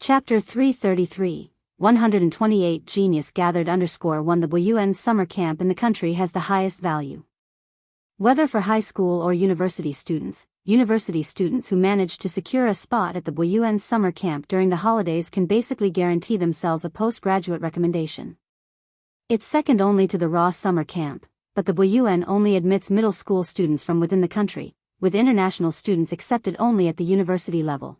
Chapter 333, 128 Genius Gathered _1 The Buyuan summer camp in the country has the highest value. Whether for high school or university students who manage to secure a spot at the Buyuan summer camp during the holidays can basically guarantee themselves a postgraduate recommendation. It's second only to the raw summer camp, but the Buyuan only admits middle school students from within the country, with international students accepted only at the university level.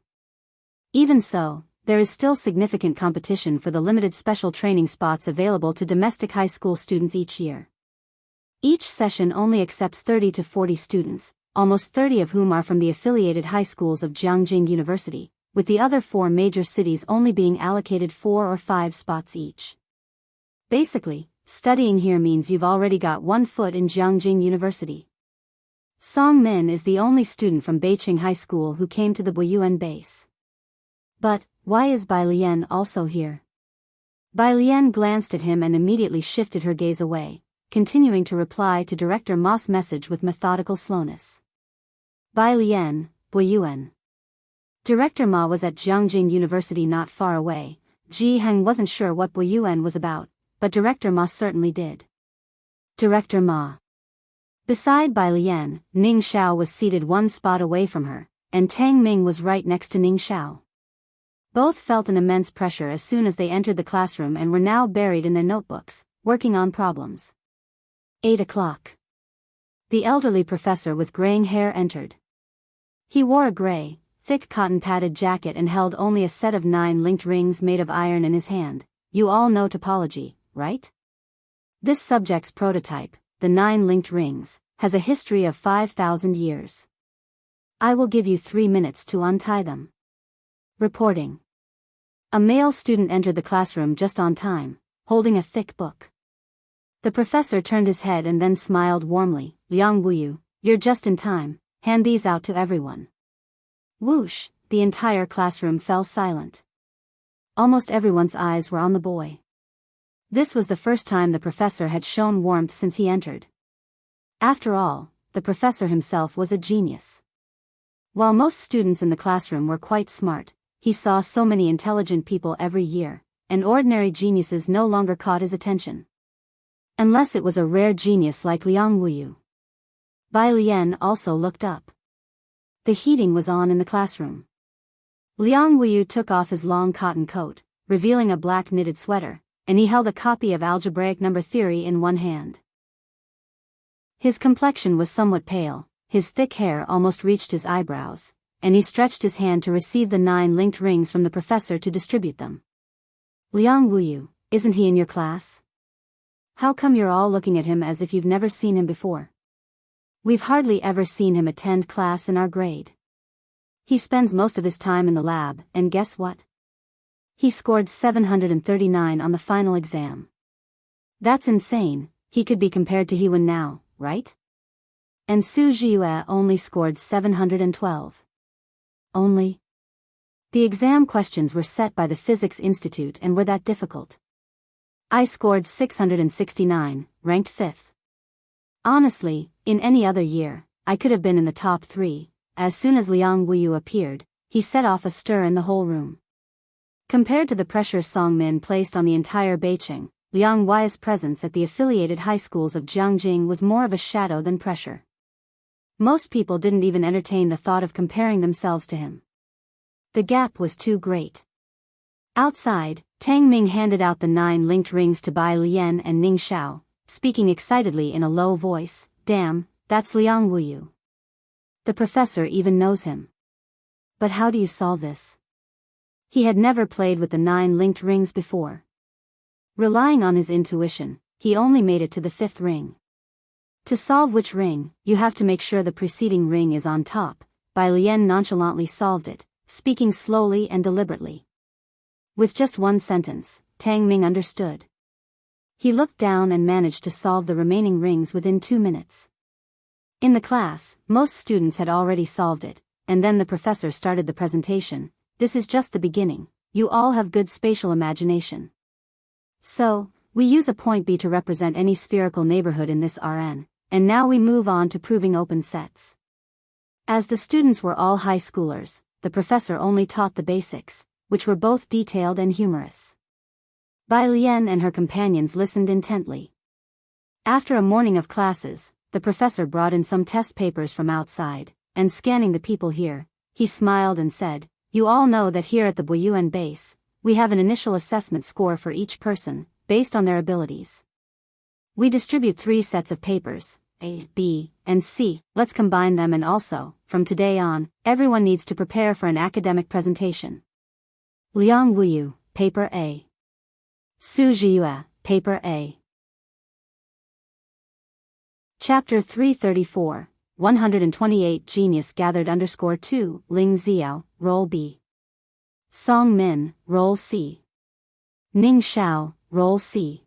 Even so, there is still significant competition for the limited special training spots available to domestic high school students each year. Each session only accepts 30 to 40 students, almost 30 of whom are from the affiliated high schools of Jianghu University, with the other 4 major cities only being allocated 4 or 5 spots each. Basically, studying here means you've already got one foot in Jianghu University. Song Min is the only student from Beiqing High School who came to the Buyuan base. But, why is Bai Lian also here? Bai Lian glanced at him and immediately shifted her gaze away, continuing to reply to Director Ma's message with methodical slowness. Bai Lian, Buyuan. Director Ma was at Jianghu University not far away. Ji Heng wasn't sure what Buyuan was about, but Director Ma certainly did. Director Ma. Beside Bai Lian, Ning Xiao was seated one spot away from her, and Tang Ming was right next to Ning Xiao. Both felt an immense pressure as soon as they entered the classroom and were now buried in their notebooks, working on problems. 8 o'clock. The elderly professor with graying hair entered. He wore a gray, thick cotton-padded jacket and held only a set of 9 linked rings made of iron in his hand. You all know topology, right? This subject's prototype, the 9 linked rings, has a history of 5,000 years. I will give you 3 minutes to untie them. Reporting. A male student entered the classroom just on time, holding a thick book. The professor turned his head and then smiled warmly. Liang Wuyu, you're just in time, hand these out to everyone. Whoosh, the entire classroom fell silent. Almost everyone's eyes were on the boy. This was the first time the professor had shown warmth since he entered. After all, the professor himself was a genius. While most students in the classroom were quite smart, he saw so many intelligent people every year, and ordinary geniuses no longer caught his attention. Unless it was a rare genius like Liang Wuyu. Bai Lian also looked up. The heating was on in the classroom. Liang Wuyu took off his long cotton coat, revealing a black knitted sweater, and he held a copy of algebraic number theory in one hand. His complexion was somewhat pale, his thick hair almost reached his eyebrows, and he stretched his hand to receive the 9 linked rings from the professor to distribute them. Liang Wuyu, isn't he in your class? How come you're all looking at him as if you've never seen him before? We've hardly ever seen him attend class in our grade. He spends most of his time in the lab, and guess what? He scored 739 on the final exam. That's insane. He could be compared to Hewen now, right? And Su Jiue only scored 712. Only? The exam questions were set by the Physics Institute and were that difficult. I scored 669, ranked 5th. Honestly, in any other year, I could have been in the top 3. As soon as Liang Wuyu appeared, he set off a stir in the whole room. Compared to the pressure Song Min placed on the entire Beiqing, Liang Wu's presence at the affiliated high schools of Jianghu was more of a shadow than pressure. Most people didn't even entertain the thought of comparing themselves to him. The gap was too great. Outside, Tang Ming handed out the 9 linked rings to Bai Lian and Ning Xiao, speaking excitedly in a low voice. Damn, that's Liang Wuyu. The professor even knows him. But how do you solve this? He had never played with the 9 linked rings before. Relying on his intuition, he only made it to the 5th ring. To solve which ring, you have to make sure the preceding ring is on top. Bai Lian nonchalantly solved it, speaking slowly and deliberately. With just one sentence, Tang Ming understood. He looked down and managed to solve the remaining rings within 2 minutes. In the class, most students had already solved it, and then the professor started the presentation. This is just the beginning, you all have good spatial imagination. So, we use a point B to represent any spherical neighborhood in this Rn, and now we move on to proving open sets. As the students were all high schoolers, the professor only taught the basics, which were both detailed and humorous. Bai Lian and her companions listened intently. After a morning of classes, the professor brought in some test papers from outside, and scanning the people here, he smiled and said, "You all know that here at the Buyuan base, we have an initial assessment score for each person, based on their abilities. We distribute 3 sets of papers, A, B, and C. Let's combine them, and also, from today on, everyone needs to prepare for an academic presentation. Liang Wuyu, Paper A. Su Jiyue, Paper A." Chapter 334, 128 Genius Gathered _2, Ling Xiao, Role B. Song Min, Role C. Ning Xiao, Role C.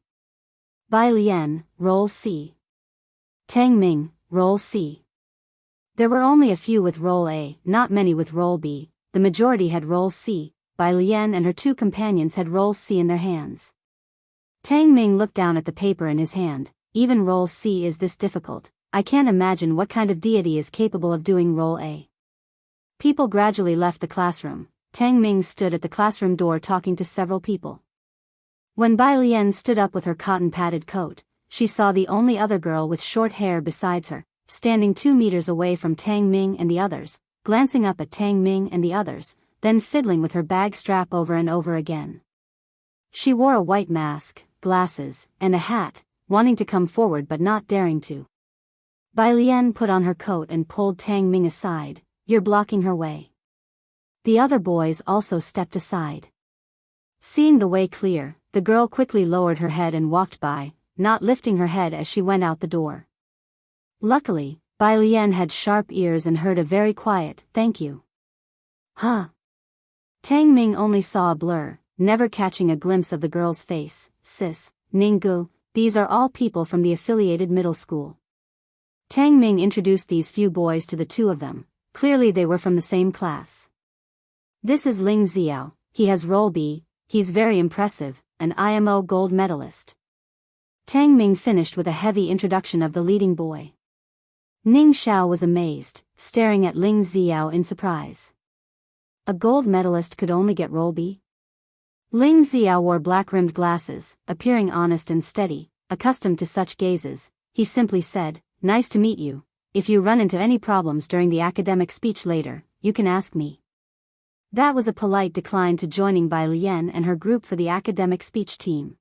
Bai Lian, Role C. Tang Ming, Role C. There were only a few with Role A, not many with Role B. The majority had Role C. Bai Lian and her 2 companions had Role C in their hands. Tang Ming looked down at the paper in his hand. "Even Role C is this difficult. I can't imagine what kind of deity is capable of doing Role A." People gradually left the classroom. Tang Ming stood at the classroom door talking to several people. When Bai Lian stood up with her cotton-padded coat, she saw the only other girl with short hair besides her, standing 2 meters away from Tang Ming and the others, glancing up at Tang Ming and the others, then fiddling with her bag strap over and over again. She wore a white mask, glasses, and a hat, wanting to come forward but not daring to. Bai Lian put on her coat and pulled Tang Ming aside. "You're blocking her way." The other boys also stepped aside. Seeing the way clear, the girl quickly lowered her head and walked by, not lifting her head as she went out the door. Luckily, Bai Lian had sharp ears and heard a very quiet, "Thank you." "Huh." Tang Ming only saw a blur, never catching a glimpse of the girl's face. "Sis, Ninggu, these are all people from the affiliated middle school." Tang Ming introduced these few boys to the 2 of them. Clearly they were from the same class. "This is Ling Xiao, he has Role B, he's very impressive, an IMO gold medalist." Tang Ming finished with a heavy introduction of the leading boy. Ning Xiao was amazed, staring at Ling Xiao in surprise. A gold medalist could only get Role B? Ling Xiao wore black-rimmed glasses, appearing honest and steady, accustomed to such gazes. He simply said, "Nice to meet you. If you run into any problems during the academic speech later, you can ask me." That was a polite decline to joining Bai Lian and her group for the academic speech team.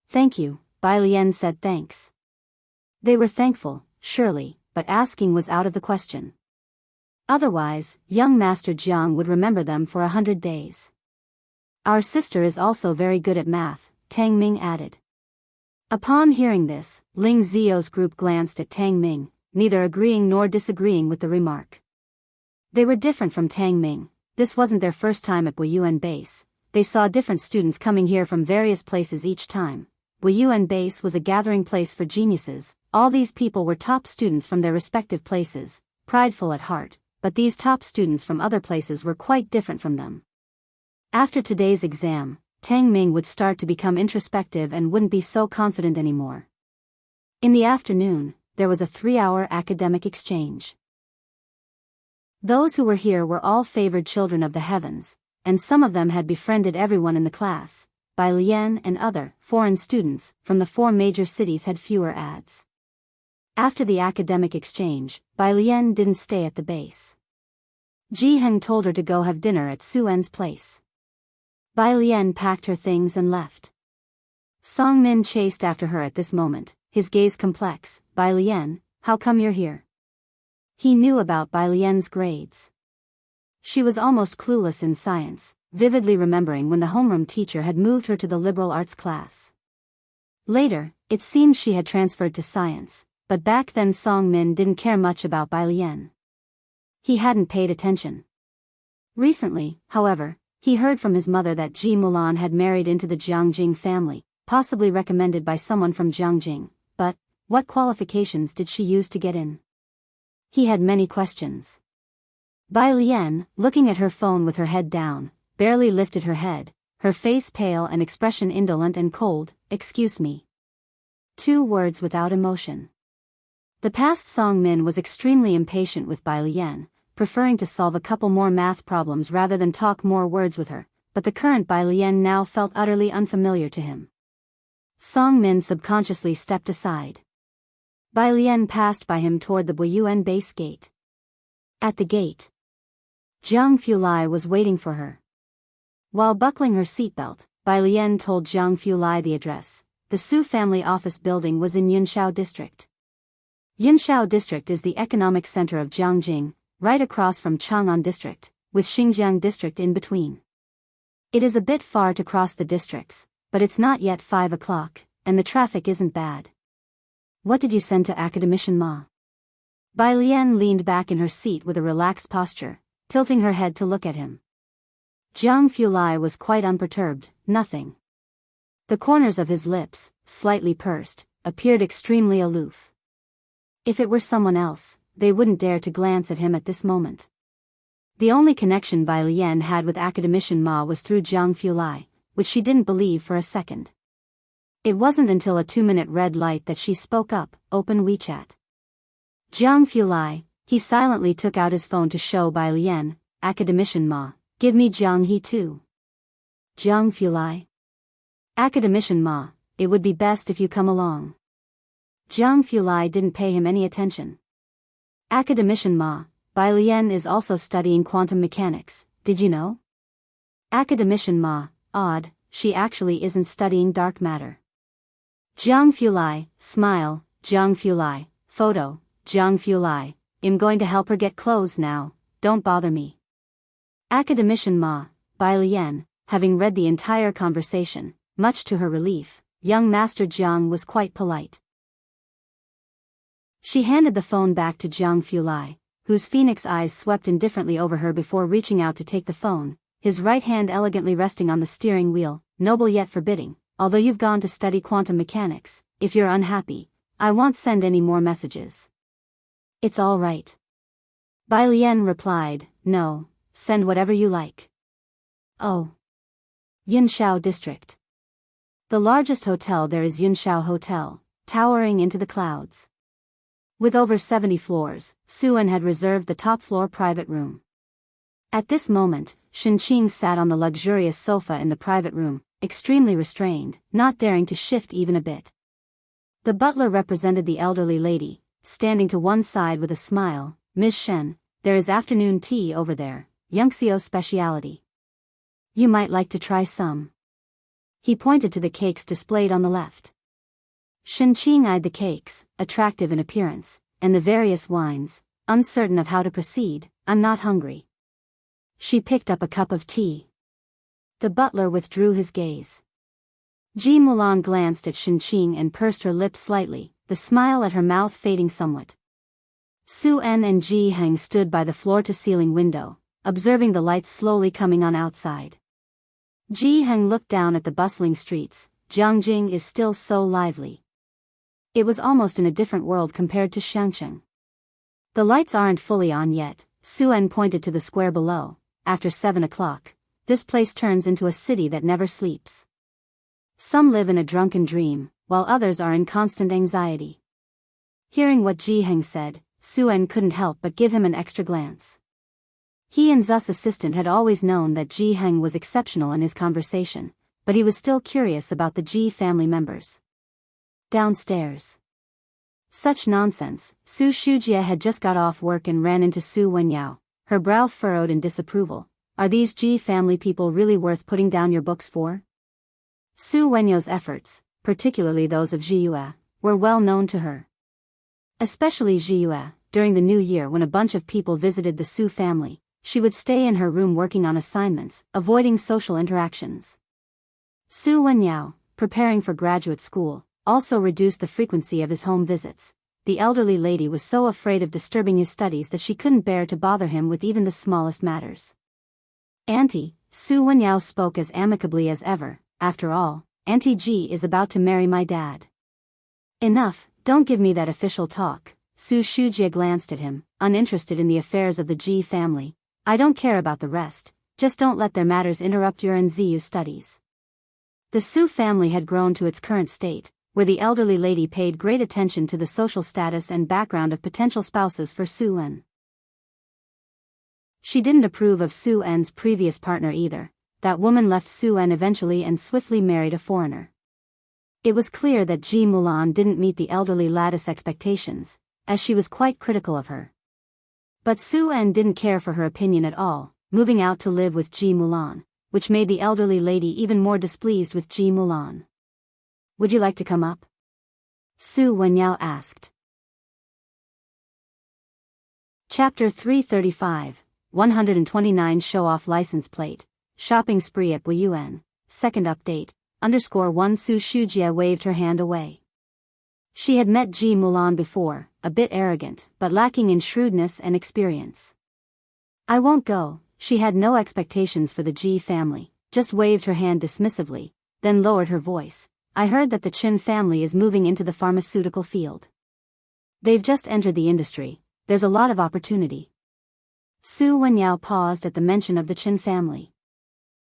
"Thank you," Bai Lian said. "Thanks." They were thankful, surely, but asking was out of the question. Otherwise, young Master Jiang would remember them for 100 days. "Our sister is also very good at math," Tang Ming added. Upon hearing this, Ling Xiao's group glanced at Tang Ming, neither agreeing nor disagreeing with the remark. They were different from Tang Ming. This wasn't their first time at Buyuan Base. They saw different students coming here from various places each time. Buyuan Base was a gathering place for geniuses. All these people were top students from their respective places, prideful at heart, but these top students from other places were quite different from them. After today's exam, Tang Ming would start to become introspective and wouldn't be so confident anymore. In the afternoon, there was a 3-hour academic exchange. Those who were here were all favored children of the heavens, and some of them had befriended everyone in the class. Bai Lian and other foreign students from the 4 major cities had fewer ads. After the academic exchange, Bai Lian didn't stay at the base. Ji Heng told her to go have dinner at Su En's place. Bai Lian packed her things and left. Song Min chased after her at this moment, his gaze complex. "Bai Lian, how come you're here?" He knew about Bai Lian's grades. She was almost clueless in science, vividly remembering when the homeroom teacher had moved her to the liberal arts class. Later, it seemed she had transferred to science, but back then Song Min didn't care much about Bai Lian. He hadn't paid attention. Recently, however, he heard from his mother that Ji Mulan had married into the Jiangjing family, possibly recommended by someone from Jiangjing, but what qualifications did she use to get in? He had many questions. Bai Lian, looking at her phone with her head down, barely lifted her head, her face pale and expression indolent and cold. "Excuse me." 2 words without emotion. The past Song Min was extremely impatient with Bai Lian, preferring to solve a couple more math problems rather than talk more words with her, but the current Bai Lian now felt utterly unfamiliar to him. Song Min subconsciously stepped aside. Bai Lian passed by him toward the Buyuan base gate. At the gate, Jiang Fulai was waiting for her. While buckling her seatbelt, Bai Lian told Jiang Fulai the address. The Su family office building was in Yunshao district. Yunshao district is the economic center of Jiangjing, right across from Chang'an district, with Xinjiang district in between. It is a bit far to cross the districts, but it's not yet 5 o'clock, and the traffic isn't bad. What did you send to Academician Ma? Bai Lian leaned back in her seat with a relaxed posture, tilting her head to look at him. Jiang Fulai was quite unperturbed. Nothing. The corners of his lips, slightly pursed, appeared extremely aloof. If it were someone else, they wouldn't dare to glance at him at this moment. The only connection Bai Lian had with Academician Ma was through Jiang Fulai, which she didn't believe for a second. It wasn't until a 2-minute red light that she spoke up, "Open WeChat." Jiang Fulai, he silently took out his phone to show Bai Lian, "Academician Ma, give me Jiang He too." Jiang Fulai. "Academician Ma, it would be best if you come along." Jiang Fulai didn't pay him any attention. "Academician Ma, Bai Lian is also studying quantum mechanics, did you know?" "Academician Ma, odd, she actually isn't studying dark matter." Jiang Fulai, smile, Jiang Fulai, photo, Jiang Fulai, I'm going to help her get clothes now, don't bother me. Academician Ma, Bai Lian, having read the entire conversation, much to her relief, young Master Jiang was quite polite. She handed the phone back to Jiang Fulai, whose phoenix eyes swept indifferently over her before reaching out to take the phone, his right hand elegantly resting on the steering wheel, noble yet forbidding. "Although you've gone to study quantum mechanics, if you're unhappy, I won't send any more messages." "It's all right." Bai Lian replied, "No, send whatever you like." "Oh." Yunshao district. The largest hotel there is Yunshao Hotel, towering into the clouds. With over 70 floors, Suen had reserved the top-floor private room. At this moment, Shenqing sat on the luxurious sofa in the private room, extremely restrained, not daring to shift even a bit. The butler represented the elderly lady, standing to one side with a smile. "Ms. Shen, there is afternoon tea over there, Yunxiao speciality. You might like to try some." He pointed to the cakes displayed on the left. Shenqing eyed the cakes, attractive in appearance, and the various wines, uncertain of how to proceed. "I'm not hungry." She picked up a cup of tea. The butler withdrew his gaze. Ji Mulan glanced at Shenqing and pursed her lips slightly, the smile at her mouth fading somewhat. Su En and Ji Heng stood by the floor-to-ceiling window, observing the lights slowly coming on outside. Ji Heng looked down at the bustling streets. Jiangjing is still so lively. It was almost in a different world compared to Shangcheng. "The lights aren't fully on yet," Su En pointed to the square below. "After 7 o'clock, this place turns into a city that never sleeps. Some live in a drunken dream, while others are in constant anxiety." Hearing what Ji Heng said, Su En couldn't help but give him an extra glance. He and Zu's assistant had always known that Ji Heng was exceptional in his conversation, but he was still curious about the Ji family members. Downstairs. Such nonsense. Su Shujie had just got off work and ran into Su Wenyao, her brow furrowed in disapproval. "Are these Ji family people really worth putting down your books for?" Su Wenyao's efforts, particularly those of Jiyue, were well known to her. Especially Jiyue, during the new year when a bunch of people visited the Su family, she would stay in her room working on assignments, avoiding social interactions. Su Wenyao, preparing for graduate school, also reduced the frequency of his home visits. The elderly lady was so afraid of disturbing his studies that she couldn't bear to bother him with even the smallest matters. "Auntie," Su Wenyao spoke as amicably as ever, "after all, Auntie Ji is about to marry my dad." "Enough, don't give me that official talk." Su Shujie glanced at him, uninterested in the affairs of the Ji family. "I don't care about the rest, just don't let their matters interrupt your and Ziyu's studies." The Su family had grown to its current state, where the elderly lady paid great attention to the social status and background of potential spouses for Su En. She didn't approve of Su En's previous partner either, that woman left Su En eventually and swiftly married a foreigner. It was clear that Ji Mulan didn't meet the elderly lattice expectations, as she was quite critical of her. But Su En didn't care for her opinion at all, moving out to live with Ji Mulan, which made the elderly lady even more displeased with Ji Mulan. "Would you like to come up?" Su Wenyao asked. Chapter 335, 129 Show-off license plate, shopping spree at Wuyuan, second update, _1 Su Shujie waved her hand away. She had met Ji Mulan before, a bit arrogant, but lacking in shrewdness and experience. "I won't go." She had no expectations for the Ji family, just waved her hand dismissively, then lowered her voice. "I heard that the Chen family is moving into the pharmaceutical field. They've just entered the industry. There's a lot of opportunity." Su Wenyao paused at the mention of the Chen family.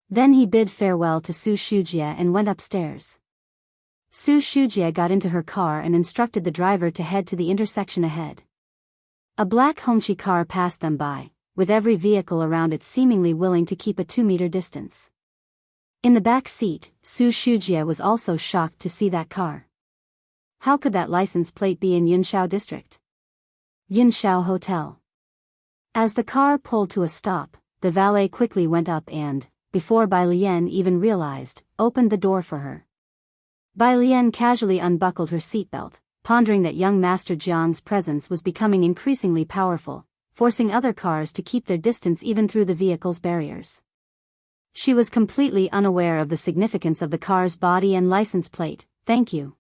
Then he bid farewell to Su Shujie and went upstairs. Su Shujie got into her car and instructed the driver to head to the intersection ahead. A black Hongqi car passed them by, with every vehicle around it seemingly willing to keep a 2-meter distance. In the back seat, Su Shujie was also shocked to see that car. How could that license plate be in Yunshao district? Yunshao Hotel. As the car pulled to a stop, the valet quickly went up and, before Bai Lian even realized, opened the door for her. Bai Lian casually unbuckled her seatbelt, pondering that young Master Jiang's presence was becoming increasingly powerful, forcing other cars to keep their distance even through the vehicle's barriers. She was completely unaware of the significance of the car's body and license plate. "Thank you."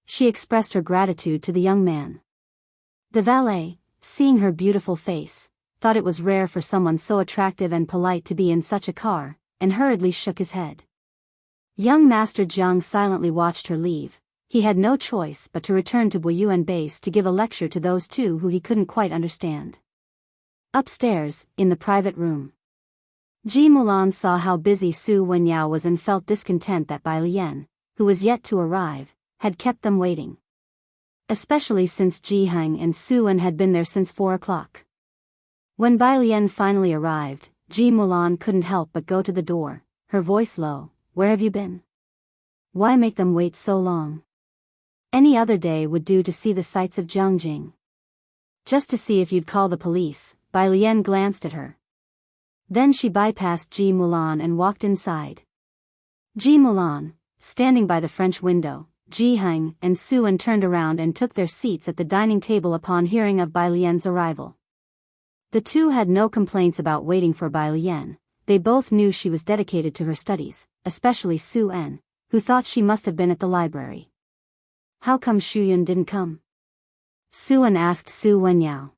She expressed her gratitude to the young man. The valet, seeing her beautiful face, thought it was rare for someone so attractive and polite to be in such a car, and hurriedly shook his head. Young Master Jiang silently watched her leave. He had no choice but to return to Wuyuan base to give a lecture to those two who he couldn't quite understand. Upstairs, in the private room, Ji Mulan saw how busy Su Wenyao was and felt discontent that Bai Lian, who was yet to arrive, had kept them waiting. Especially since Ji Heng and Su En had been there since 4 o'clock. When Bai Lian finally arrived, Ji Mulan couldn't help but go to the door, her voice low. "Where have you been? Why make them wait so long? Any other day would do to see the sights of Jiangjing." "Just to see if you'd call the police." Bai Lian glanced at her. Then she bypassed Ji Mulan and walked inside. Ji Mulan, standing by the French window, Ji Heng and Su En turned around and took their seats at the dining table upon hearing of Bai Lian's arrival. The two had no complaints about waiting for Bai Lian. They both knew she was dedicated to her studies, especially Su En, who thought she must have been at the library. "How come Shuyun didn't come?" Su En asked Su Wenyao.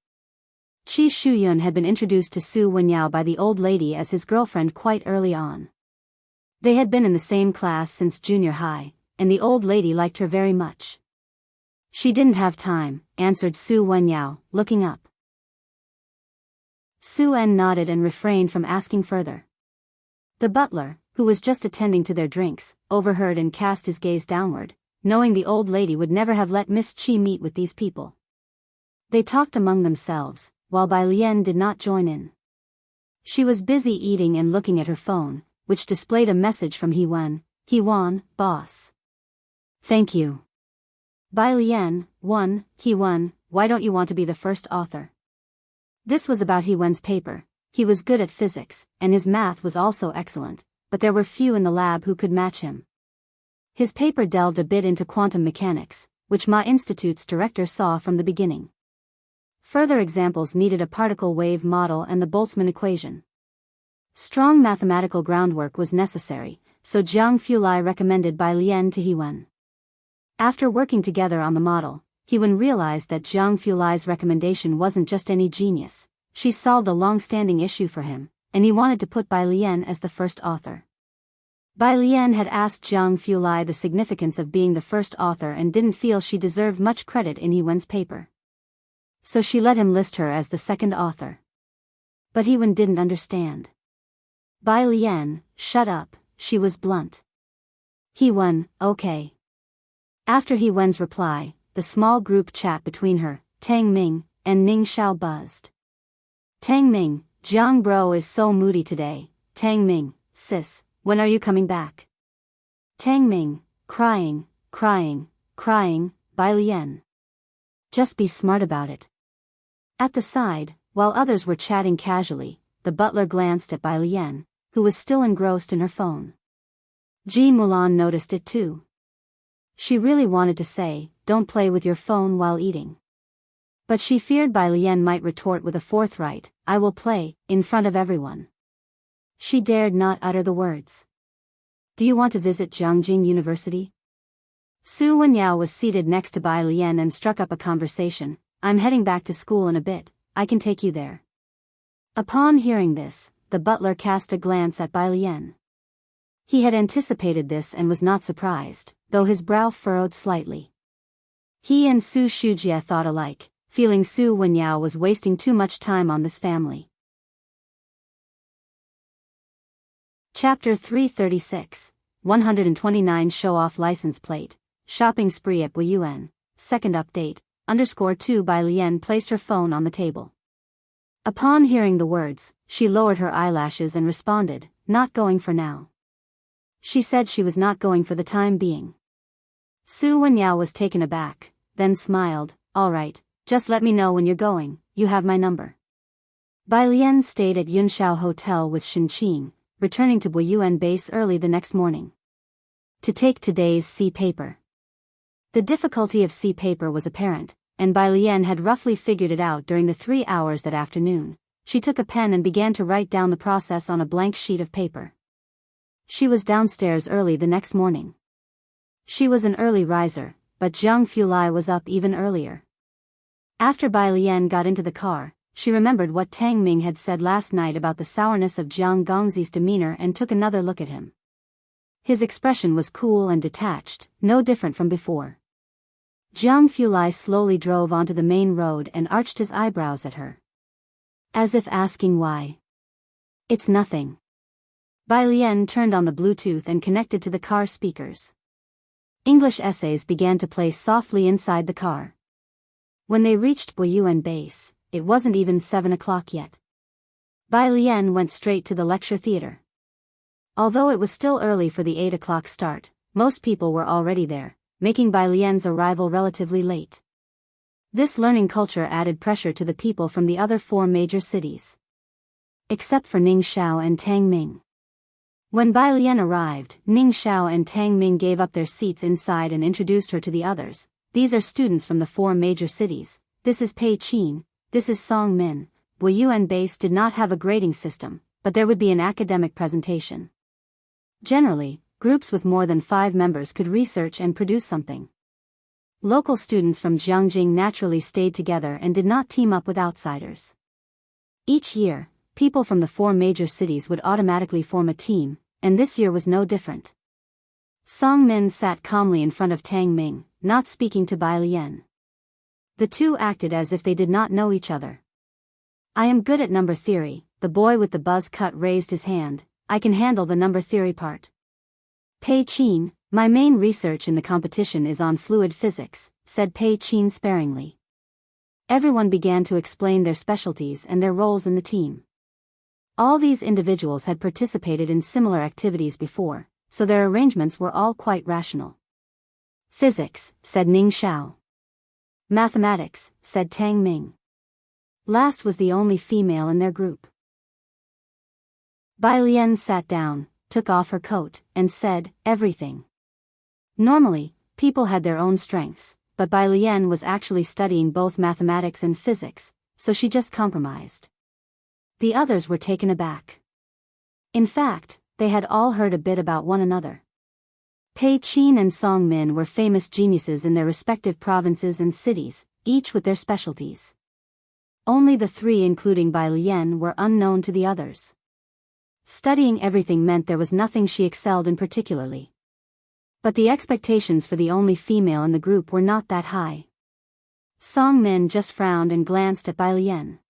Qi Shuyun had been introduced to Su Wenyao by the old lady as his girlfriend quite early on. They had been in the same class since junior high, and the old lady liked her very much. "She didn't have time," answered Su Wenyao, looking up. Su En nodded and refrained from asking further. The butler, who was just attending to their drinks, overheard and cast his gaze downward, knowing the old lady would never have let Miss Qi meet with these people. They talked among themselves, while Bai Lian did not join in. She was busy eating and looking at her phone, which displayed a message from Hewan, boss. "Thank you." Bai Lian, Hewan, why don't you want to be the first author? This was about Hewan's paper. He was good at physics, and his math was also excellent, but there were few in the lab who could match him. His paper delved a bit into quantum mechanics, which Ma Institute's director saw from the beginning. Further examples needed a particle wave model and the Boltzmann equation. Strong mathematical groundwork was necessary, so Jiang Fulai recommended Bai Lian to Hewan. After working together on the model, Hewan realized that Jiang Fulai's recommendation wasn't just any genius. She solved a long-standing issue for him, and he wanted to put Bai Lian as the first author. Bai Lian had asked Jiang Fulai the significance of being the first author and didn't feel she deserved much credit in Hewan's paper. So she let him list her as the second author. But Hewan didn't understand. Bai Lian, shut up, she was blunt. Hewan, okay. After Hewan's reply, the small group chat between her, Tang Ming, and Ning Xiao buzzed. Tang Ming, Jiang bro is so moody today. Tang Ming, sis, when are you coming back? Tang Ming, crying, Bai Lian. Just be smart about it. At the side, while others were chatting casually, the butler glanced at Bai Lian, who was still engrossed in her phone. Ji Mulan noticed it too. She really wanted to say, don't play with your phone while eating. But she feared Bai Lian might retort with a forthright, I will play, in front of everyone. She dared not utter the words. Do you want to visit Jianghu University? Su Wenyao was seated next to Bai Lian and struck up a conversation. I'm heading back to school in a bit, I can take you there. Upon hearing this, the butler cast a glance at Bai Lian. He had anticipated this and was not surprised, though his brow furrowed slightly. He and Su Shujie thought alike, feeling Su Wenyao was wasting too much time on this family. Chapter 336, 129 Show-off license plate, shopping spree at Wuyuan, second update, _2 Bai Lian placed her phone on the table. Upon hearing the words, she lowered her eyelashes and responded, not going for now. She said she was not going for the time being. Su Wenyao was taken aback, then smiled, all right, just let me know when you're going, you have my number. Bai Lian stayed at Yunshao Hotel with Shinqing, returning to Wuyuan base early the next morning. To take today's C paper. The difficulty of C paper was apparent, and Bai Lian had roughly figured it out during the 3 hours that afternoon. She took a pen and began to write down the process on a blank sheet of paper. She was downstairs early the next morning. She was an early riser, but Zhang Fulai was up even earlier. After Bai Lian got into the car, she remembered what Tang Ming had said last night about the sourness of Jiang Gongzi's demeanor and took another look at him. His expression was cool and detached, no different from before. Jiang Fulai slowly drove onto the main road and arched his eyebrows at her. As if asking why. It's nothing. Bai Lian turned on the Bluetooth and connected to the car speakers. English essays began to play softly inside the car. When they reached Wuyuan base, it wasn't even 7 o'clock yet. Bai Lian went straight to the lecture theater. Although it was still early for the 8 o'clock start, most people were already there, making Bai Lian's arrival relatively late. This learning culture added pressure to the people from the other 4 major cities. Except for Ning Xiao and Tang Ming. When Bai Lian arrived, Ning Xiao and Tang Ming gave up their seats inside and introduced her to the others. These are students from the 4 major cities. This is Pei Qin, this is Song Min. Wuyuan base did not have a grading system, but there would be an academic presentation. Generally, groups with more than 5 members could research and produce something. Local students from Jianghu naturally stayed together and did not team up with outsiders. Each year, people from the 4 major cities would automatically form a team, and this year was no different. Song Min sat calmly in front of Tang Ming, not speaking to Bai Lian. The two acted as if they did not know each other. I am good at number theory, the boy with the buzz cut raised his hand, I can handle the number theory part. Pei Qin, my main research in the competition is on fluid physics, said Pei Qin sparingly. Everyone began to explain their specialties and their roles in the team. All these individuals had participated in similar activities before, so their arrangements were all quite rational. Physics, said Ning Xiao. Mathematics, said Tang Ming. Last was the only female in their group. Bai Lian sat down, took off her coat, and said, everything. Normally, people had their own strengths, but Bai Lian was actually studying both mathematics and physics, so she just compromised. The others were taken aback. In fact, they had all heard a bit about one another. Pei Qin and Song Min were famous geniuses in their respective provinces and cities, each with their specialties. Only the 3 including Bai Lian were unknown to the others. Studying everything meant there was nothing she excelled in particularly. But the expectations for the only female in the group were not that high. Song Min just frowned and glanced at Bai Lian.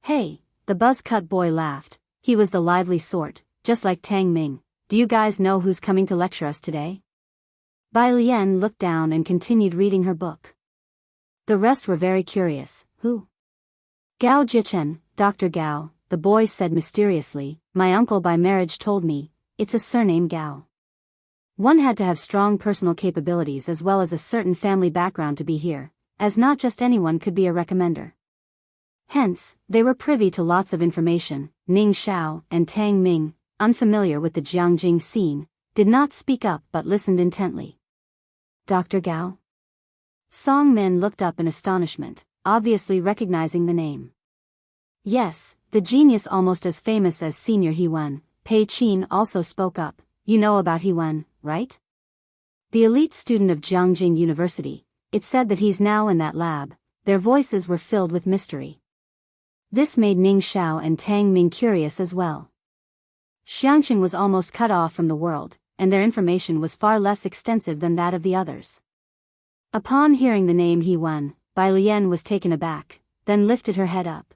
Hey, the buzz-cut boy laughed, he was the lively sort, just like Tang Ming. Do you guys know who's coming to lecture us today? Bai Lian looked down and continued reading her book. The rest were very curious. Who? Gao Jichen, Dr. Gao, the boy said mysteriously. My uncle by marriage told me, it's a surname Gao. One had to have strong personal capabilities as well as a certain family background to be here, as not just anyone could be a recommender. Hence, they were privy to lots of information. Ning Xiao and Tang Ming, unfamiliar with the Jianghu scene, did not speak up but listened intently. Dr. Gao? Song Min looked up in astonishment, obviously recognizing the name. Yes, the genius almost as famous as Senior He-Wen. Pei Qin also spoke up. You know about He-Wen, right? The elite student of Jianghu University. It said that he's now in that lab. Their voices were filled with mystery. This made Ning Xiao and Tang Ming curious as well. Xiangqing was almost cut off from the world, and their information was far less extensive than that of the others. Upon hearing the name He-Wen, Bai Lian was taken aback, then lifted her head up.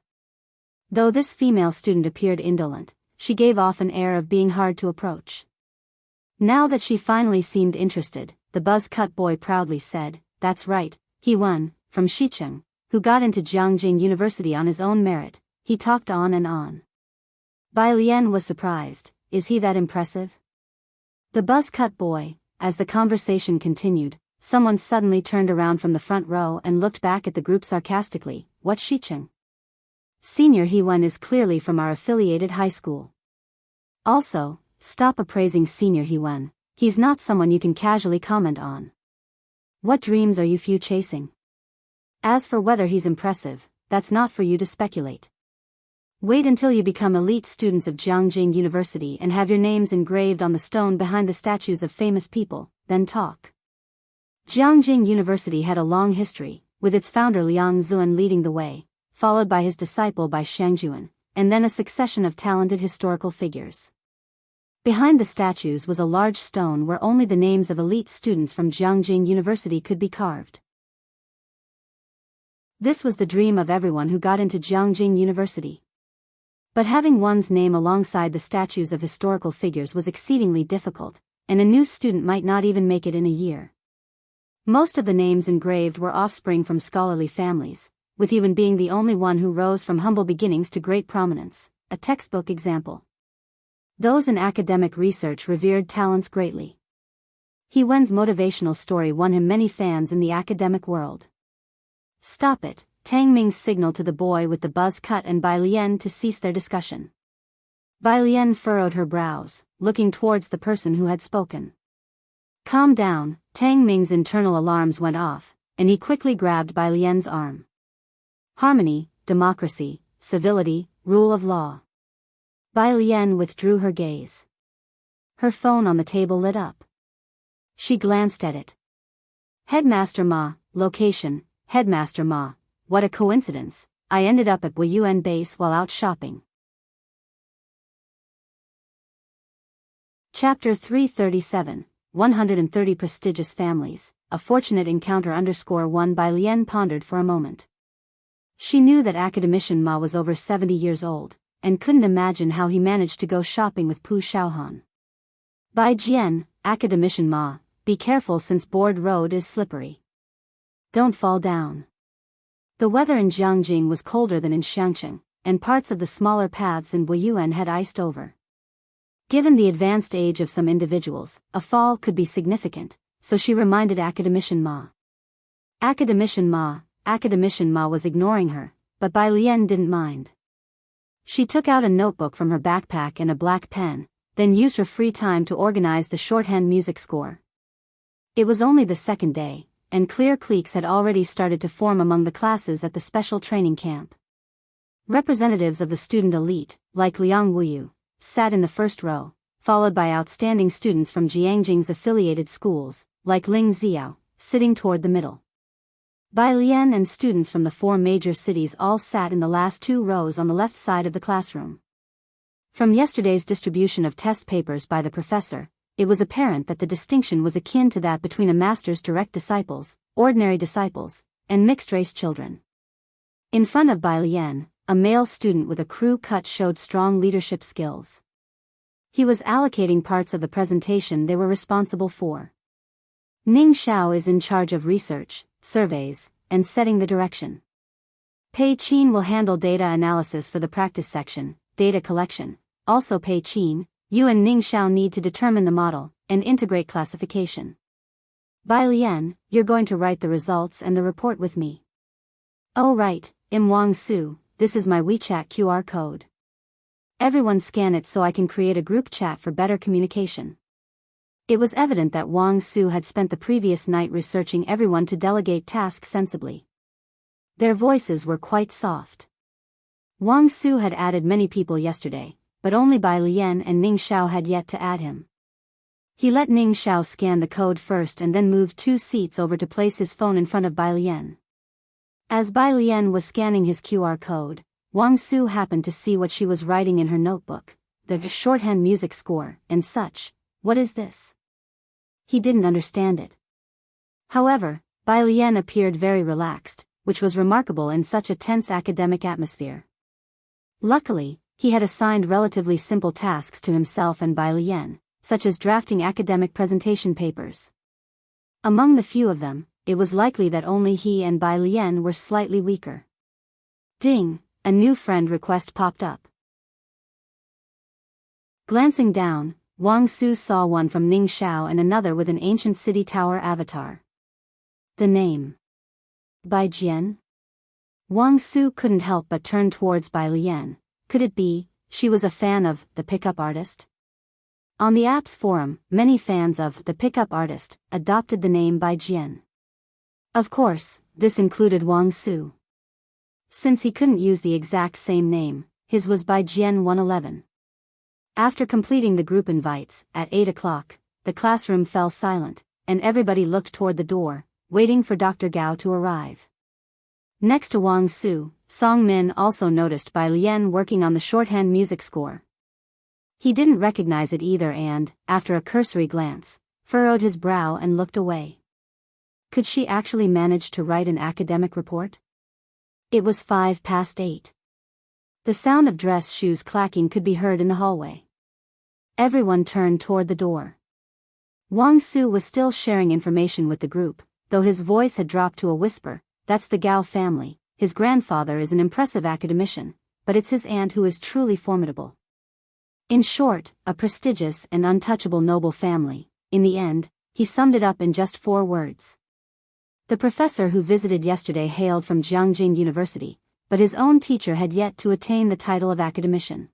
Though this female student appeared indolent, she gave off an air of being hard to approach. Now that she finally seemed interested, the buzz-cut boy proudly said, that's right, He-Wen, from Xicheng, who got into Jianghu University on his own merit. He talked on and on. Bai Lian was surprised. Is he that impressive? The buzz-cut boy. As the conversation continued, someone suddenly turned around from the front row and looked back at the group sarcastically. What Xicheng? Senior He-Wen is clearly from our affiliated high school. Also, stop appraising Senior He-Wen. He's not someone you can casually comment on. What dreams are you few chasing? As for whether he's impressive, that's not for you to speculate. Wait until you become elite students of Jianghu University and have your names engraved on the stone behind the statues of famous people, then talk. Jianghu University had a long history, with its founder Liang Zuan leading the way, followed by his disciple Bai Shangjuan, and then a succession of talented historical figures. Behind the statues was a large stone where only the names of elite students from Jianghu University could be carved. This was the dream of everyone who got into Jianghu University. But having one's name alongside the statues of historical figures was exceedingly difficult, and a new student might not even make it in a year. Most of the names engraved were offspring from scholarly families, with He-Wen being the only one who rose from humble beginnings to great prominence, a textbook example. Those in academic research revered talents greatly. He-Wen's motivational story won him many fans in the academic world. Stop it, Tang Ming signaled to the boy with the buzz cut and Bai Lian to cease their discussion. Bai Lian furrowed her brows, looking towards the person who had spoken. Calm down, Tang Ming's internal alarms went off, and he quickly grabbed Bai Lian's arm. Harmony, democracy, civility, rule of law. Bai Lian withdrew her gaze. Her phone on the table lit up. She glanced at it. Headmaster Ma, location, Headmaster Ma, what a coincidence, I ended up at Wuxia base while out shopping. Chapter 337, 130 Prestigious Families, A Fortunate Encounter _1 Bai Lian pondered for a moment. She knew that Academician Ma was over 70 years old, and couldn't imagine how he managed to go shopping with Pu Xiaohan. Bai Jian, Academician Ma, be careful since Board Road is slippery. Don't fall down. The weather in Jianghu was colder than in Xiangqing, and parts of the smaller paths in Wuxia had iced over. Given the advanced age of some individuals, a fall could be significant, so she reminded Academician Ma. Academician Ma was ignoring her, but Bai Lian didn't mind. She took out a notebook from her backpack and a black pen, then used her free time to organize the shorthand music score. It was only the second day, and clear cliques had already started to form among the classes at the special training camp. Representatives of the student elite, like Liang Wuyu, sat in the first row, followed by outstanding students from Jianghu's affiliated schools, like Ling Xiao, sitting toward the middle. Bai Lian and students from the 4 major cities all sat in the last 2 rows on the left side of the classroom. From yesterday's distribution of test papers by the professor, it was apparent that the distinction was akin to that between a master's direct disciples, ordinary disciples, and mixed-race children. In front of Bai Lian, a male student with a crew cut showed strong leadership skills. He was allocating parts of the presentation they were responsible for. Ning Xiao is in charge of research, surveys, and setting the direction. Pei Qin will handle data analysis for the practice section, data collection. Also Pei Qin, you and Ning Xiao need to determine the model, and integrate classification. Bai Lian, you're going to write the results and the report with me. Oh right, Wang Su, this is my WeChat QR code. Everyone scan it so I can create a group chat for better communication. It was evident that Wang Su had spent the previous night researching everyone to delegate tasks sensibly. Their voices were quite soft. Wang Su had added many people yesterday, but only Bai Lian and Ning Xiao had yet to add him. He let Ning Xiao scan the code first and then moved 2 seats over to place his phone in front of Bai Lian. As Bai Lian was scanning his QR code, Wang Su happened to see what she was writing in her notebook, the shorthand music score, and such. What is this? He didn't understand it. However, Bai Lian appeared very relaxed, which was remarkable in such a tense academic atmosphere. Luckily, he had assigned relatively simple tasks to himself and Bai Lian, such as drafting academic presentation papers. Among the few of them, it was likely that only he and Bai Lian were slightly weaker. Ding, a new friend request popped up. Glancing down, Wang Su saw one from Ning Xiao and another with an ancient city tower avatar. The name. Bai Jian? Wang Su couldn't help but turn towards Bai Lian. Could it be, she was a fan of The Pickup Artist? On the apps forum, many fans of The Pickup Artist adopted the name Bai Jian. Of course, this included Wang Su. Since he couldn't use the exact same name, his was Bai Jian 111. After completing the group invites, at 8 o'clock, the classroom fell silent, and everybody looked toward the door, waiting for Dr. Gao to arrive. Next to Wang Su, Song Min also noticed Bai Lian working on the shorthand music score. He didn't recognize it either and, after a cursory glance, furrowed his brow and looked away. Could she actually manage to write an academic report? It was 8:05. The sound of dress shoes clacking could be heard in the hallway. Everyone turned toward the door. Wang Su was still sharing information with the group, though his voice had dropped to a whisper. That's the Gao family. His grandfather is an impressive academician, but it's his aunt who is truly formidable. In short, a prestigious and untouchable noble family. In the end, he summed it up in just 4 words. The professor who visited yesterday hailed from Jianghu University, but his own teacher had yet to attain the title of academician.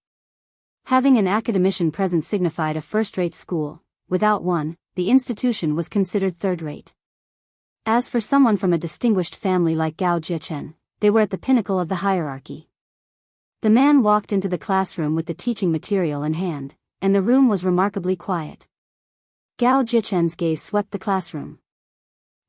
Having an academician present signified a first-rate school. Without one, the institution was considered third-rate. As for someone from a distinguished family like Gao Jichen, they were at the pinnacle of the hierarchy. The man walked into the classroom with the teaching material in hand, and the room was remarkably quiet. Gao Jichen's gaze swept the classroom.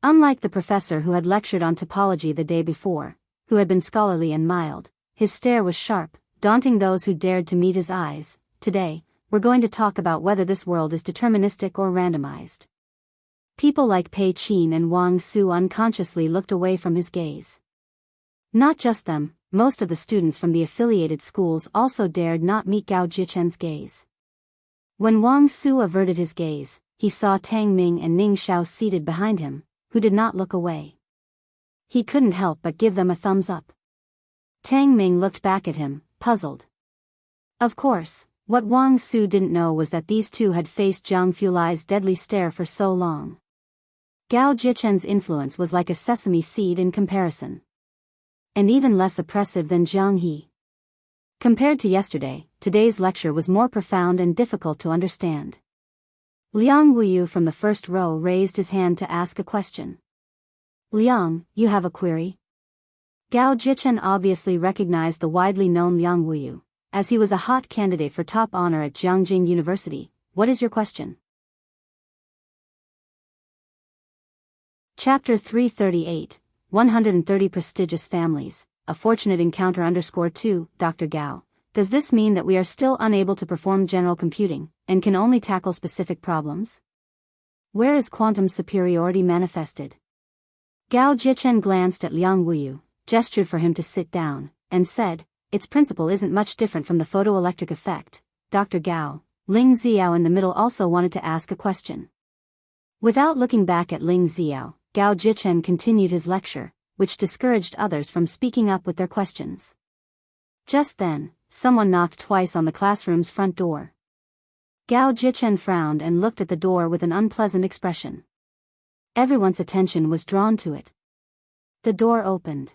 Unlike the professor who had lectured on topology the day before, who had been scholarly and mild, his stare was sharp, daunting those who dared to meet his eyes. Today, we're going to talk about whether this world is deterministic or randomized. People like Pei Qin and Wang Su unconsciously looked away from his gaze. Not just them, most of the students from the affiliated schools also dared not meet Gao Jichen's gaze. When Wang Su averted his gaze, he saw Tang Ming and Ning Xiao seated behind him, who did not look away. He couldn't help but give them a thumbs up. Tang Ming looked back at him, puzzled. Of course, what Wang Su didn't know was that these two had faced Zhang Fulai's deadly stare for so long. Gao Jichen's influence was like a sesame seed in comparison. And even less oppressive than Zhang He. Compared to yesterday, today's lecture was more profound and difficult to understand. Liang Wuyu from the first row raised his hand to ask a question. Liang, you have a query? Gao Jichen obviously recognized the widely known Liang Wuyu, as he was a hot candidate for top honor at Jianghu University. What is your question? Chapter 338, 130 Prestigious Families, A Fortunate Encounter _2, Dr. Gao. Does this mean that we are still unable to perform general computing, and can only tackle specific problems? Where is quantum superiority manifested? Gao Jichen glanced at Liang Wuyu, gestured for him to sit down, and said, its principle isn't much different from the photoelectric effect. Dr. Gao. Ling Xiao in the middle also wanted to ask a question. Without looking back at Ling Xiao, Gao Jichen continued his lecture, which discouraged others from speaking up with their questions. Just then, someone knocked twice on the classroom's front door. Gao Jichen frowned and looked at the door with an unpleasant expression. Everyone's attention was drawn to it. The door opened.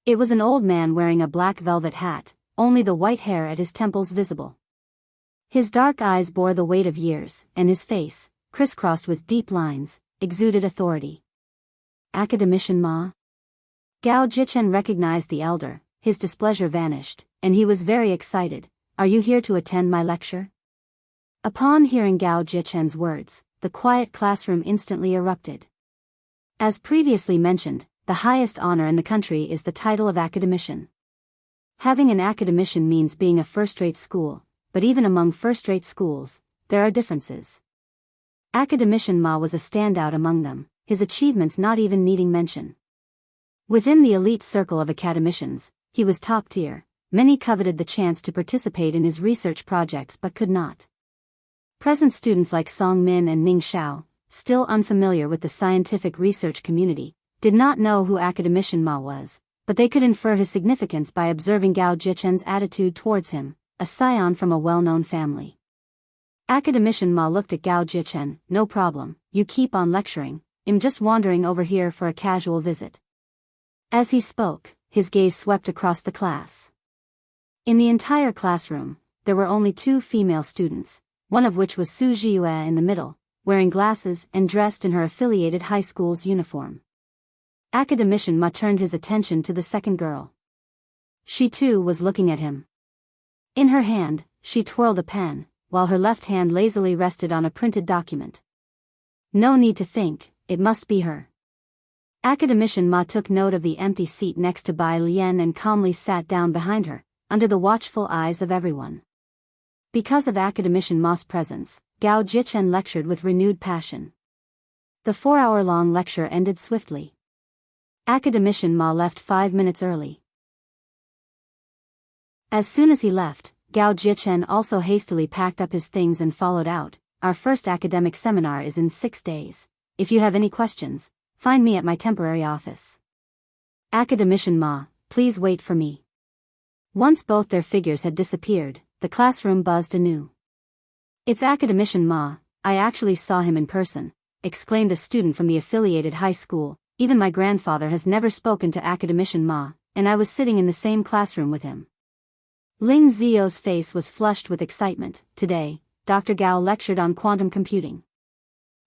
It was an old man wearing a black velvet hat, only the white hair at his temples visible. His dark eyes bore the weight of years, and his face, crisscrossed with deep lines, exuded authority. Academician Ma? Gao Jichen recognized the elder, his displeasure vanished, and he was very excited. Are you here to attend my lecture? Upon hearing Gao Jichen's words, the quiet classroom instantly erupted. As previously mentioned, the highest honor in the country is the title of academician. Having an academician means being a first-rate school, but even among first-rate schools, there are differences. Academician Ma was a standout among them, his achievements not even needing mention. Within the elite circle of academicians, he was top tier. Many coveted the chance to participate in his research projects but could not. Present students like Song Min and Ning Xiao, still unfamiliar with the scientific research community, did not know who Academician Ma was, but they could infer his significance by observing Gao Jichen's attitude towards him, a scion from a well-known family. Academician Ma looked at Gao Jichen. No problem, you keep on lecturing, I'm just wandering over here for a casual visit. As he spoke, his gaze swept across the class. In the entire classroom, there were only 2 female students, one of which was Su Jiyue in the middle, wearing glasses and dressed in her affiliated high school's uniform. Academician Ma turned his attention to the second girl. She too was looking at him. In her hand, she twirled a pen, while her left hand lazily rested on a printed document. No need to think, it must be her. Academician Ma took note of the empty seat next to Bai Lian and calmly sat down behind her, under the watchful eyes of everyone. Because of Academician Ma's presence, Gao Jichen lectured with renewed passion. The 4-hour-long lecture ended swiftly. Academician Ma left 5 minutes early. As soon as he left, Gao Jichen also hastily packed up his things and followed out. Our first academic seminar is in 6 days. If you have any questions, find me at my temporary office. Academician Ma, please wait for me. Once both their figures had disappeared, the classroom buzzed anew. It's Academician Ma, I actually saw him in person, exclaimed a student from the affiliated high school. Even my grandfather has never spoken to Academician Ma, and I was sitting in the same classroom with him. Ling Zio's face was flushed with excitement. Today, Dr. Gao lectured on quantum computing.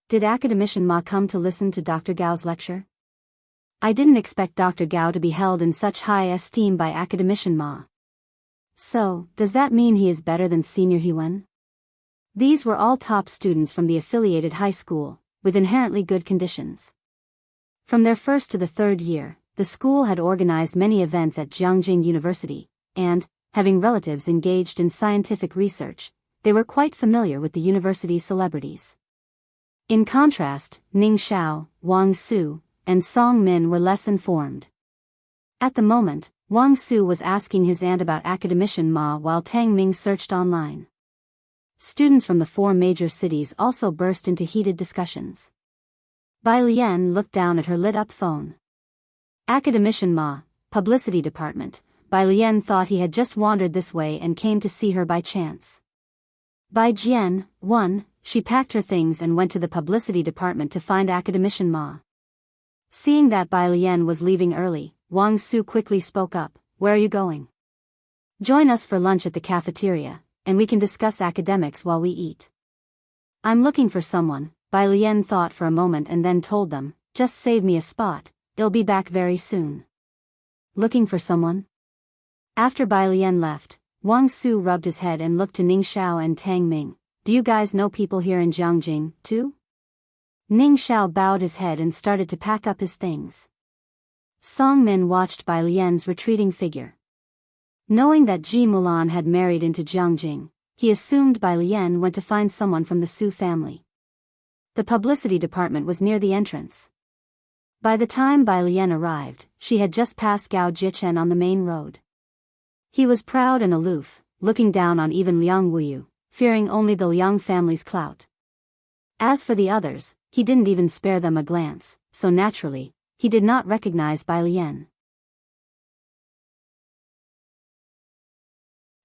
Did Academician Ma come to listen to Dr. Gao's lecture? I didn't expect Dr. Gao to be held in such high esteem by Academician Ma. So, does that mean he is better than Senior Hewen? These were all top students from the affiliated high school, with inherently good conditions. From their first to the 3rd year, the school had organized many events at Jianghu University, and, having relatives engaged in scientific research, they were quite familiar with the university's celebrities. In contrast, Ning Xiao, Wang Su, and Song Min were less informed. At the moment, Wang Su was asking his aunt about Academician Ma while Tang Ming searched online. Students from the 4 major cities also burst into heated discussions. Bai Lian looked down at her lit-up phone. Academician Ma, Publicity Department. Bai Lian thought he had just wandered this way and came to see her by chance. Bai Jian, 1, she packed her things and went to the Publicity Department to find Academician Ma. Seeing that Bai Lian was leaving early, Wang Su quickly spoke up. Where are you going? Join us for lunch at the cafeteria, and we can discuss academics while we eat. I'm looking for someone. Bai Lian thought for a moment and then told them, just save me a spot, I'll be back very soon. Looking for someone? After Bai Lian left, Wang Su rubbed his head and looked to Ning Xiao and Tang Ming. Do you guys know people here in Jianghu, too? Ning Xiao bowed his head and started to pack up his things. Song Min watched Bai Lian's retreating figure. Knowing that Ji Mulan had married into Jianghu, he assumed Bai Lian went to find someone from the Su family. The publicity department was near the entrance. By the time Bai Lian arrived, she had just passed Gao Jichen on the main road. He was proud and aloof, looking down on even Liang Wuyu, fearing only the Liang family's clout. As for the others, he didn't even spare them a glance, so naturally, he did not recognize Bai Lian.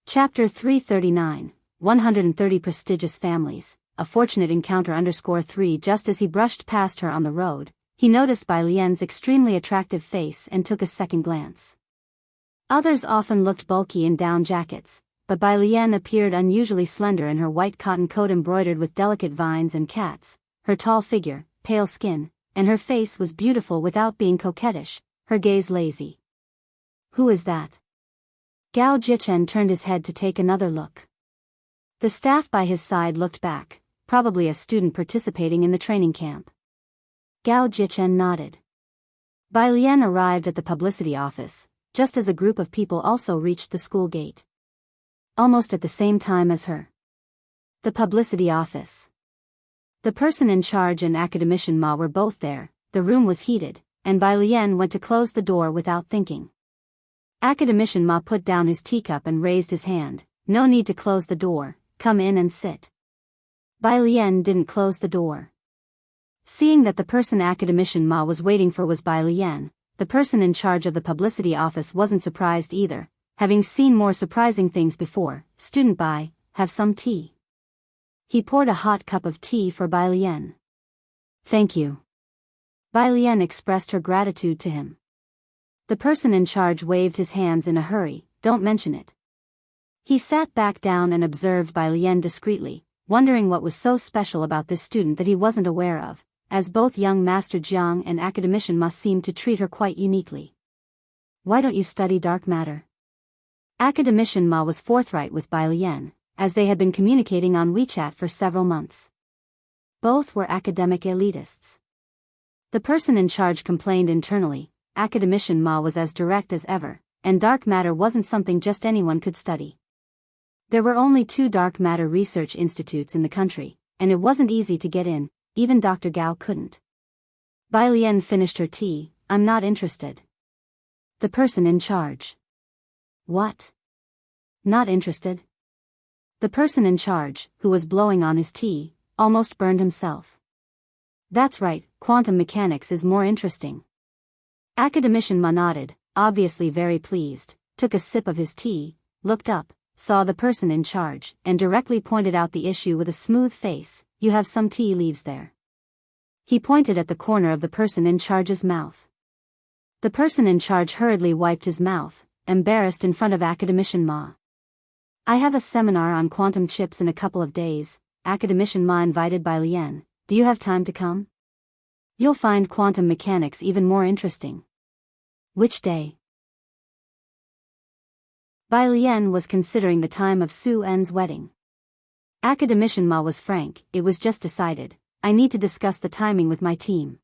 Chapter 339, 130 Prestigious Families, A Fortunate Encounter _3 Just as he brushed past her on the road, he noticed Bai Lian's extremely attractive face and took a second glance. Others often looked bulky in down jackets, but Bai Lian appeared unusually slender in her white cotton coat embroidered with delicate vines and cats. Her tall figure, pale skin, and her face was beautiful without being coquettish, her gaze lazy. "Who is that?" Gao Jichen turned his head to take another look. The staff by his side looked back, probably a student participating in the training camp. Gao Jichen nodded. Bai Lian arrived at the publicity office, just as a group of people also reached the school gate. Almost at the same time as her. The publicity office. The person in charge and academician Ma were both there. The room was heated, and Bai Lian went to close the door without thinking. Academician Ma put down his teacup and raised his hand. "No need to close the door, come in and sit." Bai Lian didn't close the door. Seeing that the person Academician Ma was waiting for was Bai Lian, the person in charge of the publicity office wasn't surprised either, having seen more surprising things before. "Student Bai, have some tea." He poured a hot cup of tea for Bai Lian. "Thank you." Bai Lian expressed her gratitude to him. The person in charge waved his hands in a hurry. "Don't mention it." He sat back down and observed Bai Lian discreetly, wondering what was so special about this student that he wasn't aware of, as both young Master Jiang and Academician Ma seemed to treat her quite uniquely. "Why don't you study dark matter?" Academician Ma was forthright with Bai Lian, as they had been communicating on WeChat for several months. Both were academic elitists. The person in charge complained internally. Academician Ma was as direct as ever, and dark matter wasn't something just anyone could study. There were only 2 dark matter research institutes in the country, and it wasn't easy to get in, even Dr. Gao couldn't. Bai Lian finished her tea. "I'm not interested." The person in charge. "What? Not interested?" The person in charge, who was blowing on his tea, almost burned himself. "That's right, quantum mechanics is more interesting." Academician Ma nodded, obviously very pleased, took a sip of his tea, looked up, saw the person in charge, and directly pointed out the issue with a smooth face. "You have some tea leaves there." He pointed at the corner of the person in charge's mouth. The person in charge hurriedly wiped his mouth, embarrassed in front of Academician Ma. "I have a seminar on quantum chips in a couple of days," Academician Ma invited Bai Lian. "Do you have time to come? You'll find quantum mechanics even more interesting." "Which day?" Bai Lian was considering the time of Su En's wedding. Academician Ma was frank. "It was just decided. I need to discuss the timing with my team."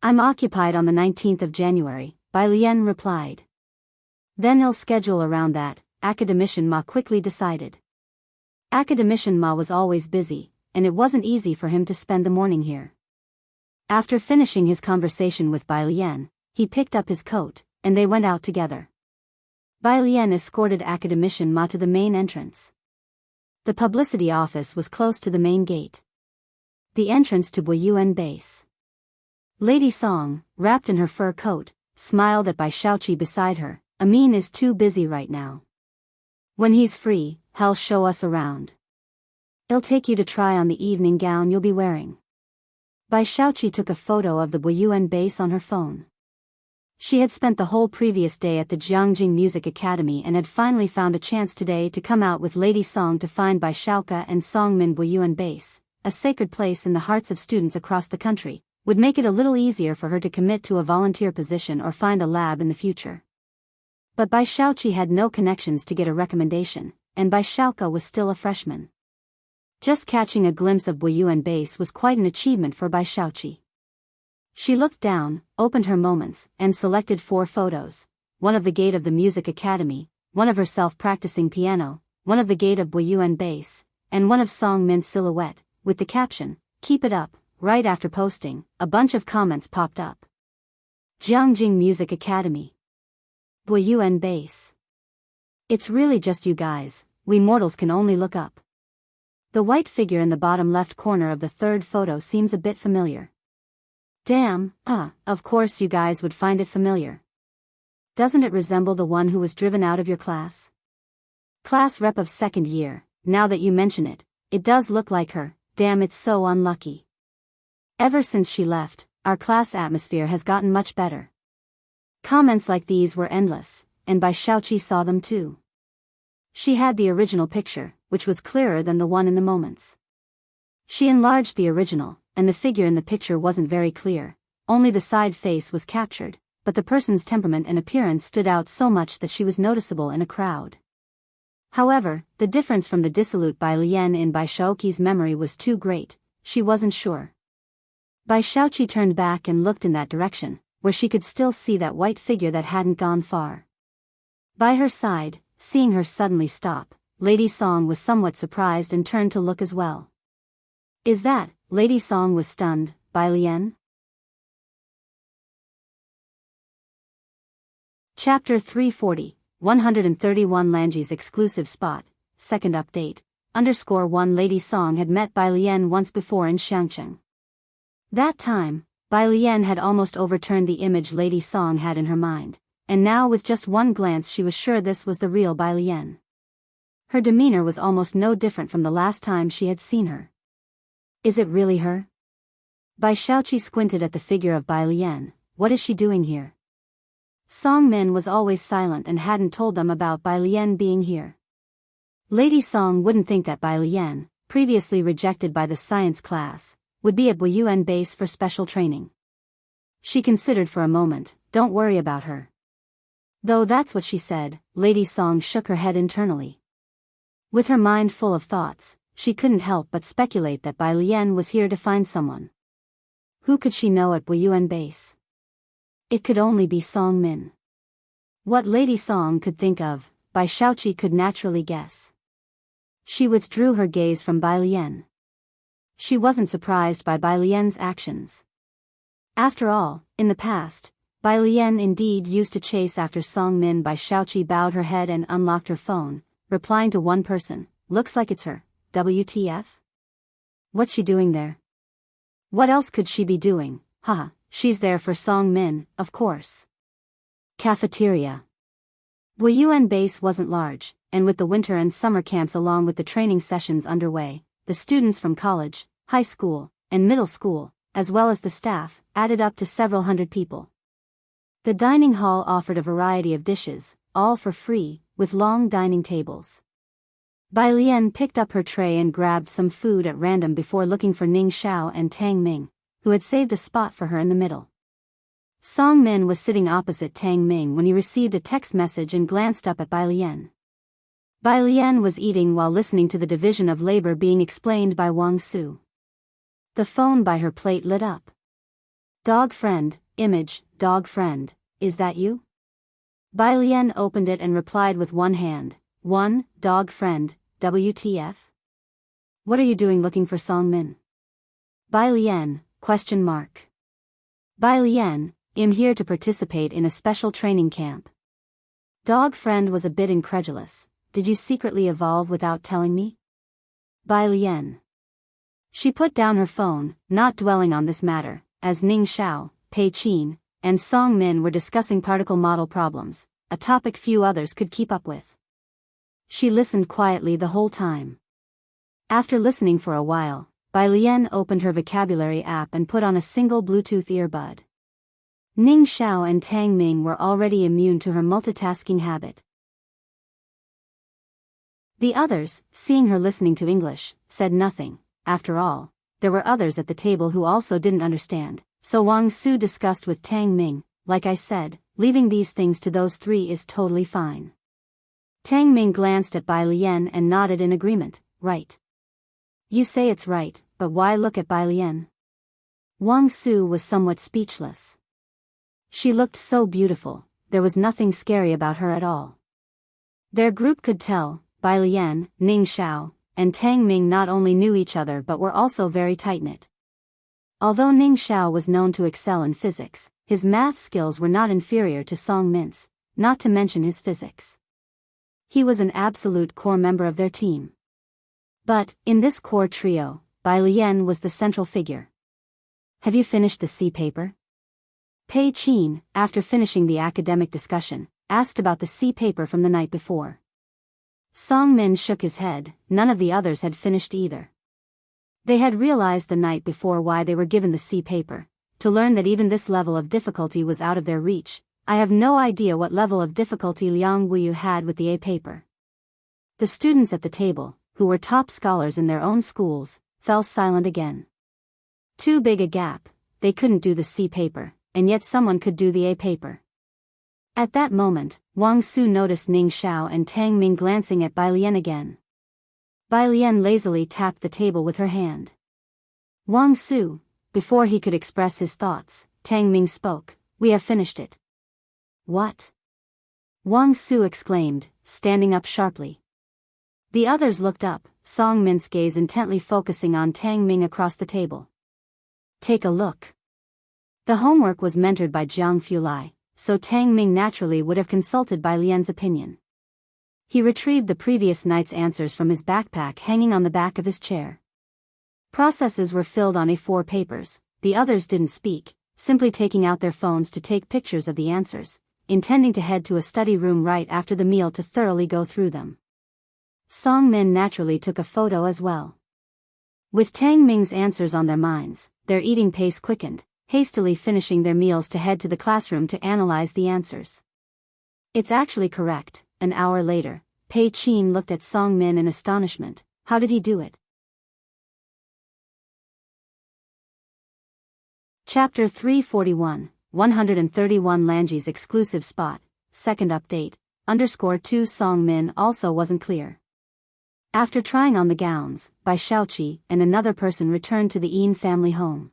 "I'm occupied on the 19th of January, Bai Lian replied. "Then he'll schedule around that," Academician Ma quickly decided. Academician Ma was always busy, and it wasn't easy for him to spend the morning here. After finishing his conversation with Bai Lian, he picked up his coat, and they went out together. Bai Lian escorted Academician Ma to the main entrance. The publicity office was close to the main gate. The entrance to Biyao base. Lady Song, wrapped in her fur coat, smiled at Bai Shaoqi beside her. "Amin is too busy right now. When he's free, he'll show us around. He'll take you to try on the evening gown you'll be wearing." Bai Shaoqi took a photo of the Biyao base on her phone. She had spent the whole previous day at the Jianghu Music Academy and had finally found a chance today to come out with Lady Song to find Bai Shaoqi and Songmin Biyao base, a sacred place in the hearts of students across the country, would make it a little easier for her to commit to a volunteer position or find a lab in the future. But Bai Shaoqi had no connections to get a recommendation, and Bai Shaoqi was still a freshman. Just catching a glimpse of Biyao base was quite an achievement for Bai Shaoqi. She looked down, opened her moments, and selected 4 photos, one of the gate of the Music Academy, one of herself practicing piano, one of the gate of Biyao base, and one of Song Min's silhouette, with the caption, "Keep it up." Right after posting, a bunch of comments popped up. Jianghu Music Academy. Biyao base. It's really just you guys, we mortals can only look up. The white figure in the bottom left corner of the third photo seems a bit familiar. Damn, of course you guys would find it familiar. Doesn't it resemble the one who was driven out of your class? Class rep of second year. Now that you mention it, it does look like her. Damn, it's so unlucky. Ever since she left, our class atmosphere has gotten much better. Comments like these were endless, and Bai Shaoqi saw them too. She had the original picture, which was clearer than the one in the moments. She enlarged the original, and the figure in the picture wasn't very clear, only the side face was captured, but the person's temperament and appearance stood out so much that she was noticeable in a crowd. However, the difference from the dissolute Bai Lian in Bai Shaoqi's memory was too great. She wasn't sure. Bai Shaoqi turned back and looked in that direction, where she could still see that white figure that hadn't gone far. By her side, seeing her suddenly stop, Lady Song was somewhat surprised and turned to look as well. Is that? Lady Song was stunned. Bai Lian? Chapter 340, 131 Lanji's exclusive spot, second update, _1 Lady Song had met Bai Lian once before in Xiangcheng. That time, Bai Lian had almost overturned the image Lady Song had in her mind, and now with just one glance she was sure this was the real Bai Lian. Her demeanor was almost no different from the last time she had seen her. Is it really her? Bai Shaoqi squinted at the figure of Bai Lian. What is she doing here? Song Min was always silent and hadn't told them about Bai Lian being here. Lady Song wouldn't think that Bai Lian, previously rejected by the science class, would be at Wuyuan base for special training. She considered for a moment. Don't worry about her. Though that's what she said, Lady Song shook her head internally. With her mind full of thoughts, she couldn't help but speculate that Bai Lian was here to find someone. Who could she know at Wuyuan base? It could only be Song Min. What Lady Song could think of, Bai Shaoqi could naturally guess. She withdrew her gaze from Bai Lian. She wasn't surprised by Bai Lian's actions. After all, in the past, Bai Lian indeed used to chase after Song Min. Bai Shaoqi bowed her head and unlocked her phone, replying to one person, looks like it's her. WTF? What's she doing there? What else could she be doing? Haha, she's there for Song Min, of course. Cafeteria. Wuyuan base wasn't large, and with the winter and summer camps along with the training sessions underway, the students from college, high school, and middle school, as well as the staff, added up to several hundred people. The dining hall offered a variety of dishes, all for free, with long dining tables. Bai Lian picked up her tray and grabbed some food at random before looking for Ning Xiao and Tang Ming, who had saved a spot for her in the middle. Song Min was sitting opposite Tang Ming when he received a text message and glanced up at Bai Lian. Bai Lian was eating while listening to the division of labor being explained by Wang Su. The phone by her plate lit up. Dog friend, image, dog friend, is that you? Bai Lian opened it and replied with one hand, dog friend, WTF? What are you doing looking for Song Min? Bai Lian, ? Bai Lian, I'm here to participate in a special training camp. Dog friend was a bit incredulous. Did you secretly evolve without telling me? Bai Lian. She put down her phone, not dwelling on this matter, as Ning Xiao, Pei Qin, and Song Min were discussing particle model problems, a topic few others could keep up with. She listened quietly the whole time. After listening for a while, Bai Lian opened her vocabulary app and put on a single Bluetooth earbud. Ning Xiao and Tang Ming were already immune to her multitasking habit. The others, seeing her listening to English, said nothing. After all, there were others at the table who also didn't understand, so Wang Su discussed with Tang Ming, like I said, leaving these things to those three is totally fine. Tang Ming glanced at Bai Lian and nodded in agreement, right. You say it's right, but why look at Bai Lian? Wang Su was somewhat speechless. She looked so beautiful, there was nothing scary about her at all. Their group could tell, Bai Lian, Ning Xiao, and Tang Ming not only knew each other but were also very tight-knit. Although Ning Xiao was known to excel in physics, his math skills were not inferior to Song Min's, not to mention his physics. He was an absolute core member of their team. But, in this core trio, Bai Lian was the central figure. Have you finished the C paper? Pei Qin, after finishing the academic discussion, asked about the C paper from the night before. Song Min shook his head. None of the others had finished either. They had realized the night before why they were given the C paper, to learn that even this level of difficulty was out of their reach. I have no idea what level of difficulty Liang Wuyu had with the A paper. The students at the table, who were top scholars in their own schools, fell silent again. Too big a gap, they couldn't do the C paper, and yet someone could do the A paper. At that moment, Wang Su noticed Ning Xiao and Tang Ming glancing at Bai Lian again. Bai Lian lazily tapped the table with her hand. Wang Su, before he could express his thoughts, Tang Ming spoke, "We have finished it." "What?" Wang Su exclaimed, standing up sharply. The others looked up, Song Min's gaze intently focusing on Tang Ming across the table. "Take a look." The homework was mentored by Jianghu Lai, so Tang Ming naturally would have consulted Bai Lian's opinion. He retrieved the previous night's answers from his backpack hanging on the back of his chair. Processes were filled on A4 papers. The others didn't speak, simply taking out their phones to take pictures of the answers, intending to head to a study room right after the meal to thoroughly go through them. Song Min naturally took a photo as well. With Tang Ming's answers on their minds, their eating pace quickened, hastily finishing their meals to head to the classroom to analyze the answers. "It's actually correct." An hour later, Pei Qin looked at Song Min in astonishment. How did he do it? Chapter 341, 131 Lanji's exclusive spot, second update, _2 Song Min also wasn't clear. After trying on the gowns, Bai Shaoqi and another person returned to the Yin family home.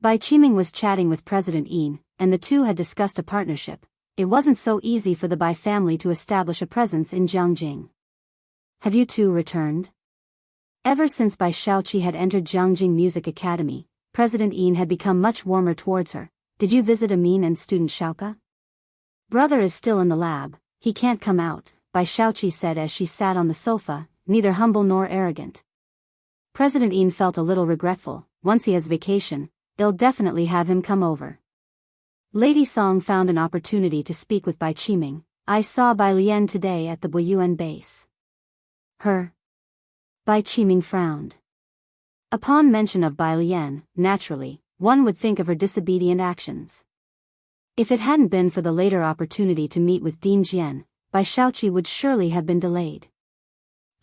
Bai Qiming was chatting with President Yin, and the two had discussed a partnership. It wasn't so easy for the Bai family to establish a presence in Jianghu. "Have you two returned?" Ever since Bai Shaoqi had entered Jianghu Music Academy, President Yin had become much warmer towards her. "Did you visit Amin and student Xiaoka?" "Brother is still in the lab, he can't come out," Bai Shaoqi said as she sat on the sofa, neither humble nor arrogant. President Yin felt a little regretful. Once he has vacation, they'll definitely have him come over. Lady Song found an opportunity to speak with Bai Qiming. "I saw Bai Lian today at the Buyuan base." "Her?" Bai Qiming frowned. Upon mention of Bai Lian, naturally, one would think of her disobedient actions. If it hadn't been for the later opportunity to meet with Dean Jian, Bai Shaoqi would surely have been delayed.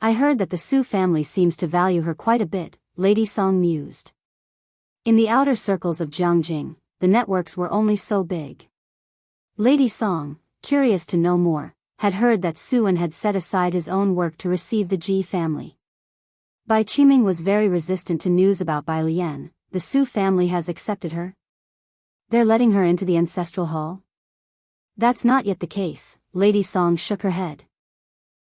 "I heard that the Su family seems to value her quite a bit," Lady Song mused. In the outer circles of Jianghu, the networks were only so big. Lady Song, curious to know more, had heard that Suan had set aside his own work to receive the Ji family. Bai Qiming was very resistant to news about Bai Lian. "The Su family has accepted her? They're letting her into the ancestral hall?" "That's not yet the case," Lady Song shook her head.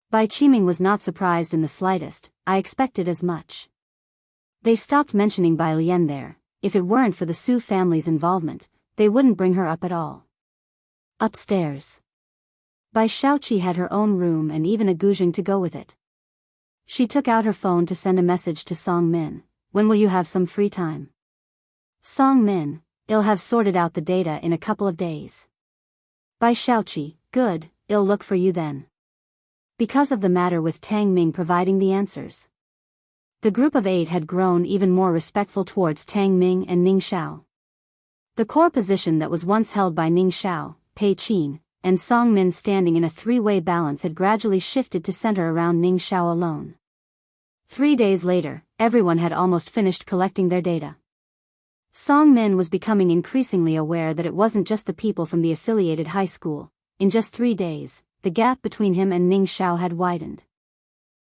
Bai Qiming was not surprised in the slightest. "I expected as much. They stopped mentioning Bai Lian there. If it weren't for the Su family's involvement, they wouldn't bring her up at all." Upstairs, Bai Shaoqi had her own room and even a guzheng to go with it. She took out her phone to send a message to Song Min. "When will you have some free time?" "Song Min, I'll have sorted out the data in a couple of days." Bai Shaoqi, "Good, I'll look for you then." Because of the matter with Tang Ming providing the answers, the group of 8 had grown even more respectful towards Tang Ming and Ning Xiao. The core position that was once held by Ning Xiao, Pei Qin, and Song Min standing in a three-way balance had gradually shifted to center around Ning Xiao alone. 3 days later, everyone had almost finished collecting their data. Song Min was becoming increasingly aware that it wasn't just the people from the affiliated high school. In just 3 days, the gap between him and Ning Xiao had widened.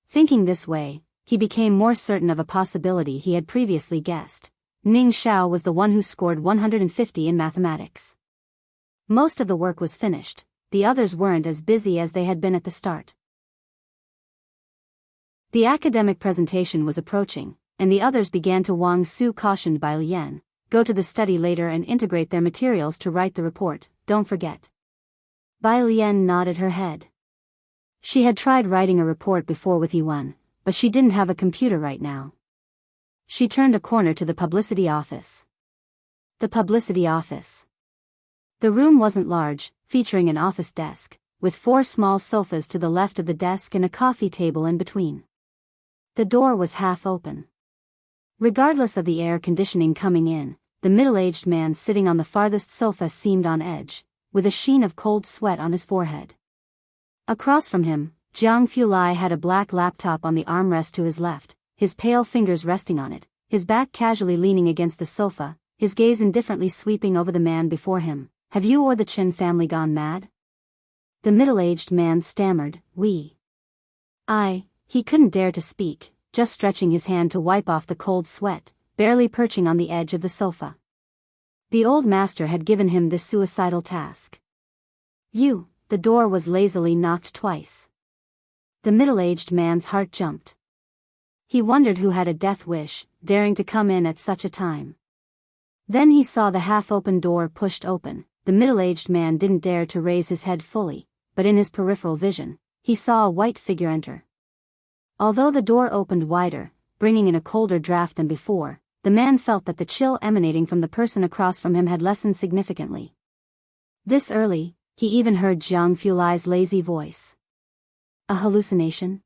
Thinking this way, he became more certain of a possibility he had previously guessed. Ning Xiao was the one who scored 150 in mathematics. Most of the work was finished, the others weren't as busy as they had been at the start. The academic presentation was approaching, and the others began to Wang Su cautioned Bai Lian, "Go to the study later and integrate their materials to write the report, don't forget." Bai Lian nodded her head. She had tried writing a report before with Yuan, but she didn't have a computer right now. She turned a corner to the publicity office. The publicity office. The room wasn't large, featuring an office desk, with 4 small sofas to the left of the desk and a coffee table in between. The door was half open. Regardless of the air conditioning coming in, the middle-aged man sitting on the farthest sofa seemed on edge, with a sheen of cold sweat on his forehead. Across from him, Jianghu had a black laptop on the armrest to his left, his pale fingers resting on it, his back casually leaning against the sofa, his gaze indifferently sweeping over the man before him. "Have you or the Chen family gone mad?" The middle-aged man stammered, He couldn't dare to speak, just stretching his hand to wipe off the cold sweat, barely perching on the edge of the sofa. The old master had given him this suicidal task. The door was lazily knocked twice. The middle-aged man's heart jumped. He wondered who had a death wish, daring to come in at such a time. Then he saw the half-open door pushed open. The middle-aged man didn't dare to raise his head fully, but in his peripheral vision, he saw a white figure enter. Although the door opened wider, bringing in a colder draft than before, the man felt that the chill emanating from the person across from him had lessened significantly. This early, he even heard Jianghu's lazy voice. A hallucination?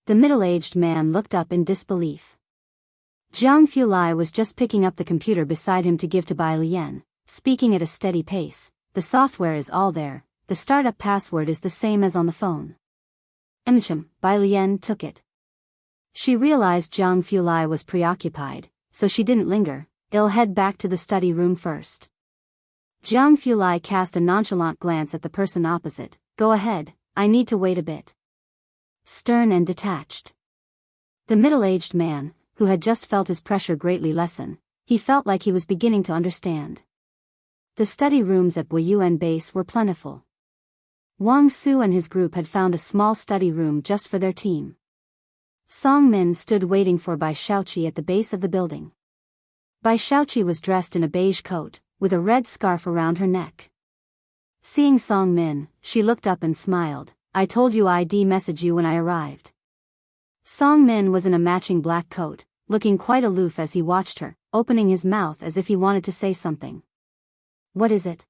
The middle-aged man looked up in disbelief. Jianghu was just picking up the computer beside him to give to Bai Lian, speaking at a steady pace. "The software is all there, the startup password is the same as on the phone." Bai Lian took it. She realized Jianghu was preoccupied, so she didn't linger. "I'll head back to the study room first." Jianghu cast a nonchalant glance at the person opposite. "Go ahead, I need to wait a bit." Stern and detached. The middle-aged man, who had just felt his pressure greatly lessen, he felt like he was beginning to understand. The study rooms at Biyao base were plentiful. Wang Su and his group had found a small study room just for their team. Song Min stood waiting for Bai Shaoqi at the base of the building. Bai Shaoqi was dressed in a beige coat, with a red scarf around her neck. Seeing Song Min, she looked up and smiled. "I told you I'd message you when I arrived." Song Min was in a matching black coat, looking quite aloof as he watched her, opening his mouth as if he wanted to say something. "What is it?"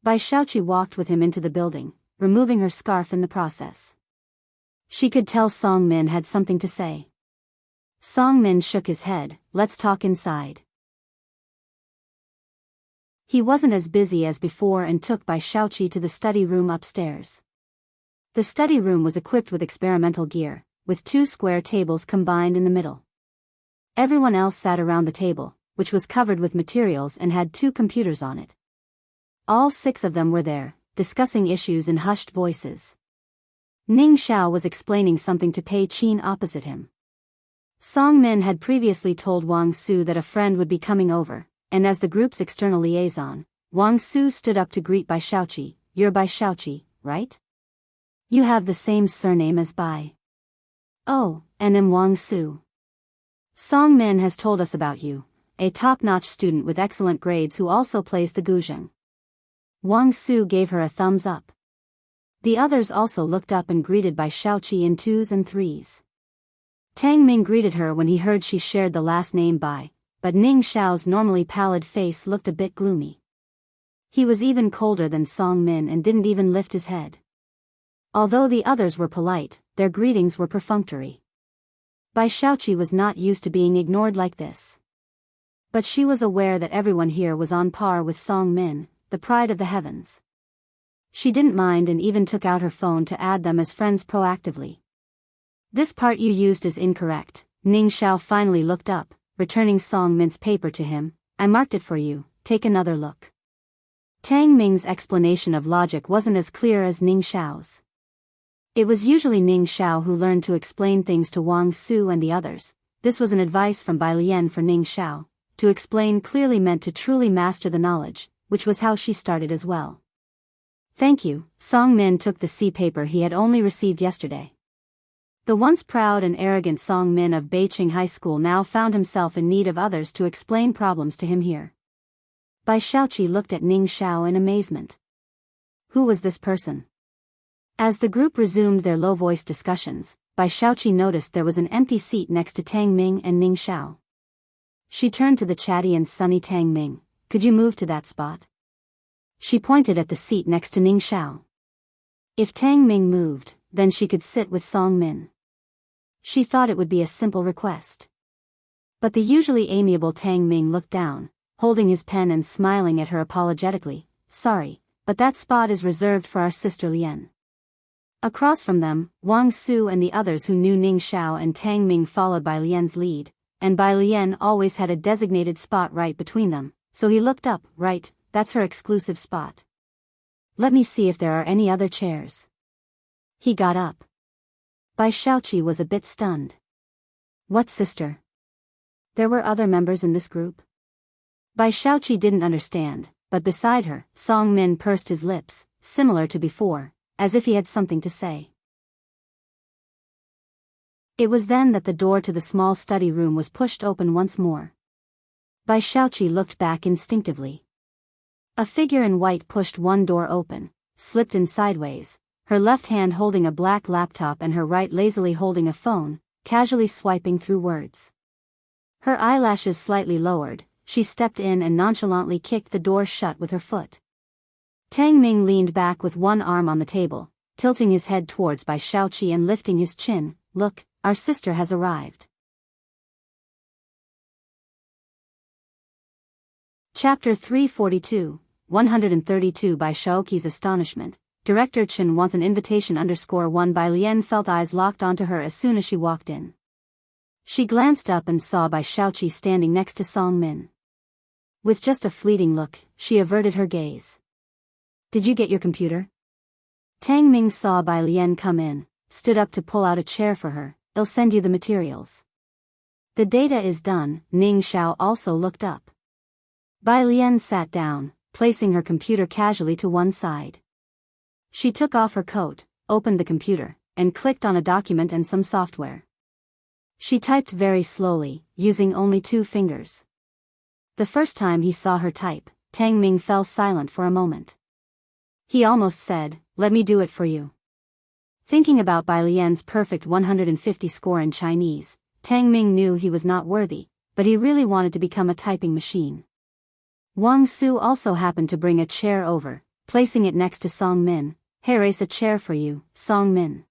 Bai Shaoqi walked with him into the building, removing her scarf in the process. She could tell Song Min had something to say. Song Min shook his head. "Let's talk inside." He wasn't as busy as before and took Bai Shaoqi to the study room upstairs. The study room was equipped with experimental gear, with 2 square tables combined in the middle. Everyone else sat around the table, which was covered with materials and had 2 computers on it. All 6 of them were there, discussing issues in hushed voices. Ning Xiao was explaining something to Pei Qin opposite him. Song Min had previously told Wang Su that a friend would be coming over, and as the group's external liaison, Wang Su stood up to greet Bai Shaoqi. "You're Bai Shaoqi, right? You have the same surname as Bai." "Oh, and am Wang Su. Song Min has told us about you, a top-notch student with excellent grades who also plays the guzheng." Wang Su gave her a thumbs up. The others also looked up and greeted Bai Shaoqi in 2s and 3s. Tang Ming greeted her when he heard she shared the last name Bai, but Ning Xiao's normally pallid face looked a bit gloomy. He was even colder than Song Min and didn't even lift his head. Although the others were polite, their greetings were perfunctory. Bai Shaoqi was not used to being ignored like this. But she was aware that everyone here was on par with Song Min, the pride of the heavens. She didn't mind and even took out her phone to add them as friends proactively. "This part you used is incorrect." Ning Xiao finally looked up, returning Song Min's paper to him. "I marked it for you, take another look." Tang Ming's explanation of logic wasn't as clear as Ning Xiao's. It was usually Ning Xiao who learned to explain things to Wang Su and the others. This was an advice from Bai Lian for Ning Xiao. To explain clearly meant to truly master the knowledge, which was how she started as well. "Thank you." Song Min took the C paper he had only received yesterday. The once proud and arrogant Song Min of Beiqing High School now found himself in need of others to explain problems to him here. Bai Shaoqi looked at Ning Xiao in amazement. Who was this person? As the group resumed their low-voiced discussions, Bai Shaoqi noticed there was an empty seat next to Tang Ming and Ning Xiao. She turned to the chatty and sunny Tang Ming. "Could you move to that spot?" She pointed at the seat next to Ning Xiao. If Tang Ming moved, then she could sit with Song Min. She thought it would be a simple request. But the usually amiable Tang Ming looked down, holding his pen and smiling at her apologetically. Sorry, but that spot is reserved for our sister Lian. Across from them, Wang Su and the others who knew Ning Xiao and Tang Ming followed by Lian's lead, and Bai Lian always had a designated spot right between them, so he looked up. Right, that's her exclusive spot. Let me see if there are any other chairs. He got up. Bai Shaoqi was a bit stunned. What sister? There were other members in this group? Bai Shaoqi didn't understand, but beside her, Song Min pursed his lips, similar to before, as if he had something to say. It was then that the door to the small study room was pushed open once more. Bai Shaoqi looked back instinctively. A figure in white pushed one door open, slipped in sideways, her left hand holding a black laptop and her right lazily holding a phone, casually swiping through words. Her eyelashes slightly lowered, she stepped in and nonchalantly kicked the door shut with her foot. Tang Ming leaned back with one arm on the table, tilting his head towards Bai Shaoqi and lifting his chin. Look, our sister has arrived. Chapter 342, 132. Bai Shaoqi's astonishment. Director Chen wants an invitation _1. Bai Lian felt eyes locked onto her as soon as she walked in. She glanced up and saw Bai Shaoqi standing next to Song Min. With just a fleeting look, she averted her gaze. Did you get your computer? Tang Ming saw Bai Lian come in, stood up to pull out a chair for her. I'll send you the materials. The data is done. Ning Xiao also looked up. Bai Lian sat down, placing her computer casually to one side. She took off her coat, opened the computer, and clicked on a document and some software. She typed very slowly, using only 2 fingers. The first time he saw her type, Tang Ming fell silent for a moment. He almost said, "Let me do it for you." Thinking about Bai Lian's perfect 150 score in Chinese, Tang Ming knew he was not worthy, but he really wanted to become a typing machine. Wang Su also happened to bring a chair over, placing it next to Song Min. "Here is a chair for you, Song Min."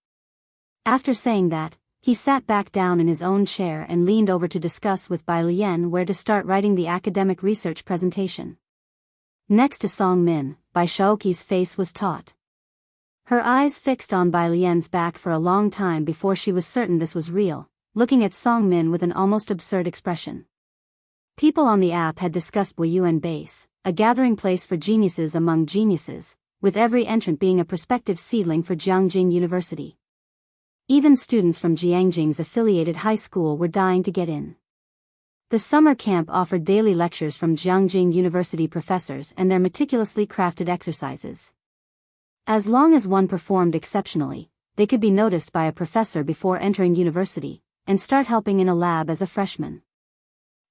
After saying that, he sat back down in his own chair and leaned over to discuss with Bai Lian where to start writing the academic research presentation. Next to Song Min, Bai Shaoqi's face was taut. Her eyes fixed on Bai Lian's back for a long time before she was certain this was real, looking at Song Min with an almost absurd expression. People on the app had discussed Wuyuan Base, a gathering place for geniuses among geniuses, with every entrant being a prospective seedling for Jianghu University. Even students from Jianghu's affiliated high school were dying to get in. The summer camp offered daily lectures from Jianghu University professors and their meticulously crafted exercises. As long as one performed exceptionally, they could be noticed by a professor before entering university, and start helping in a lab as a freshman.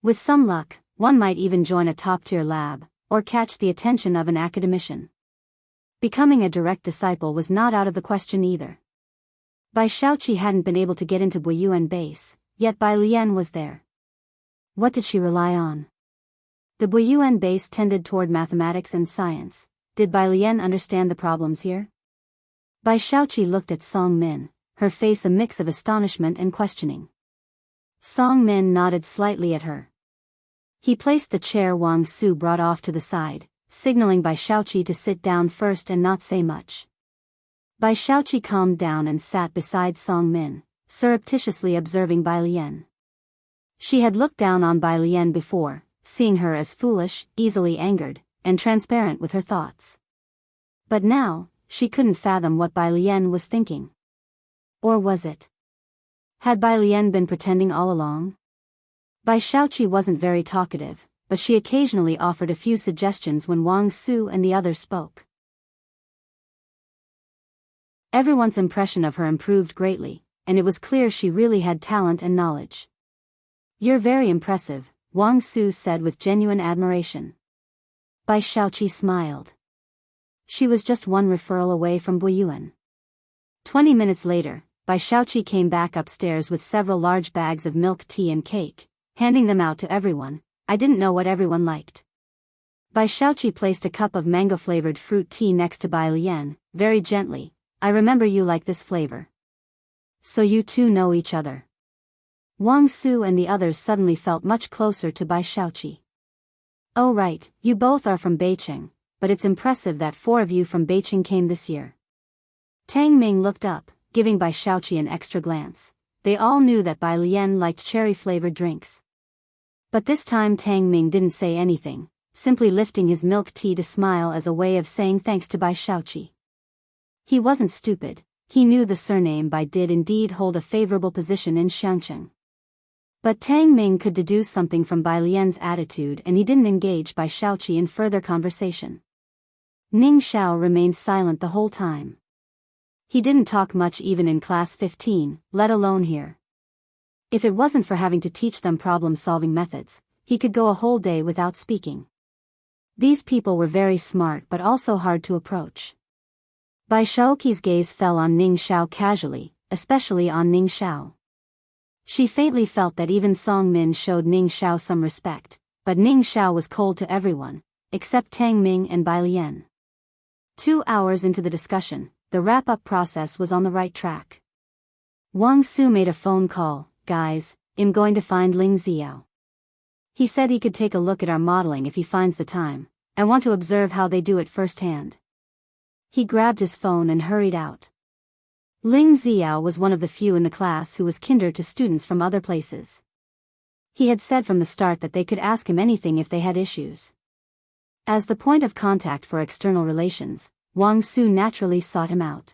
With some luck, one might even join a top-tier lab, or catch the attention of an academician. Becoming a direct disciple was not out of the question either. Bai Shaoqi hadn't been able to get into Wuyuan Base, yet Bai Lian was there. What did she rely on? The Wuyuan Base tended toward mathematics and science. Did Bai Lian understand the problems here? Bai Shaoqi looked at Song Min, her face a mix of astonishment and questioning. Song Min nodded slightly at her. He placed the chair Wang Su brought off to the side, signaling Bai Shaoqi to sit down first and not say much. Bai Shaoqi calmed down and sat beside Song Min, surreptitiously observing Bai Lian. She had looked down on Bai Lian before, seeing her as foolish, easily angered, and transparent with her thoughts. But now, she couldn't fathom what Bai Lian was thinking. Or was it? Had Bai Lian been pretending all along? Bai Shaoqi wasn't very talkative, but she occasionally offered a few suggestions when Wang Su and the others spoke. Everyone's impression of her improved greatly, and it was clear she really had talent and knowledge. "You're very impressive," Wang Su said with genuine admiration. Bai Shaoqi smiled. She was just one referral away from Wuyuan. 20 minutes later, Bai Shaoqi came back upstairs with several large bags of milk tea and cake, handing them out to everyone. I didn't know what everyone liked. Bai Shaoqi placed a cup of mango-flavored fruit tea next to Bai Lian, very gently. I remember you like this flavor. So you two know each other. Wang Su and the others suddenly felt much closer to Bai Shaoqi. Oh right, you both are from Beijing, but it's impressive that 4 of you from Beijing came this year. Tang Ming looked up, giving Bai Shaoqi an extra glance. They all knew that Bai Lian liked cherry-flavored drinks. But this time Tang Ming didn't say anything, simply lifting his milk tea to smile as a way of saying thanks to Bai Shaoqi. He wasn't stupid, he knew the surname Bai did indeed hold a favorable position in Xiangcheng. But Tang Ming could deduce something from Bai Lian's attitude and he didn't engage Bai Shaoqi in further conversation. Ning Xiao remained silent the whole time. He didn't talk much even in class 15, let alone here. If it wasn't for having to teach them problem-solving methods, he could go a whole day without speaking. These people were very smart but also hard to approach. Bai Shaoqi's gaze fell on Ning Xiao casually, especially on Ning Xiao. She faintly felt that even Song Min showed Ning Xiao some respect, but Ning Xiao was cold to everyone, except Tang Ming and Bai Lian. 2 hours into the discussion, the wrap-up process was on the right track. Wang Su made a phone call. Guys, I'm going to find Ling Xiao. He said he could take a look at our modeling if he finds the time. I want to observe how they do it firsthand. He grabbed his phone and hurried out. Ling Xiao was one of the few in the class who was kinder to students from other places. He had said from the start that they could ask him anything if they had issues. As the point of contact for external relations, Wang Su naturally sought him out.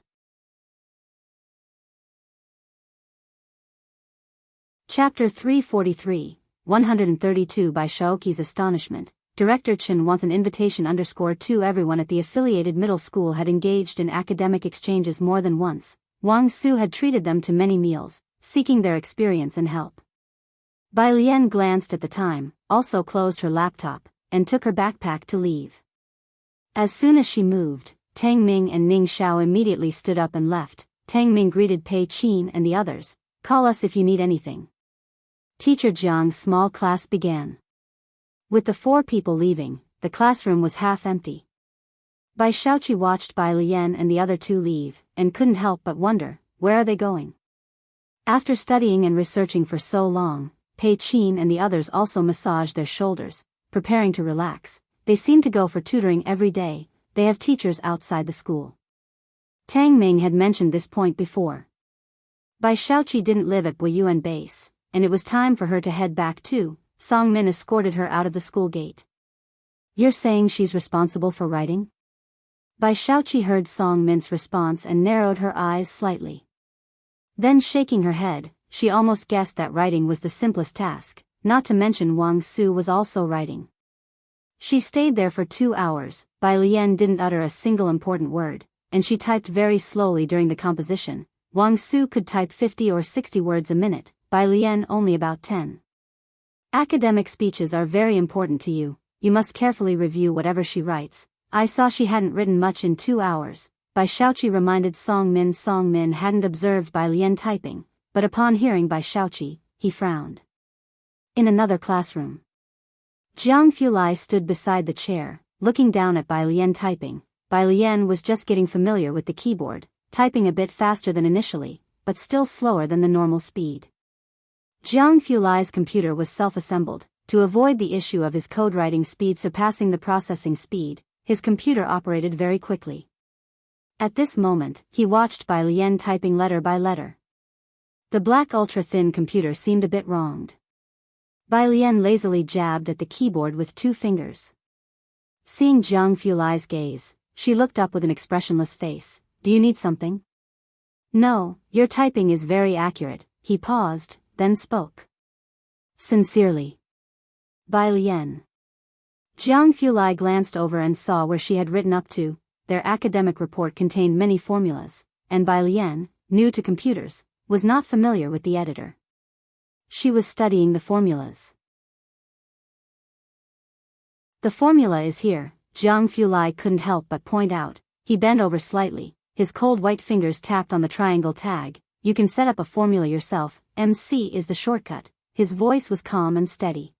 Chapter 343, 132 Bai Shaoqi's astonishment. Director Chen wants an invitation _2 Everyone at the affiliated middle school had engaged in academic exchanges more than once. Wang Su had treated them to many meals, seeking their experience and help. Bai Lian glanced at the time, also closed her laptop, and took her backpack to leave. As soon as she moved, Tang Ming and Ning Xiao immediately stood up and left. Tang Ming greeted Pei Qin and the others. Call us if you need anything. Teacher Jiang's small class began. With the 4 people leaving, the classroom was half empty. Bai Shaoqi watched Bai Lian and the other 2 leave, and couldn't help but wonder, where are they going? After studying and researching for so long, Pei Qin and the others also massaged their shoulders, preparing to relax. They seem to go for tutoring every day. They have teachers outside the school. Tang Ming had mentioned this point before. Bai Shaoqi didn't live at Buyuan base, and it was time for her to head back too. Song Min escorted her out of the school gate. You're saying she's responsible for writing? Bai Shaoqi heard Song Min's response and narrowed her eyes slightly. Then shaking her head, she almost guessed that writing was the simplest task, not to mention Wang Su was also writing. She stayed there for 2 hours. Bai Lian didn't utter a single important word, and she typed very slowly during the composition. Wang Su could type 50 or 60 words a minute, Bai Lian only about 10. Academic speeches are very important to you. You must carefully review whatever she writes. I saw she hadn't written much in 2 hours. Bai Shaoqi reminded Song Min. Song Min hadn't observed Bai Lian typing, but upon hearing Bai Shaoqi, he frowned. In another classroom, Jianghu Lai stood beside the chair, looking down at Bai Lian typing. Bai Lian was just getting familiar with the keyboard, typing a bit faster than initially, but still slower than the normal speed. Jianghu Lai's computer was self-assembled. To avoid the issue of his code writing speed surpassing the processing speed, his computer operated very quickly. At this moment, he watched Bai Lian typing letter by letter. The black ultra-thin computer seemed a bit wronged. Bai Lian lazily jabbed at the keyboard with 2 fingers. Seeing Jianghu Lai's gaze, she looked up with an expressionless face. Do you need something? No, your typing is very accurate. He paused, then spoke. Sincerely. Bai Lian. Jianghu Lai glanced over and saw where she had written up to. Their academic report contained many formulas, and Bai Lian, new to computers, was not familiar with the editor. She was studying the formulas. The formula is here, Jianghu Lai couldn't help but point out. He bent over slightly, his cold white fingers tapped on the triangle tag. You can set up a formula yourself, MC is the shortcut. His voice was calm and steady,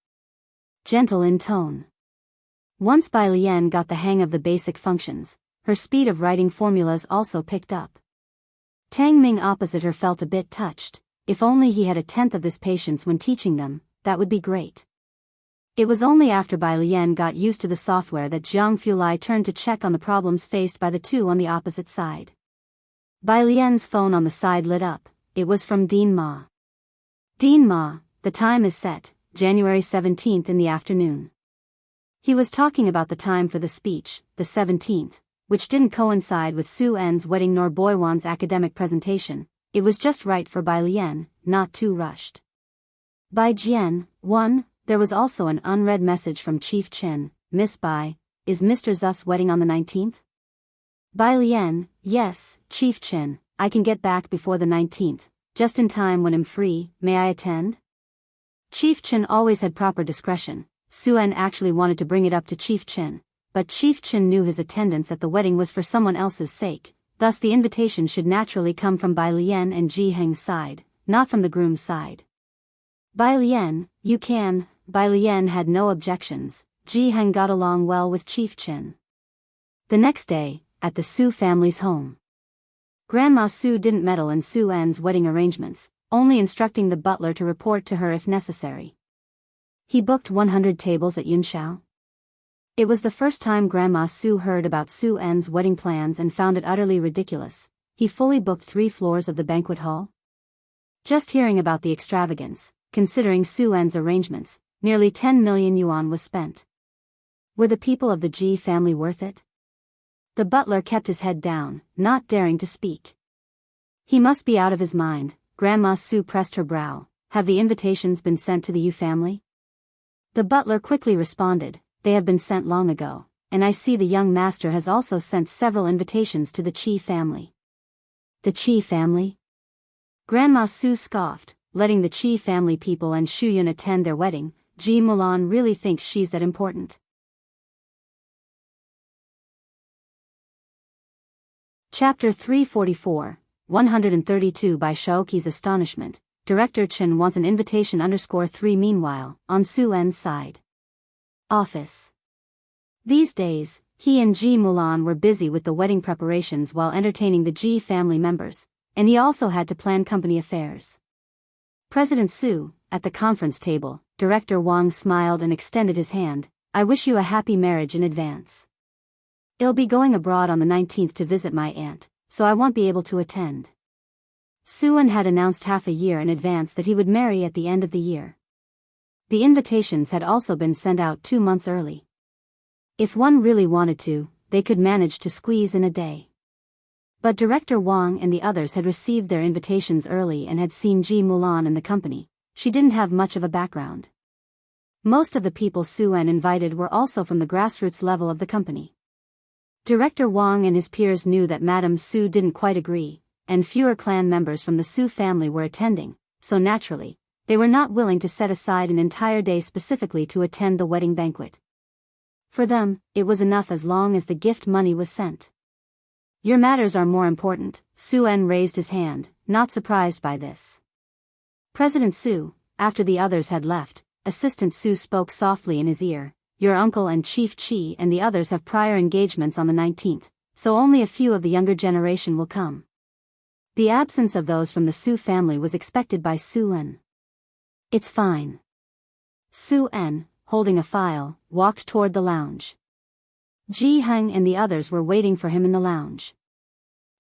gentle in tone. Once Bai Lian got the hang of the basic functions, her speed of writing formulas also picked up. Tang Ming opposite her felt a bit touched. If only he had a tenth of this patience when teaching them, that would be great. It was only after Bai Lian got used to the software that Jianghu Lai turned to check on the problems faced by the two on the opposite side. Bai Lian's phone on the side lit up. It was from Dean Ma. Dean Ma, the time is set, January 17th in the afternoon. He was talking about the time for the speech, the 17th, which didn't coincide with Su En's wedding nor Boi Wan's academic presentation. It was just right for Bai Lian, not too rushed. Bai Jian, 1, there was also an unread message from Chief Chen. Miss Bai, is Mr. Zh's wedding on the 19th? Bai Lian, yes, Chief Chen, I can get back before the 19th, just in time when I'm free, may I attend? Chief Chen always had proper discretion. Su En actually wanted to bring it up to Chief Chen, but Chief Chen knew his attendance at the wedding was for someone else's sake, thus the invitation should naturally come from Bai Lian and Ji Heng's side, not from the groom's side. Bai Lian, you can. Bai Lian had no objections. Ji Heng got along well with Chief Chen. The next day, at the Su family's home, Grandma Su didn't meddle in Su En's wedding arrangements, only instructing the butler to report to her if necessary. He booked 100 tables at Yunshao. It was the first time Grandma Su heard about Su En's wedding plans and found it utterly ridiculous. He fully booked 3 floors of the banquet hall. Just hearing about the extravagance, considering Su En's arrangements, nearly 10 million yuan was spent. Were the people of the Ji family worth it? The butler kept his head down, not daring to speak. He must be out of his mind. Grandma Su pressed her brow. Have the invitations been sent to the Yu family? The butler quickly responded, they have been sent long ago, and I see the young master has also sent several invitations to the Qi family. The Qi family? Grandma Su scoffed, letting the Qi family people and Shu Yun attend their wedding. Ji Mulan really thinks she's that important. Chapter 344, 132 By Shaoqi's astonishment, Director Chen wants an invitation _3 Meanwhile, on Su En's side. Office. These days, he and Ji Mulan were busy with the wedding preparations while entertaining the Ji family members, and he also had to plan company affairs. President Su, at the conference table, Director Wang smiled and extended his hand. I wish you a happy marriage in advance. I'll be going abroad on the 19th to visit my aunt, so I won't be able to attend. Su En had announced half a year in advance that he would marry at the end of the year. The invitations had also been sent out 2 months early. If one really wanted to, they could manage to squeeze in a day. But Director Wang and the others had received their invitations early and had seen Ji Mulan in the company. She didn't have much of a background. Most of the people Su En invited were also from the grassroots level of the company. Director Wang and his peers knew that Madame Su didn't quite agree, and fewer clan members from the Su family were attending, so naturally, they were not willing to set aside an entire day specifically to attend the wedding banquet. For them, it was enough as long as the gift money was sent. Your matters are more important. Su En raised his hand, not surprised by this. President Su, after the others had left, Assistant Su spoke softly in his ear. Your uncle and Chief Qi and the others have prior engagements on the 19th, so only a few of the younger generation will come. The absence of those from the Su family was expected by Su En. It's fine. Su En, holding a file, walked toward the lounge. Ji Heng and the others were waiting for him in the lounge.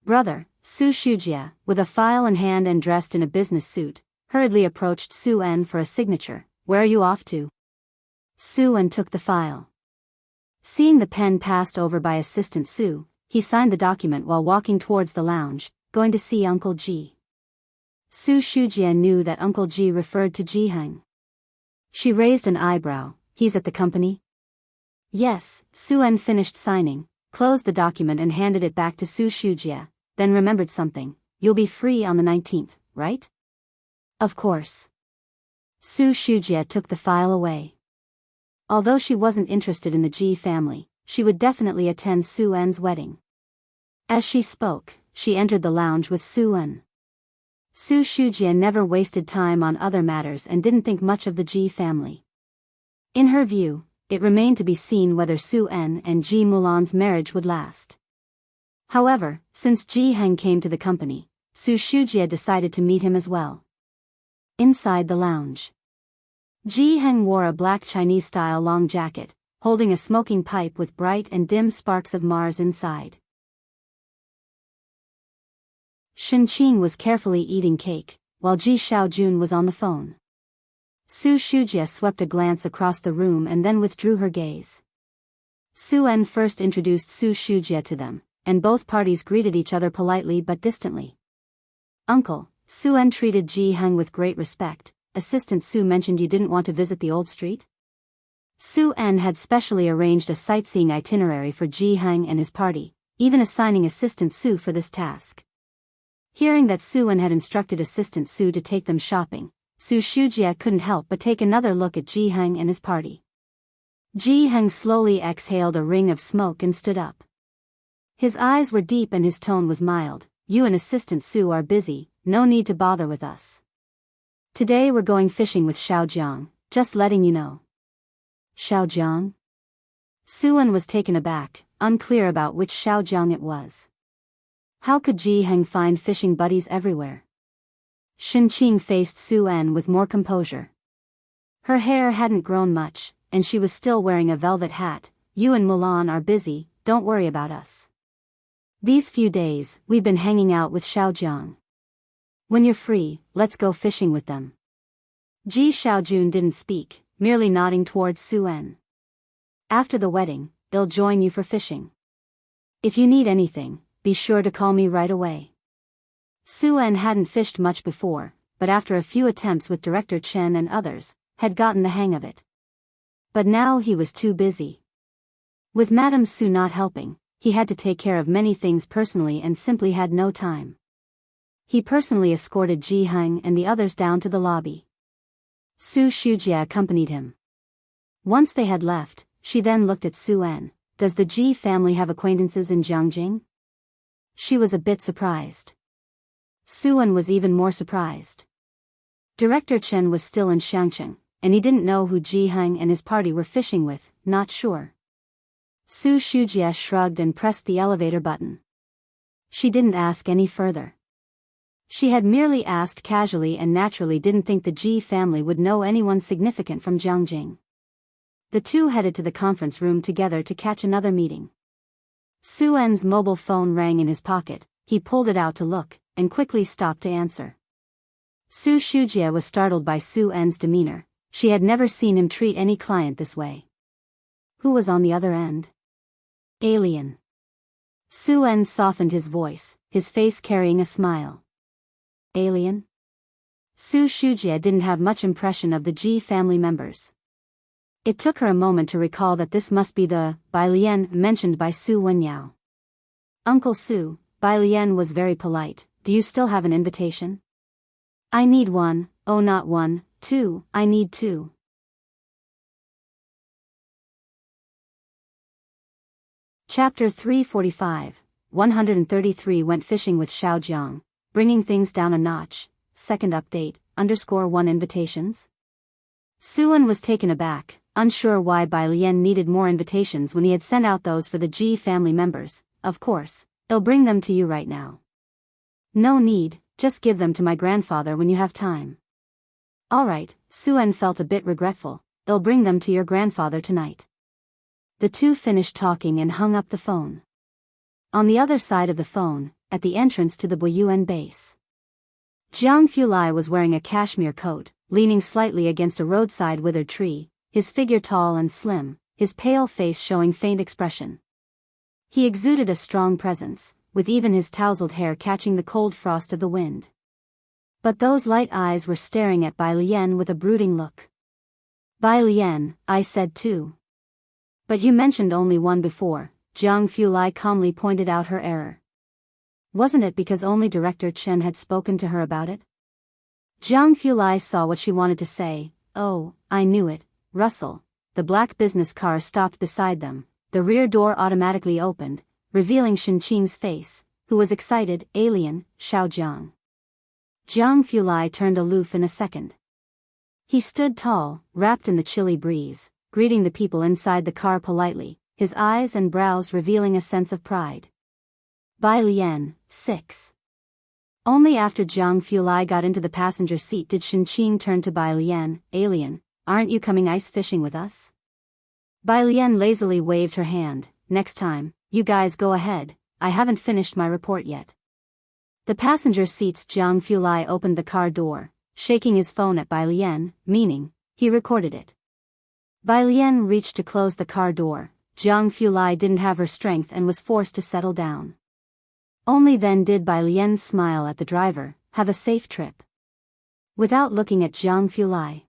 Brother, Su Shujia, with a file in hand and dressed in a business suit, hurriedly approached Su En for a signature. Where are you off to? Su En took the file. Seeing the pen passed over by Assistant Su, he signed the document while walking towards the lounge, going to see Uncle Ji. Su Shujia knew that Uncle Ji referred to Ji Heng. She raised an eyebrow. He's at the company? Yes. Su En finished signing, closed the document and handed it back to Su Shujia, then remembered something. You'll be free on the 19th, right? Of course. Su Shujia took the file away. Although she wasn't interested in the Ji family, she would definitely attend Su En's wedding. As she spoke, she entered the lounge with Su En. Su Shujia never wasted time on other matters and didn't think much of the Ji family. In her view, it remained to be seen whether Su En and Ji Mulan's marriage would last. However, since Ji Heng came to the company, Su Shujie decided to meet him as well. Inside the lounge, Ji Heng wore a black Chinese-style long jacket, holding a smoking pipe with bright and dim sparks of Mars inside. Shen Qing was carefully eating cake, while Ji Xiaojun was on the phone. Su Shujie swept a glance across the room and then withdrew her gaze. Su En first introduced Su Shujie to them, and both parties greeted each other politely but distantly. "Uncle," Su En treated Ji Heng with great respect. "Assistant Su mentioned you didn't want to visit the old street?" Su En had specially arranged a sightseeing itinerary for Ji Heng and his party, even assigning Assistant Su for this task. Hearing that Su En had instructed Assistant Su to take them shopping, Su Shujie couldn't help but take another look at Ji Heng and his party. Ji Heng slowly exhaled a ring of smoke and stood up. His eyes were deep and his tone was mild. "You and Assistant Su are busy, no need to bother with us. Today we're going fishing with Xiaojiang, just letting you know." Xiaojiang? Su En was taken aback, unclear about which Xiaojiang it was. How could Ji Heng find fishing buddies everywhere? Shen Qing faced Su En with more composure. Her hair hadn't grown much, and she was still wearing a velvet hat. "You and Mulan are busy, don't worry about us. These few days, we've been hanging out with Xiaojiang. When you're free, let's go fishing with them." Ji Xiaojun didn't speak, merely nodding towards Su En. "After the wedding, they'll join you for fishing. If you need anything, be sure to call me right away." Su En hadn't fished much before, but after a few attempts with Director Chen and others, had gotten the hang of it. But now he was too busy. With Madame Su not helping, he had to take care of many things personally and simply had no time. He personally escorted Ji Heng and the others down to the lobby. Su Shujie accompanied him. Once they had left, she then looked at Su En. "Does the Ji family have acquaintances in Jianghu?" She was a bit surprised. Su En was even more surprised. Director Chen was still in Shangcheng, and he didn't know who Ji Heng and his party were fishing with, not sure. Su Shujie shrugged and pressed the elevator button. She didn't ask any further. She had merely asked casually and naturally didn't think the Ji family would know anyone significant from Jianghu. The two headed to the conference room together to catch another meeting. Su En's mobile phone rang in his pocket. He pulled it out to look, and quickly stopped to answer. Su Shujie was startled by Su En's demeanor. She had never seen him treat any client this way. Who was on the other end? Alien. Su En softened his voice, his face carrying a smile. Alien? Su Shujie didn't have much impression of the Ji family members. It took her a moment to recall that this must be the Bai Lian mentioned by Su Wenyao. "Uncle Su," Bai Lian was very polite, "do you still have an invitation?" "I need one, oh not one, two, I need two." Chapter 345, 133 Went fishing with Xiaojiang, bringing things down a notch. Second update, _1 invitations. Su En was taken aback, unsure why Bai Lian needed more invitations when he had sent out those for the Ji family members. "Of course, they'll bring them to you right now." "No need, just give them to my grandfather when you have time." "Alright," Su En felt a bit regretful, "they'll bring them to your grandfather tonight." The two finished talking and hung up the phone. On the other side of the phone, at the entrance to the Biyao base, Jiang Fulai was wearing a cashmere coat, leaning slightly against a roadside withered tree, his figure tall and slim, his pale face showing faint expression. He exuded a strong presence, with even his tousled hair catching the cold frost of the wind. But those light eyes were staring at Bai Lian with a brooding look. "Bai Lian, I said two. But you mentioned only one before," Jiang Fulai calmly pointed out her error. "Wasn't it because only Director Chen had spoken to her about it?" Jiang Fulai saw what she wanted to say. "Oh, I knew it, Russell." The black business car stopped beside them, the rear door automatically opened, revealing Shen Qing's face, who was excited. "Alien, Xiaojiang." Jiang Fulai turned aloof in a second. He stood tall, wrapped in the chilly breeze, greeting the people inside the car politely, his eyes and brows revealing a sense of pride. "Bai Lian, 6. Only after Jiang Fulai got into the passenger seat did Shenqing turn to Bai Lian. Alien, aren't you coming ice fishing with us? Bai Lian lazily waved her hand. Next time, you guys go ahead, I haven't finished my report yet. The passenger seat's Jiang Fulai opened the car door, shaking his phone at Bai Lian, meaning, he recorded it. Bai Lian reached to close the car door. Jiang Fulai didn't have her strength and was forced to settle down. Only then did Bai Lian smile at the driver. Have a safe trip. Without looking at Jiang Fulai.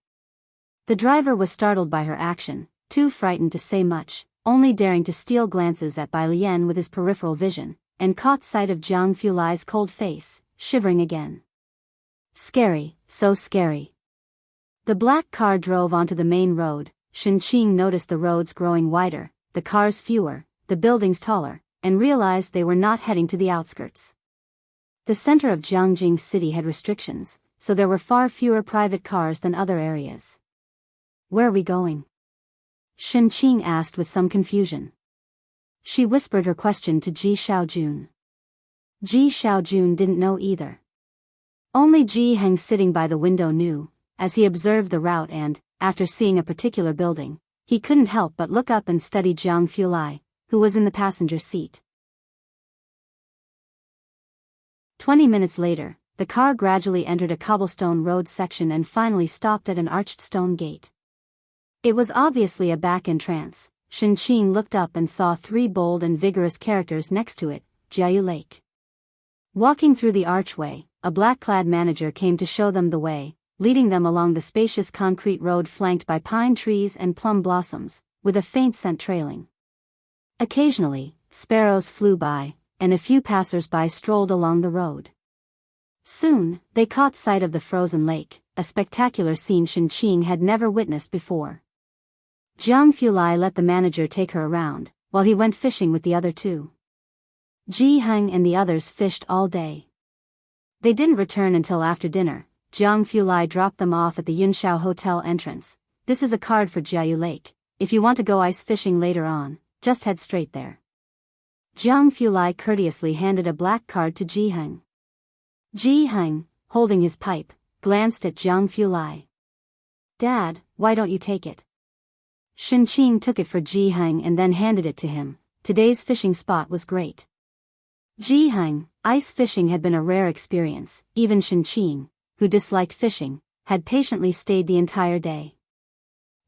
The driver was startled by her action, too frightened to say much, only daring to steal glances at Bai Lian with his peripheral vision, and caught sight of Jiang Fulai's cold face, shivering again. Scary, so scary. The black car drove onto the main road. Shenqing noticed the roads growing wider, the cars fewer, the buildings taller, and realized they were not heading to the outskirts. The center of Jiangjing city had restrictions, so there were far fewer private cars than other areas. Where are we going? Shenqing asked with some confusion. She whispered her question to Ji Xiaojun. Ji Xiaojun didn't know either. Only Ji Heng sitting by the window knew, as he observed the route and, after seeing a particular building, he couldn't help but look up and study Jiang Fulai, who was in the passenger seat. 20 minutes later, the car gradually entered a cobblestone road section and finally stopped at an arched stone gate. It was obviously a back entrance. Shenqing looked up and saw 3 bold and vigorous characters next to it, Jiayu Lake. Walking through the archway, a black-clad manager came to show them the way, leading them along the spacious concrete road flanked by pine trees and plum blossoms, with a faint scent trailing. Occasionally, sparrows flew by, and a few passers-by strolled along the road. Soon, they caught sight of the frozen lake, a spectacular scene Shenqing had never witnessed before. Jiang Fulai let the manager take her around, while he went fishing with the other 2. Ji Heng and the others fished all day. They didn't return until after dinner. Jiang Fulai dropped them off at the Yunshao Hotel entrance. This is a card for Jiayu Lake. If you want to go ice fishing later on, just head straight there. Jiang Fulai courteously handed a black card to Ji Heng. Ji Heng, holding his pipe, glanced at Jiang Fulai. Dad, why don't you take it? Shenqing took it for Ji Heng and then handed it to him. Today's fishing spot was great. Ji Heng, ice fishing had been a rare experience. Even Shenqing, who disliked fishing, had patiently stayed the entire day.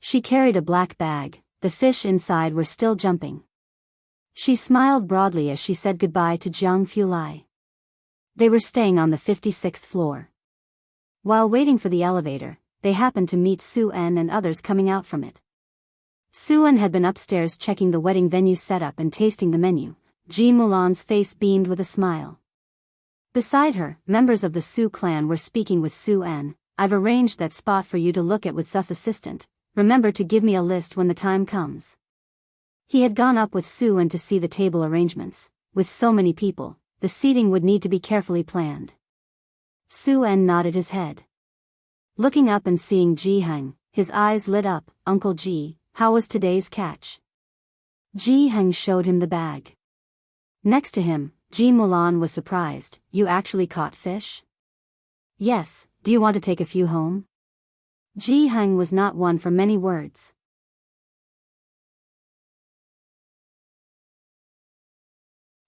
She carried a black bag. The fish inside were still jumping. She smiled broadly as she said goodbye to Jiang Fulai. They were staying on the 56th floor. While waiting for the elevator, they happened to meet Su En and others coming out from it. Su En had been upstairs checking the wedding venue setup and tasting the menu. Ji Mulan's face beamed with a smile. Beside her, members of the Su clan were speaking with Su En. I've arranged that spot for you to look at with Su's assistant. Remember to give me a list when the time comes. He had gone up with Su En to see the table arrangements. With so many people, the seating would need to be carefully planned. Su En nodded his head. Looking up and seeing Ji Heng, his eyes lit up. Uncle Ji, how was today's catch? Ji Heng showed him the bag. Next to him, Ji Mulan was surprised. You actually caught fish? Yes, do you want to take a few home? Ji Heng was not one for many words.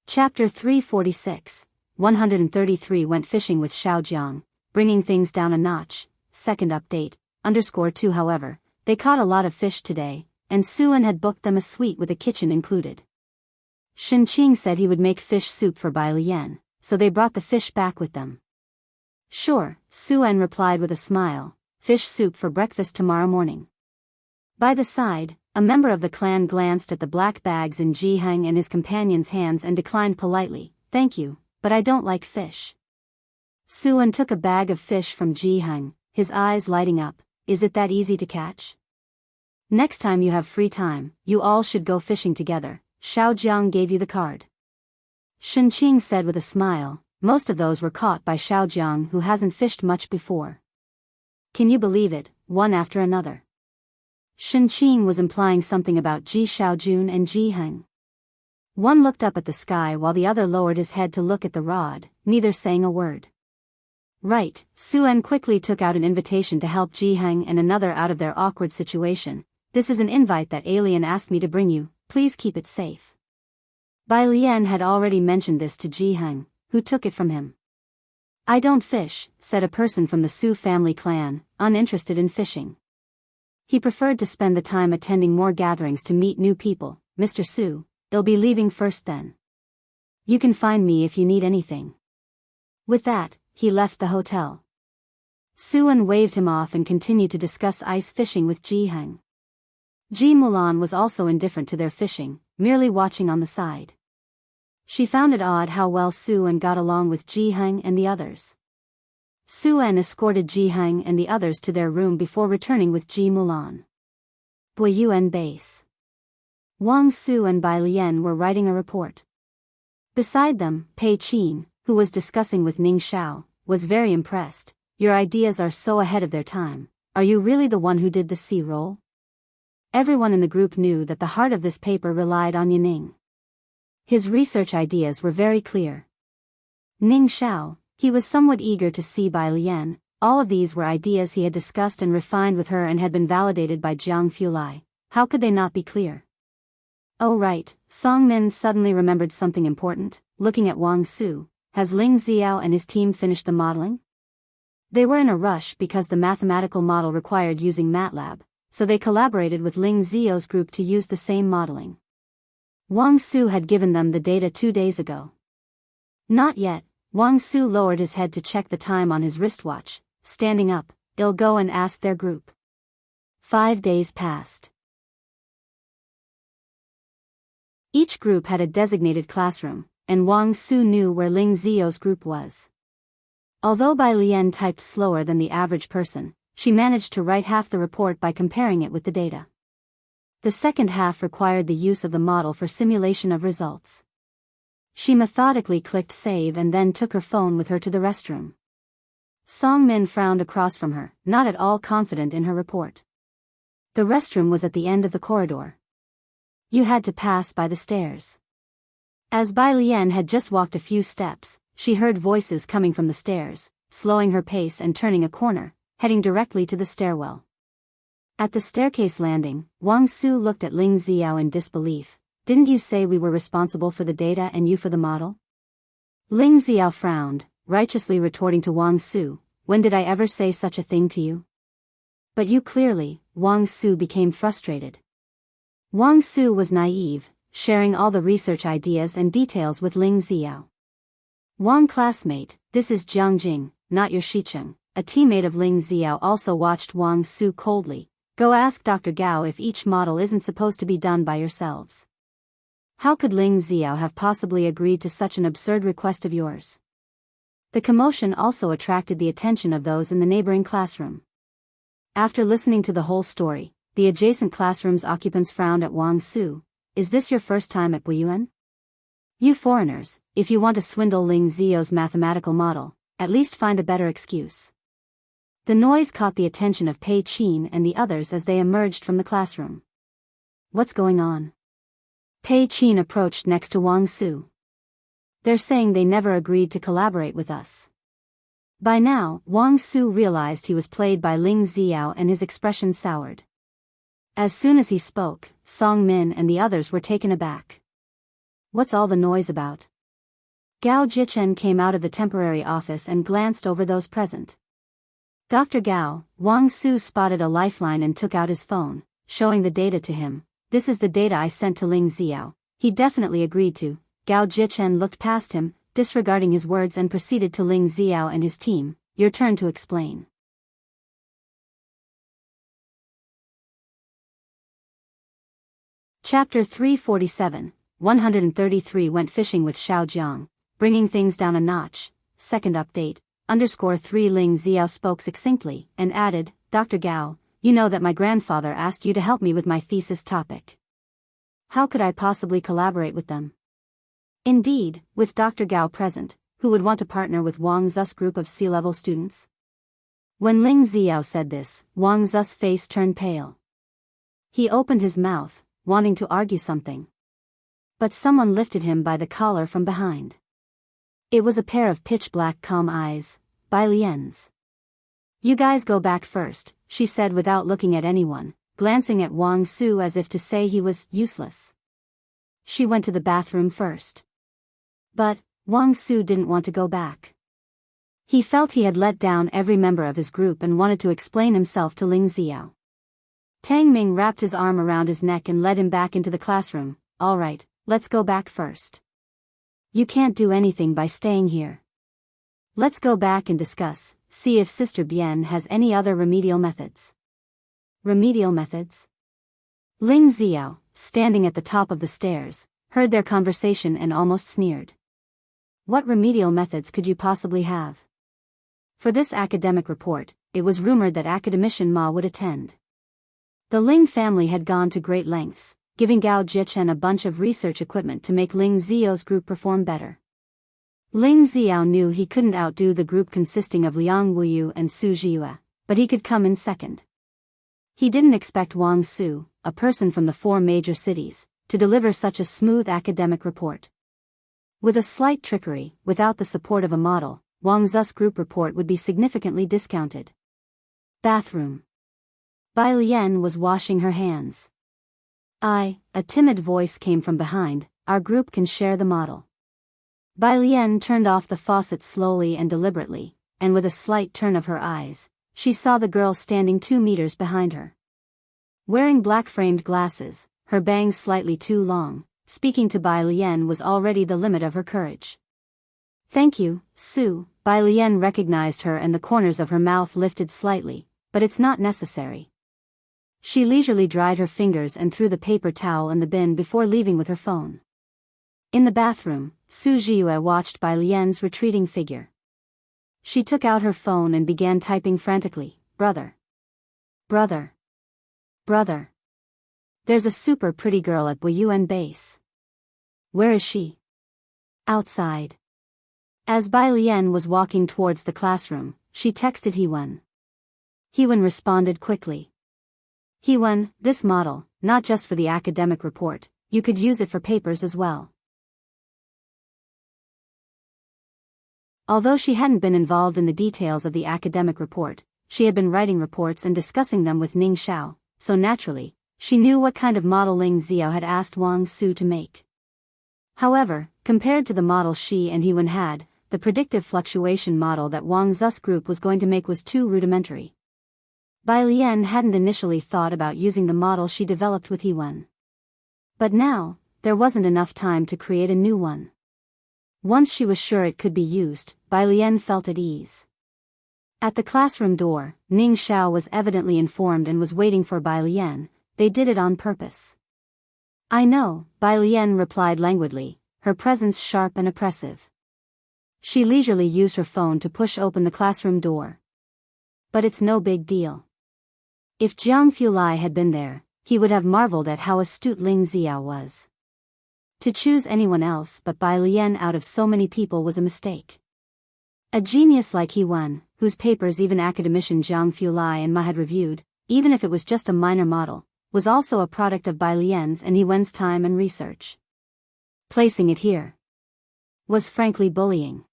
Chapter 346, 133 went fishing with Xiaojiang, bringing things down a notch. Second update, _2 however, they caught a lot of fish today, and Su En had booked them a suite with a kitchen included. Shenqing said he would make fish soup for Bai Lian, so they brought the fish back with them. Sure, Su En replied with a smile, fish soup for breakfast tomorrow morning. By the side, a member of the clan glanced at the black bags in Ji Heng and his companion's hands and declined politely, thank you, but I don't like fish. Su En took a bag of fish from Ji Heng, his eyes lighting up. Is it that easy to catch? Next time you have free time, you all should go fishing together. Xiaojiang gave you the card. Shenqing said with a smile. Most of those were caught by Xiaojiang, who hasn't fished much before. Can you believe it, one after another? Shenqing was implying something about Ji Xiaojun and Ji Heng. One looked up at the sky while the other lowered his head to look at the rod, neither saying a word. Right, Su-en quickly took out an invitation to help Ji-hang and another out of their awkward situation. This is an invite that alien asked me to bring you, please keep it safe. Bai Lian had already mentioned this to Ji-hang, who took it from him. I don't fish, said a person from the Su family clan, uninterested in fishing. He preferred to spend the time attending more gatherings to meet new people. Mr. Su, they'll be leaving first then. You can find me if you need anything. With that, he left the hotel. Su-en waved him off and continued to discuss ice fishing with Ji-hang. Ji Mulan was also indifferent to their fishing, merely watching on the side. She found it odd how well Su-en got along with Ji-hang and the others. Su-en escorted Ji-hang and the others to their room before returning with Ji Mulan. Buyuan base. Wang Su and Bai Lian were writing a report. Beside them, Pei Qin, who was discussing with Ning Xiao, was very impressed. Your ideas are so ahead of their time. Are you really the one who did the C roll? Everyone in the group knew that the heart of this paper relied on Ning. His research ideas were very clear. Ning Xiao, he was somewhat eager to see Bai Lian. All of these were ideas he had discussed and refined with her and had been validated by Jianghu Lai. How could they not be clear? Oh right, Song Min suddenly remembered something important, looking at Wang Su. Has Ling Xiao and his team finished the modeling? They were in a rush because the mathematical model required using MATLAB, so they collaborated with Ling Xiao's group to use the same modeling. Wang Su had given them the data 2 days ago. Not yet. Wang Su lowered his head to check the time on his wristwatch. Standing up, they'll go and ask their group. 5 days passed. Each group had a designated classroom, and Wang Su knew where Ling Xiao's group was. Although Bai Lian typed slower than the average person, she managed to write half the report by comparing it with the data. The second half required the use of the model for simulation of results. She methodically clicked save and then took her phone with her to the restroom. Song Min frowned across from her, not at all confident in her report. The restroom was at the end of the corridor. You had to pass by the stairs. As Bai Lian had just walked a few steps, she heard voices coming from the stairs, slowing her pace and turning a corner, heading directly to the stairwell. At the staircase landing, Wang Su looked at Ling Xiao in disbelief. Didn't you say we were responsible for the data and you for the model? Ling Xiao frowned, righteously retorting to Wang Su, when did I ever say such a thing to you? But you clearly, Wang Su became frustrated. Wang Su was naive, sharing all the research ideas and details with Ling Xiao. Wang classmate, this is Jiang Jing, not your Shicheng. A teammate of Ling Xiao also watched Wang Su coldly. Go ask Dr. Gao if each model isn't supposed to be done by yourselves. How could Ling Xiao have possibly agreed to such an absurd request of yours? The commotion also attracted the attention of those in the neighboring classroom. After listening to the whole story, the adjacent classroom's occupants frowned at Wang Su. Is this your first time at Buyuan? You foreigners, if you want to swindle Ling Xiao's mathematical model, at least find a better excuse. The noise caught the attention of Pei Qin and the others as they emerged from the classroom. What's going on? Pei Qin approached next to Wang Su. They're saying they never agreed to collaborate with us. By now, Wang Su realized he was played by Ling Xiao and his expression soured. As soon as he spoke, Song Min and the others were taken aback. What's all the noise about? Gao Jichen came out of the temporary office and glanced over those present. Dr. Gao, Wang Su spotted a lifeline and took out his phone, showing the data to him. This is the data I sent to Ling Xiao. He definitely agreed to. Gao Jichen looked past him, disregarding his words and proceeded to Ling Xiao and his team. Your turn to explain. Chapter 347, 133 Went fishing with Xiao Jiang, bringing things down a notch. Second update, _3 Ling Xiao spoke succinctly, and added, Dr. Gao, you know that my grandfather asked you to help me with my thesis topic. How could I possibly collaborate with them? Indeed, with Dr. Gao present, who would want to partner with Wang Zu's group of C-level students? When Ling Xiao said this, Wang Zu's face turned pale. He opened his mouth, wanting to argue something. But someone lifted him by the collar from behind. It was a pair of pitch-black calm eyes. by Lien's. You guys go back first, she said without looking at anyone, glancing at Wang Su as if to say he was useless. She went to the bathroom first. But Wang Su didn't want to go back. He felt he had let down every member of his group and wanted to explain himself to Ling Xiao. Tang Ming wrapped his arm around his neck and led him back into the classroom. All right, let's go back first. You can't do anything by staying here. Let's go back and discuss, see if Sister Bian has any other remedial methods. Remedial methods? Ling Xiao, standing at the top of the stairs, heard their conversation and almost sneered. What remedial methods could you possibly have? For this academic report, it was rumored that Academician Ma would attend. The Ling family had gone to great lengths, giving Gao Jichen a bunch of research equipment to make Ling Xiao's group perform better. Ling Xiao knew he couldn't outdo the group consisting of Liang Wuyu and Su Jiyue, but he could come in second. He didn't expect Wang Su, a person from the 4 major cities, to deliver such a smooth academic report. With a slight trickery, without the support of a model, Wang Zu's group report would be significantly discounted. Bathroom. Bai Lian was washing her hands. A timid voice came from behind, our group can share the model. Bai Lian turned off the faucet slowly and deliberately, and with a slight turn of her eyes, she saw the girl standing 2 meters behind her. Wearing black-framed glasses, her bangs slightly too long, speaking to Bai Lian was already the limit of her courage. Thank you, Su. Bai Lian recognized her and the corners of her mouth lifted slightly, but it's not necessary. She leisurely dried her fingers and threw the paper towel in the bin before leaving with her phone. In the bathroom, Su Jiyue watched Bai Lian's retreating figure. She took out her phone and began typing frantically, Brother. Brother. Brother. There's a super pretty girl at Buyuan base. Where is she? Outside. As Bai Lian was walking towards the classroom, she texted Hewen. Hewen responded quickly. Hewen, this model, not just for the academic report, you could use it for papers as well. Although she hadn't been involved in the details of the academic report, she had been writing reports and discussing them with Ning Xiao, so naturally, she knew what kind of model Ling Xiao had asked Wang Su to make. However, compared to the model she and Hewen had, the predictive fluctuation model that Wang Zu's group was going to make was too rudimentary. Bai Lian hadn't initially thought about using the model she developed with Hewen. But now, there wasn't enough time to create a new one. Once she was sure it could be used, Bai Lian felt at ease. At the classroom door, Ning Xiao was evidently informed and was waiting for Bai Lian. They did it on purpose. I know, Bai Lian replied languidly, her presence sharp and oppressive. She leisurely used her phone to push open the classroom door. But it's no big deal. If Jianghu Lai had been there, he would have marveled at how astute Ling Xiao was. To choose anyone else but Bai Lian out of so many people was a mistake. A genius like Hewen, whose papers even academician Jianghu Lai and Ma had reviewed, even if it was just a minor model, was also a product of Bai Lian's and Hewen's time and research. Placing it here was frankly bullying.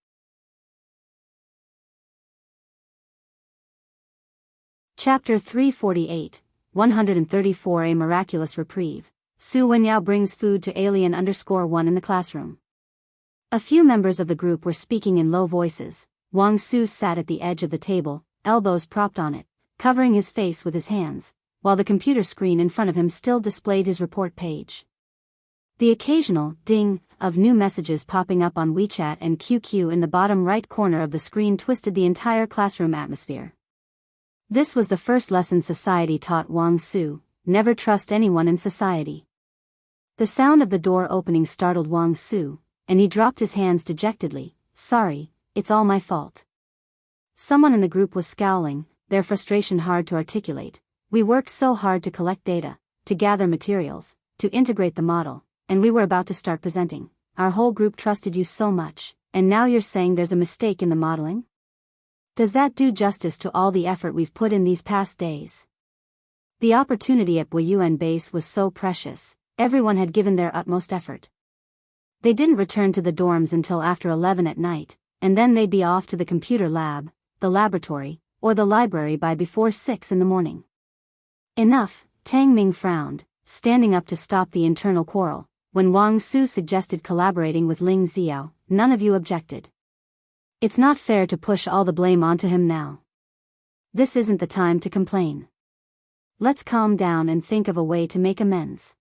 Chapter 348, 134 A Miraculous Reprieve. Su Wenyao brings food to alien_1 in the classroom. A few members of the group were speaking in low voices. Wang Su sat at the edge of the table, elbows propped on it, covering his face with his hands, while the computer screen in front of him still displayed his report page. The occasional ding of new messages popping up on WeChat and QQ in the bottom right corner of the screen twisted the entire classroom atmosphere. This was the first lesson society taught Wang Su: never trust anyone in society. The sound of the door opening startled Wang Su, and he dropped his hands dejectedly. Sorry, it's all my fault. Someone in the group was scowling, their frustration hard to articulate. We worked so hard to collect data, to gather materials, to integrate the model, and we were about to start presenting. Our whole group trusted you so much, and now you're saying there's a mistake in the modeling? Does that do justice to all the effort we've put in these past days? The opportunity at Buyuan base was so precious, everyone had given their utmost effort. They didn't return to the dorms until after 11 at night, and then they'd be off to the computer lab, the laboratory, or the library by before 6 in the morning. Enough, Tang Ming frowned, standing up to stop the internal quarrel. When Wang Su suggested collaborating with Ling Xiao, none of you objected. It's not fair to push all the blame onto him now. This isn't the time to complain. Let's calm down and think of a way to make amends.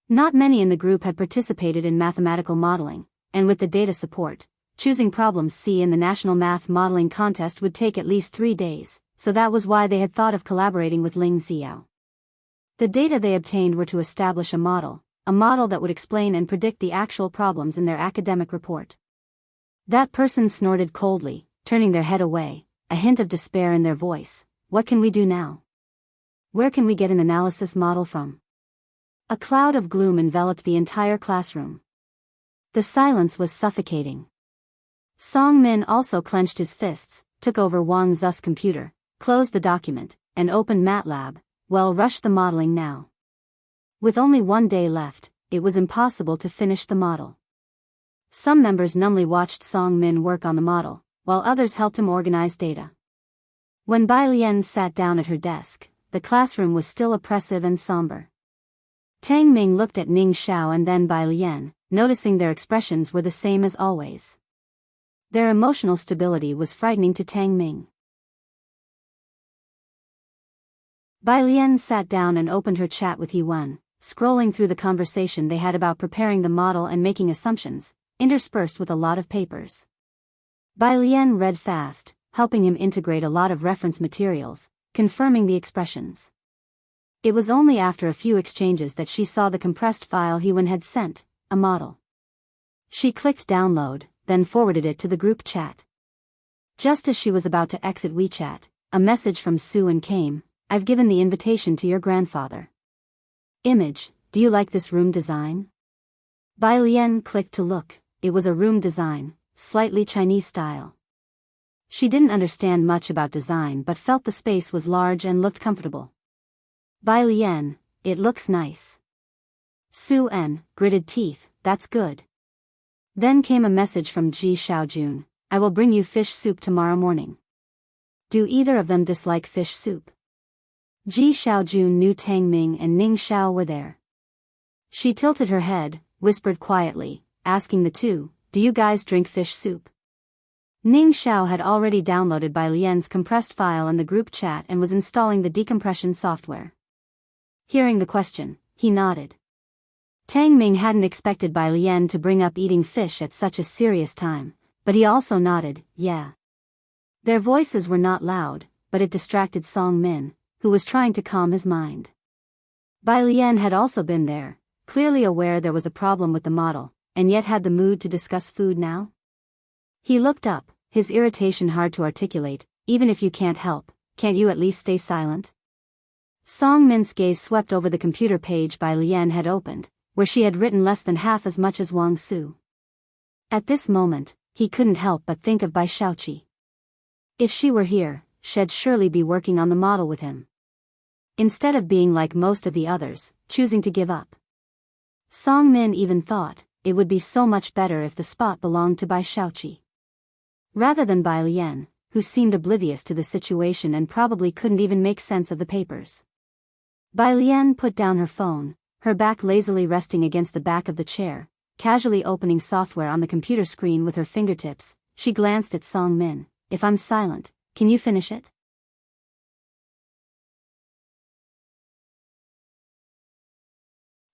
Not many in the group had participated in mathematical modeling, and with the data support, choosing problems C in the National Math Modeling Contest would take at least 3 days, so that was why they had thought of collaborating with Ling Xiao. The data they obtained were to establish a model that would explain and predict the actual problems in their academic report. That person snorted coldly, turning their head away, a hint of despair in their voice. What can we do now? Where can we get an analysis model from? A cloud of gloom enveloped the entire classroom. The silence was suffocating. Song Min also clenched his fists, took over Wang Zu's computer, closed the document, and opened MATLAB. Well, rush the modeling now. With only 1 day left, it was impossible to finish the model. Some members numbly watched Song Min work on the model, while others helped him organize data. When Bai Lian sat down at her desk, the classroom was still oppressive and somber. Tang Ming looked at Ning Xiao and then Bai Lian, noticing their expressions were the same as always. Their emotional stability was frightening to Tang Ming. Bai Lian sat down and opened her chat with Yuan, scrolling through the conversation they had about preparing the model and making assumptions, interspersed with a lot of papers. Bai Lian read fast, helping him integrate a lot of reference materials, confirming the expressions. It was only after a few exchanges that she saw the compressed file Yuan had sent, a model. She clicked download, then forwarded it to the group chat. Just as she was about to exit WeChat, a message from Su-an came. I've given the invitation to your grandfather. Image, do you like this room design? Bai Lian clicked to look. It was a room design, slightly Chinese style. She didn't understand much about design but felt the space was large and looked comfortable. Bai Lian, it looks nice. Su-an gritted teeth, that's good. Then came a message from Ji Xiaojun, I will bring you fish soup tomorrow morning. Do either of them dislike fish soup? Ji Xiaojun knew Tang Ming and Ning Xiao were there. She tilted her head, whispered quietly, asking the two, do you guys drink fish soup? Ning Xiao had already downloaded Bai Lian's compressed file in the group chat and was installing the decompression software. Hearing the question, he nodded. Tang Ming hadn't expected Bai Lian to bring up eating fish at such a serious time, but he also nodded, yeah. Their voices were not loud, but it distracted Song Min, who was trying to calm his mind. Bai Lian had also been there, clearly aware there was a problem with the model, and yet had the mood to discuss food now. He looked up, his irritation hard to articulate. Even if you can't help, can't you at least stay silent? Song Min's gaze swept over the computer page Bai Lian had opened, where she had written less than half as much as Wang Su. At this moment, he couldn't help but think of Bai Shaoqi. If she were here, she'd surely be working on the model with him. Instead of being like most of the others, choosing to give up. Song Min even thought, it would be so much better if the spot belonged to Bai Shaoqi. Rather than Bai Lian, who seemed oblivious to the situation and probably couldn't even make sense of the papers. Bai Lian put down her phone, her back lazily resting against the back of the chair, casually opening software on the computer screen with her fingertips. She glanced at Song Min. If I'm silent, can you finish it?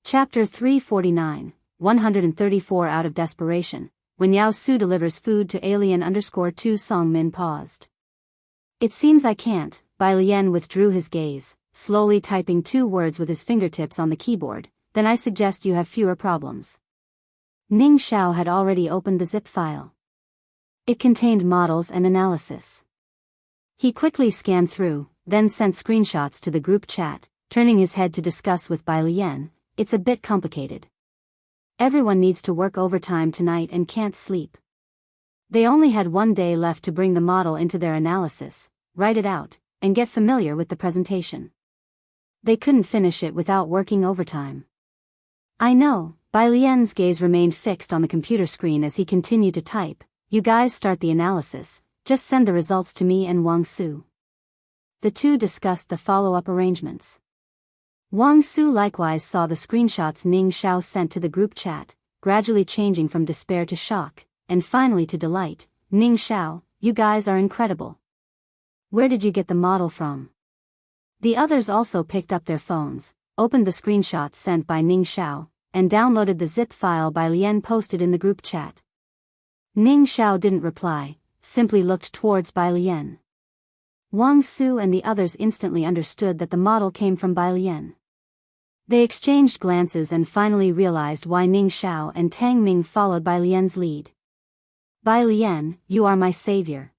Chapter 349, 134 Out of desperation. When Yao Su delivers food to alien_2 Song Min paused. It seems I can't. Bai Lian withdrew his gaze, slowly typing 2 words with his fingertips on the keyboard. Then I suggest you have fewer problems. Ning Xiao had already opened the zip file. It contained models and analysis. He quickly scanned through, then sent screenshots to the group chat, turning his head to discuss with Bai Lian. It's a bit complicated. Everyone needs to work overtime tonight and can't sleep. They only had 1 day left to bring the model into their analysis, write it out, and get familiar with the presentation. They couldn't finish it without working overtime. I know. Bai Lian's gaze remained fixed on the computer screen as he continued to type. You guys start the analysis, Just send the results to me and Wang Su. The two discussed the follow-up arrangements. Wang Su likewise saw the screenshots Ning Xiao sent to the group chat, gradually changing from despair to shock, and finally to delight. Ning Xiao, you guys are incredible. Where did you get the model from? The others also picked up their phones, opened the screenshots sent by Ning Xiao, and downloaded the zip file Bai Lian posted in the group chat. Ning Xiao didn't reply, simply looked towards Bai Lian. Wang Su and the others instantly understood that the model came from Bai Lian. They exchanged glances and finally realized why Ning Xiao and Tang Ming followed Bai Lian's lead. Bai Lian, you are my savior.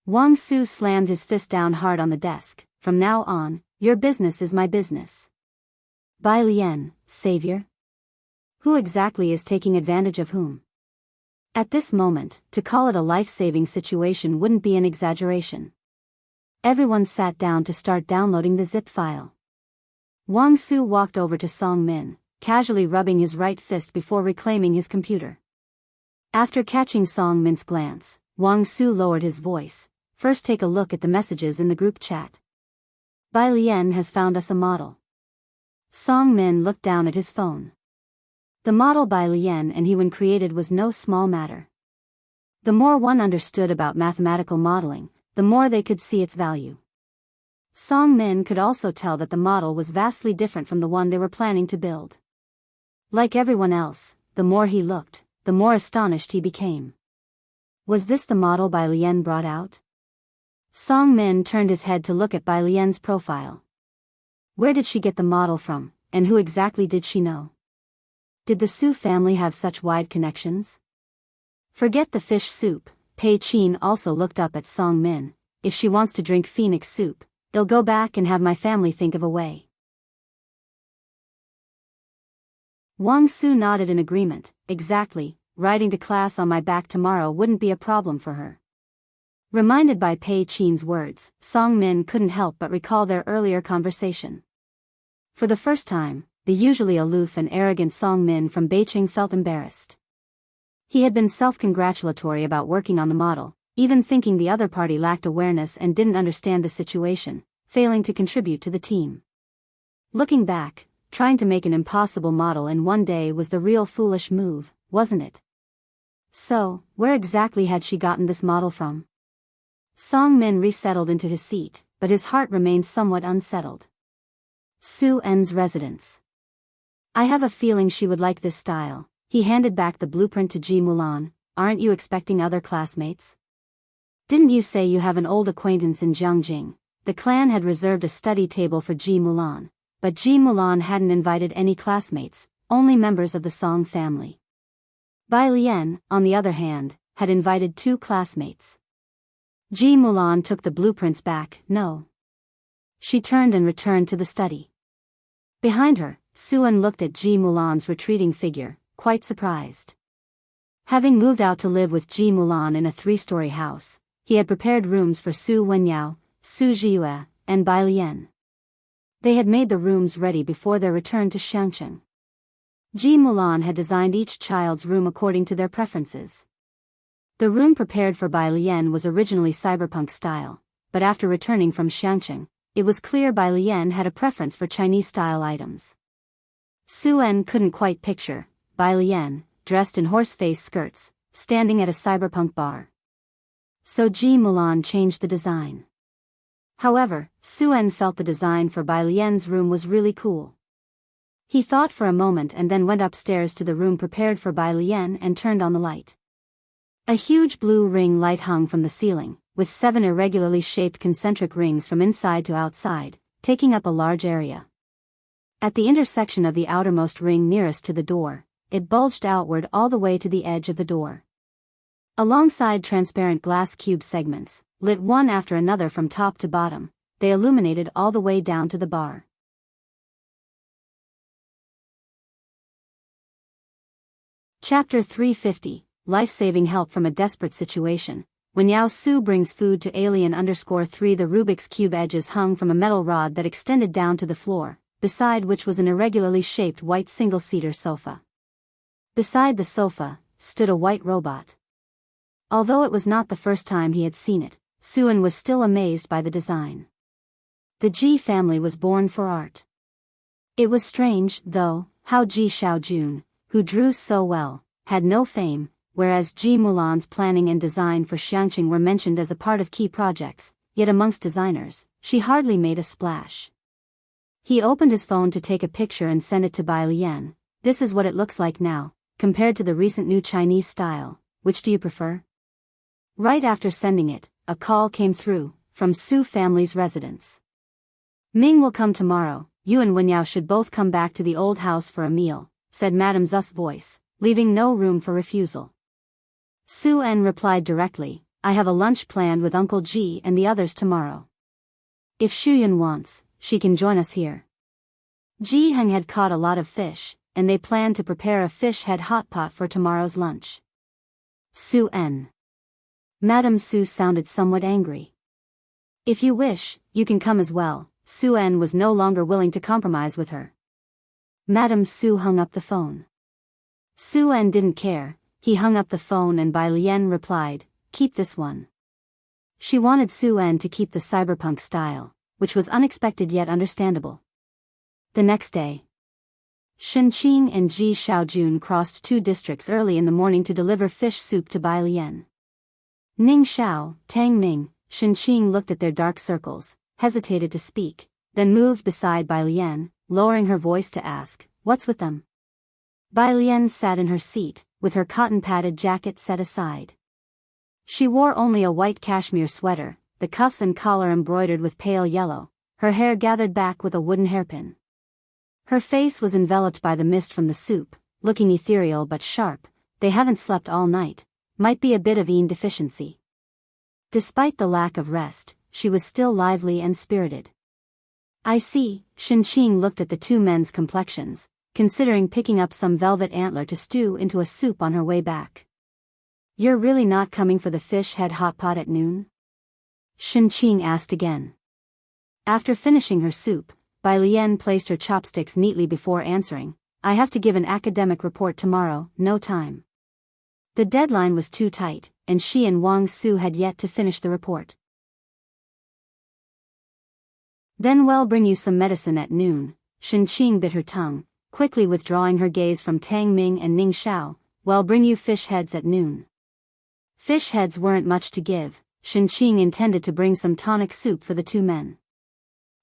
Wang Su slammed his fist down hard on the desk. From now on, your business is my business. Bai Lian, savior? Who exactly is taking advantage of whom? At this moment, to call it a life-saving situation wouldn't be an exaggeration. Everyone sat down to start downloading the zip file. Wang Su walked over to Song Min, casually rubbing his right fist before reclaiming his computer. After catching Song Min's glance, Wang Su lowered his voice. First take a look at the messages in the group chat. Bai Lian has found us a model. Song Min looked down at his phone. The model Bai Lian and Hewen created was no small matter. The more one understood about mathematical modeling, the more they could see its value. Song Min could also tell that the model was vastly different from the one they were planning to build. Like everyone else, the more he looked, the more astonished he became. Was this the model Bai Lian brought out? Song Min turned his head to look at Bai Lian's profile. Where did she get the model from, and who exactly did she know? Did the Su family have such wide connections? Forget the fish soup. Pei Qin also looked up at Song Min. If she wants to drink phoenix soup, I'll go back and have my family think of a way. Wang Su nodded in agreement. Exactly, riding to class on my back tomorrow wouldn't be a problem for her. Reminded by Pei Qin's words, Song Min couldn't help but recall their earlier conversation. For the first time, the usually aloof and arrogant Song Min from Beijing felt embarrassed. He had been self-congratulatory about working on the model, even thinking the other party lacked awareness and didn't understand the situation, failing to contribute to the team. Looking back, trying to make an impossible model in one day was the real foolish move, wasn't it? So, where exactly had she gotten this model from? Song Min resettled into his seat, but his heart remained somewhat unsettled. Su En's residence. I have a feeling she would like this style. He handed back the blueprint to Ji Mulan. Aren't you expecting other classmates? Didn't you say you have an old acquaintance in Jianghu? The clan had reserved a study table for Ji Mulan, but Ji Mulan hadn't invited any classmates, only members of the Song family. Bai Lian, on the other hand, had invited 2 classmates. Ji Mulan took the blueprints back. No. She turned and returned to the study. Behind her, Su En looked at Ji Mulan's retreating figure, quite surprised. Having moved out to live with Ji Mulan in a 3-story house, he had prepared rooms for Su Wenyao, Su Jiyue, and Bai Lian. They had made the rooms ready before their return to Shangcheng. Ji Mulan had designed each child's room according to their preferences. The room prepared for Bai Lian was originally cyberpunk style, but after returning from Shangcheng, it was clear Bai Lian had a preference for Chinese-style items. Su En couldn't quite picture Bai Lian, dressed in horse-face skirts, standing at a cyberpunk bar. So Ji Mulan changed the design. However, Su En felt the design for Bai Lian's room was really cool. He thought for a moment and then went upstairs to the room prepared for Bai Lian and turned on the light. A huge blue ring light hung from the ceiling, with 7 irregularly shaped concentric rings from inside to outside, taking up a large area. At the intersection of the outermost ring nearest to the door, it bulged outward all the way to the edge of the door. Alongside transparent glass cube segments, lit one after another from top to bottom, they illuminated all the way down to the bar. Chapter 350, Life-Saving Help from a Desperate Situation. When Yao Su brings food to Alien_3, the Rubik's Cube edges hung from a metal rod that extended down to the floor, beside which was an irregularly shaped white single-seater sofa. Beside the sofa, stood a white robot. Although it was not the first time he had seen it, Suan was still amazed by the design. The Ji family was born for art. It was strange, though, how Ji Xiaojun, who drew so well, had no fame, whereas Ji Mulan's planning and design for Xiangqing were mentioned as a part of key projects, yet amongst designers, she hardly made a splash. He opened his phone to take a picture and send it to Bai Lian. This is what it looks like now, compared to the recent new Chinese style. Which do you prefer? Right after sending it, a call came through, from Su family's residence. Ming will come tomorrow. You and Wenyao should both come back to the old house for a meal, said Madame Zu's voice, leaving no room for refusal. Su En replied directly, I have a lunch planned with Uncle Ji and the others tomorrow. If Shuyun wants, she can join us here. Ji Heng had caught a lot of fish, and they planned to prepare a fish head hot pot for tomorrow's lunch. Su En. Madame Su sounded somewhat angry. If you wish, you can come as well. Su En was no longer willing to compromise with her. Madame Su hung up the phone. Su En didn't care. He hung up the phone and Bai Lian replied, keep this one. She wanted Su En to keep the cyberpunk style, which was unexpected yet understandable. The next day, Shenqing and Ji Xiaojun crossed 2 districts early in the morning to deliver fish soup to Bai Lian. Ning Xiao, Tang Ming, Shenqing looked at their dark circles, hesitated to speak, then moved beside Bai Lian, lowering her voice to ask, what's with them? Bai Lian sat in her seat, with her cotton-padded jacket set aside. She wore only a white cashmere sweater, the cuffs and collar embroidered with pale yellow, her hair gathered back with a wooden hairpin. Her face was enveloped by the mist from the soup, looking ethereal but sharp. They haven't slept all night, might be a bit of yin deficiency. Despite the lack of rest, she was still lively and spirited. I see, Shenqing looked at the 2 men's complexions, considering picking up some velvet antler to stew into a soup on her way back. You're really not coming for the fish head hot pot at noon? Shenqing asked again. After finishing her soup, Bai Lian placed her chopsticks neatly before answering, I have to give an academic report tomorrow, no time. The deadline was too tight, and she and Wang Su had yet to finish the report. Then we'll bring you some medicine at noon. Shenqing bit her tongue, quickly withdrawing her gaze from Tang Ming and Ning Xiao. We'll bring you fish heads at noon. Fish heads weren't much to give. Shenqing intended to bring some tonic soup for the 2 men.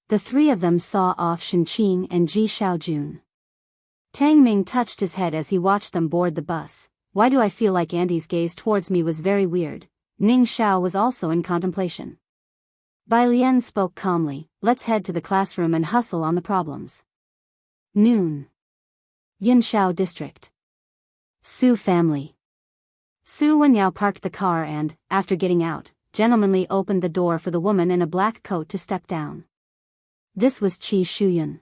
The 3 of them saw off Shenqing and Ji Xiaojun. Tang Ming touched his head as he watched them board the bus. Why do I feel like Andy's gaze towards me was very weird? Ning Xiao was also in contemplation. Bai Lian spoke calmly, let's head to the classroom and hustle on the problems. Noon. Yinshao District. Su family. Su Wenyao parked the car and, after getting out, gentlemanly opened the door for the woman in a black coat to step down. This was Qi Shuyun.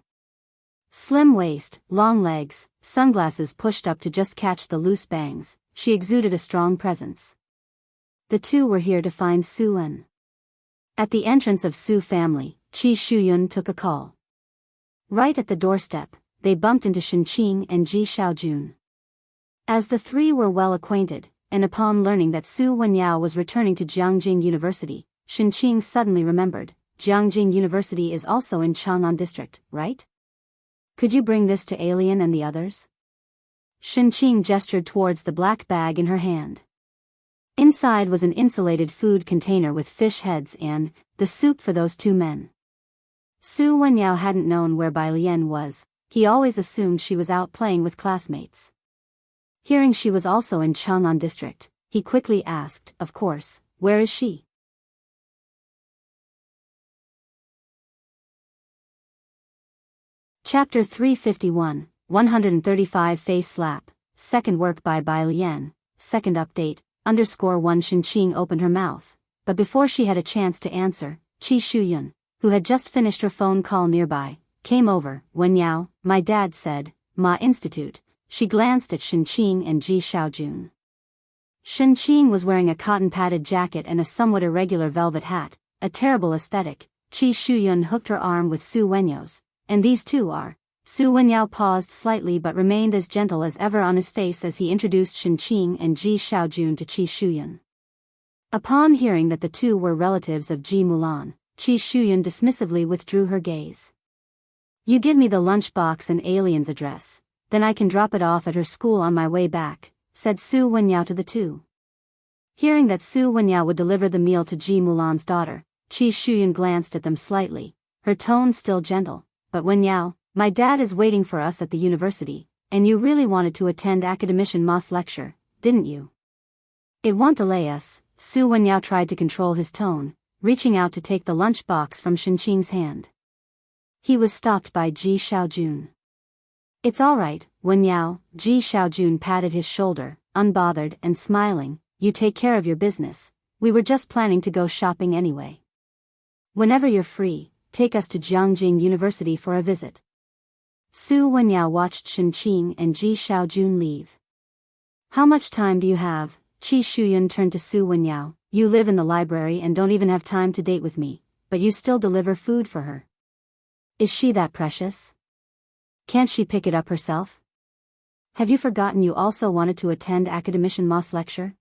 Slim waist, long legs, sunglasses pushed up to just catch the loose bangs, she exuded a strong presence. The 2 were here to find Su En. At the entrance of Su family, Qi Shuyun took a call. Right at the doorstep, they bumped into Shenqing and Ji Xiaojun. As the 3 were well acquainted, and upon learning that Su Wenyao was returning to Jianghu University, Shenqing suddenly remembered, Jianghu University is also in Chang'an District, right? Could you bring this to Alien and the others? Shenqing gestured towards the black bag in her hand. Inside was an insulated food container with fish heads and the soup for those 2 men. Su Wenyao hadn't known where Bai Lian was. He always assumed she was out playing with classmates. Hearing she was also in Chang'an District, he quickly asked, of course, where is she? Chapter 351, 135 Face Slap, second work by Bai Lian, second update, _1 Shenqing opened her mouth, but before she had a chance to answer, Qi Shuyun, who had just finished her phone call nearby, came over. Wenyao, my dad said, Ma Institute. She glanced at Shenqing and Ji Xiaojun. Shenqing was wearing a cotton-padded jacket and a somewhat irregular velvet hat, a terrible aesthetic. Qi Shuyun hooked her arm with Su Wenyao's. And these 2 are. Su Wenyao paused slightly but remained as gentle as ever on his face as he introduced Shenqing and Ji Xiaojun to Qi Shuyun. Upon hearing that the two were relatives of Ji Mulan, Qi Shuyun dismissively withdrew her gaze. You give me the lunchbox and alien's address, then I can drop it off at her school on my way back, said Su Wenyao to the two. Hearing that Su Wenyao would deliver the meal to Ji Mulan's daughter, Qi Shuyun glanced at them slightly, her tone still gentle. But Wenyao, my dad is waiting for us at the university, and you really wanted to attend Academician Ma's lecture, didn't you? It won't delay us. Su Wenyao tried to control his tone, reaching out to take the lunchbox from Shenqing's hand. He was stopped by Ji Xiaojun. It's all right, Wenyao. Ji Xiaojun patted his shoulder, unbothered and smiling. You take care of your business. We were just planning to go shopping anyway. Whenever you're free, take us to Jianghu University for a visit. Su Wenyao watched Shenqing and Ji Xiaojun leave. How much time do you have? Qi Shuyun turned to Su Wenyao. You live in the library and don't even have time to date with me, but you still deliver food for her. Is she that precious? Can't she pick it up herself? Have you forgotten you also wanted to attend Academician Ma's lecture?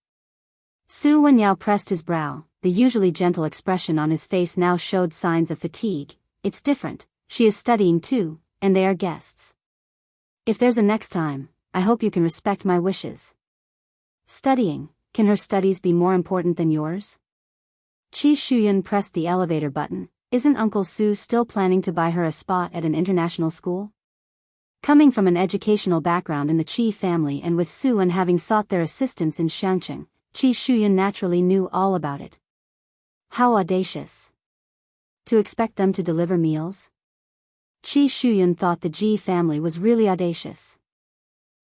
Su Wenyao pressed his brow. The usually gentle expression on his face now showed signs of fatigue. It's different, she is studying too, and they are guests. If there's a next time, I hope you can respect my wishes. Studying, can her studies be more important than yours? Qi Shuyun pressed the elevator button. Isn't Uncle Su still planning to buy her a spot at an international school? Coming from an educational background in the Qi family and with Su and having sought their assistance in Shangqing, Qi Shuyun naturally knew all about it. How audacious. To expect them to deliver meals? Qi Shuyun thought the Ji family was really audacious.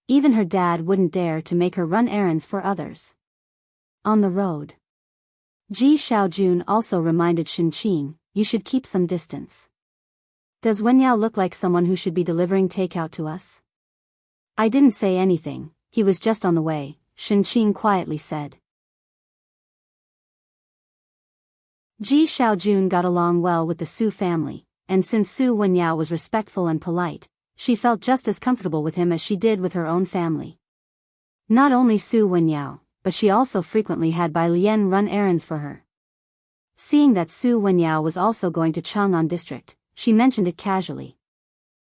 Even her dad wouldn't dare to make her run errands for others. On the road, Ji Xiaojun also reminded Shenqing, you should keep some distance. Does Wenyao look like someone who should be delivering takeout to us? I didn't say anything, he was just on the way, Shenqing quietly said. Ji Xiaojun got along well with the Su family, and since Su Wenyao was respectful and polite, she felt just as comfortable with him as she did with her own family. Not only Su Wenyao, but she also frequently had Bai Lian run errands for her. Seeing that Su Wenyao was also going to Chang'an district, she mentioned it casually.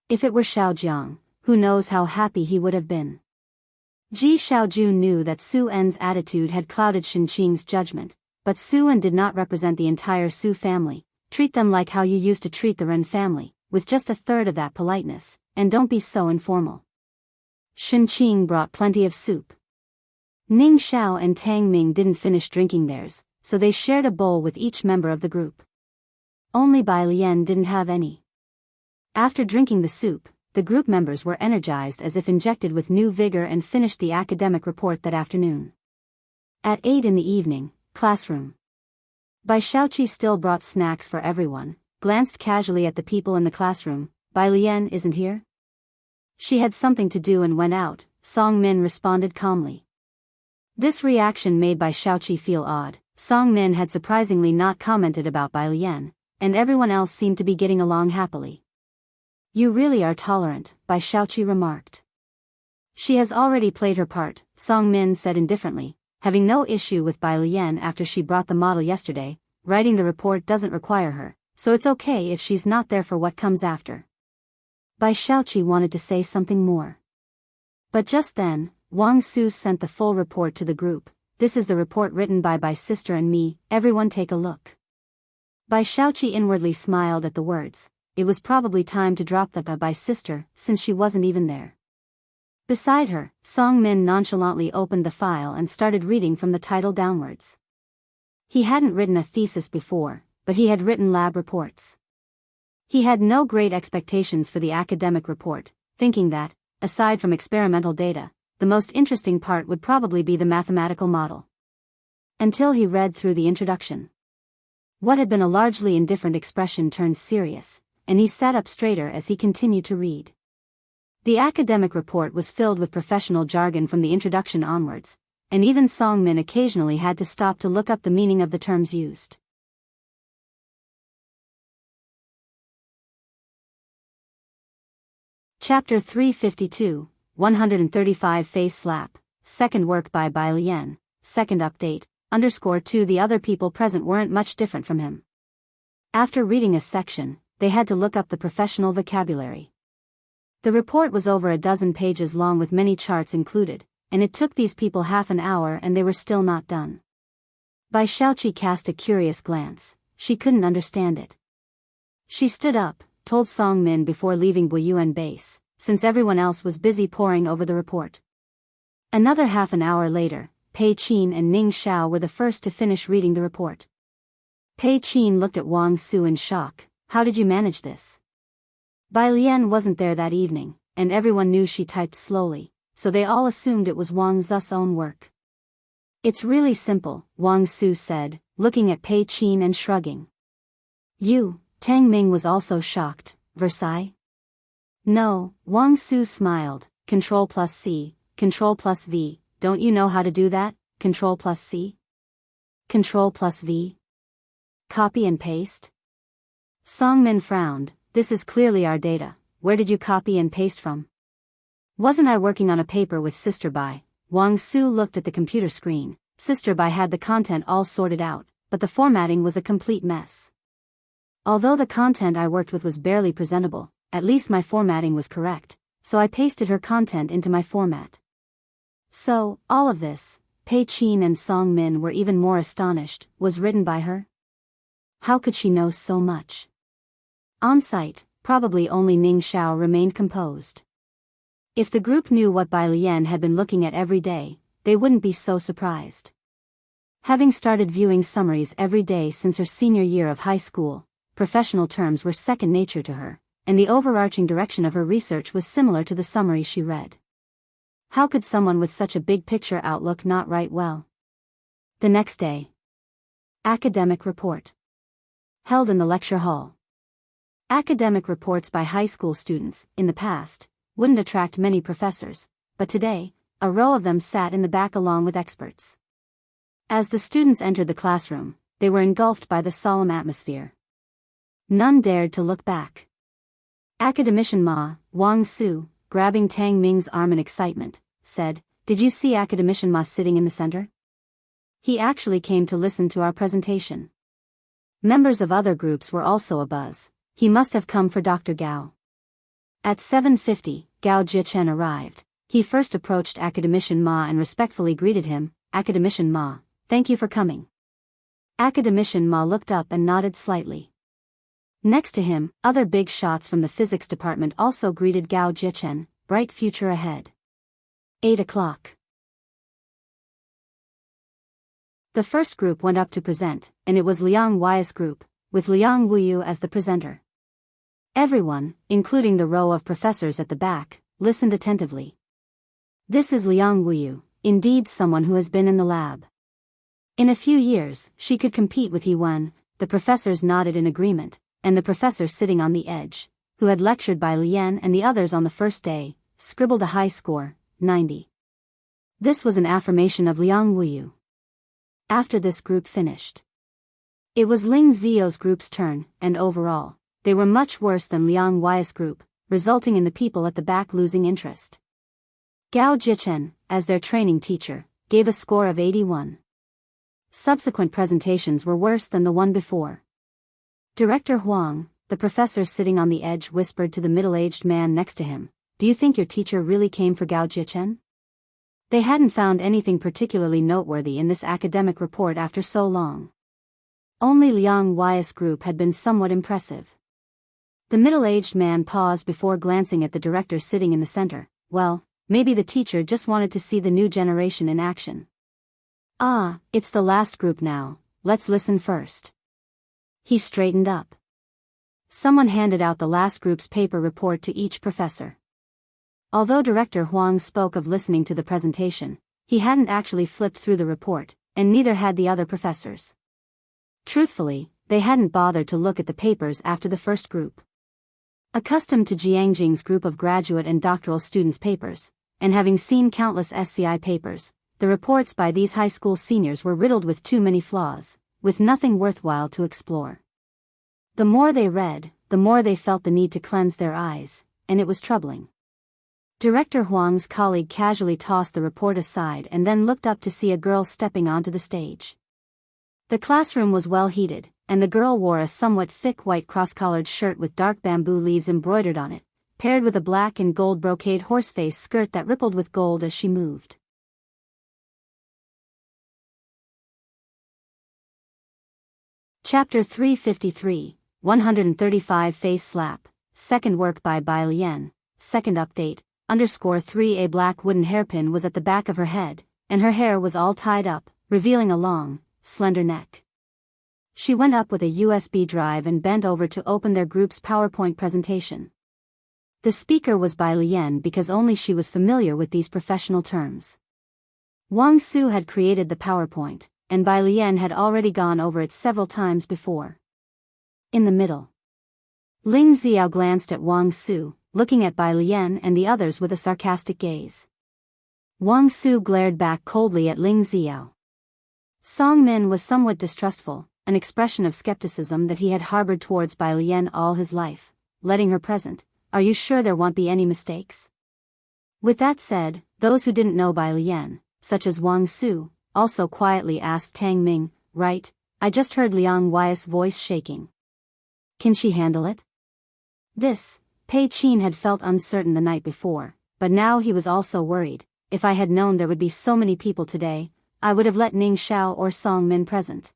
If it were Xiaojiang, who knows how happy he would have been. Ji Xiaojun knew that Su En's attitude had clouded Shenqing's judgment, but Su En did not represent the entire Su family. Treat them like how you used to treat the Ren family, with just a third of that politeness, and don't be so informal. Shenqing brought plenty of soup. Ning Xiao and Tang Ming didn't finish drinking theirs, so they shared a bowl with each member of the group. Only Bai Lian didn't have any. After drinking the soup, the group members were energized as if injected with new vigor and finished the academic report that afternoon. At 8 in the evening, classroom. Bai Xiaoqi still brought snacks for everyone, glanced casually at the people in the classroom. Bai Lian isn't here? She had something to do and went out, Song Min responded calmly. This reaction made Bai Xiaoqi feel odd. Song Min had surprisingly not commented about Bai Lian, and everyone else seemed to be getting along happily. You really are tolerant, Bai Xiaoqi remarked. She has already played her part, Song Min said indifferently, having no issue with Bai Lian after she brought the model yesterday. Writing the report doesn't require her, so it's okay if she's not there for what comes after. Bai Xiaoqi wanted to say something more. But just then, Wang Su sent the full report to the group. This is the report written by Bai's sister and me, everyone take a look. Bai Xiaoqi inwardly smiled at the words. It was probably time to drop the Bai's sister, since she wasn't even there. Beside her, Song Min nonchalantly opened the file and started reading from the title downwards. He hadn't written a thesis before, but he had written lab reports. He had no great expectations for the academic report, thinking that, aside from experimental data, the most interesting part would probably be the mathematical model. Until he read through the introduction. What had been a largely indifferent expression turned serious, and he sat up straighter as he continued to read. The academic report was filled with professional jargon from the introduction onwards, and even Song Min occasionally had to stop to look up the meaning of the terms used. Chapter 352, 135 Face Slap, second work by Bai Lian, second update, _2 the other people present weren't much different from him. After reading a section, they had to look up the professional vocabulary. The report was over a dozen pages long with many charts included, and it took these people half an hour and they were still not done. Bai Shaoqi cast a curious glance. She couldn't understand it. She stood up, told Song Min before leaving Buyuan base, since everyone else was busy poring over the report. Another half an hour later, Pei Qin and Ning Xiao were the first to finish reading the report. Pei Qin looked at Wang Su in shock. How did you manage this? Bai Lian wasn't there that evening, and everyone knew she typed slowly, so they all assumed it was Wang Zu's own work. It's really simple, Wang Su said, looking at Pei Qin and shrugging. You, Tang Ming was also shocked. Versailles? No, Wang Su smiled. Ctrl+C, Ctrl+V, don't you know how to do that? Ctrl+C? Ctrl+V? Copy and paste? Song Min frowned. This is clearly our data. Where did you copy and paste from? Wasn't I working on a paper with Sister Bai? Wang Su looked at the computer screen. Sister Bai had the content all sorted out, but the formatting was a complete mess. Although the content I worked with was barely presentable, at least my formatting was correct, so I pasted her content into my format. So, all of this, Pei Qin and Song Min were even more astonished, was written by her? How could she know so much? On site, probably only Ning Xiao remained composed. If the group knew what Bai Lian had been looking at every day, they wouldn't be so surprised. Having started viewing summaries every day since her senior year of high school, professional terms were second nature to her, and the overarching direction of her research was similar to the summary she read. How could someone with such a big picture outlook not write well? The next day. Academic report. Held in the lecture hall. Academic reports by high school students, in the past, wouldn't attract many professors, but today, a row of them sat in the back along with experts. As the students entered the classroom, they were engulfed by the solemn atmosphere. None dared to look back. Academician Ma, Wang Su, grabbing Tang Ming's arm in excitement, said, "Did you see Academician Ma sitting in the center? He actually came to listen to our presentation." Members of other groups were also abuzz. He must have come for Dr. Gao. At 7:50, Gao Jichen arrived. He first approached Academician Ma and respectfully greeted him. "Academician Ma, thank you for coming." Academician Ma looked up and nodded slightly. Next to him, other big shots from the physics department also greeted Gao Jichen. Bright future ahead. 8 o'clock. The first group went up to present, and it was Liang Wei's group, with Liang Wuyu as the presenter. Everyone, including the row of professors at the back, listened attentively. This is Liang Wuyu, indeed someone who has been in the lab. In a few years, she could compete with Yiwen. The professors nodded in agreement, and the professor sitting on the edge, who had lectured by Lian and the others on the first day, scribbled a high score, 90. This was an affirmation of Liang Wuyu. After this group finished, it was Ling Zio's group's turn, and overall, they were much worse than Liang Wei's group, resulting in the people at the back losing interest. Gao Jichen, as their training teacher, gave a score of 81. Subsequent presentations were worse than the one before. Director Huang, the professor sitting on the edge, whispered to the middle-aged man next to him, "Do you think your teacher really came for Gao Jichen?" They hadn't found anything particularly noteworthy in this academic report after so long. Only Liang Wei's group had been somewhat impressive. The middle-aged man paused before glancing at the director sitting in the center. Well, maybe the teacher just wanted to see the new generation in action. "Ah, it's the last group now, let's listen first." He straightened up. Someone handed out the last group's paper report to each professor. Although Director Huang spoke of listening to the presentation, he hadn't actually flipped through the report, and neither had the other professors. Truthfully, they hadn't bothered to look at the papers after the first group. Accustomed to Jiangjing's group of graduate and doctoral students' papers, and having seen countless SCI papers, the reports by these high school seniors were riddled with too many flaws, with nothing worthwhile to explore. The more they read, the more they felt the need to cleanse their eyes, and it was troubling. Director Huang's colleague casually tossed the report aside and then looked up to see a girl stepping onto the stage. The classroom was well heated, and the girl wore a somewhat thick white cross-collared shirt with dark bamboo leaves embroidered on it, paired with a black and gold brocade horseface skirt that rippled with gold as she moved. Chapter 353, 135 Face Slap, second work by Bai Lian, second update, _3. A black wooden hairpin was at the back of her head, and her hair was all tied up, revealing a long, slender neck. She went up with a USB drive and bent over to open their group's PowerPoint presentation. The speaker was Bai Lian because only she was familiar with these professional terms. Wang Su had created the PowerPoint, and Bai Lian had already gone over it several times before. In the middle, Ling Xiao glanced at Wang Su, looking at Bai Lian and the others with a sarcastic gaze. Wang Su glared back coldly at Ling Xiao. Song Min was somewhat distrustful, an expression of skepticism that he had harbored towards Bai Lian all his life, letting her present. Are you sure there won't be any mistakes? With that said, those who didn't know Bai Lian, such as Wang Su, also quietly asked Tang Ming, right? I just heard Liang Wei's voice shaking. Can she handle it? This, Pei Qin had felt uncertain the night before, but now he was also worried. If I had known there would be so many people today, I would have let Ning Xiao or Song Min present.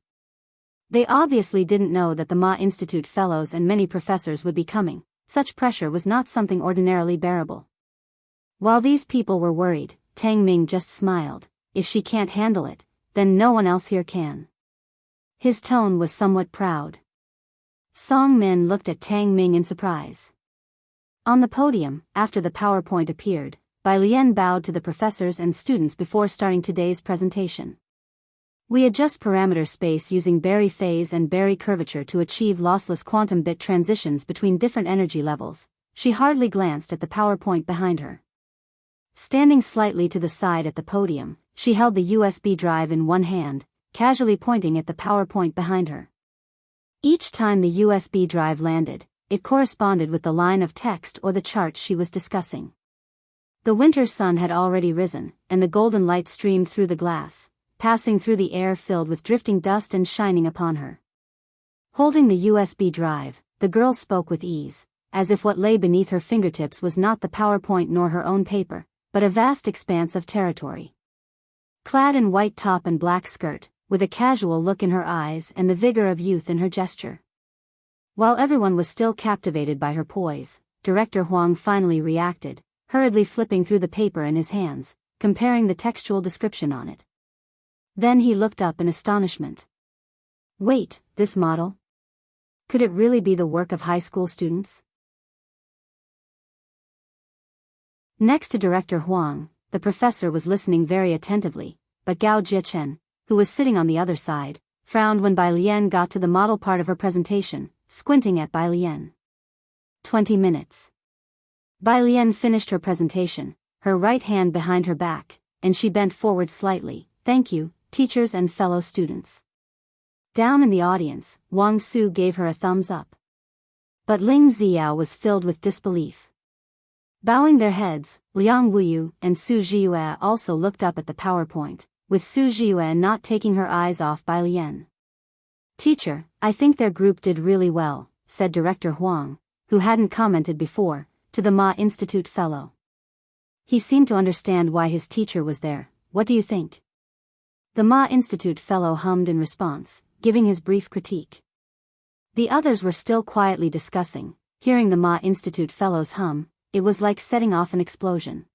They obviously didn't know that the Ma Institute fellows and many professors would be coming. Such pressure was not something ordinarily bearable. While these people were worried, Tang Ming just smiled. If she can't handle it, then no one else here can. His tone was somewhat proud. Song Min looked at Tang Ming in surprise. On the podium, after the PowerPoint appeared, Bai Lian bowed to the professors and students before starting today's presentation. We adjust parameter space using Berry phase and Berry curvature to achieve lossless quantum bit transitions between different energy levels. She hardly glanced at the PowerPoint behind her. Standing slightly to the side at the podium, she held the USB drive in one hand, casually pointing at the PowerPoint behind her. Each time the USB drive landed, it corresponded with the line of text or the chart she was discussing. The winter sun had already risen, and the golden light streamed through the glass, passing through the air filled with drifting dust and shining upon her. Holding the USB drive, the girl spoke with ease, as if what lay beneath her fingertips was not the PowerPoint nor her own paper, but a vast expanse of territory. Clad in white top and black skirt, with a casual look in her eyes and the vigor of youth in her gesture. While everyone was still captivated by her poise, Director Huang finally reacted, hurriedly flipping through the paper in his hands, comparing the textual description on it. Then he looked up in astonishment. Wait, this model? Could it really be the work of high school students? Next to Director Huang, the professor was listening very attentively, but Gao Jiachen, who was sitting on the other side, frowned when Bai Lian got to the model part of her presentation, squinting at Bai Lian. 20 minutes. Bai Lian finished her presentation, her right hand behind her back, and she bent forward slightly. Thank you, teachers and fellow students. Down in the audience, Wang Su gave her a thumbs up. But Ling Xiao was filled with disbelief. Bowing their heads, Liang Wuyu and Su Zhiyue also looked up at the PowerPoint, with Su Zhiyue not taking her eyes off Bai Lian. Teacher, I think their group did really well, said Director Huang, who hadn't commented before, to the Ma Institute fellow. He seemed to understand why his teacher was there. What do you think? The Ma Institute fellow hummed in response, giving his brief critique. The others were still quietly discussing. Hearing the Ma Institute fellow's hum, it was like setting off an explosion.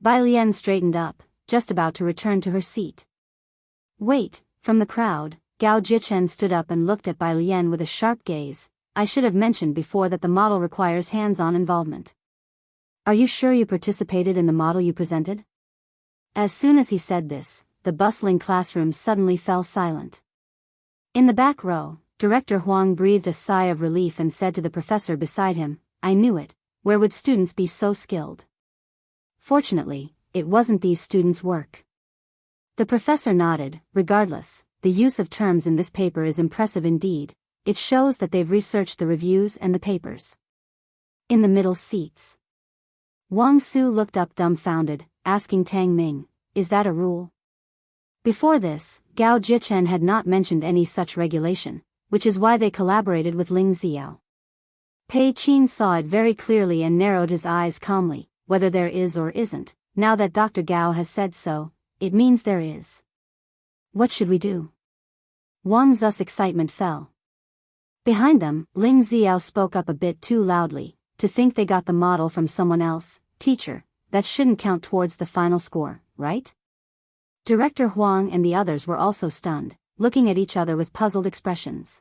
Bai Lian straightened up, just about to return to her seat. Wait, from the crowd, Gao Jichen stood up and looked at Bai Lian with a sharp gaze. I should have mentioned before that the model requires hands-on involvement. Are you sure you participated in the model you presented? As soon as he said this, the bustling classroom suddenly fell silent. In the back row, Director Huang breathed a sigh of relief and said to the professor beside him, I knew it. Where would students be so skilled? Fortunately, it wasn't these students' work. The professor nodded. Regardless, the use of terms in this paper is impressive indeed. It shows that they've researched the reviews and the papers. In the middle seats, Wang Su looked up dumbfounded, asking Tang Ming, is that a rule? Before this, Gao Jichen had not mentioned any such regulation, which is why they collaborated with Ling Xiao. Pei Qin saw it very clearly and narrowed his eyes calmly. Whether there is or isn't, now that Dr. Gao has said so, it means there is. What should we do? Wang Zu's excitement fell. Behind them, Ling Xiao spoke up a bit too loudly. To think they got the model from someone else, teacher, that shouldn't count towards the final score, right? Director Huang and the others were also stunned, looking at each other with puzzled expressions.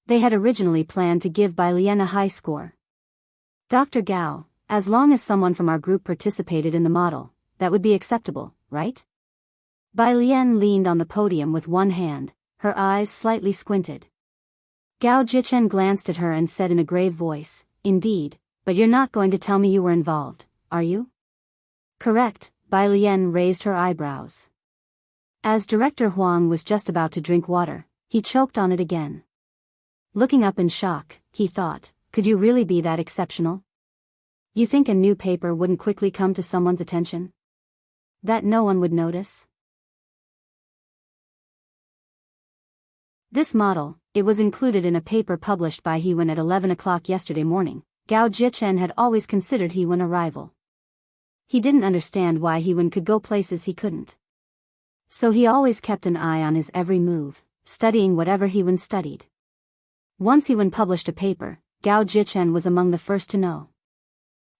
They had originally planned to give Bai Lian a high score. Dr. Gao, as long as someone from our group participated in the model, that would be acceptable, right? Bai Lian leaned on the podium with one hand, her eyes slightly squinted. Gao Jichen glanced at her and said in a grave voice, "Indeed, but you're not going to tell me you were involved, are you?" "Correct," Bai Lian raised her eyebrows. As Director Huang was just about to drink water, he choked on it again. Looking up in shock, he thought, could you really be that exceptional? You think a new paper wouldn't quickly come to someone's attention? That no one would notice? This model, it was included in a paper published by Hewen at 11 o'clock yesterday morning. Gao Jichen had always considered Hewen a rival. He didn't understand why Hewen could go places he couldn't. So he always kept an eye on his every move, studying whatever Hewen studied. Once Hewen published a paper, Gao Jichen was among the first to know.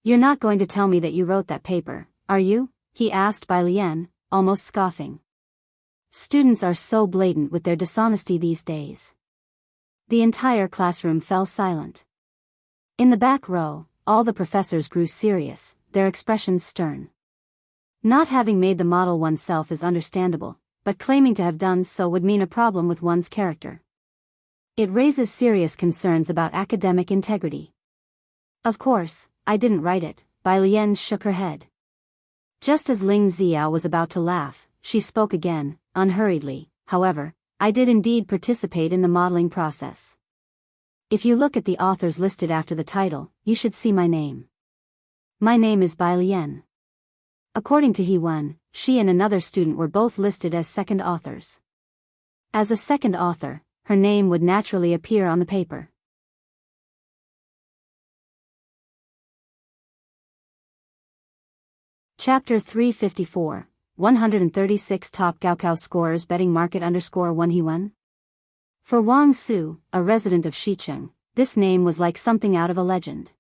"You're not going to tell me that you wrote that paper, are you?" he asked Bai Lian, almost scoffing. Students are so blatant with their dishonesty these days. The entire classroom fell silent. In the back row, all the professors grew serious, their expressions stern. Not having made the model oneself is understandable, but claiming to have done so would mean a problem with one's character. It raises serious concerns about academic integrity. "Of course, I didn't write it," Bai Lian shook her head. Just as Ling Xiao was about to laugh, she spoke again, unhurriedly. "However, I did indeed participate in the modeling process. If you look at the authors listed after the title, you should see my name. My name is Bai Lian." According to Hewen, she and another student were both listed as second authors. As a second author, her name would naturally appear on the paper. Chapter 354, 136 Top Gaokao Scorers Betting Market _1 Hewen. For Wang Su, a resident of Xicheng, this name was like something out of a legend.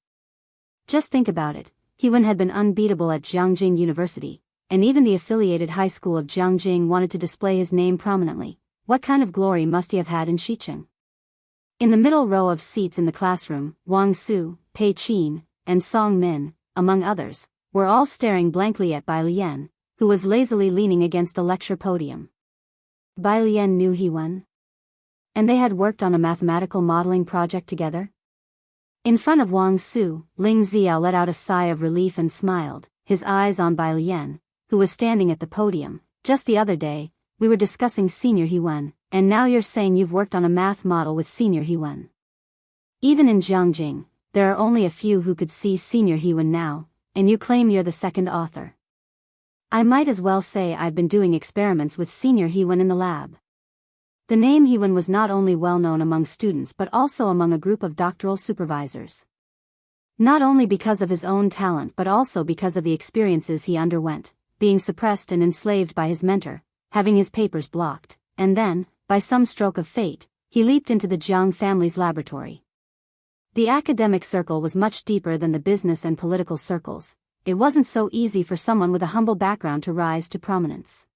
Just think about it, Hewen had been unbeatable at Jianghu University, and even the affiliated high school of Jianghu wanted to display his name prominently. What kind of glory must he have had in Xicheng? In the middle row of seats in the classroom, Wang Su, Pei Qin, and Song Min, among others, were all staring blankly at Bai Lian, who was lazily leaning against the lecture podium. Bai Lian knew Hewen. And they had worked on a mathematical modeling project together? In front of Wang Su, Ling Xiao let out a sigh of relief and smiled, his eyes on Bai Lian, who was standing at the podium. "Just the other day, we were discussing Senior Hewen, and now you're saying you've worked on a math model with Senior Hewen. Even in Jianghu, there are only a few who could see Senior Hewen now, and you claim you're the second author. I might as well say I've been doing experiments with Senior Hewen in the lab." The name Hewen was not only well known among students but also among a group of doctoral supervisors. Not only because of his own talent but also because of the experiences he underwent, being suppressed and enslaved by his mentor, having his papers blocked, and then, by some stroke of fate, he leaped into the Jiang family's laboratory. The academic circle was much deeper than the business and political circles. It wasn't so easy for someone with a humble background to rise to prominence.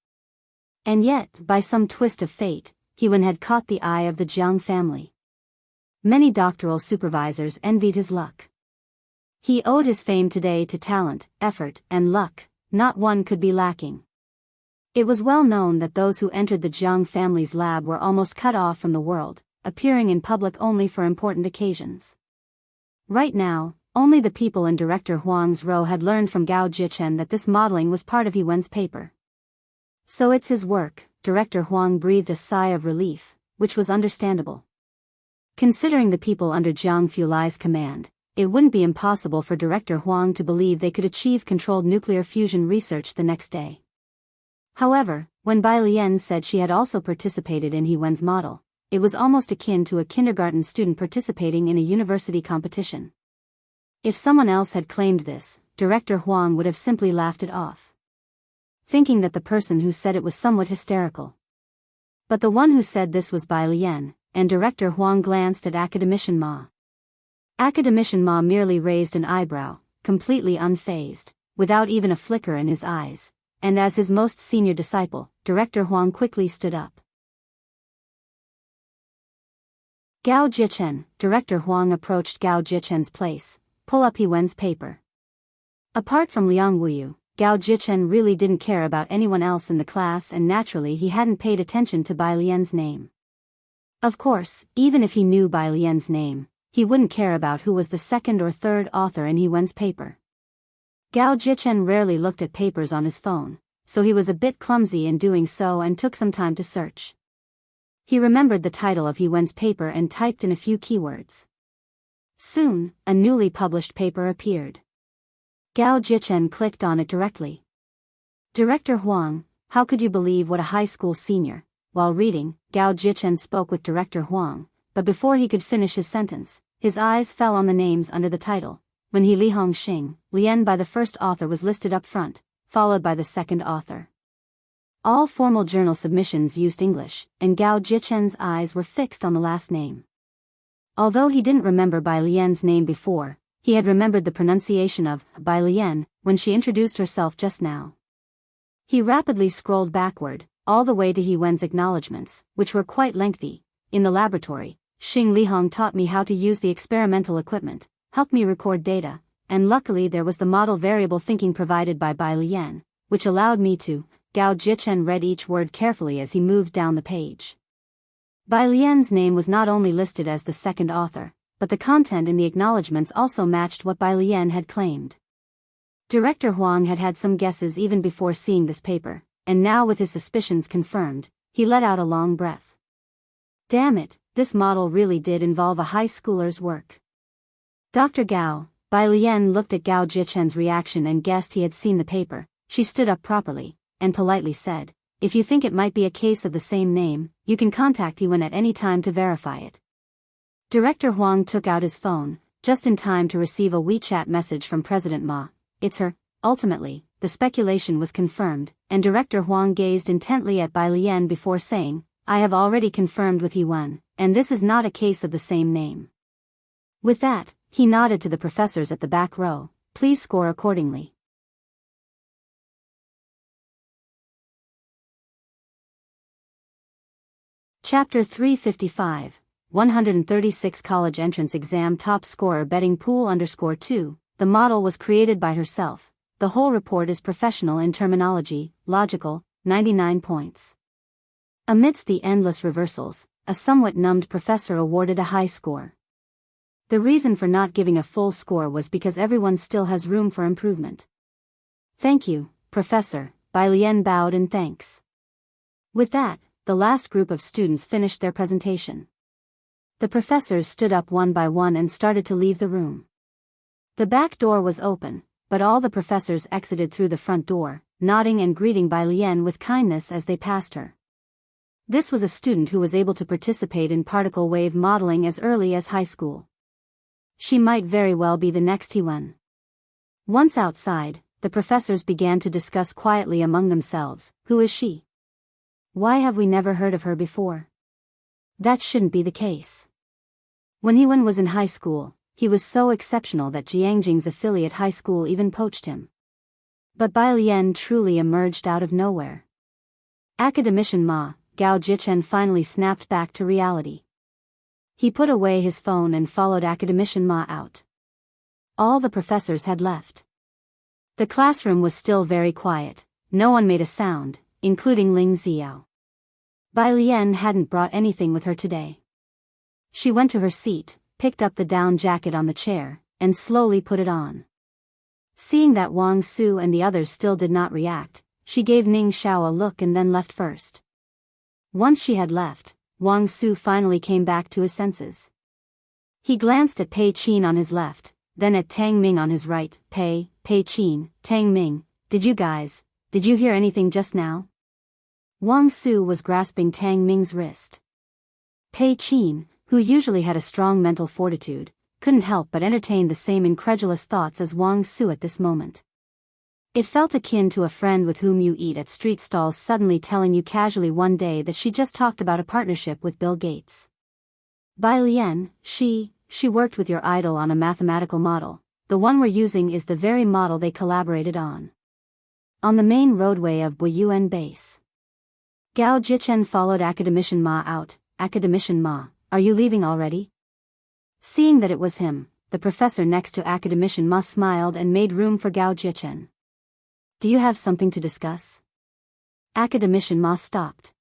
And yet, by some twist of fate, Hewen had caught the eye of the Jiang family. Many doctoral supervisors envied his luck. He owed his fame today to talent, effort, and luck. Not one could be lacking. It was well known that those who entered the Jiang family's lab were almost cut off from the world, appearing in public only for important occasions. Right now, only the people in Director Huang's row had learned from Gao Jichen that this modeling was part of Hewen's paper. So it's his work. Director Huang breathed a sigh of relief, which was understandable. Considering the people under Jiang Fulai's command, it wouldn't be impossible for Director Huang to believe they could achieve controlled nuclear fusion research the next day. However, when Bai Lian said she had also participated in He Wen's model, it was almost akin to a kindergarten student participating in a university competition. If someone else had claimed this, Director Huang would have simply laughed it off, thinking that the person who said it was somewhat hysterical. But the one who said this was Bai Lian, and Director Huang glanced at Academician Ma. Academician Ma merely raised an eyebrow, completely unfazed, without even a flicker in his eyes, and as his most senior disciple, Director Huang quickly stood up. Gao Jichen, Director Huang approached Gao Jichen's place. Pull up He Wen's paper. Apart from Liang Wuyu, Gao Jichen really didn't care about anyone else in the class, and naturally he hadn't paid attention to Bai Lian's name. Of course, even if he knew Bai Lian's name, he wouldn't care about who was the second or third author in He Wen's paper. Gao Jichen rarely looked at papers on his phone, so he was a bit clumsy in doing so and took some time to search. He remembered the title of He Wen's paper and typed in a few keywords. Soon, a newly published paper appeared. Gao Jichen clicked on it directly. Director Huang, how could you believe what a high school senior? While reading, Gao Jichen spoke with Director Huang, but before he could finish his sentence, his eyes fell on the names under the title. When he Li Hong Xing, Lian by the first author was listed up front, followed by the second author. All formal journal submissions used English, and Gao Jichen's eyes were fixed on the last name. Although he didn't remember Bai Lian's name before, he had remembered the pronunciation of Bai Lian when she introduced herself just now. He rapidly scrolled backward, all the way to He Wen's acknowledgments, which were quite lengthy. In the laboratory, Xing Lihong taught me how to use the experimental equipment, helped me record data, and luckily there was the model variable thinking provided by Bai Lian, which allowed me to. Gao Jichen read each word carefully as he moved down the page. Bai Lian's name was not only listed as the second author, but the content in the acknowledgments also matched what Bai Lian had claimed. Director Huang had had some guesses even before seeing this paper, and now with his suspicions confirmed, he let out a long breath. Damn it, this model really did involve a high schooler's work. Dr. Gao, Bai Lian looked at Gao Jichen's reaction and guessed he had seen the paper. She stood up properly, and politely said, if you think it might be a case of the same name, you can contact He Wen at any time to verify it. Director Huang took out his phone, just in time to receive a WeChat message from President Ma. It's her. Ultimately, the speculation was confirmed, and Director Huang gazed intently at Bai Lian before saying, I have already confirmed with He Wen, and this is not a case of the same name. With that, he nodded to the professors at the back row, please score accordingly. Chapter 355, 136 College Entrance Exam Top Scorer Betting Pool _2, the model was created by herself, the whole report is professional in terminology, logical, 99 points. Amidst the endless reversals, a somewhat numbed professor awarded a high score. The reason for not giving a full score was because everyone still has room for improvement. Thank you, Professor, Bai Lian bowed in thanks. With that, the last group of students finished their presentation. The professors stood up one by one and started to leave the room. The back door was open, but all the professors exited through the front door, nodding and greeting Bai Lian with kindness as they passed her. This was a student who was able to participate in particle wave modeling as early as high school. She might very well be the next He Wen. Once outside, the professors began to discuss quietly among themselves, who is she? Why have we never heard of her before? That shouldn't be the case. When He Wen was in high school, he was so exceptional that Jianghu's affiliate high school even poached him. But Bai Lian truly emerged out of nowhere. Academician Ma, Gao Jichen finally snapped back to reality. He put away his phone and followed Academician Ma out. All the professors had left. The classroom was still very quiet, no one made a sound, including Ling Xiao. Bai Lian hadn't brought anything with her today. She went to her seat, picked up the down jacket on the chair, and slowly put it on. Seeing that Wang Su and the others still did not react, she gave Ning Xiao a look and then left first. Once she had left, Wang Su finally came back to his senses. He glanced at Pei Qin on his left, then at Tang Ming on his right. Pei Qin, Tang Ming, did you hear anything just now? Wang Su was grasping Tang Ming's wrist. Pei Qin, who usually had a strong mental fortitude, couldn't help but entertain the same incredulous thoughts as Wang Su at this moment. It felt akin to a friend with whom you eat at street stalls suddenly telling you casually one day that she just talked about a partnership with Bill Gates. Bai Lian, she worked with your idol on a mathematical model. The one we're using is the very model they collaborated on. On the main roadway of Buyuan Base. Gao Jichen followed Academician Ma out. Academician Ma, are you leaving already? Seeing that it was him, the professor next to Academician Ma smiled and made room for Gao Jichen. Do you have something to discuss? Academician Ma stopped.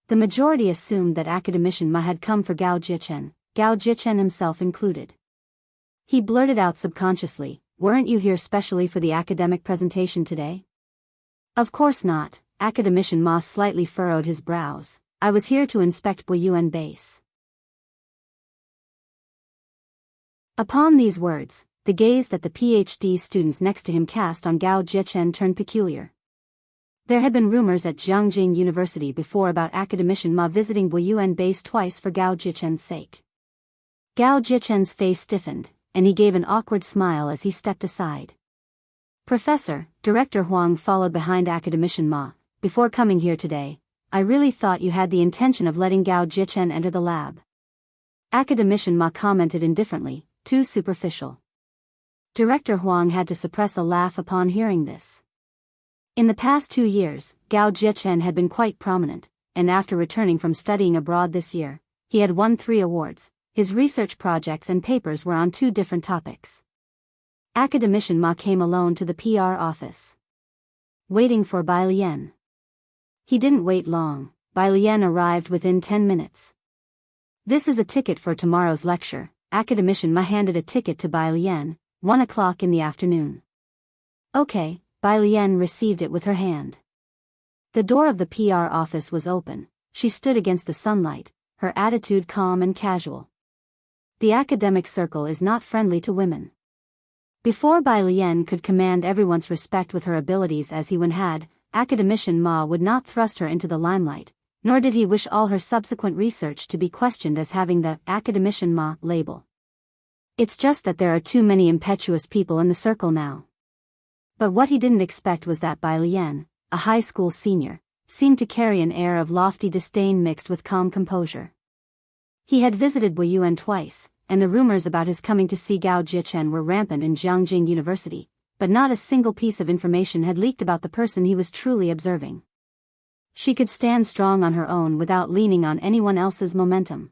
The majority assumed that Academician Ma had come for Gao Jichen himself included. He blurted out subconsciously, weren't you here specially for the academic presentation today? Of course not, Academician Ma slightly furrowed his brows. I was here to inspect Buyuan Base. Upon these words, the gaze that the PhD students next to him cast on Gao Jichen turned peculiar. There had been rumors at Jianghu University before about Academician Ma visiting Buyuan Base twice for Gao Jichen's sake. Gao Jichen's face stiffened, and he gave an awkward smile as he stepped aside. Professor, Director Huang followed behind Academician Ma. Before coming here today, I really thought you had the intention of letting Gao Jichen enter the lab. Academician Ma commented indifferently, too superficial. Director Huang had to suppress a laugh upon hearing this. In the past 2 years, Gao Jichen had been quite prominent, and after returning from studying abroad this year, he had won 3 awards. His research projects and papers were on 2 different topics. Academician Ma came alone to the PR office. Waiting for Bai Lian. He didn't wait long. Bai Lian arrived within 10 minutes. This is a ticket for tomorrow's lecture. Academician Ma handed a ticket to Bai Lian, 1 o'clock in the afternoon. Okay, Bai Lian received it with her hand. The door of the PR office was open. She stood against the sunlight, her attitude calm and casual. The academic circle is not friendly to women. Before Bai Lian could command everyone's respect with her abilities as he once had, Academician Ma would not thrust her into the limelight, nor did he wish all her subsequent research to be questioned as having the Academician Ma label. It's just that there are too many impetuous people in the circle now. But what he didn't expect was that Bai Lian, a high school senior, seemed to carry an air of lofty disdain mixed with calm composure. He had visited Buyuan twice, and the rumors about his coming to see Gao Jichen were rampant in Jianghu University, but not a single piece of information had leaked about the person he was truly observing. She could stand strong on her own without leaning on anyone else's momentum.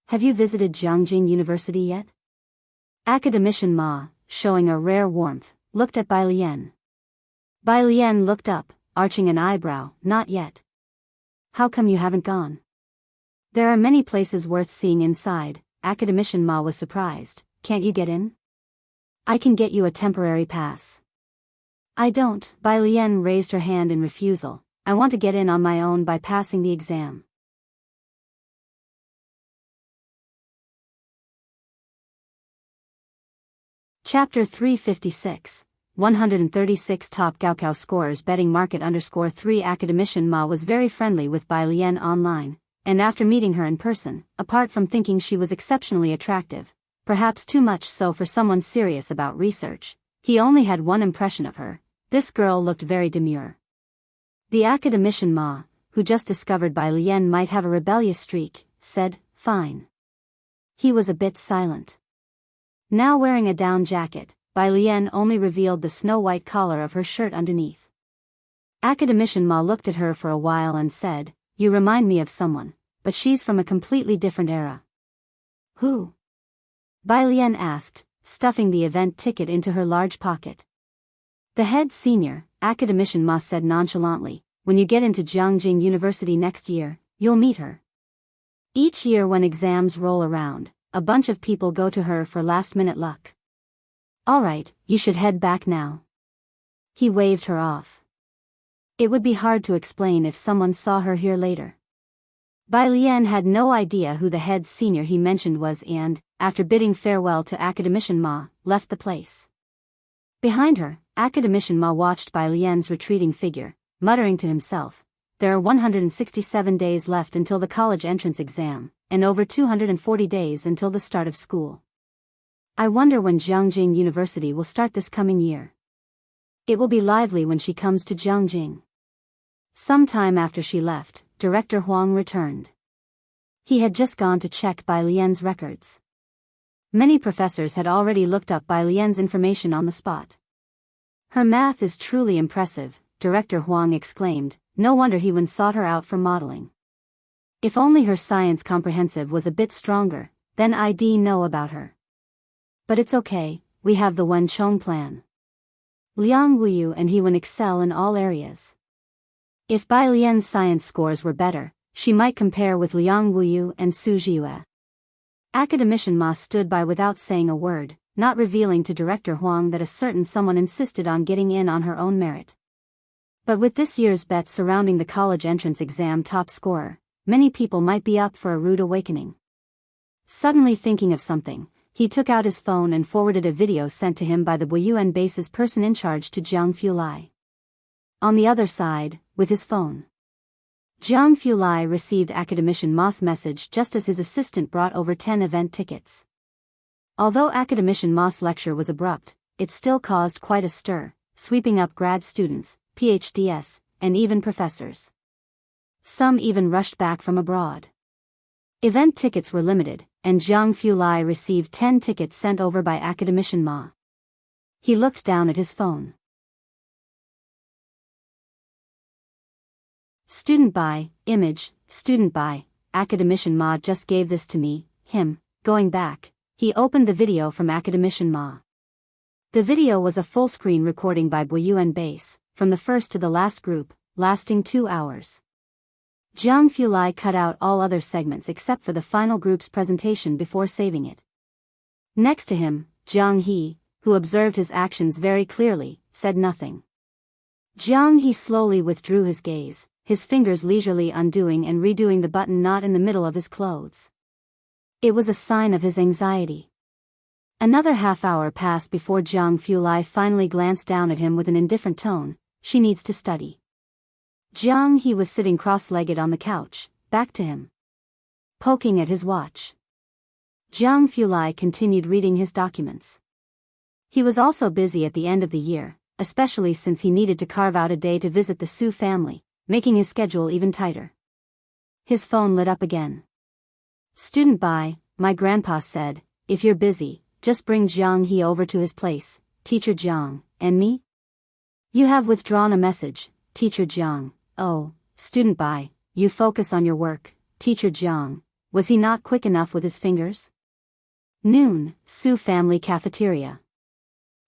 Have you visited Jianghu University yet? Academician Ma, showing a rare warmth, looked at Bai Lian. Bai Lian looked up, arching an eyebrow. Not yet. How come you haven't gone? There are many places worth seeing inside. Academician Ma was surprised. Can't you get in? I can get you a temporary pass. I don't. Bai Lian raised her hand in refusal. I want to get in on my own by passing the exam. Chapter 356, 136 Top Gaokao Scores Betting Market _3 Academician Ma was very friendly with Bai Lian online, and after meeting her in person, apart from thinking she was exceptionally attractive, perhaps too much so for someone serious about research, he only had one impression of her. This girl looked very demure. The Academician Ma, who just discovered Bai Lian might have a rebellious streak, said, fine. He was a bit silent. Now wearing a down jacket, Bai Lian only revealed the snow-white collar of her shirt underneath. Academician Ma looked at her for a while and said, you remind me of someone, but she's from a completely different era. Who? Bai Lian asked, stuffing the event ticket into her large pocket. The head senior, Academician Ma said nonchalantly, when you get into Jianghu University next year, you'll meet her. Each year when exams roll around, a bunch of people go to her for last-minute luck. Alright, you should head back now. He waved her off. It would be hard to explain if someone saw her here later. Bai Lian had no idea who the head senior he mentioned was and, after bidding farewell to Academician Ma, left the place. Behind her, Academician Ma watched Bai Lian's retreating figure, muttering to himself, there are 167 days left until the college entrance exam, and over 240 days until the start of school. I wonder when Jianghu University will start this coming year. It will be lively when she comes to Jianghu. Some time after she left, Director Huang returned. He had just gone to check Bai Lian's records. Many professors had already looked up Bai Lian's information on the spot. Her math is truly impressive, Director Huang exclaimed. No wonder he sought her out for modeling. If only her science comprehensive was a bit stronger, then I'd know about her. But it's okay, we have the Wen Chong plan. Liang Wuyu and he will excel in all areas. If Bai Lian's science scores were better, she might compare with Liang Wuyu and Su Jiue. Academician Ma stood by without saying a word, not revealing to Director Huang that a certain someone insisted on getting in on her own merit. But with this year's bet surrounding the college entrance exam top scorer, many people might be up for a rude awakening. Suddenly thinking of something, he took out his phone and forwarded a video sent to him by the Buyuan base's person in charge to Jiang Fulai. On the other side, with his phone, Jiang Fulai received Academician Ma's message just as his assistant brought over 10 event tickets. Although Academician Ma's lecture was abrupt, it still caused quite a stir, sweeping up grad students, PhDs, and even professors. Some even rushed back from abroad. Event tickets were limited, and Jiang Fulai received 10 tickets sent over by Academician Ma. He looked down at his phone. Student by, image, student by, Academician Ma just gave this to me, him, going back. He opened the video from Academician Ma. The video was a full-screen recording by Buyuan Base, from the first to the last group, lasting 2 hours. Jiang Fulai cut out all other segments except for the final group's presentation before saving it. Next to him, Jiang He, who observed his actions very clearly, said nothing. Jiang He slowly withdrew his gaze, his fingers leisurely undoing and redoing the button knot in the middle of his clothes. It was a sign of his anxiety. Another half-hour passed before Jiang Fulai finally glanced down at him with an indifferent tone. She needs to study. Jiang He was sitting cross-legged on the couch, back to him, poking at his watch. Jiang Fulai continued reading his documents. He was also busy at the end of the year, especially since he needed to carve out a day to visit the Su family, making his schedule even tighter. His phone lit up again. Student by, my grandpa said, if you're busy, just bring Jiang He over to his place, Teacher Jiang, and me? You have withdrawn a message, Teacher Jiang. Oh, student by, you focus on your work, Teacher Jiang. Was he not quick enough with his fingers? Noon, Su family cafeteria.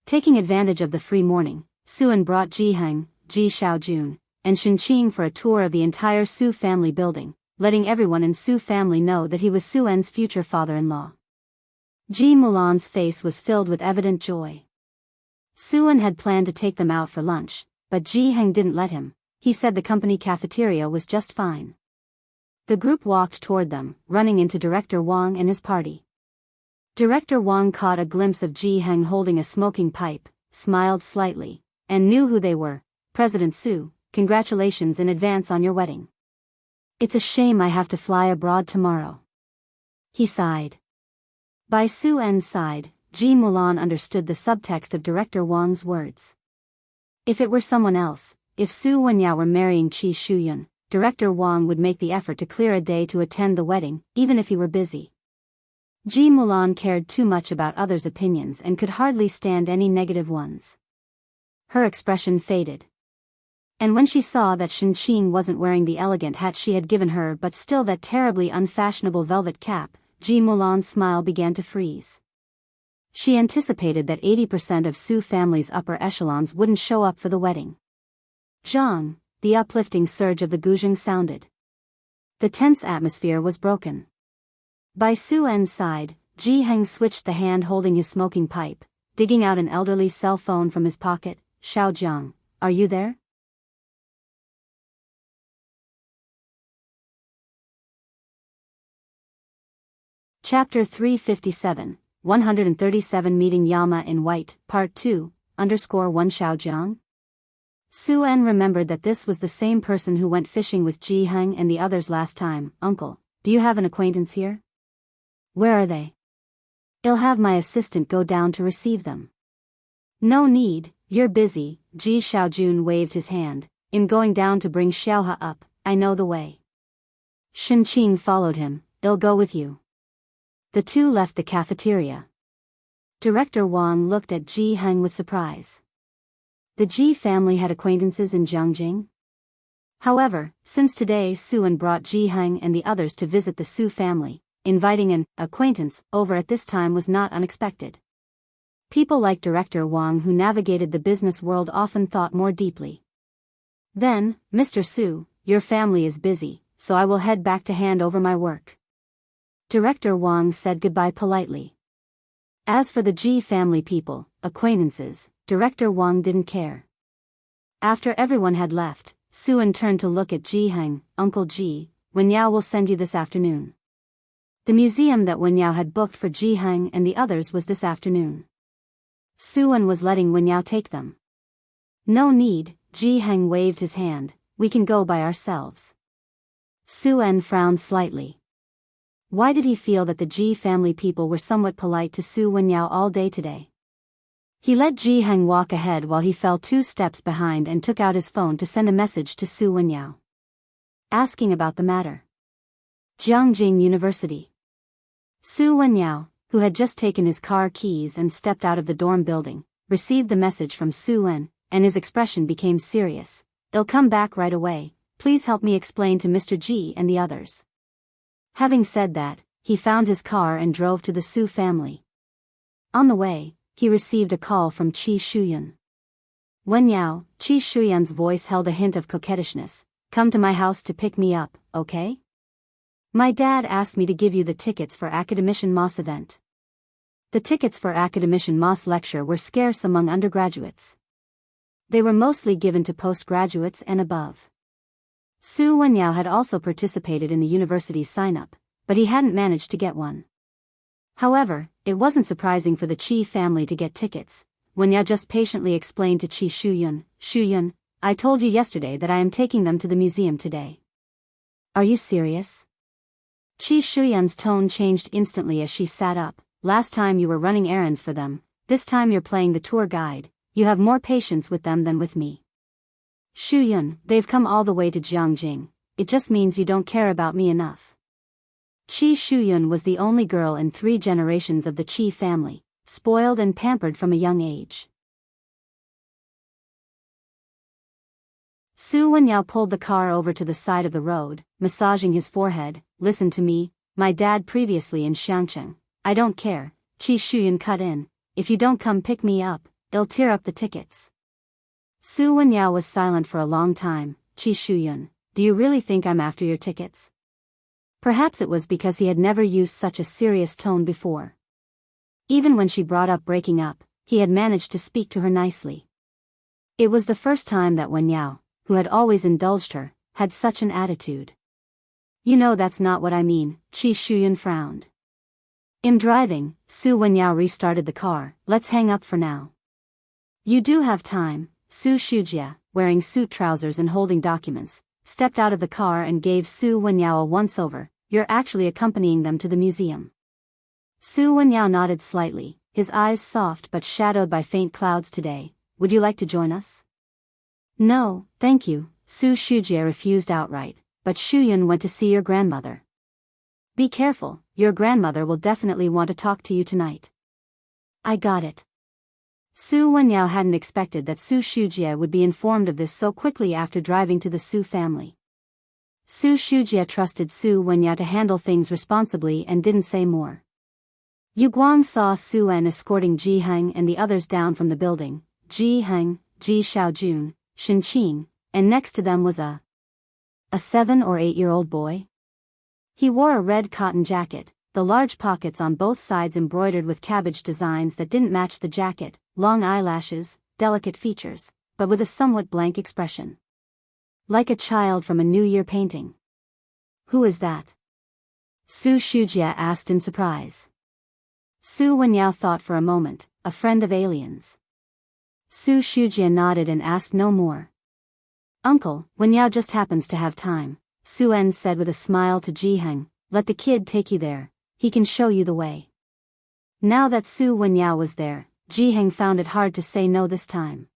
Taking advantage of the free morning, Suan brought Jiheng, Ji Xiaojun, and Shenqing for a tour of the entire Su family building, letting everyone in Su family know that he was Suan's future father-in-law. Ji Mulan's face was filled with evident joy. Suan had planned to take them out for lunch, but Jiheng didn't let him. He said the company cafeteria was just fine. The group walked toward them, running into Director Wang and his party. Director Wang caught a glimpse of Jiheng holding a smoking pipe, smiled slightly, and knew who they were. President Su, congratulations in advance on your wedding. It's a shame I have to fly abroad tomorrow. He sighed. By Suan's side, Ji Mulan understood the subtext of Director Wang's words. If it were someone else, if Su Wenyao were marrying Qi Shuyun, Director Wang would make the effort to clear a day to attend the wedding, even if he were busy. Ji Mulan cared too much about others' opinions and could hardly stand any negative ones. Her expression faded. And when she saw that Shenqing wasn't wearing the elegant hat she had given her but still that terribly unfashionable velvet cap, Ji Mulan's smile began to freeze. She anticipated that 80% of Su family's upper echelons wouldn't show up for the wedding. Zhang, the uplifting surge of the guzheng sounded. The tense atmosphere was broken. By Suan's side, Jiheng switched the hand holding his smoking pipe, digging out an elderly cell phone from his pocket. Xiaojiang, are you there? Chapter 357, 137 Meeting Yama in White, Part 2, _1 Xiaojiang? Su En remembered that this was the same person who went fishing with Ji Heng and the others last time. Uncle, do you have an acquaintance here? Where are they? I'll have my assistant go down to receive them. No need, you're busy. Ji Xiaojun waved his hand. I'm going down to bring Xiaohe up, I know the way. Shenqing followed him. I'll go with you. The two left the cafeteria. Director Wang looked at Ji Heng with surprise. The Ji family had acquaintances in Jianghu. However, since today Su En brought Ji Heng and the others to visit the Su family, inviting an acquaintance over at this time was not unexpected. People like Director Wang who navigated the business world often thought more deeply. Then, Mr. Su, your family is busy, so I will head back to hand over my work. Director Wang said goodbye politely. As for the Ji family people, acquaintances, Director Wang didn't care. After everyone had left, Su En turned to look at Ji Heng. Uncle Ji, Wenyao will send you this afternoon. The museum that Wenyao had booked for Ji Heng and the others was this afternoon. Su En was letting Wenyao take them. No need, Ji Heng waved his hand, we can go by ourselves. Su En frowned slightly. Why did he feel that the Ji family people were somewhat polite to Su Wenyao all day today? He let Ji Heng walk ahead while he fell 2 steps behind and took out his phone to send a message to Su Wenyao, asking about the matter. Jianghu University. Su Wenyao, who had just taken his car keys and stepped out of the dorm building, received the message from Su En, and his expression became serious. I'll come back right away, please help me explain to Mr. Ji and the others. Having said that, he found his car and drove to the Su family. On the way, he received a call from Qi Shuyun. Wenyao, Qi Shuyun's voice held a hint of coquettishness. Come to my house to pick me up, okay? My dad asked me to give you the tickets for Academician Moss event. The tickets for Academician Moss lecture were scarce among undergraduates. They were mostly given to postgraduates and above. Su Wenyao had also participated in the university's sign-up, but he hadn't managed to get one. However, it wasn't surprising for the Qi family to get tickets. Wenyao just patiently explained to Qi Shuyun, Shuyun, I told you yesterday that I am taking them to the museum today. Are you serious? Qi Shuyun's tone changed instantly as she sat up. Last time you were running errands for them, this time you're playing the tour guide. You have more patience with them than with me. Shuyun, they've come all the way to Jianghu. It just means you don't care about me enough. Qi Shuyun was the only girl in 3 generations of the Qi family, spoiled and pampered from a young age. Su Wenyao pulled the car over to the side of the road, massaging his forehead. Listen to me, my dad previously in Xiangcheng. I don't care, Qi Shuyun cut in. If you don't come pick me up, I'll tear up the tickets. Su Wenyao was silent for a long time. Qi Shuyun, do you really think I'm after your tickets? Perhaps it was because he had never used such a serious tone before. Even when she brought up breaking up, he had managed to speak to her nicely. It was the first time that Wenyao, who had always indulged her, had such an attitude. You know that's not what I mean, Qi Shuyun frowned. I'm driving. Su Wenyao restarted the car. Let's hang up for now. You do have time. Su Shujia, wearing suit trousers and holding documents, stepped out of the car and gave Su Wenyao a once-over. You're actually accompanying them to the museum. Su Wenyao nodded slightly, his eyes soft but shadowed by faint clouds today. Would you like to join us? No, thank you, Su Shujia refused outright, but Shuyun went to see your grandmother. Be careful, your grandmother will definitely want to talk to you tonight. I got it. Su Wenyao hadn't expected that Su Shujia would be informed of this so quickly after driving to the Su family. Su Shujia trusted Su Wenyao to handle things responsibly and didn't say more. Yu Guang saw Su En escorting Ji Heng and the others down from the building. Ji Heng, Ji Xiaojun, Shenqing, and next to them was a 7 or 8-year-old boy. He wore a red cotton jacket, the large pockets on both sides embroidered with cabbage designs that didn't match the jacket, long eyelashes, delicate features, but with a somewhat blank expression. Like a child from a New Year painting. Who is that? Su Shujia asked in surprise. Su Wenyao thought for a moment, a friend of aliens. Su Shujia nodded and asked no more. Uncle, when Yao just happens to have time, Su En said with a smile to Jianghu, let the kid take you there, he can show you the way. Now that Su Wenyao was there, Jianghu found it hard to say no this time.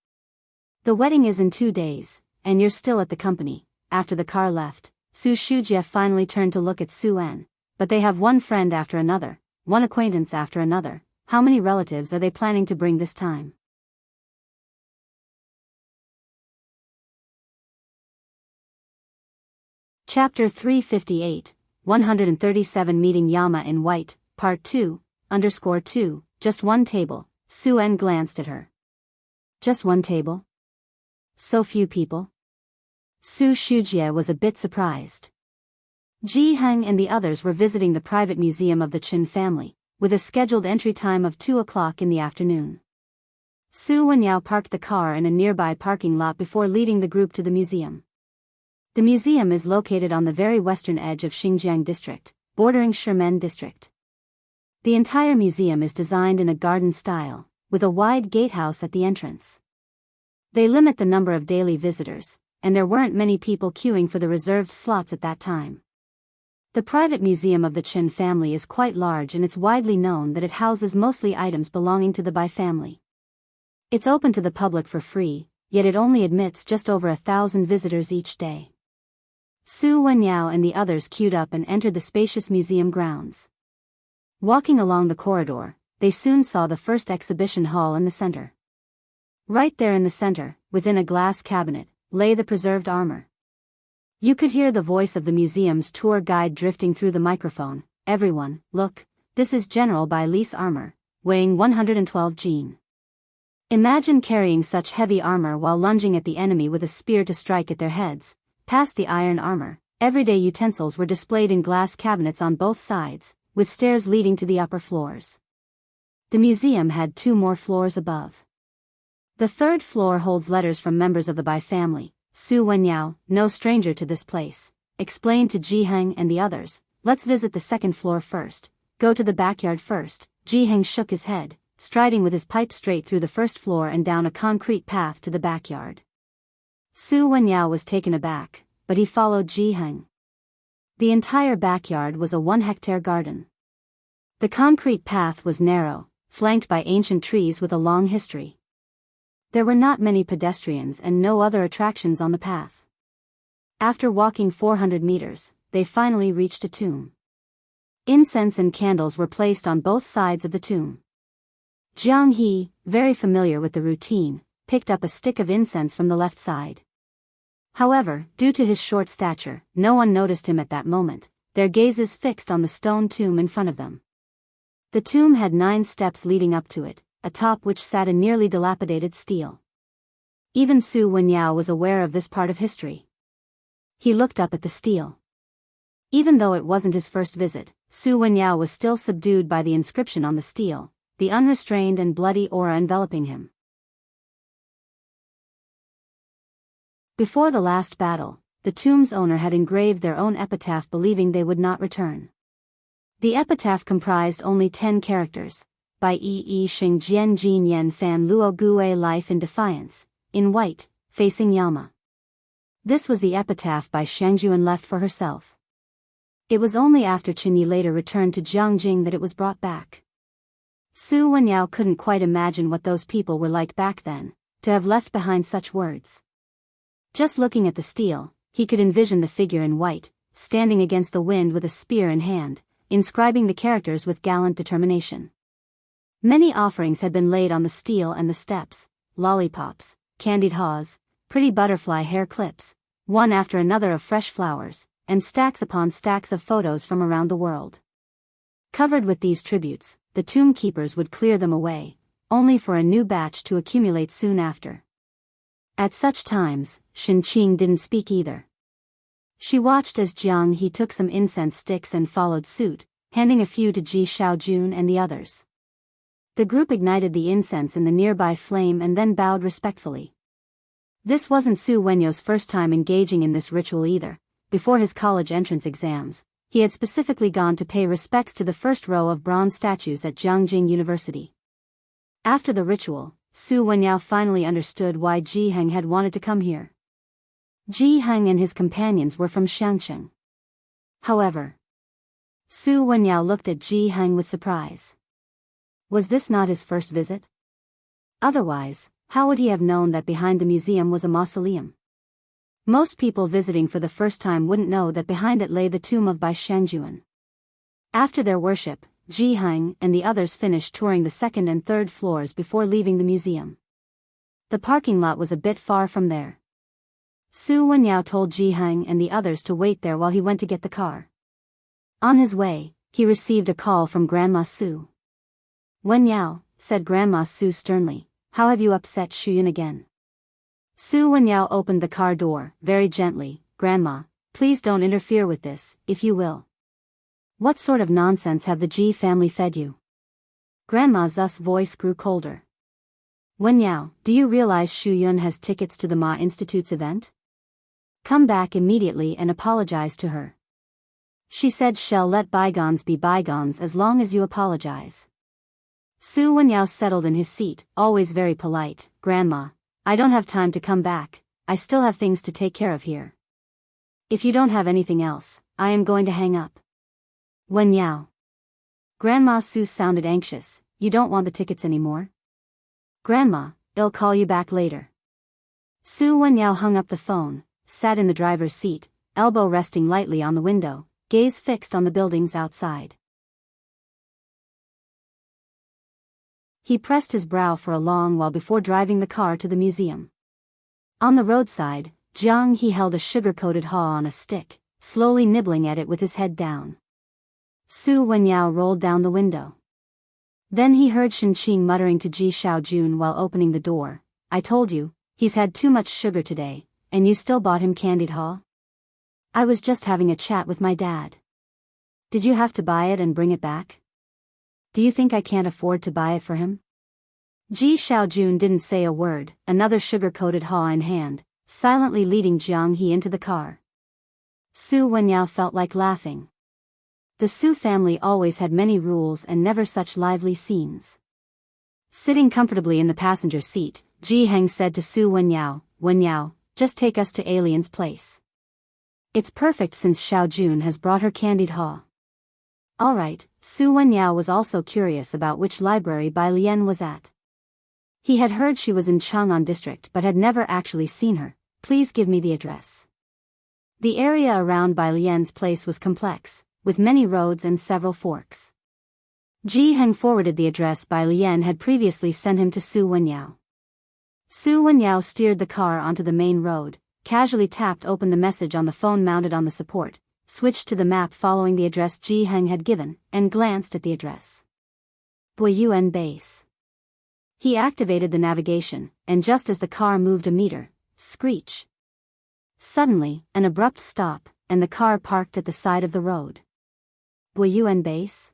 The wedding is in 2 days, and you're still at the company. After the car left, Su Shujie finally turned to look at Su En. But they have one friend after another, one acquaintance after another. How many relatives are they planning to bring this time? Chapter 358, 137 Meeting Yama in White, Part 2, just one table. Su En glanced at her. Just one table? So few people? Su Shujie was a bit surprised. Jianghu and the others were visiting the private museum of the Qin family, with a scheduled entry time of 2 o'clock in the afternoon. Su Wenyao parked the car in a nearby parking lot before leading the group to the museum. The museum is located on the very western edge of Xinjiang district, bordering Shimen district. The entire museum is designed in a garden style, with a wide gatehouse at the entrance. They limit the number of daily visitors, and there weren't many people queuing for the reserved slots at that time. The private museum of the Qin family is quite large, and it's widely known that it houses mostly items belonging to the Bai family. It's open to the public for free, yet it only admits just over 1,000 visitors each day. Su Wenyao and the others queued up and entered the spacious museum grounds. Walking along the corridor, they soon saw the first exhibition hall in the center. Right there in the center, within a glass cabinet, lay the preserved armor. You could hear the voice of the museum's tour guide drifting through the microphone. Everyone, look, this is General Bai Li's armor, weighing 112 jin. Imagine carrying such heavy armor while lunging at the enemy with a spear to strike at their heads. Past the iron armor, everyday utensils were displayed in glass cabinets on both sides, with stairs leading to the upper floors. The museum had 2 more floors above. The 3rd floor holds letters from members of the Bai family. Su Wenyao, no stranger to this place, explained to Jianghu and the others, let's visit the 2nd floor first, go to the backyard first. Jianghu shook his head, striding with his pipe straight through the 1st floor and down a concrete path to the backyard. Su Wenyao was taken aback, but he followed Jianghu. The entire backyard was a 1-hectare garden. The concrete path was narrow, flanked by ancient trees with a long history. There were not many pedestrians and no other attractions on the path. After walking 400 meters, they finally reached a tomb. Incense and candles were placed on both sides of the tomb. Jianghu, very familiar with the routine, picked up a stick of incense from the left side. However, due to his short stature, no one noticed him at that moment, their gazes fixed on the stone tomb in front of them. The tomb had 9 steps leading up to it, atop which sat a nearly dilapidated stele. Even Su Wenyao was aware of this part of history. He looked up at the stele. Even though it wasn't his first visit, Su Wenyao was still subdued by the inscription on the stele, the unrestrained and bloody aura enveloping him. Before the last battle, the tomb's owner had engraved their own epitaph believing they would not return. The epitaph comprised only 10 characters. By Yi Xing Jian Jin Yen Fan Luo Gue Life in Defiance, in white, facing Yama. This was the epitaph by Shangjuan left for herself. It was only after Qinyi later returned to Jiangjing that it was brought back. Su Wenyao couldn't quite imagine what those people were like back then, to have left behind such words. Just looking at the stele, he could envision the figure in white, standing against the wind with a spear in hand, inscribing the characters with gallant determination. Many offerings had been laid on the stele and the steps, lollipops, candied haws, pretty butterfly hair clips, one after another of fresh flowers, and stacks upon stacks of photos from around the world. Covered with these tributes, the tomb keepers would clear them away, only for a new batch to accumulate soon after. At such times, Shenqing didn't speak either. She watched as Jianghu took some incense sticks and followed suit, handing a few to Ji Shaojun and the others. The group ignited the incense in the nearby flame and then bowed respectfully. This wasn't Su Wenyo's first time engaging in this ritual either. Before his college entrance exams, he had specifically gone to pay respects to the first row of bronze statues at Jiangjing University. After the ritual, Su Wenyao finally understood why Jianghu had wanted to come here. Ji Heng and his companions were from Xiangcheng. However, Su Wenyao looked at Ji Heng with surprise. Was this not his first visit? Otherwise, how would he have known that behind the museum was a mausoleum? Most people visiting for the first time wouldn't know that behind it lay the tomb of Bai Shangjuan. After their worship, Ji Heng and the others finished touring the second and third floors before leaving the museum. The parking lot was a bit far from there. Su Wenyao told Ji Heng and the others to wait there while he went to get the car. On his way, he received a call from Grandma Su. "Wenyao," said Grandma Su sternly, "how have you upset Shuyun again?" Su Wenyao opened the car door, very gently. "Grandma, please don't interfere with this, if you will. What sort of nonsense have the Ji family fed you?" Grandma Zu's voice grew colder. "Wenyao, do you realize Shuyun has tickets to the Ma Institute's event? Come back immediately and apologize to her. She said she'll let bygones be bygones as long as you apologize." Su Wenyao settled in his seat, always very polite. "Grandma, I don't have time to come back, I still have things to take care of here. If you don't have anything else, I am going to hang up." "Wenyao." Grandma Su sounded anxious. "You don't want the tickets anymore?" "Grandma, I'll call you back later." Su Wenyao hung up the phone, sat in the driver's seat, elbow resting lightly on the window, gaze fixed on the buildings outside. He pressed his brow for a long while before driving the car to the museum. On the roadside, Jianghu held a sugar-coated haw on a stick, slowly nibbling at it with his head down. Su Wenyao rolled down the window. Then he heard Shenqing muttering to Ji Xiaojun while opening the door, "I told you, he's had too much sugar today, and you still bought him candied haw? I was just having a chat with my dad. Did you have to buy it and bring it back? Do you think I can't afford to buy it for him?" Ji Xiaojun didn't say a word, another sugar-coated haw in hand, silently leading Jianghu into the car. Su Wenyao felt like laughing. The Su family always had many rules and never such lively scenes. Sitting comfortably in the passenger seat, Ji Heng said to Su Wenyao, "Wenyao, just take us to Alien's place. It's perfect since Xiaojun has brought her candied haw." All right. Su Wenyao was also curious about which library Bai Lian was at. He had heard she was in Chang'an district but had never actually seen her. "Please give me the address." The area around Bai Lian's place was complex, with many roads and several forks. Ji Heng forwarded the address Bai Lian had previously sent him to Su Wenyao. Su Wenyao steered the car onto the main road, casually tapped open the message on the phone mounted on the support, switched to the map following the address Ji Heng had given, and glanced at the address. Buyuan Base. He activated the navigation, and just as the car moved a meter, screech. Suddenly, an abrupt stop, and the car parked at the side of the road. Buyuan Base?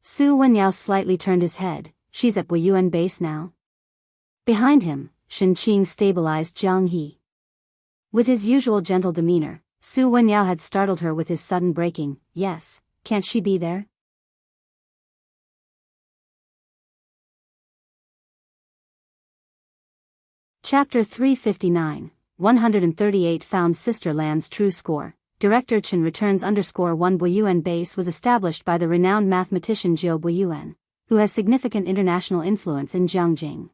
Su Wenyao slightly turned his head. "She's at Buyuan Base now?" Behind him, Shenqing stabilized Jianghu. With his usual gentle demeanor, Su Wenyao had startled her with his sudden breaking, "Yes, can't she be there?" Chapter 359, 138 Found Sister Land's True Score. Director Chen returns _1 Buyuan Base was established by the renowned mathematician Zhou Buyuan, who has significant international influence in Jiangjing.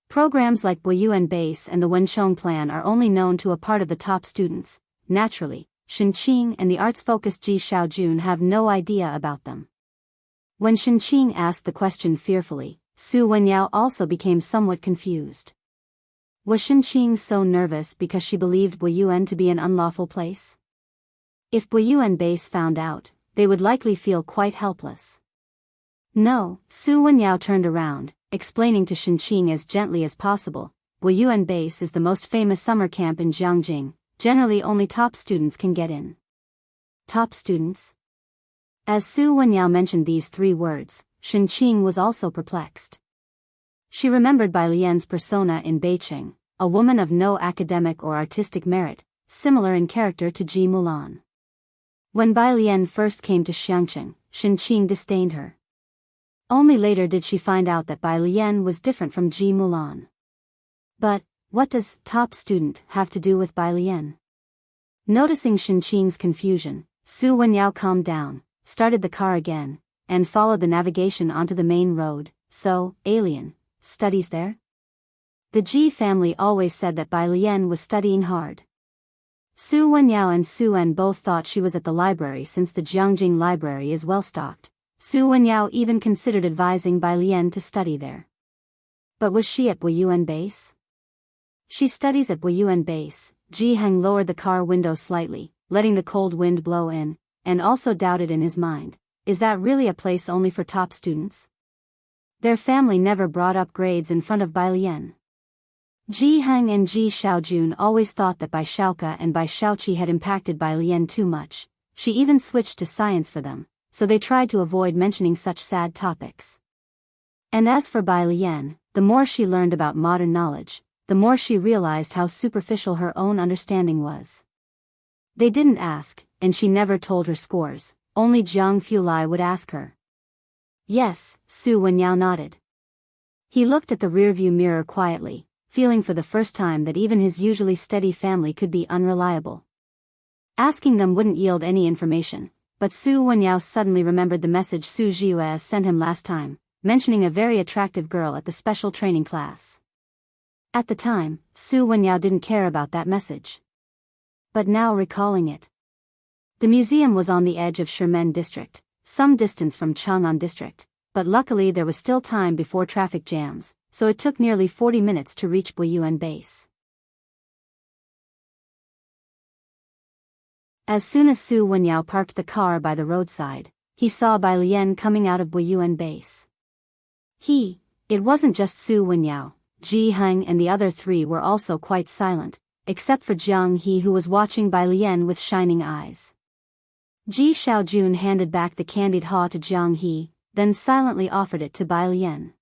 Programs like Buyuan Base and the Wenchong Plan are only known to a part of the top students. Naturally, Shenqing and the arts-focused Ji Xiaojun have no idea about them. When Shenqing asked the question fearfully, Su Wenyao also became somewhat confused. Was Shenqing so nervous because she believed Buyuan to be an unlawful place? If Buyuan Base found out, they would likely feel quite helpless. No, Su Wenyao turned around, explaining to Shenqing as gently as possible, Buyuan Base is the most famous summer camp in Jiangjing. Generally only top students can get in. Top students? As Su Wenyao mentioned these three words, Shenqing was also perplexed. She remembered Bai Lian's persona in Beicheng, a woman of no academic or artistic merit, similar in character to Ji Mulan. When Bai Lian first came to Xiangcheng, Shenqing disdained her. Only later did she find out that Bai Lian was different from Ji Mulan. But, What does top student have to do with Bai Lian? Noticing Shenqing's confusion, Su Wenyao calmed down, started the car again, and followed the navigation onto the main road. So, alien, studies there? The Ji family always said that Bai Lian was studying hard. Su Wenyao and Su En both thought she was at the library since the Jianghu library is well stocked. Su Wenyao even considered advising Bai Lian to study there. But was she at Wuyuan base? She studies at Wuyuan base. Ji Heng lowered the car window slightly, letting the cold wind blow in, and also doubted in his mind, is that really a place only for top students? Their family never brought up grades in front of Bai Lian. Ji Heng and Ji Xiaojun always thought that Bai Xiaoke and Bai Xiaoqi had impacted Bai Lian too much. She even switched to science for them, so they tried to avoid mentioning such sad topics. And as for Bai Lian, the more she learned about modern knowledge, the more she realized how superficial her own understanding was. They didn't ask, and she never told her scores, only Jiang Fulai would ask her. Yes, Su Wenyao nodded. He looked at the rearview mirror quietly, feeling for the first time that even his usually steady family could be unreliable. Asking them wouldn't yield any information, but Su Wenyao suddenly remembered the message Su Jiue sent him last time, mentioning a very attractive girl at the special training class. At the time, Su Wenyao didn't care about that message. But now recalling it. The museum was on the edge of Shimen district, some distance from Chang'an district, but luckily there was still time before traffic jams, so it took nearly 40 minutes to reach Buyuan base. As soon as Su Wenyao parked the car by the roadside, he saw Bai Lian coming out of Buyuan base. It wasn't just Su Wenyao, Ji Heng and the other three were also quite silent, except for Jiang He who was watching Bai Lian with shining eyes. Ji Xiaojun handed back the candied haw to Jiang He, then silently offered it to Bai Lian.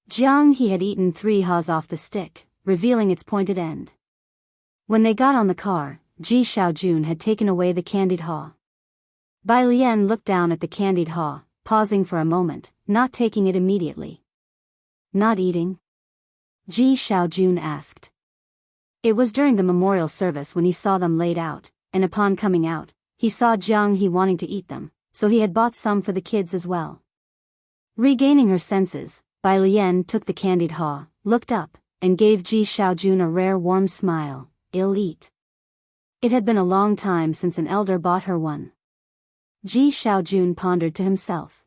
Jiang He had eaten 3 haws off the stick, revealing its pointed end. When they got on the car, Ji Xiaojun had taken away the candied haw. Bai Lian looked down at the candied haw, pausing for a moment, not taking it immediately. Not eating? Ji Xiaojun asked. It was during the memorial service when he saw them laid out, and upon coming out, he saw Jiang He wanting to eat them, so he had bought some for the kids as well. Regaining her senses, Bai Lian took the candied haw, looked up, and gave Ji Xiaojun a rare warm smile. I'll eat. It had been a long time since an elder bought her one. Ji Xiaojun pondered to himself.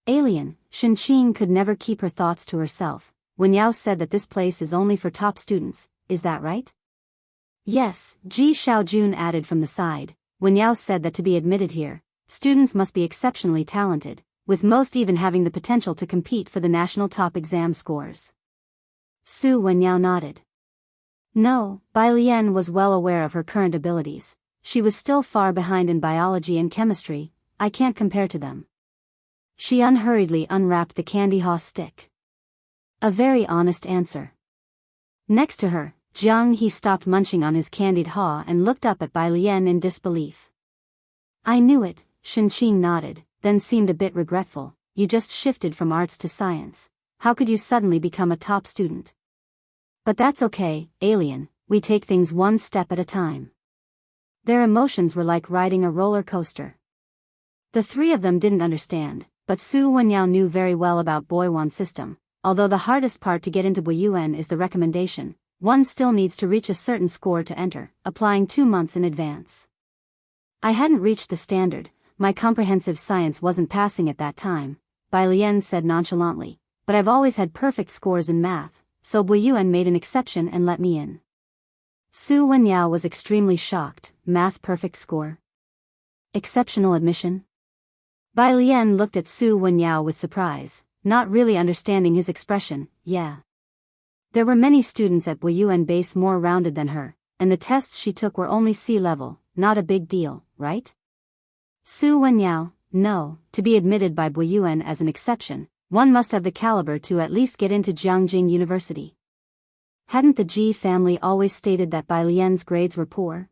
Alien, Shenqing could never keep her thoughts to herself. Wenyao said that this place is only for top students, is that right? Yes, Ji Xiaojun added from the side. Wenyao said that to be admitted here, students must be exceptionally talented, with most even having the potential to compete for the national top exam scores. Su Wenyao nodded. No, Bai Lian was well aware of her current abilities. She was still far behind in biology and chemistry. I can't compare to them. She unhurriedly unwrapped the candy haw stick. A very honest answer. Next to her, Jiang He stopped munching on his candied haw and looked up at Bai Lian in disbelief. I knew it, Shenqing nodded, then seemed a bit regretful. You just shifted from arts to science. How could you suddenly become a top student? But that's okay, alien, we take things one step at a time. Their emotions were like riding a roller coaster. The three of them didn't understand, but Su Wenyao knew very well about Boiwan system. Although the hardest part to get into Buyuan is the recommendation, one still needs to reach a certain score to enter, applying 2 months in advance. I hadn't reached the standard, my comprehensive science wasn't passing at that time, Bai Lian said nonchalantly, but I've always had perfect scores in math, so Buyuan made an exception and let me in. Su Wenyao was extremely shocked. Math perfect score? Exceptional admission? Bai Lian looked at Su Wenyao with surprise, not really understanding his expression. Yeah. There were many students at Buyuan base more rounded than her, and the tests she took were only C-level, not a big deal, right? Su Wenyao, no, to be admitted by Buyuan as an exception, one must have the caliber to at least get into Jianghu University. Hadn't the Ji family always stated that Bai Lian's grades were poor?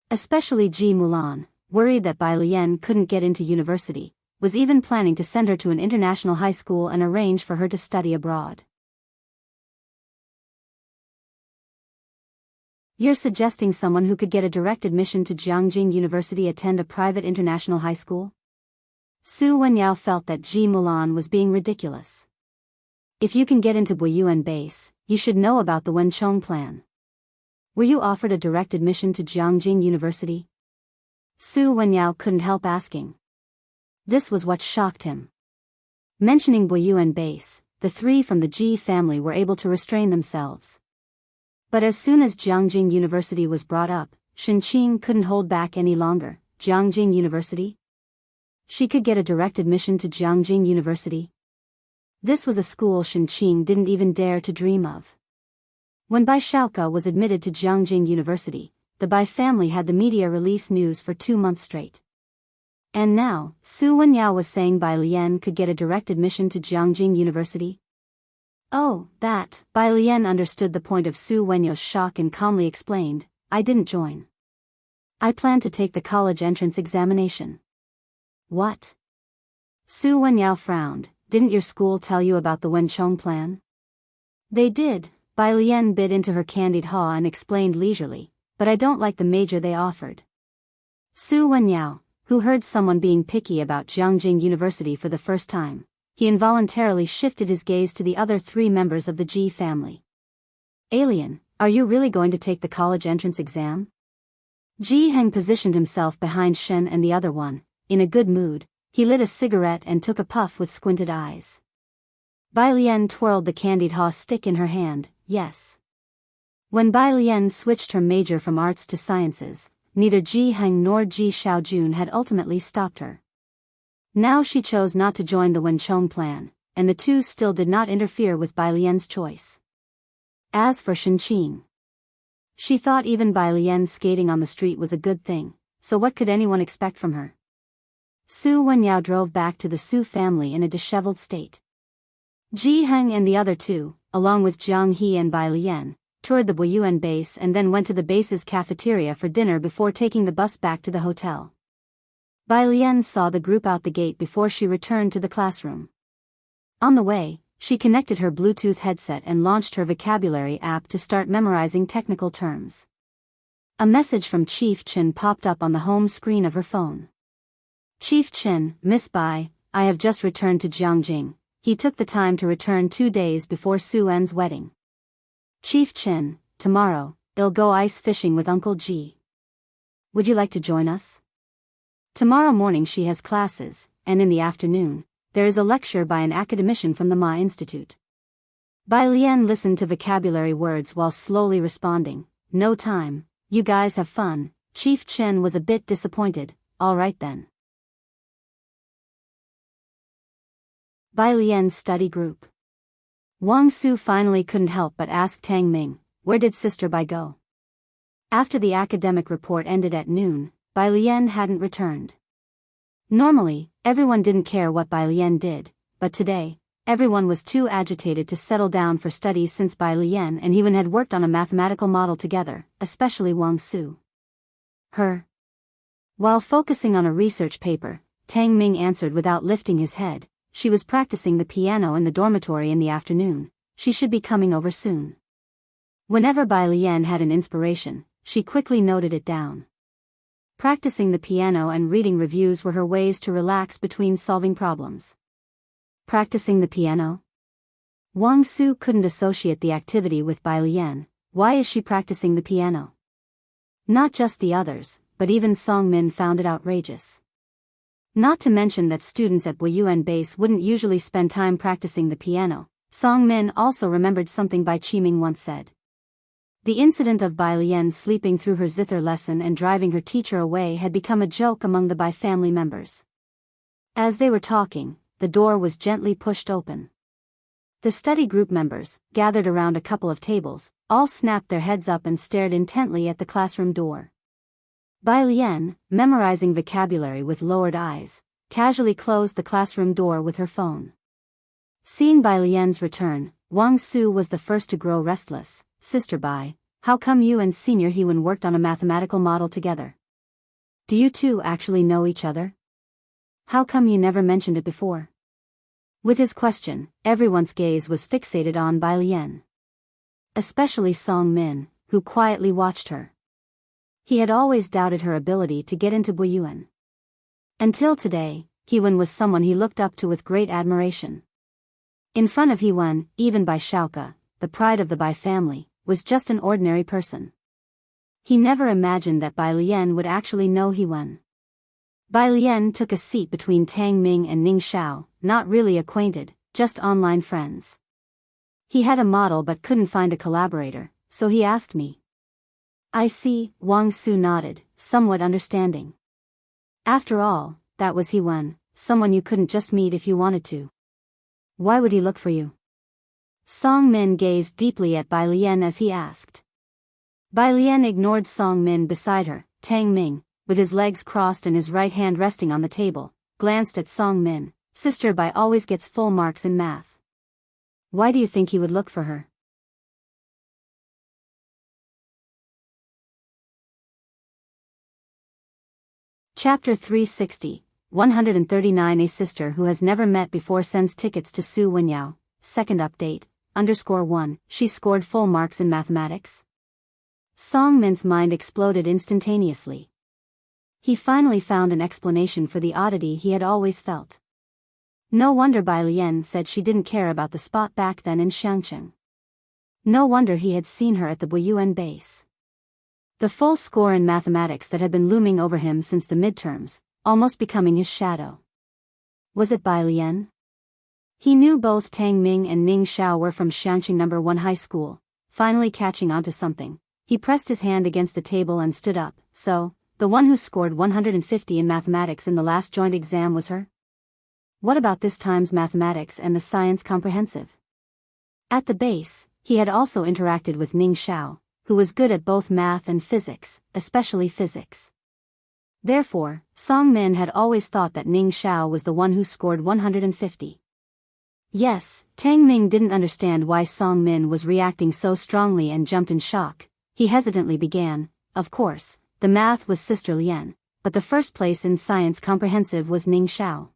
Especially Ji Mulan, worried that Bai Lian couldn't get into university, was even planning to send her to an international high school and arrange for her to study abroad. You're suggesting someone who could get a direct admission to Jianghu University attend a private international high school? Su Wenyao felt that Ji Mulan was being ridiculous. If you can get into Buyuan base, you should know about the Wenchong plan. Were you offered a direct admission to Jianghu University? Su Wenyao couldn't help asking. This was what shocked him. Mentioning Buyuan base, the three from the Ji family were able to restrain themselves. But as soon as Jianghu University was brought up, Shenqing couldn't hold back any longer. Jianghu University? She could get a direct admission to Jianghu University? This was a school Shenqing didn't even dare to dream of. When Bai Shaoke was admitted to Jianghu University, the Bai family had the media release news for 2 months straight. And now, Su Wenyao was saying Bai Lian could get a direct admission to Jianghu University? Oh, that. Bai Lian understood the point of Su Wenyao's shock and calmly explained, I didn't join. I plan to take the college entrance examination. What? Su Wenyao frowned. Didn't your school tell you about the Wenchong plan? They did. Bai Lian bit into her candied haw and explained leisurely, but I don't like the major they offered. Su Wenyao, who heard someone being picky about Jianghu University for the first time, he involuntarily shifted his gaze to the other 3 members of the Ji family. Alien, are you really going to take the college entrance exam? Ji Heng positioned himself behind Shen and the other one. In a good mood, he lit a cigarette and took a puff with squinted eyes. Bai Lian twirled the candied haw stick in her hand, yes. When Bai Lian switched her major from arts to sciences, neither Ji Heng nor Ji Xiaojun had ultimately stopped her. Now she chose not to join the Wenchong plan, and the two still did not interfere with Bai Lian's choice. As for Shenqing, she thought even Bai Lian skating on the street was a good thing, so what could anyone expect from her? Su Wenyao drove back to the Su family in a disheveled state. Ji Heng and the other 2, along with Jiang He and Bai Lian, toured the Buyuan base and then went to the base's cafeteria for dinner before taking the bus back to the hotel. Bai Lian saw the group out the gate before she returned to the classroom. On the way, she connected her Bluetooth headset and launched her vocabulary app to start memorizing technical terms. A message from Chief Chen popped up on the home screen of her phone. Chief Chen, Miss Bai, I have just returned to Jianghu. He took the time to return 2 days before Su En's wedding. Chief Chen, tomorrow, I'll go ice fishing with Uncle Ji. Would you like to join us? Tomorrow morning she has classes, and in the afternoon, there is a lecture by an academician from the Ma Institute. Bai Lian listened to vocabulary words while slowly responding, no time, you guys have fun. Chief Chen was a bit disappointed, all right then. Bai Lian's study group. Wang Su finally couldn't help but ask Tang Ming, where did Sister Bai go? After the academic report ended at noon, Bai Lian hadn't returned. Normally, everyone didn't care what Bai Lian did, but today, everyone was too agitated to settle down for studies since Bai Lian and Hewen had worked on a mathematical model together, especially Wang Su. While focusing on a research paper, Tang Ming answered without lifting his head, she was practicing the piano in the dormitory in the afternoon, she should be coming over soon. Whenever Bai Lian had an inspiration, she quickly noted it down. Practicing the piano and reading reviews were her ways to relax between solving problems. Practicing the piano? Wang Su couldn't associate the activity with Bai Lian. Why is she practicing the piano? Not just the others, but even Song Min found it outrageous. Not to mention that students at Buyuan base wouldn't usually spend time practicing the piano. Song Min also remembered something Bai Qiming once said. The incident of Bai Lian sleeping through her zither lesson and driving her teacher away had become a joke among the Bai family members. As they were talking, the door was gently pushed open. The study group members, gathered around a couple of tables, all snapped their heads up and stared intently at the classroom door. Bai Lian, memorizing vocabulary with lowered eyes, casually closed the classroom door with her phone. Seeing Bai Lian's return, Wang Su was the first to grow restless. Sister Bai, how come you and Senior Hewen worked on a mathematical model together? Do you two actually know each other? How come you never mentioned it before? With his question, everyone's gaze was fixated on Bai Lian. Especially Song Min, who quietly watched her. He had always doubted her ability to get into Buyuan. Until today, Hewen was someone he looked up to with great admiration. In front of Hewen, even Bai Shaoke, the pride of the Bai family, was just an ordinary person. He never imagined that Bai Lian would actually know Hewen. Bai Lian took a seat between Tang Ming and Ning Xiao, not really acquainted, just online friends. He had a model but couldn't find a collaborator, so he asked me. I see, Wang Su nodded, somewhat understanding. After all, that was Hewen, someone you couldn't just meet if you wanted to. Why would he look for you? Song Min gazed deeply at Bai Lian as he asked. Bai Lian ignored Song Min beside her. Tang Ming, with his legs crossed and his right hand resting on the table, glanced at Song Min. Sister Bai always gets full marks in math. Why do you think he would look for her? Chapter 360, 139. A sister who has never met before sends tickets to Su Wenyao. Second update, _1, she scored full marks in mathematics? Song Min's mind exploded instantaneously. He finally found an explanation for the oddity he had always felt. No wonder Bai Lian said she didn't care about the spot back then in Xiangcheng. No wonder he had seen her at the Buyuan base. The full score in mathematics that had been looming over him since the midterms, almost becoming his shadow. Was it Bai Lian? He knew both Tang Ming and Ning Xiao were from Xiangcheng No. 1 high school. Finally catching on to something, he pressed his hand against the table and stood up. So, the one who scored 150 in mathematics in the last joint exam was her? What about this time's mathematics and the science comprehensive? At the base, he had also interacted with Ning Xiao, who was good at both math and physics, especially physics. Therefore, Song Min had always thought that Ning Xiao was the one who scored 150. Yes, Tang Ming didn't understand why Song Min was reacting so strongly and jumped in shock. He hesitantly began. Of course, the math was Sister Lian, but the first place in science comprehensive was Ning Xiao.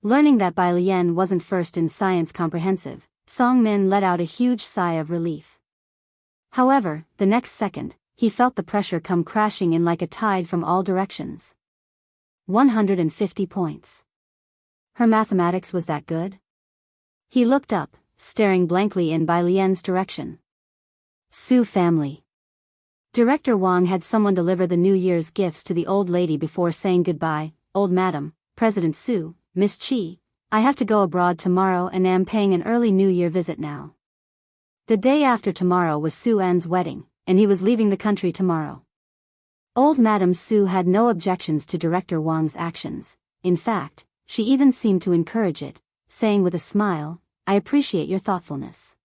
Learning that Bai Lian wasn't first in science comprehensive, Song Min let out a huge sigh of relief. However, the next second, he felt the pressure come crashing in like a tide from all directions. 150 points. Her mathematics was that good? He looked up, staring blankly in Bai Lian's direction. Su family. Director Wang had someone deliver the New Year's gifts to the old lady before saying goodbye. Old Madam, President Su, Miss Chi, I have to go abroad tomorrow and am paying an early New Year visit now. The day after tomorrow was Su An's wedding, and he was leaving the country tomorrow. Old Madam Su had no objections to Director Wang's actions. In fact, she even seemed to encourage it, saying with a smile, I appreciate your thoughtfulness.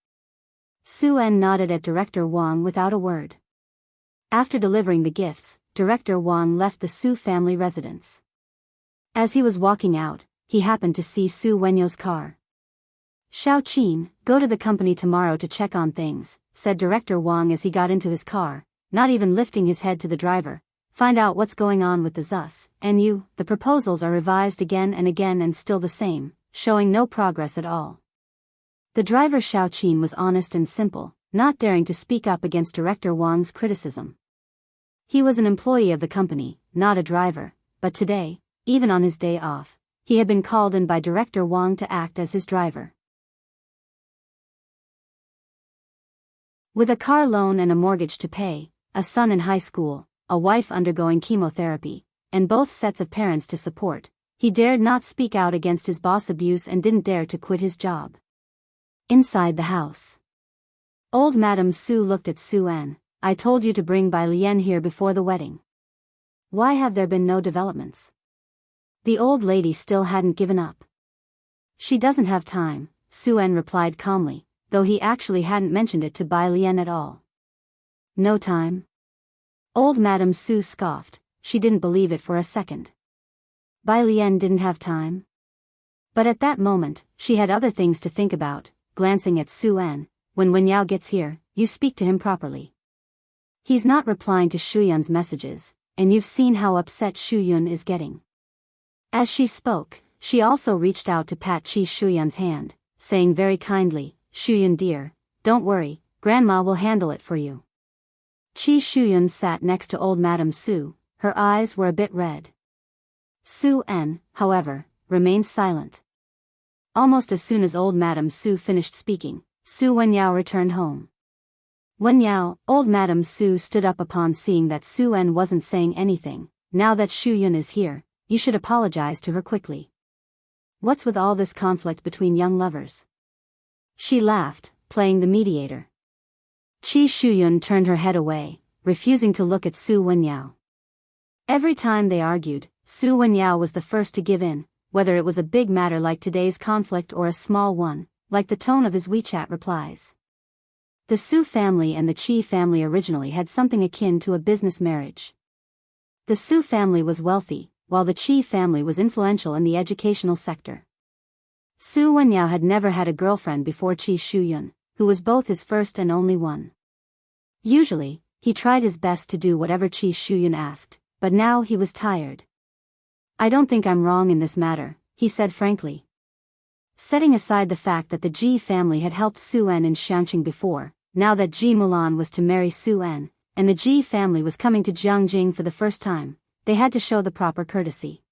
Su An nodded at Director Wang without a word. After delivering the gifts, Director Wang left the Su family residence. As he was walking out, he happened to see Su Wenyo's car. Xiao Qin, go to the company tomorrow to check on things, said Director Wang as he got into his car, not even lifting his head to the driver. Find out what's going on with the ZUS, and you. The proposals are revised again and still the same, showing no progress at all. The driver Xiao Qin was honest and simple, not daring to speak up against Director Wang's criticism. He was an employee of the company, not a driver, but today, even on his day off, he had been called in by Director Wang to act as his driver. With a car loan and a mortgage to pay, a son in high school, a wife undergoing chemotherapy, and both sets of parents to support, he dared not speak out against his boss' abuse and didn't dare to quit his job. Inside the house, old Madam Su looked at Su An. I told you to bring Bai Lian here before the wedding. Why have there been no developments? The old lady still hadn't given up. She doesn't have time, Su An replied calmly, though he actually hadn't mentioned it to Bai Lian at all. No time? Old Madam Su scoffed. She didn't believe it for a second. Bai Lian didn't have time? But at that moment, she had other things to think about. Glancing at Su An, when Wenyao gets here, you speak to him properly. He's not replying to Shuyun's messages, and you've seen how upset Shuyun is getting. As she spoke, she also reached out to pat Qi Shuyun's hand, saying very kindly, Shuyun dear, don't worry, Grandma will handle it for you. Qi Shuyun sat next to old Madame Su. Her eyes were a bit red. Su En, however, remained silent. Almost as soon as old Madame Su finished speaking, Su Wenyao returned home. Wenyao, old Madame Su stood up upon seeing that Su En wasn't saying anything. Now that Shuyun is here, you should apologize to her quickly. What's with all this conflict between young lovers? She laughed, playing the mediator. Qi Shuyun turned her head away, refusing to look at Su Wenyao. Every time they argued, Su Wenyao was the first to give in, whether it was a big matter like today's conflict or a small one, like the tone of his WeChat replies. The Su family and the Qi family originally had something akin to a business marriage. The Su family was wealthy, while the Qi family was influential in the educational sector. Su Wenyao had never had a girlfriend before Qi Shuyun, who was both his first and only one. Usually, he tried his best to do whatever Qi Shuyun asked, but now he was tired. I don't think I'm wrong in this matter, he said frankly. Setting aside the fact that the Ji family had helped Su En in Xiangqing before, now that Ji Mulan was to marry Su En, and the Ji family was coming to Jianghu for the first time, they had to show the proper courtesy.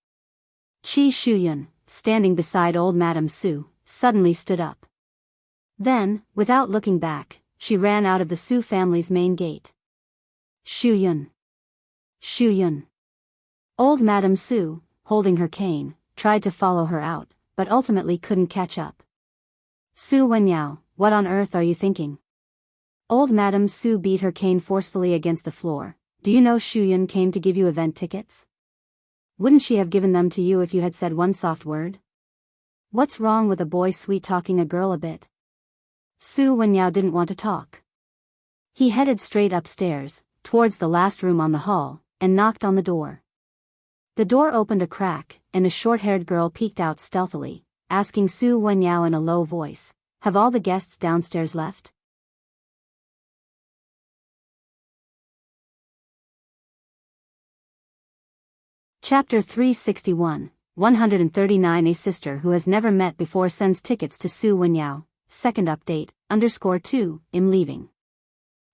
Qi Shuyun, standing beside old Madame Su, suddenly stood up. Then, without looking back, she ran out of the Su family's main gate. Shuyun. Shuyun. Old Madame Su, holding her cane, tried to follow her out, but ultimately couldn't catch up. Su Wenyao, what on earth are you thinking? Old Madame Su beat her cane forcefully against the floor. Do you know Shuyun came to give you event tickets? Wouldn't she have given them to you if you had said one soft word? What's wrong with a boy sweet-talking a girl a bit? Su Wenyao didn't want to talk. He headed straight upstairs, towards the last room on the hall, and knocked on the door. The door opened a crack, and a short-haired girl peeked out stealthily, asking Su Wenyao in a low voice, "Have all the guests downstairs left?" Chapter 361, 139. A sister who has never met before sends tickets to Su Wenyao. Second update, _2, I'm leaving.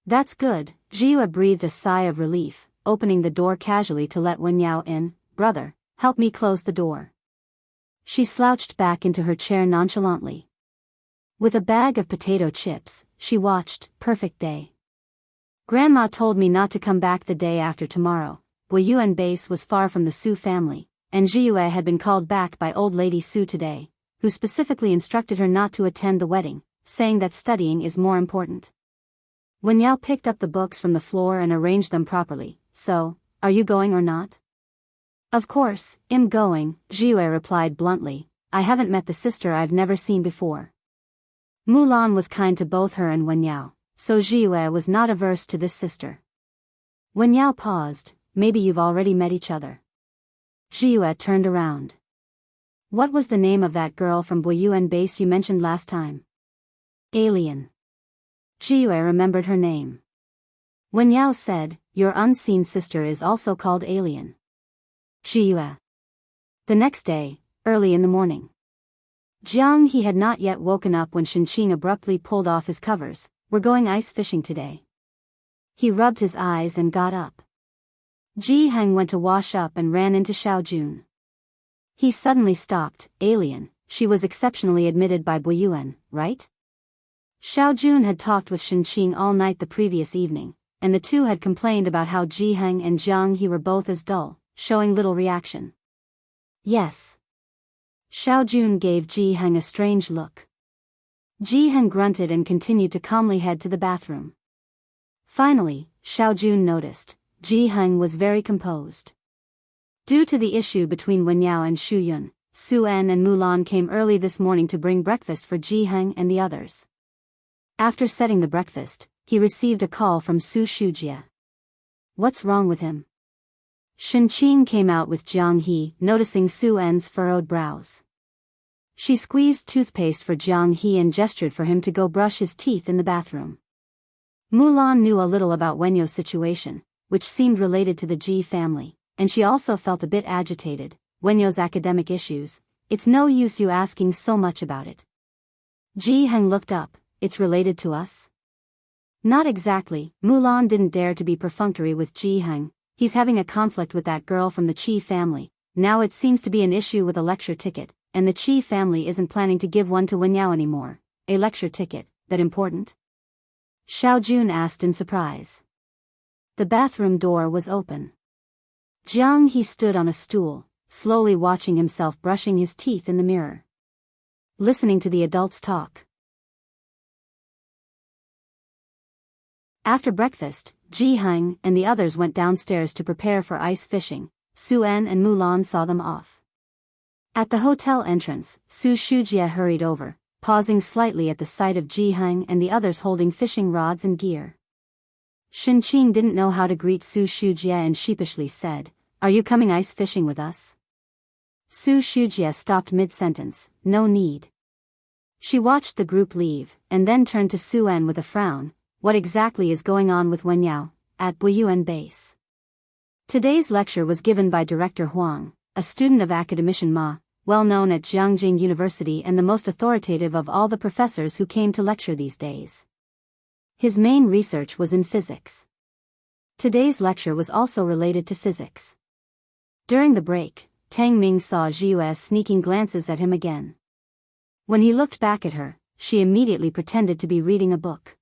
That's good, Jiwa breathed a sigh of relief, opening the door casually to let Wenyao in. Brother, help me close the door. She slouched back into her chair nonchalantly. With a bag of potato chips, she watched, perfect day. Grandma told me not to come back the day after tomorrow. Buyuan base was far from the Su family, and Jiyue had been called back by old lady Su today, who specifically instructed her not to attend the wedding, saying that studying is more important. Wenyao picked up the books from the floor and arranged them properly. So, are you going or not? Of course, I'm going, Jiyue replied bluntly. I haven't met the sister I've never seen before. Mulan was kind to both her and Wenyao, so Jiyue was not averse to this sister. Wenyao paused. Maybe you've already met each other. Jiyue turned around. What was the name of that girl from Buyuan base you mentioned last time? Alien. Jiyue remembered her name. Wenyao said, your unseen sister is also called Alien. Jiyue. The next day, early in the morning. Jianghu had not yet woken up when Shenqing abruptly pulled off his covers. We're going ice fishing today. He rubbed his eyes and got up. Ji Heng went to wash up and ran into Xiaojun. He suddenly stopped. Alien, she was exceptionally admitted by Buyuan, right? Xiaojun had talked with Shenqing all night the previous evening, and the two had complained about how Ji Heng and Jiang He were both as dull, showing little reaction. Yes. Xiaojun gave Ji Heng a strange look. Ji Heng grunted and continued to calmly head to the bathroom. Finally, Xiaojun noticed. Ji Heng was very composed. Due to the issue between Wenyao and Shuyun, Su En and Mulan came early this morning to bring breakfast for Ji Heng and the others. After setting the breakfast, he received a call from Su Shujie. What's wrong with him? Shenqing came out with Jiang He, noticing Su En's furrowed brows. She squeezed toothpaste for Jiang He and gestured for him to go brush his teeth in the bathroom. Mulan knew a little about Wenyao's situation, which seemed related to the Ji family, and she also felt a bit agitated. Wenyao's academic issues, it's no use you asking so much about it. Ji Heng looked up, it's related to us? Not exactly. Mulan didn't dare to be perfunctory with Jianghu. He's having a conflict with that girl from the Qi family. Now it seems to be an issue with a lecture ticket, and the Qi family isn't planning to give one to Wenyao anymore. A lecture ticket, that important? Xiao Jun asked in surprise. The bathroom door was open. Jianghu stood on a stool, slowly watching himself brushing his teeth in the mirror, listening to the adults talk. After breakfast, Jianghu and the others went downstairs to prepare for ice fishing. Su En and Mulan saw them off. At the hotel entrance, Su Shujie hurried over, pausing slightly at the sight of Jianghu and the others holding fishing rods and gear. Shinqing didn't know how to greet Su Shujie and sheepishly said, "Are you coming ice fishing with us?" Su Shujie stopped mid-sentence, "No need." She watched the group leave, and then turned to Su En with a frown. "What exactly is going on with Wenyao at Buyuan base?" Today's lecture was given by Director Huang, a student of academician Ma, well known at Jianghu University and the most authoritative of all the professors who came to lecture these days. His main research was in physics. Today's lecture was also related to physics. During the break, Tang Ming saw Jiue sneaking glances at him again. When he looked back at her, she immediately pretended to be reading a book.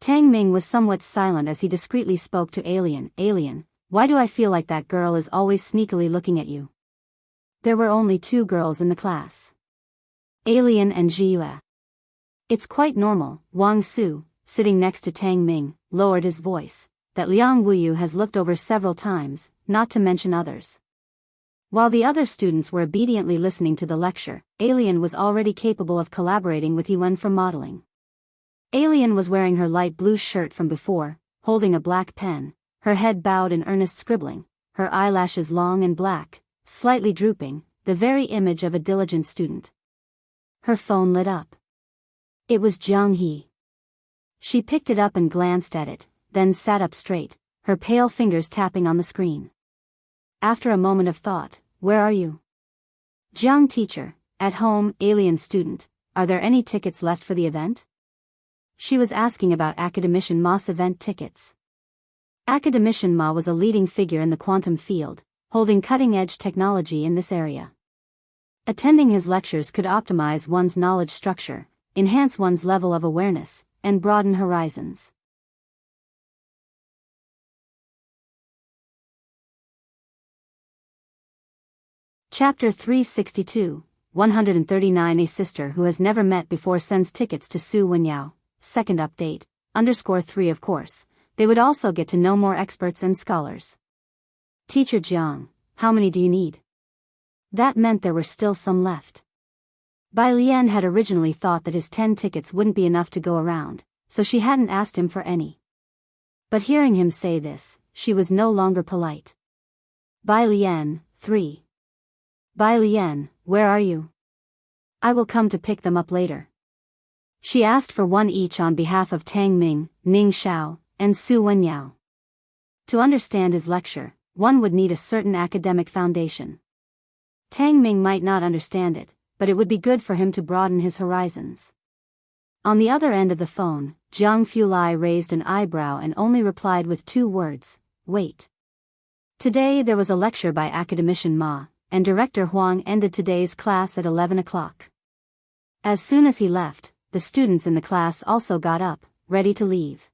Tang Ming was somewhat silent as he discreetly spoke to Alien. "Alien, why do I feel like that girl is always sneakily looking at you?" There were only 2 girls in the class, Alien and Jiue. "It's quite normal." Wang Su, sitting next to Tang Ming, lowered his voice. "That Liang Wuyu has looked over several times, not to mention others." While the other students were obediently listening to the lecture, Alien was already capable of collaborating with Yuan for modeling. Alien was wearing her light blue shirt from before, holding a black pen, her head bowed in earnest scribbling, her eyelashes long and black, slightly drooping, the very image of a diligent student. Her phone lit up. It was Jianghu. She picked it up and glanced at it, then sat up straight, her pale fingers tapping on the screen. After a moment of thought, "Where are you?" "Jiang teacher, at home." "Alien student, are there any tickets left for the event?" She was asking about Academician Ma's event tickets. Academician Ma was a leading figure in the quantum field, holding cutting-edge technology in this area. Attending his lectures could optimize one's knowledge structure, enhance one's level of awareness, and broaden horizons. Chapter 362, 139. A sister who has never met before sends tickets to Su Wenyao. Second update, _3. Of course, they would also get to know more experts and scholars. "Teacher Jiang, how many do you need?" That meant there were still some left. Bai Lian had originally thought that his 10 tickets wouldn't be enough to go around, so she hadn't asked him for any. But hearing him say this, she was no longer polite. "Bai Lian, 3. "Bai Lian, where are you?" "I will come to pick them up later." She asked for 1 each on behalf of Tang Ming, Ning Xiao, and Su Wenyao. To understand his lecture, one would need a certain academic foundation. Tang Ming might not understand it, but it would be good for him to broaden his horizons. On the other end of the phone, Jiang Fulai raised an eyebrow and only replied with 2 words, "Wait." Today there was a lecture by Academician Ma, and Director Huang ended today's class at 11 o'clock. As soon as he left, the students in the class also got up, ready to leave.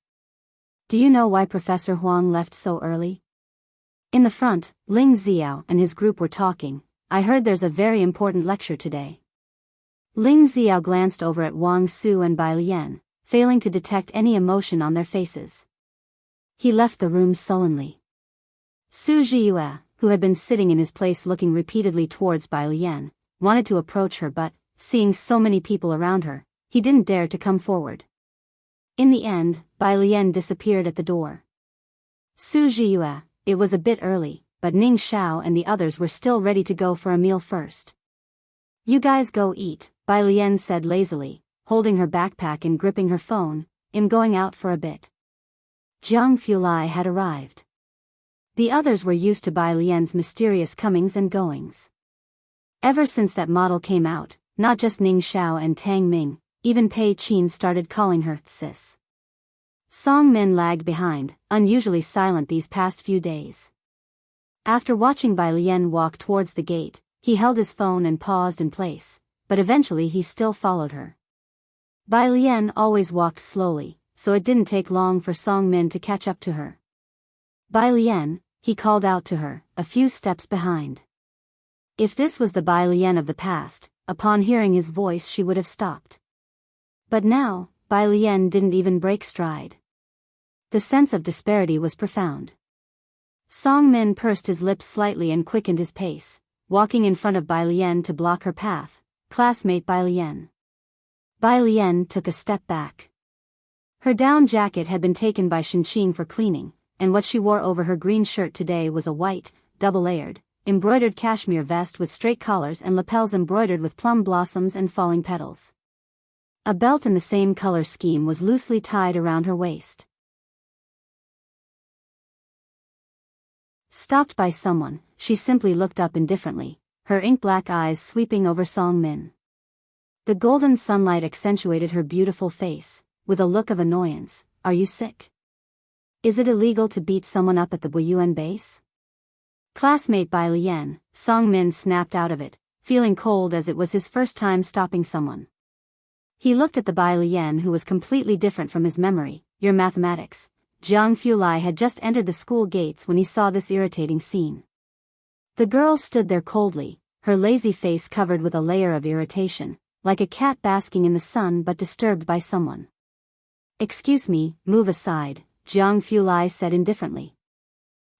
"Do you know why Professor Huang left so early?" In the front, Ling Xiao and his group were talking. "I heard there's a very important lecture today." Ling Xiao glanced over at Wang Su and Bai Lian, failing to detect any emotion on their faces. He left the room sullenly. Su Jiue, who had been sitting in his place looking repeatedly towards Bai Lian, wanted to approach her but, seeing so many people around her, he didn't dare to come forward. In the end, Bai Lian disappeared at the door. Su Jiue, it was a bit early, but Ning Xiao and the others were still ready to go for a meal first. "You guys go eat," Bai Lian said lazily, holding her backpack and gripping her phone. "I'm going out for a bit." Jiang Fulai had arrived. The others were used to Bai Lian's mysterious comings and goings. Ever since that model came out, not just Ning Xiao and Tang Ming, even Pei Qin started calling her sis. Song Min lagged behind, unusually silent these past few days. After watching Bai Lian walk towards the gate, he held his phone and paused in place, but eventually he still followed her. Bai Lian always walked slowly, so it didn't take long for Song Min to catch up to her. Bai Lian, he called out to her, a few steps behind. If this was the Bai Lian of the past, upon hearing his voice she would have stopped. But now, Bai Lian didn't even break stride. The sense of disparity was profound. Song Min pursed his lips slightly and quickened his pace, walking in front of Bai Lian to block her path. Classmate Bai Lian. Bai Lian took a step back. Her down jacket had been taken by Shinqing for cleaning, and what she wore over her green shirt today was a white, double-layered, embroidered cashmere vest with straight collars and lapels embroidered with plum blossoms and falling petals. A belt in the same color scheme was loosely tied around her waist. Stopped by someone, she simply looked up indifferently, her ink-black eyes sweeping over Song Min. The golden sunlight accentuated her beautiful face, with a look of annoyance. Are you sick? Is it illegal to beat someone up at the Buyuan base? Classmate Bai Lian, Song Min snapped out of it, feeling cold as it was his first time stopping someone. He looked at the Bai Lian who was completely different from his memory. Your mathematics. Jianghu Lai had just entered the school gates when he saw this irritating scene. The girl stood there coldly, her lazy face covered with a layer of irritation, like a cat basking in the sun but disturbed by someone. Excuse me, move aside, Jianghu Lai said indifferently.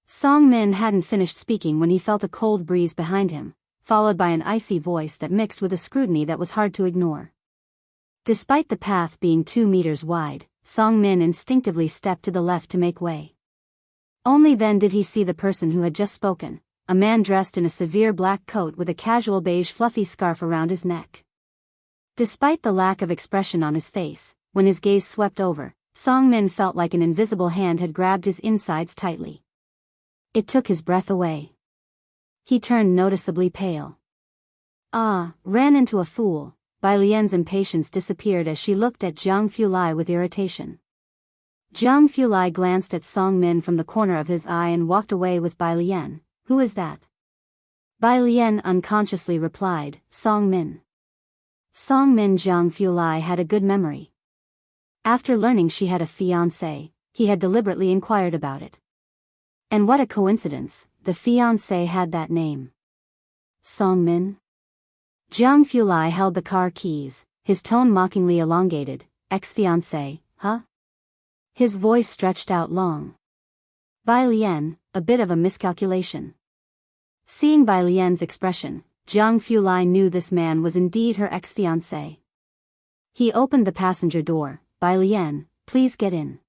Song Min hadn't finished speaking when he felt a cold breeze behind him, followed by an icy voice that mixed with a scrutiny that was hard to ignore. Despite the path being 2 meters wide, Song Min instinctively stepped to the left to make way. Only then did he see the person who had just spoken, a man dressed in a severe black coat with a casual beige fluffy scarf around his neck. Despite the lack of expression on his face, when his gaze swept over, Song Min felt like an invisible hand had grabbed his insides tightly. It took his breath away. He turned noticeably pale. Ran into a fool. Bai Lian's impatience disappeared as she looked at Jianghu Lai with irritation. Jianghu Lai glanced at Song Min from the corner of his eye and walked away with Bai Lian. Who is that? Bai Lian unconsciously replied, Song Min. Song Min. Jianghu Lai had a good memory. After learning she had a fiancé, he had deliberately inquired about it. And what a coincidence, the fiancé had that name. Song Min? Jianghu Lai held the car keys, his tone mockingly elongated. Ex-fiancé, huh? His voice stretched out long. Bai Lian, a bit of a miscalculation. Seeing Bai Lian's expression, Jianghu Lai knew this man was indeed her ex-fiancé. He opened the passenger door. Bai Lian, please get in.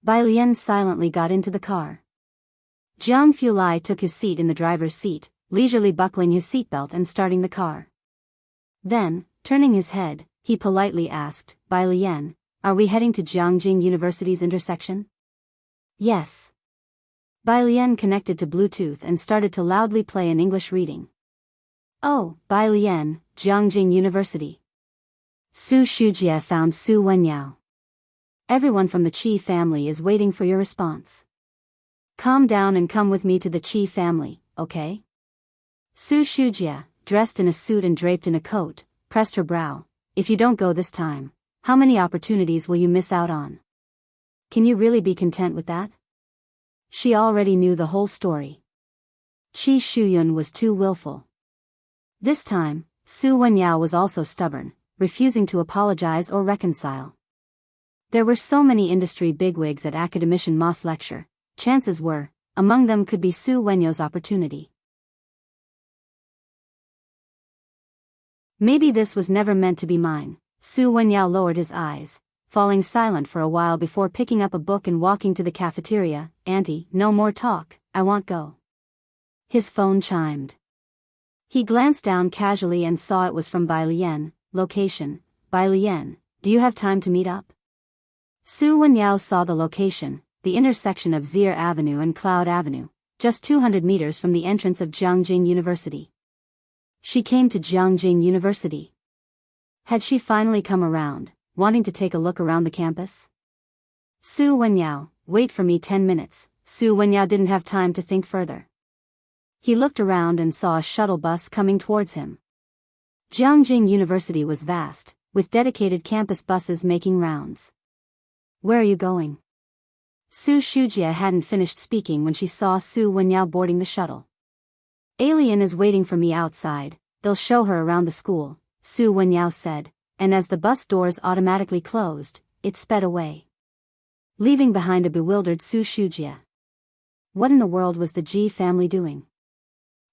Bai Lian silently got into the car. Jianghu Lai took his seat in the driver's seat, leisurely buckling his seatbelt and starting the car. Then, turning his head, he politely asked, Bai Lian, are we heading to Jianghu University's intersection? Yes. Bai Lian connected to Bluetooth and started to loudly play an English reading. Oh, Bai Lian, Jianghu University. Su Shujie found Su Wenyao. Everyone from the Qi family is waiting for your response. Calm down and come with me to the Qi family, okay? Su Shujie, dressed in a suit and draped in a coat, pressed her brow. If you don't go this time, how many opportunities will you miss out on? Can you really be content with that? She already knew the whole story. Qi Shuyun was too willful. This time, Su Wenyao was also stubborn, refusing to apologize or reconcile. There were so many industry bigwigs at Academician Moss lecture, chances were, among them could be Su Wenyao's opportunity. Maybe this was never meant to be mine. Su Wenyao lowered his eyes, falling silent for a while before picking up a book and walking to the cafeteria. Auntie, no more talk, I want go. His phone chimed. He glanced down casually and saw it was from Bai Lian. Location, Bai Lian, do you have time to meet up? Su Wenyao saw the location, the intersection of Zir Avenue and Cloud Avenue, just 200 meters from the entrance of Jianghu University. She came to Jianghu University. Had she finally come around, wanting to take a look around the campus? Su Wenyao, wait for me 10 minutes. Su Wenyao didn't have time to think further. He looked around and saw a shuttle bus coming towards him. Jianghu University was vast, with dedicated campus buses making rounds. Where are you going? Su Shujia hadn't finished speaking when she saw Su Wenyao boarding the shuttle. Alien is waiting for me outside, they'll show her around the school, Su Wenyao said, and as the bus doors automatically closed, it sped away, leaving behind a bewildered Su Shujia. What in the world was the Ji family doing?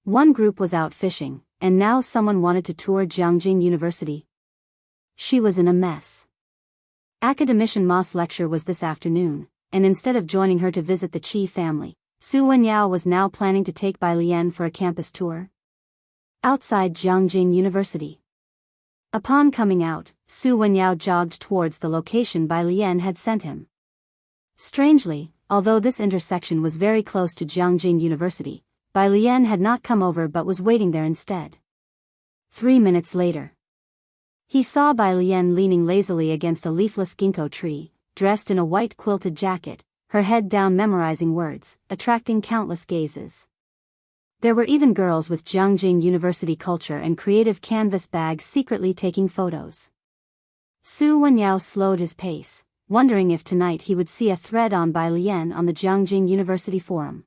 One group was out fishing, and now someone wanted to tour Jianghu University. She was in a mess. Academician Ma's lecture was this afternoon, and instead of joining her to visit the Qi family, Su Wenyao was now planning to take Bai Lian for a campus tour. Outside Jianghu University. Upon coming out, Su Wenyao jogged towards the location Bai Lian had sent him. Strangely, although this intersection was very close to Jianghu University, Bai Lian had not come over but was waiting there instead. 3 minutes later, he saw Bai Lian leaning lazily against a leafless ginkgo tree, dressed in a white quilted jacket, her head down memorizing words, attracting countless gazes. There were even girls with Jianghu University culture and creative canvas bags secretly taking photos. Su Wenyao slowed his pace, wondering if tonight he would see a thread on Bai Lian on the Jianghu University forum.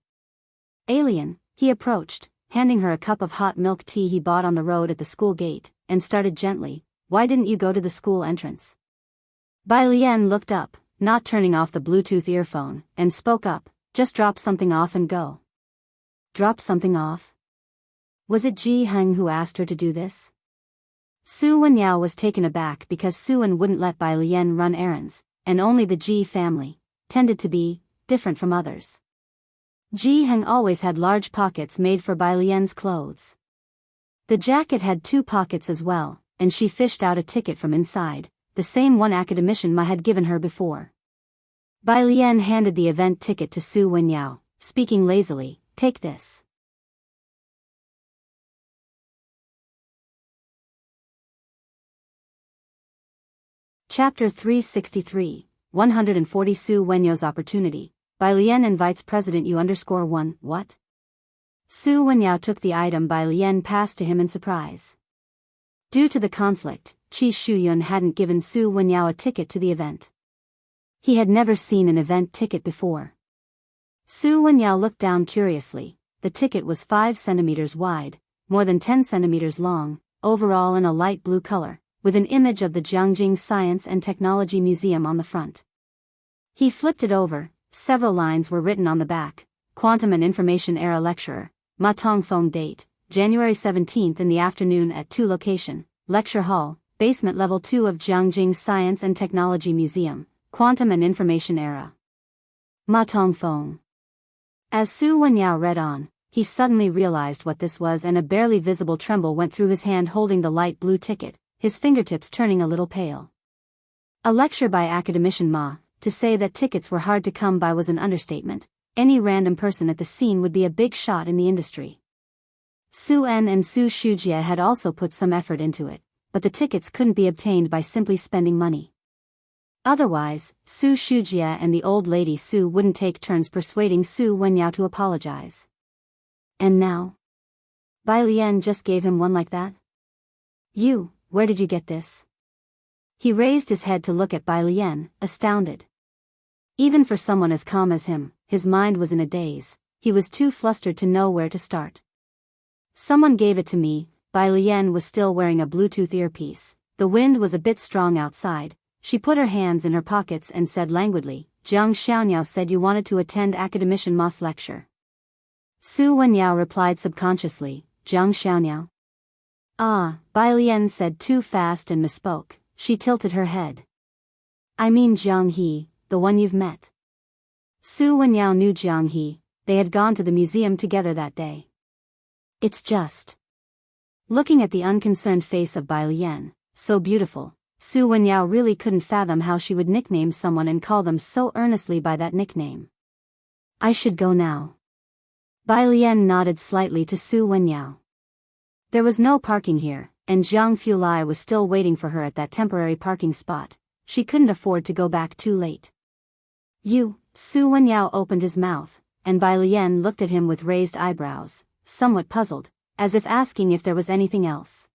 Alien, he approached, handing her a cup of hot milk tea he bought on the road at the school gate, and started gently, "Why didn't you go to the school entrance?" Bai Lian looked up, not turning off the Bluetooth earphone, and spoke up, "Just drop something off and go." Drop something off? Was it Ji Heng who asked her to do this? Su Wenyao was taken aback because Suan wouldn't let Bai Lian run errands, and only the Ji family tended to be different from others. Ji Heng always had large pockets made for Bai Lian's clothes. The jacket had 2 pockets as well, and she fished out a ticket from inside, the same one academician Ma had given her before. Bai Lian handed the event ticket to Su Wenyao, speaking lazily, "Take this." Chapter 363, 140 Su Wenyao's opportunity. Bai Lian invites President U_1, what? Su Wenyao took the item Bai Lian passed to him in surprise. Due to the conflict, Qi Shuyun hadn't given Su Wenyao a ticket to the event. He had never seen an event ticket before. Su Wenyao looked down curiously. The ticket was 5 centimeters wide, more than 10 centimeters long, overall in a light blue color, with an image of the Jianghu Science and Technology Museum on the front. He flipped it over. Several lines were written on the back. Quantum and Information Era Lecturer, Ma Tongfeng date, January 17th in the afternoon at 2 location, Lecture Hall, basement level 2 of Jianghu Science and Technology Museum, Quantum and Information Era. Ma Tongfeng. As Su Wenyao read on, he suddenly realized what this was and a barely visible tremble went through his hand holding the light blue ticket, his fingertips turning a little pale. A lecture by academician Ma. To say that tickets were hard to come by was an understatement. Any random person at the scene would be a big shot in the industry. Su En and Su Shujia had also put some effort into it, but the tickets couldn't be obtained by simply spending money. Otherwise, Su Shujia and the old lady Su wouldn't take turns persuading Su Wenyao to apologize. And now? Bai Lian just gave him one like that? Where did you get this? He raised his head to look at Bai Lian, astounded. Even for someone as calm as him, his mind was in a daze. He was too flustered to know where to start. Someone gave it to me. Bai Lian was still wearing a Bluetooth earpiece. The wind was a bit strong outside. She put her hands in her pockets and said languidly, "Jiang Xiaoniao said you wanted to attend academician Ma's lecture." Su Wenyao replied subconsciously, "Jiang Xiaoniao." "Ah," Bai Lian said too fast and misspoke. She tilted her head. "I mean Jiang He, the one you've met." Su Wenyao knew Jiang He. They had gone to the museum together that day. It's just. Looking at the unconcerned face of Bai Lian, so beautiful, Su Wenyao really couldn't fathom how she would nickname someone and call them so earnestly by that nickname. "I should go now." Bai Lian nodded slightly to Su Wenyao. There was no parking here, and Zhang Fulai was still waiting for her at that temporary parking spot. She couldn't afford to go back too late. You, Su Wenyao opened his mouth, and Bai Lian looked at him with raised eyebrows, somewhat puzzled, as if asking if there was anything else.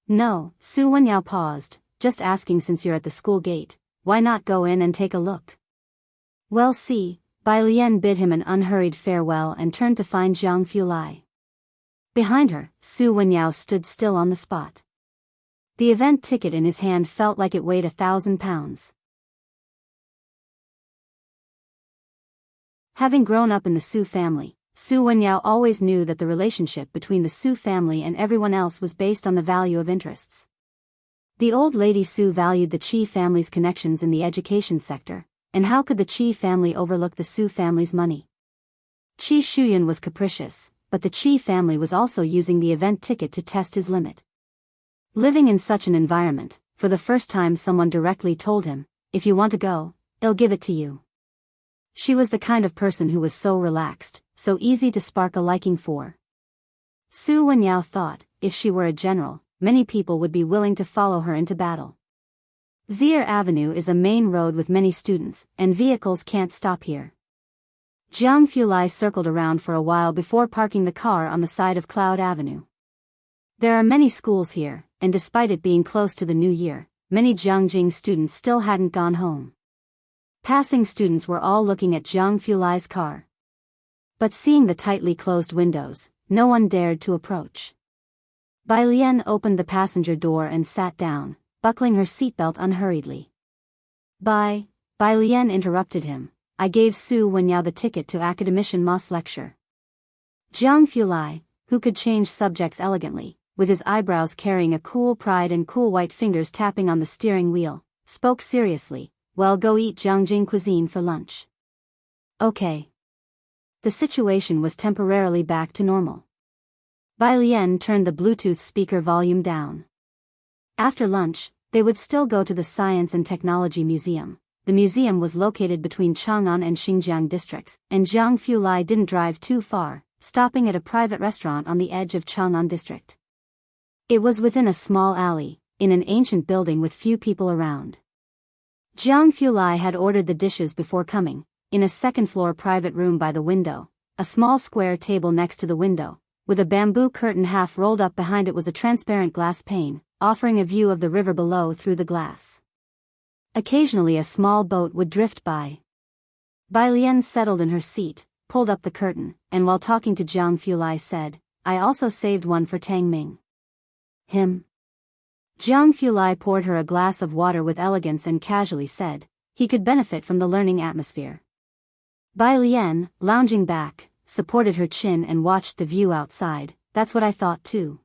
No, Su Wenyao paused, just asking since you're at the school gate, why not go in and take a look? Well see, Bai Lian bid him an unhurried farewell and turned to find Jiang Fulai. Behind her, Su Wenyao stood still on the spot. The event ticket in his hand felt like it weighed 1,000 pounds. Having grown up in the Su family, Su Wenyao always knew that the relationship between the Su family and everyone else was based on the value of interests. The old lady Su valued the Qi family's connections in the education sector, and how could the Qi family overlook the Su family's money? Qi Shuyan was capricious, but the Qi family was also using the event ticket to test his limit. Living in such an environment, for the first time someone directly told him, if you want to go, I'll give it to you. She was the kind of person who was so relaxed, so easy to spark a liking for. Su Wenyao thought, if she were a general, many people would be willing to follow her into battle. Zier Avenue is a main road with many students, and vehicles can't stop here. Jiang Fulai circled around for a while before parking the car on the side of Cloud Avenue. There are many schools here, and despite it being close to the new year, many Jiangjing students still hadn't gone home. Passing students were all looking at Jiang Fulai's car. But seeing the tightly closed windows, no one dared to approach. Bai Lian opened the passenger door and sat down, buckling her seatbelt unhurriedly. Bai Lian interrupted him, I gave Su Wenyao the ticket to Academician Ma's lecture. Jiang Fulai, who could change subjects elegantly, with his eyebrows carrying a cool pride and cool white fingers tapping on the steering wheel, spoke seriously, well, go eat Jiangjing cuisine for lunch. Okay. The situation was temporarily back to normal. Bai Lian turned the Bluetooth speaker volume down. After lunch, they would still go to the Science and Technology Museum. The museum was located between Chang'an and Xinjiang districts, and Jiang Fulai didn't drive too far, stopping at a private restaurant on the edge of Chang'an district. It was within a small alley, in an ancient building with few people around. Jiang Fulai had ordered the dishes before coming, in a second-floor private room by the window, a small square table next to the window, with a bamboo curtain half rolled up behind it was a transparent glass pane, offering a view of the river below through the glass. Occasionally a small boat would drift by. Bai Lian settled in her seat, pulled up the curtain, and while talking to Jiang Fulai said, I also saved one for Tang Ming. Him? Jiang Fulai poured her a glass of water with elegance and casually said, he could benefit from the learning atmosphere. Bai Lian, lounging back, supported her chin and watched the view outside, that's what I thought too.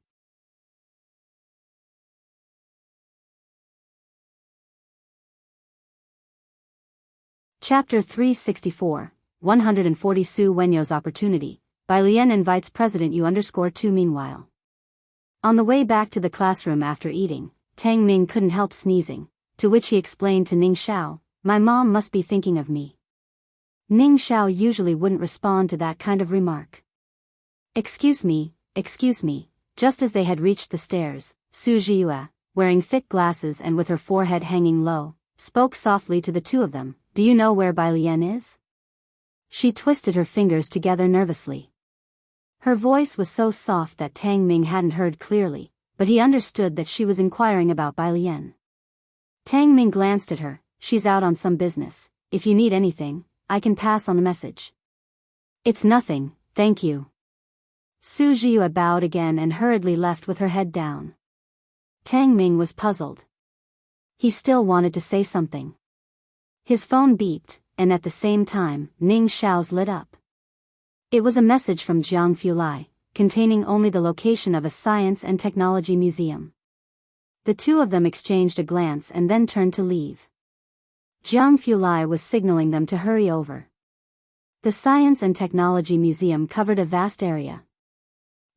Chapter 364, 140 Su Wenyao's Opportunity, Bai Lian invites President U_2 Meanwhile. On the way back to the classroom after eating, Tang Ming couldn't help sneezing, to which he explained to Ning Xiao, my mom must be thinking of me. Ning Xiao usually wouldn't respond to that kind of remark. Excuse me, just as they had reached the stairs, Su Zhiyue, wearing thick glasses and with her forehead hanging low, spoke softly to the two of them, do you know where Bai Lian is? She twisted her fingers together nervously. Her voice was so soft that Tang Ming hadn't heard clearly, but he understood that she was inquiring about Bai Lian. Tang Ming glanced at her, she's out on some business, if you need anything, I can pass on the message. It's nothing, thank you. Su Zhiyue bowed again and hurriedly left with her head down. Tang Ming was puzzled. He still wanted to say something. His phone beeped, and at the same time, Ning Xiao's lit up. It was a message from Jiang Fulai, containing only the location of a science and technology museum. The two of them exchanged a glance and then turned to leave. Jiang Fulai was signaling them to hurry over. The Science and Technology Museum covered a vast area.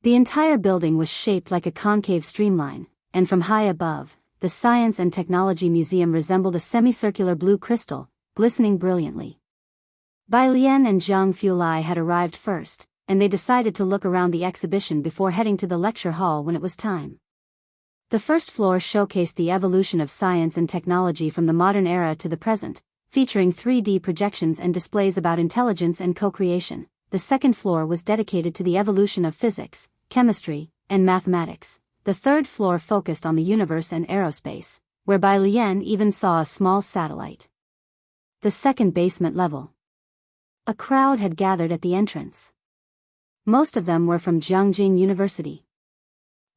The entire building was shaped like a concave streamline, and from high above, the Science and Technology Museum resembled a semicircular blue crystal, glistening brilliantly. Bai Lian and Jiang Fulai had arrived first, and they decided to look around the exhibition before heading to the lecture hall when it was time. The first floor showcased the evolution of science and technology from the modern era to the present, featuring 3D projections and displays about intelligence and co-creation. The second floor was dedicated to the evolution of physics, chemistry, and mathematics. The third floor focused on the universe and aerospace, whereby Lien even saw a small satellite. The second basement level. A crowd had gathered at the entrance. Most of them were from Jianghu University.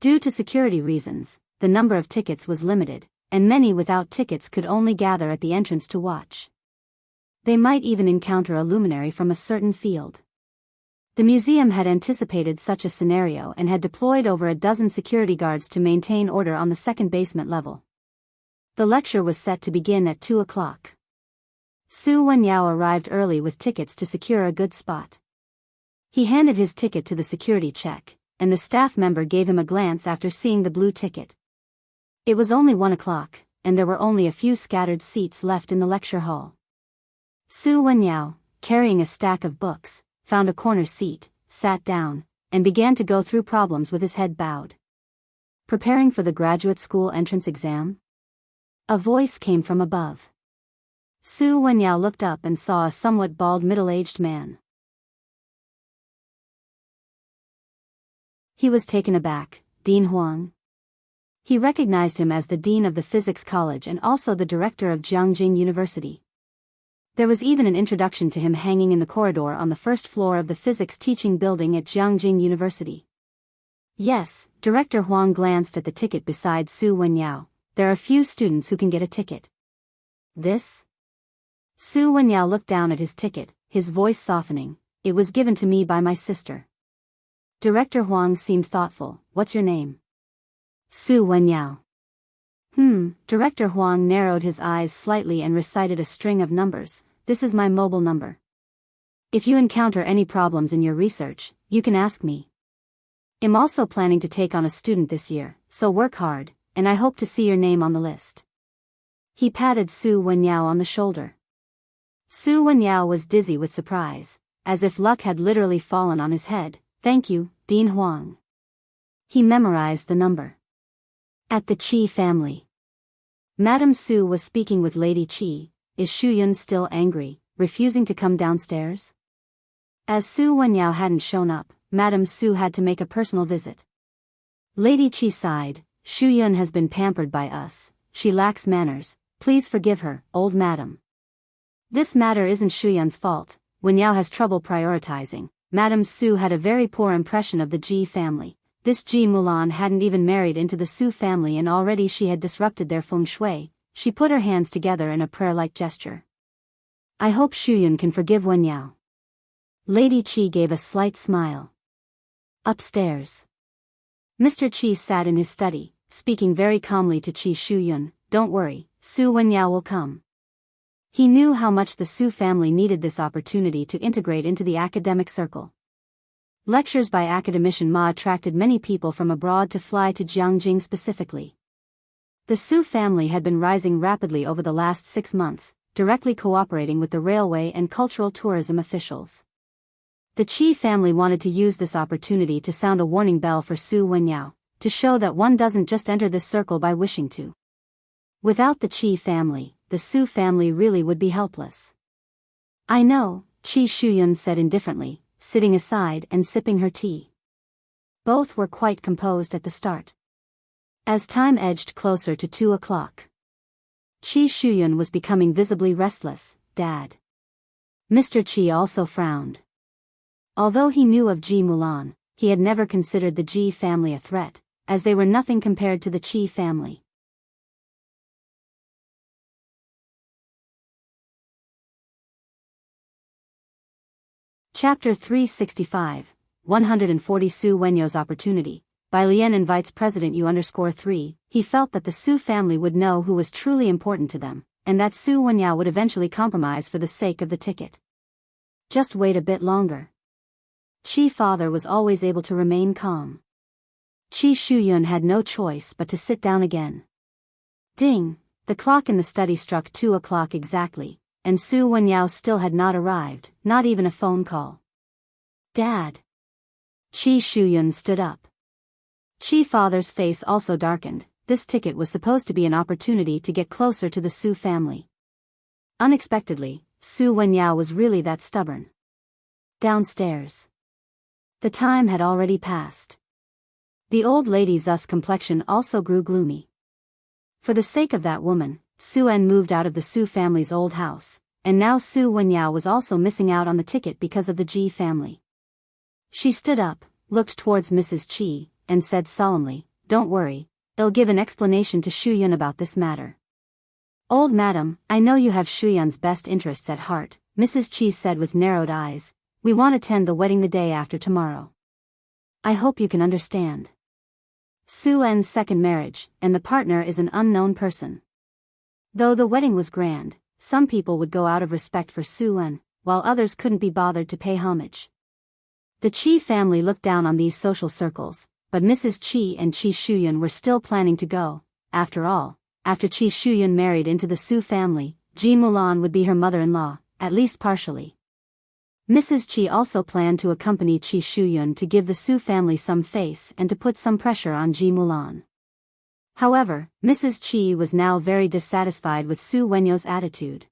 Due to security reasons, the number of tickets was limited, and many without tickets could only gather at the entrance to watch. They might even encounter a luminary from a certain field. The museum had anticipated such a scenario and had deployed over a dozen security guards to maintain order on the second basement level. The lecture was set to begin at 2 o'clock. Su Wenyao arrived early with tickets to secure a good spot. He handed his ticket to the security check, and the staff member gave him a glance after seeing the blue ticket. It was only 1 o'clock, and there were only a few scattered seats left in the lecture hall. Su Wenyao, carrying a stack of books, found a corner seat, sat down, and began to go through problems with his head bowed. Preparing for the graduate school entrance exam? A voice came from above. Su Wenyao looked up and saw a somewhat bald middle-aged man. He was taken aback. Dean Huang. He recognized him as the dean of the physics college and also the director of Jianghu University. There was even an introduction to him hanging in the corridor on the first floor of the physics teaching building at Jianghu University. Yes, Director Huang glanced at the ticket beside Su Wenyao. There are few students who can get a ticket. This? Su Wenyao looked down at his ticket, his voice softening. It was given to me by my sister. Director Huang seemed thoughtful. What's your name? Su Wenyao. Director Huang narrowed his eyes slightly and recited a string of numbers. This is my mobile number. If you encounter any problems in your research, you can ask me. I'm also planning to take on a student this year, so work hard, and I hope to see your name on the list. He patted Su Wenyao on the shoulder. Su Wenyao was dizzy with surprise, as if luck had literally fallen on his head. Thank you, Dean Huang. He memorized the number. At the Qi family. Madame Su was speaking with Lady Qi. Is Shuyun still angry, refusing to come downstairs? As Su Wenyao hadn't shown up, Madame Su had to make a personal visit. Lady Qi sighed. Shuyun has been pampered by us. She lacks manners. Please forgive her, old madam. This matter isn't Shuyun's fault. Wenyao has trouble prioritizing. Madame Su had a very poor impression of the Ji family. This Ji Mulan hadn't even married into the Su family and already she had disrupted their feng shui. She put her hands together in a prayer-like gesture. I hope Shuyun can forgive Wenyao. Lady Qi gave a slight smile. Upstairs. Mr. Qi sat in his study, speaking very calmly to Qi Shuyun. Don't worry, Su Wenyao will come. He knew how much the Su family needed this opportunity to integrate into the academic circle. Lectures by academician Ma attracted many people from abroad to fly to Jianghu specifically. The Su family had been rising rapidly over the last 6 months, directly cooperating with the railway and cultural tourism officials. The Qi family wanted to use this opportunity to sound a warning bell for Su Wenyao, to show that one doesn't just enter this circle by wishing to. Without the Qi family, the Su family really would be helpless. I know, Qi Shuyun said indifferently, sitting aside and sipping her tea. Both were quite composed at the start. As time edged closer to 2 o'clock, Qi Shuyun was becoming visibly restless. Dad. Mr. Qi also frowned. Although he knew of Ji Mulan, he had never considered the Ji family a threat, as they were nothing compared to the Qi family. Chapter 365, 140 Su Wenyao's Opportunity. By Lien invites President U_3, he felt that the Su family would know who was truly important to them, and that Su Wenyao would eventually compromise for the sake of the ticket. Just wait a bit longer. Qi father was always able to remain calm. Qi Shuyun had no choice but to sit down again. Ding! The clock in the study struck 2 o'clock exactly, and Su Wenyao still had not arrived, not even a phone call. Dad! Qi Shuyun stood up. Qi father's face also darkened. This ticket was supposed to be an opportunity to get closer to the Su family. Unexpectedly, Su Wenyao was really that stubborn. Downstairs. The time had already passed. The old lady's complexion also grew gloomy. For the sake of that woman, Su En moved out of the Su family's old house, and now Su Wenyao was also missing out on the ticket because of the Ji family. She stood up, looked towards Mrs. Qi, and said solemnly, "Don't worry, I'll give an explanation to Shuyun about this matter." "Old madam, I know you have Shuyun's best interests at heart," Mrs. Qi said with narrowed eyes. "We want to attend the wedding the day after tomorrow. I hope you can understand. Su En's second marriage, and the partner is an unknown person. Though the wedding was grand, some people would go out of respect for Su En, while others couldn't be bothered to pay homage." The Qi family looked down on these social circles, but Mrs. Qi and Qi Shuyun were still planning to go. After all, after Qi Shuyun married into the Su family, Ji Mulan would be her mother-in-law, at least partially. Mrs. Qi also planned to accompany Qi Shuyun to give the Su family some face and to put some pressure on Ji Mulan. However, Mrs. Qi was now very dissatisfied with Su Wenyo's attitude.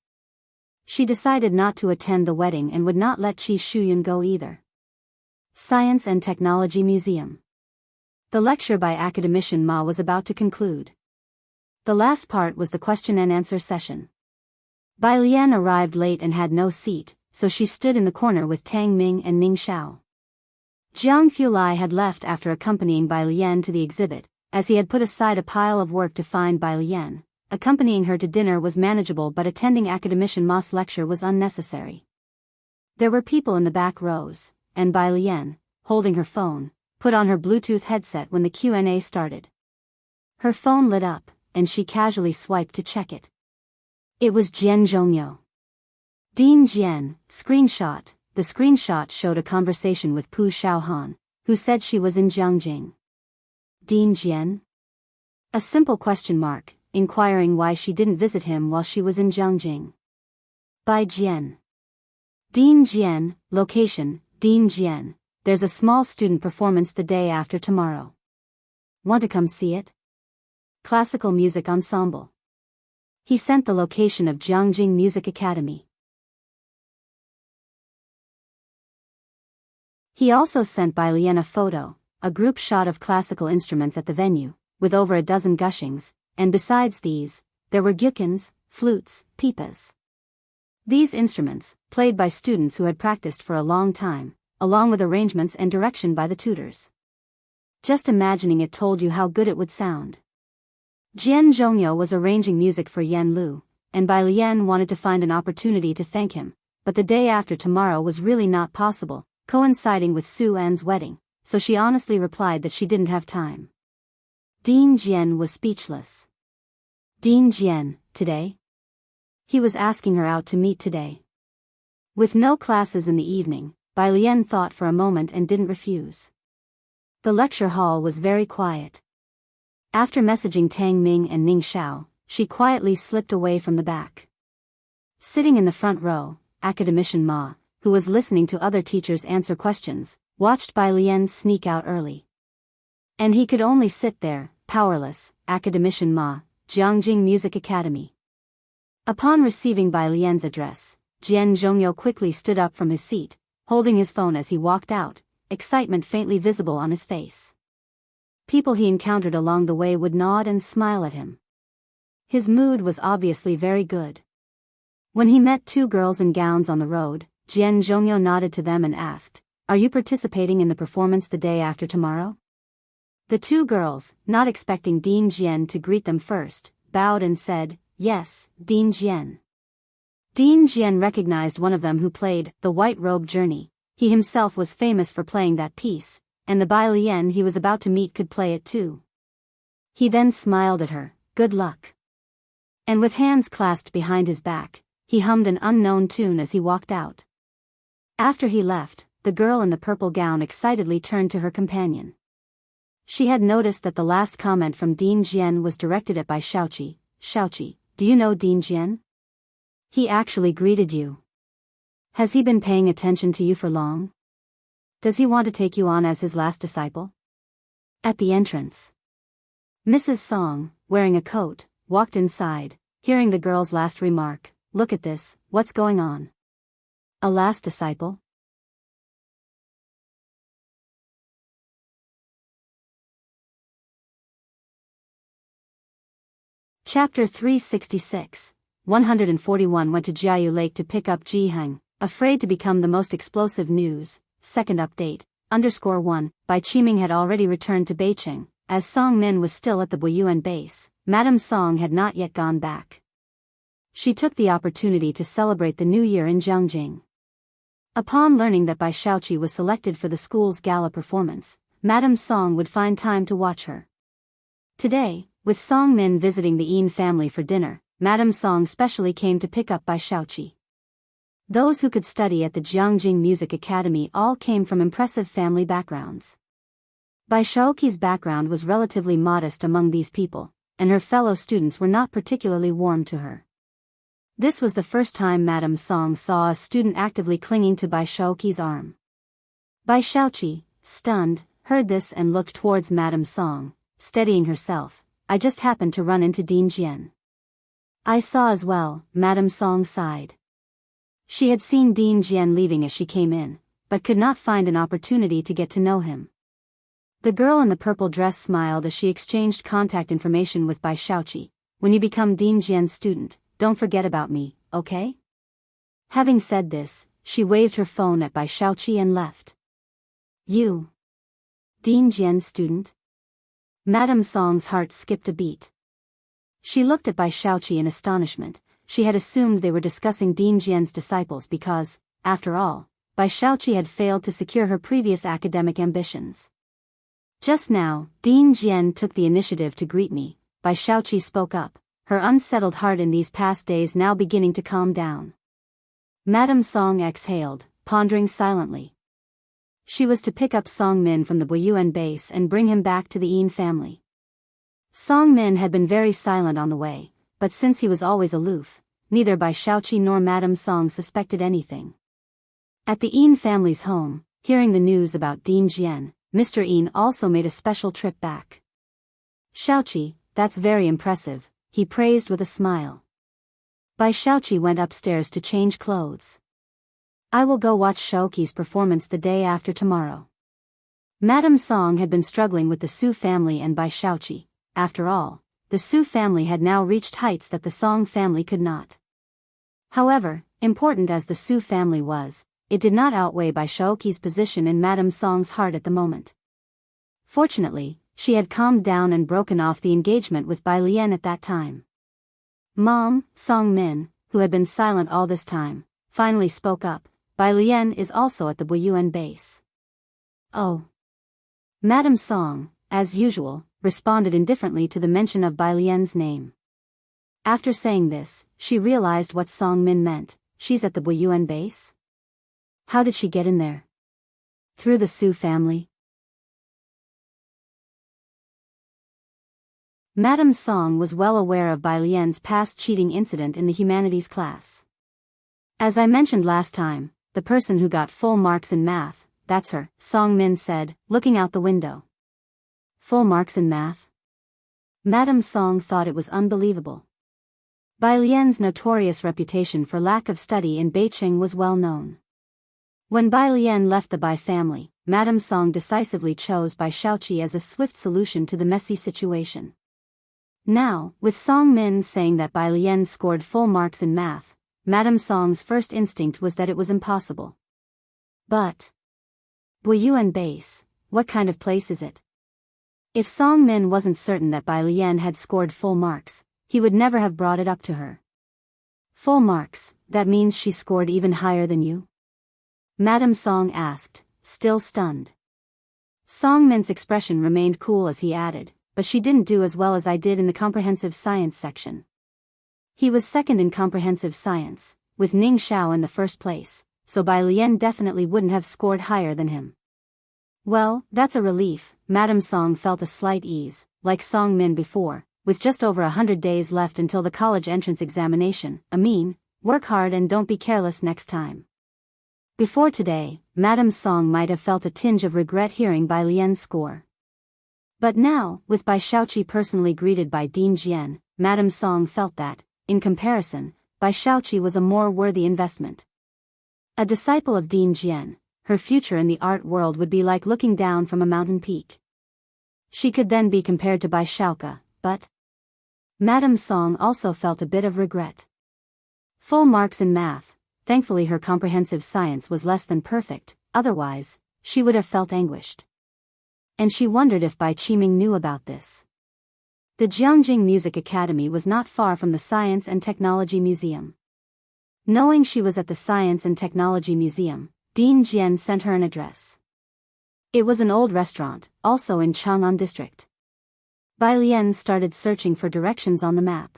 She decided not to attend the wedding and would not let Qi Shuyun go either. Science and Technology Museum. The lecture by academician Ma was about to conclude. The last part was the question and answer session. Bai Lian arrived late and had no seat, so she stood in the corner with Tang Ming and Ning Xiao. Jiang Fulai had left after accompanying Bai Lian to the exhibit, as he had put aside a pile of work to find Bai Lian. Accompanying her to dinner was manageable, but attending academician Ma's lecture was unnecessary. There were people in the back rows, and Bai Lian, holding her phone, put on her Bluetooth headset when the Q&A started. Her phone lit up, and she casually swiped to check it. It was Jian Zhongyo. Dean Jian, screenshot. The screenshot showed a conversation with Pu Xiaohan, who said she was in Jiangjing. Dean Jian? A simple question mark, inquiring why she didn't visit him while she was in Jiangjing. Bai Jian. Dean Jian, location, Dean Jian. There's a small student performance the day after tomorrow. Want to come see it? Classical Music Ensemble. He sent the location of Jiangjing Music Academy. He also sent Bai Lian a photo, a group shot of classical instruments at the venue, with over a dozen gushings, and besides these, there were gyukins, flutes, pipas. These instruments, played by students who had practiced for a long time, along with arrangements and direction by the tutors. Just imagining it told you how good it would sound. Jian Zhongyo was arranging music for Yan Lu, and Bai Lian wanted to find an opportunity to thank him, but the day after tomorrow was really not possible, coinciding with Su En's wedding, so she honestly replied that she didn't have time. Dean Jian was speechless. Dean Jian, today? He was asking her out to meet today. With no classes in the evening, Bai Lian thought for a moment and didn't refuse. The lecture hall was very quiet. After messaging Tang Ming and Ning Xiao, she quietly slipped away from the back. Sitting in the front row, academician Ma, who was listening to other teachers answer questions, watched Bai Lian sneak out early. And he could only sit there, powerless. Academician Ma, Jiangjing Music Academy. Upon receiving Bai Lian's address, Jian Zhongyo quickly stood up from his seat, holding his phone as he walked out, excitement faintly visible on his face. People he encountered along the way would nod and smile at him. His mood was obviously very good. When he met two girls in gowns on the road, Jian Zhongyo nodded to them and asked, "Are you participating in the performance the day after tomorrow?" The two girls, not expecting Dean Jian to greet them first, bowed and said, "Yes, Dean Jian." Dean Jian recognized one of them who played The White Robe Journey. He himself was famous for playing that piece, and the Bai Lian he was about to meet could play it too. He then smiled at her, "Good luck." And with hands clasped behind his back, he hummed an unknown tune as he walked out. After he left, the girl in the purple gown excitedly turned to her companion. She had noticed that the last comment from Dean Jian was directed at Bai Shaoqi. "Shaoqi, do you know Dean Jian? He actually greeted you. Has he been paying attention to you for long? Does he want to take you on as his last disciple?" At the entrance, Mrs. Song, wearing a coat, walked inside. Hearing the girl's last remark, look at this, what's going on? A last disciple? Chapter 366. 141 went to Jianghu Lake to pick up Jianghu, afraid to become the most explosive news. Second update, _1, Bai Qiming had already returned to Beijing, as Song Min was still at the Buyuan base. Madame Song had not yet gone back. She took the opportunity to celebrate the new year in Jianghu. Upon learning that Bai Shaoqi was selected for the school's gala performance, Madame Song would find time to watch her. Today, with Song Min visiting the Yin family for dinner, Madame Song specially came to pick up Bai Shaoqi. Those who could study at the Jianghu Music Academy all came from impressive family backgrounds. Bai Shaoqi's background was relatively modest among these people, and her fellow students were not particularly warm to her. This was the first time Madame Song saw a student actively clinging to Bai Shaoqi's arm. Bai Shaoqi, stunned, heard this and looked towards Madame Song, steadying herself. I just happened to run into Dean Jian. I saw as well, Madame Song sighed. She had seen Dean Jian leaving as she came in, but could not find an opportunity to get to know him. The girl in the purple dress smiled as she exchanged contact information with Bai Shaoqi. When you become Dean Jian's student, don't forget about me, okay? Having said this, she waved her phone at Bai Shaoqi and left. You? Dean Jian's student? Madame Song's heart skipped a beat. She looked at Bai Shaoqi in astonishment. She had assumed they were discussing Dean Jian's disciples because, after all, Bai Shaoqi had failed to secure her previous academic ambitions. Just now, Dean Jian took the initiative to greet me, Bai Shaoqi spoke up, her unsettled heart in these past days now beginning to calm down. Madame Song exhaled, pondering silently. She was to pick up Song Min from the Buyuan base and bring him back to the Yin family. Song Min had been very silent on the way, but since he was always aloof, neither Bai Shaoqi nor Madame Song suspected anything. At the Yin family's home, hearing the news about Dean Jian, Mr. Yin also made a special trip back. Shaoqi, that's very impressive, he praised with a smile. Bai Shaoqi went upstairs to change clothes. I will go watch Shaoqi's performance the day after tomorrow. Madame Song had been struggling with the Su family and Bai Shaoqi. After all, the Su family had now reached heights that the Song family could not. However, important as the Su family was, it did not outweigh Bai Shaoqi's position in Madame Song's heart at the moment. Fortunately, she had calmed down and broken off the engagement with Bai Lian at that time. Mom, Song Min, who had been silent all this time, finally spoke up. Bai Lian is also at the Buyuan base. Oh. Madame Song, as usual, responded indifferently to the mention of Bai Lian's name. After saying this, she realized what Song Min meant. She's at the Buyuan base? How did she get in there? Through the Su family? Madame Song was well aware of Bai Lian's past cheating incident in the humanities class. As I mentioned last time, the person who got full marks in math, that's her, Song Min said, looking out the window. Full marks in math? Madame Song thought it was unbelievable. Bai Lian's notorious reputation for lack of study in Beijing was well known. When Bai Lian left the Bai family, Madame Song decisively chose Bai Shaoqi as a swift solution to the messy situation. Now, with Song Min saying that Bai Lian scored full marks in math, Madame Song's first instinct was that it was impossible. But Buyuan base, what kind of place is it? If Song Min wasn't certain that Bai Lian had scored full marks, he would never have brought it up to her. Full marks, that means she scored even higher than you? Madame Song asked, still stunned. Song Min's expression remained cool as he added, but she didn't do as well as I did in the comprehensive science section. He was second in comprehensive science, with Ning Xiao in the first place, so Bai Lian definitely wouldn't have scored higher than him. Well, that's a relief. Madame Song felt a slight ease, like Song Min before, with just over 100 days left until the college entrance examination. Work hard and don't be careless next time. Before today, Madame Song might have felt a tinge of regret hearing Bai Lian's score. But now, with Bai Shaoqi personally greeted by Dean Jian, Madame Song felt that, in comparison, Bai Shaoqi was a more worthy investment. A disciple of Dean Jian, her future in the art world would be like looking down from a mountain peak. She could then be compared to Bai Shaoqi, but Madame Song also felt a bit of regret. Full marks in math, thankfully her comprehensive science was less than perfect, otherwise, she would have felt anguished. And she wondered if Bai Qiming knew about this. The Jiangjing Music Academy was not far from the Science and Technology Museum. Knowing she was at the Science and Technology Museum, Dean Jian sent her an address. It was an old restaurant, also in Chang'an district. Bai Lian started searching for directions on the map.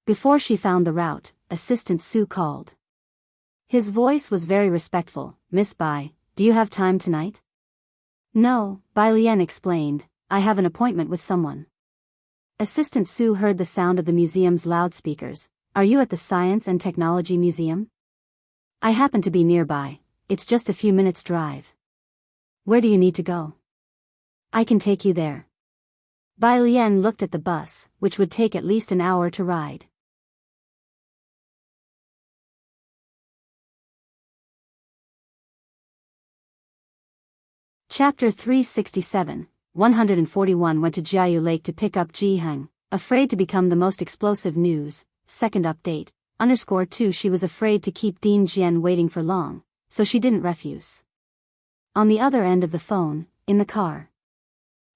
Before she found the route, Assistant Su called. His voice was very respectful. "Miss Bai, do you have time tonight?" "No," Bai Lian explained, "I have an appointment with someone." Assistant Su heard the sound of the museum's loudspeakers. "Are you at the Science and Technology Museum?" "I happen to be nearby. It's just a few minutes' drive." "Where do you need to go?" "I can take you there." Bai Lian looked at the bus, which would take at least an hour to ride. Chapter 367, 141 went to Jiayu Lake to pick up Jiheng, afraid to become the most explosive news. Second update, _2 She was afraid to keep Dean Jian waiting for long, so she didn't refuse. On the other end of the phone, in the car,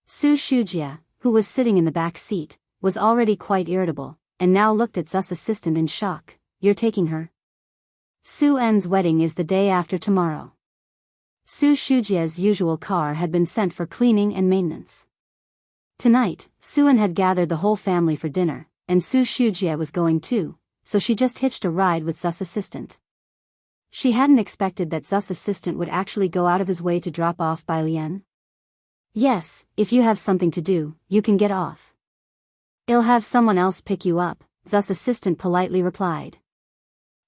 Su Shujia, who was sitting in the back seat, was already quite irritable, and now looked at Zu's assistant in shock. "You're taking her?" "Su En's wedding is the day after tomorrow." Su Shujia's usual car had been sent for cleaning and maintenance. Tonight, Su-en had gathered the whole family for dinner, and Su Shujia was going too, so she just hitched a ride with Zu's assistant. She hadn't expected that Zu's assistant would actually go out of his way to drop off Bai Lian. "Yes, if you have something to do, you can get off. I'll have someone else pick you up," Zu's assistant politely replied.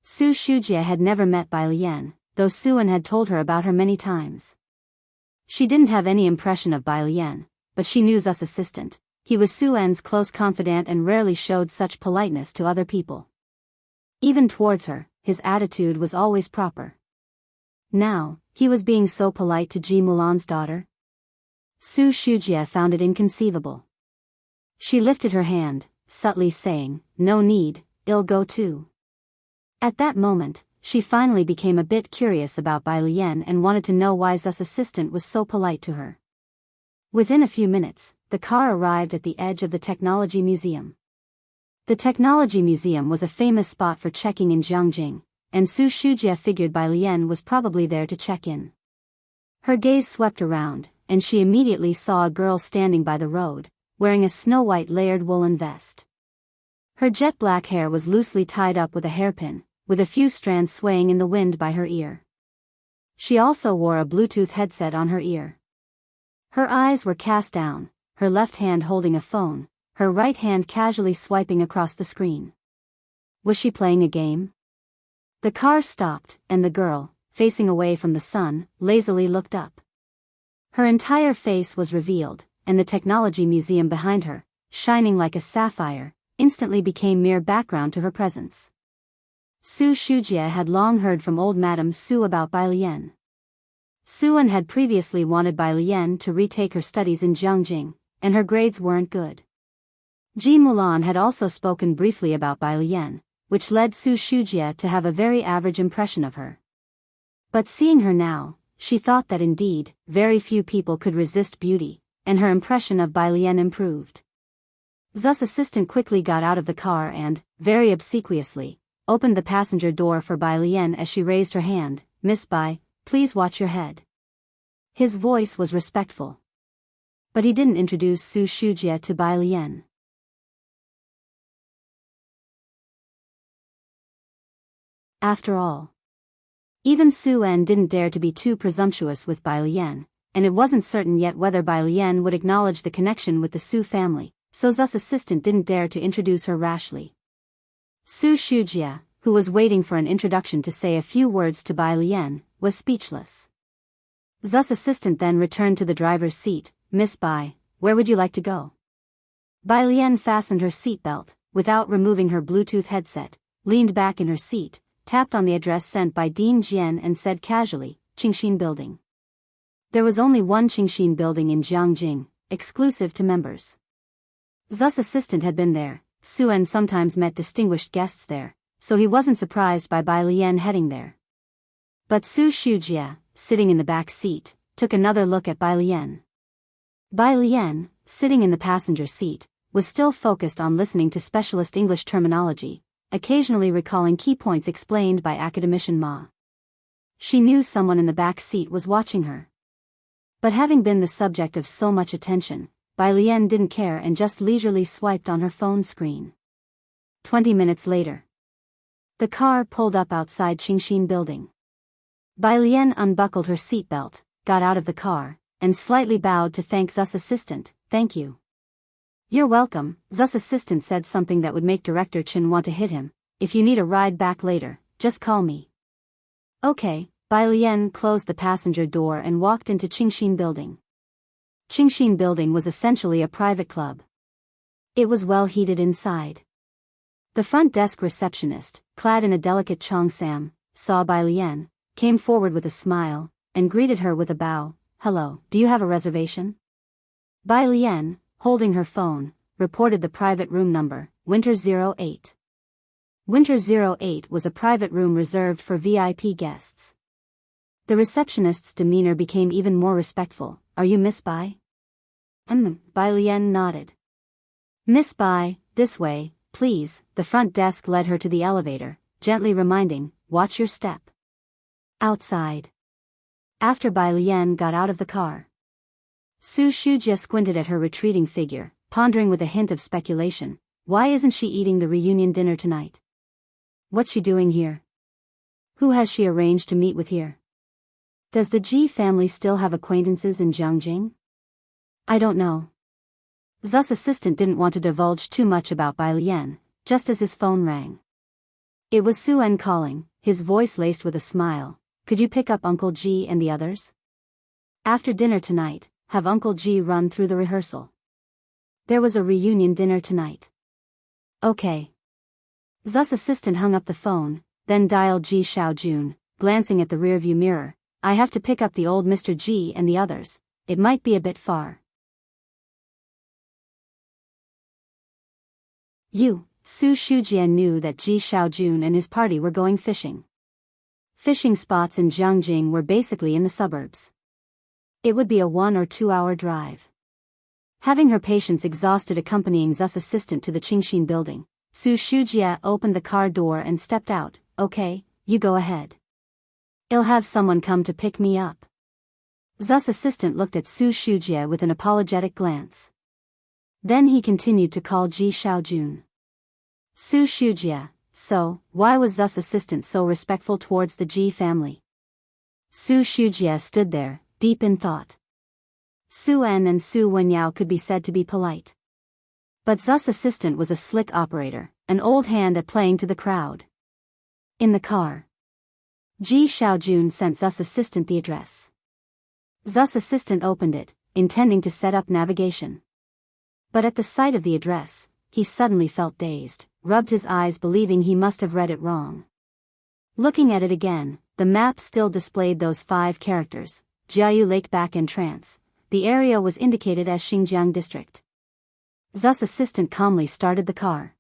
Su Shujia had never met Bai Lian, though Su-en had told her about her many times. She didn't have any impression of Bai Lian, but she knew Zu's assistant. He was Su-en's close confidant and rarely showed such politeness to other people. Even towards her, his attitude was always proper. Now, he was being so polite to Ji Mulan's daughter. Su Shujia found it inconceivable. She lifted her hand, subtly saying, "No need, I'll go too." At that moment, she finally became a bit curious about Bai Lian and wanted to know why Zu's assistant was so polite to her. Within a few minutes, the car arrived at the edge of the Technology Museum. The Technology Museum was a famous spot for checking in Jiangjing, and Su Shujia figured Bai Lian was probably there to check in. Her gaze swept around, and she immediately saw a girl standing by the road, wearing a snow-white layered woolen vest. Her jet-black hair was loosely tied up with a hairpin, with a few strands swaying in the wind by her ear. She also wore a Bluetooth headset on her ear. Her eyes were cast down, her left hand holding a phone, her right hand casually swiping across the screen. Was she playing a game? The car stopped, and the girl, facing away from the sun, lazily looked up. Her entire face was revealed, and the Technology Museum behind her, shining like a sapphire, instantly became mere background to her presence. Su Shujia had long heard from old Madame Su about Bai Lian. Su-en had previously wanted Bai Lian to retake her studies in Jiangjing, and her grades weren't good. Ji Mulan had also spoken briefly about Bai Lian, which led Su Shujia to have a very average impression of her. But seeing her now, she thought that indeed, very few people could resist beauty, and her impression of Bai Lian improved. Zu's assistant quickly got out of the car and, very obsequiously, opened the passenger door for Bai Lian as she raised her hand. "Miss Bai, please watch your head." His voice was respectful. But he didn't introduce Su Shujia to Bai Lian. After all, even Su-en didn't dare to be too presumptuous with Bai Lian, and it wasn't certain yet whether Bai Lian would acknowledge the connection with the Su family, so Zu's assistant didn't dare to introduce her rashly. Su Shujia, who was waiting for an introduction to say a few words to Bai Lian, was speechless. Zu's assistant then returned to the driver's seat. "Miss Bai, where would you like to go?" Bai Lian fastened her seatbelt, without removing her Bluetooth headset, leaned back in her seat, tapped on the address sent by Dean Jian and said casually, Qingxin Building. There was only one Qingxin Building in Jianghu, exclusive to members. Zu's assistant had been there. Suen sometimes met distinguished guests there, so he wasn't surprised by Bai Lian heading there. But Su Shujie, sitting in the back seat, took another look at Bai Lian. Bai Lian, sitting in the passenger seat, was still focused on listening to specialist English terminology, occasionally recalling key points explained by academician Ma. She knew someone in the back seat was watching her. But having been the subject of so much attention, Bai Lian didn't care and just leisurely swiped on her phone screen. 20 minutes later, the car pulled up outside Qingxin Building. Bai Lian unbuckled her seatbelt, got out of the car, and slightly bowed to thank Zu's assistant. Thank you. You're welcome. Zu's assistant said something that would make Director Chen want to hit him. If you need a ride back later, just call me. Okay. Bai Lian closed the passenger door and walked into Qingxin Building. Qingxin Building was essentially a private club. It was well heated inside. The front desk receptionist, clad in a delicate cheongsam, saw Bai Lian, came forward with a smile, and greeted her with a bow. Hello, do you have a reservation? Bai Lian, holding her phone, reported the private room number, Winter 08. Winter 08 was a private room reserved for VIP guests. The receptionist's demeanor became even more respectful. Are you Miss Bai? Bai Lian nodded. Miss Bai, this way, please. The front desk led her to the elevator, gently reminding, watch your step. Outside. After Bai Lian got out of the car, Su Shujie squinted at her retreating figure, pondering with a hint of speculation, why isn't she eating the reunion dinner tonight? What's she doing here? Who has she arranged to meet with here? Does the Ji family still have acquaintances in Jianghu? I don't know. Zu's assistant didn't want to divulge too much about Bai Lian, just as his phone rang. It was Suen calling, his voice laced with a smile. Could you pick up Uncle Ji and the others? After dinner tonight, have Uncle Ji run through the rehearsal. There was a reunion dinner tonight. Okay. Zu's assistant hung up the phone, then dialed Ji Xiaojun, glancing at the rearview mirror. I have to pick up the old Mr. Ji and the others. It might be a bit far. Su Shujie knew that Ji Xiaojun and his party were going fishing. Fishing spots in Jianghu were basically in the suburbs. It would be a 1 or 2 hour drive. Having her patience exhausted accompanying Zu's assistant to the Qingxin Building, Su Shujie opened the car door and stepped out. Okay, you go ahead. I'll have someone come to pick me up. Zu's assistant looked at Su Shujie with an apologetic glance. Then he continued to call Ji Xiaojun. Su Shujie, so, why was Zu's assistant so respectful towards the Ji family? Su Shujie stood there, deep in thought. Su En and Su Wenyao could be said to be polite. But Zu's assistant was a slick operator, an old hand at playing to the crowd. In the car, Ji Xiaojun sent Zu's assistant the address. Zu's assistant opened it, intending to set up navigation. But at the sight of the address, he suddenly felt dazed, rubbed his eyes believing he must have read it wrong. Looking at it again, the map still displayed those 5 characters, Jianghu Lake Back Entrance. The area was indicated as Xinjiang District. Zu's assistant calmly started the car.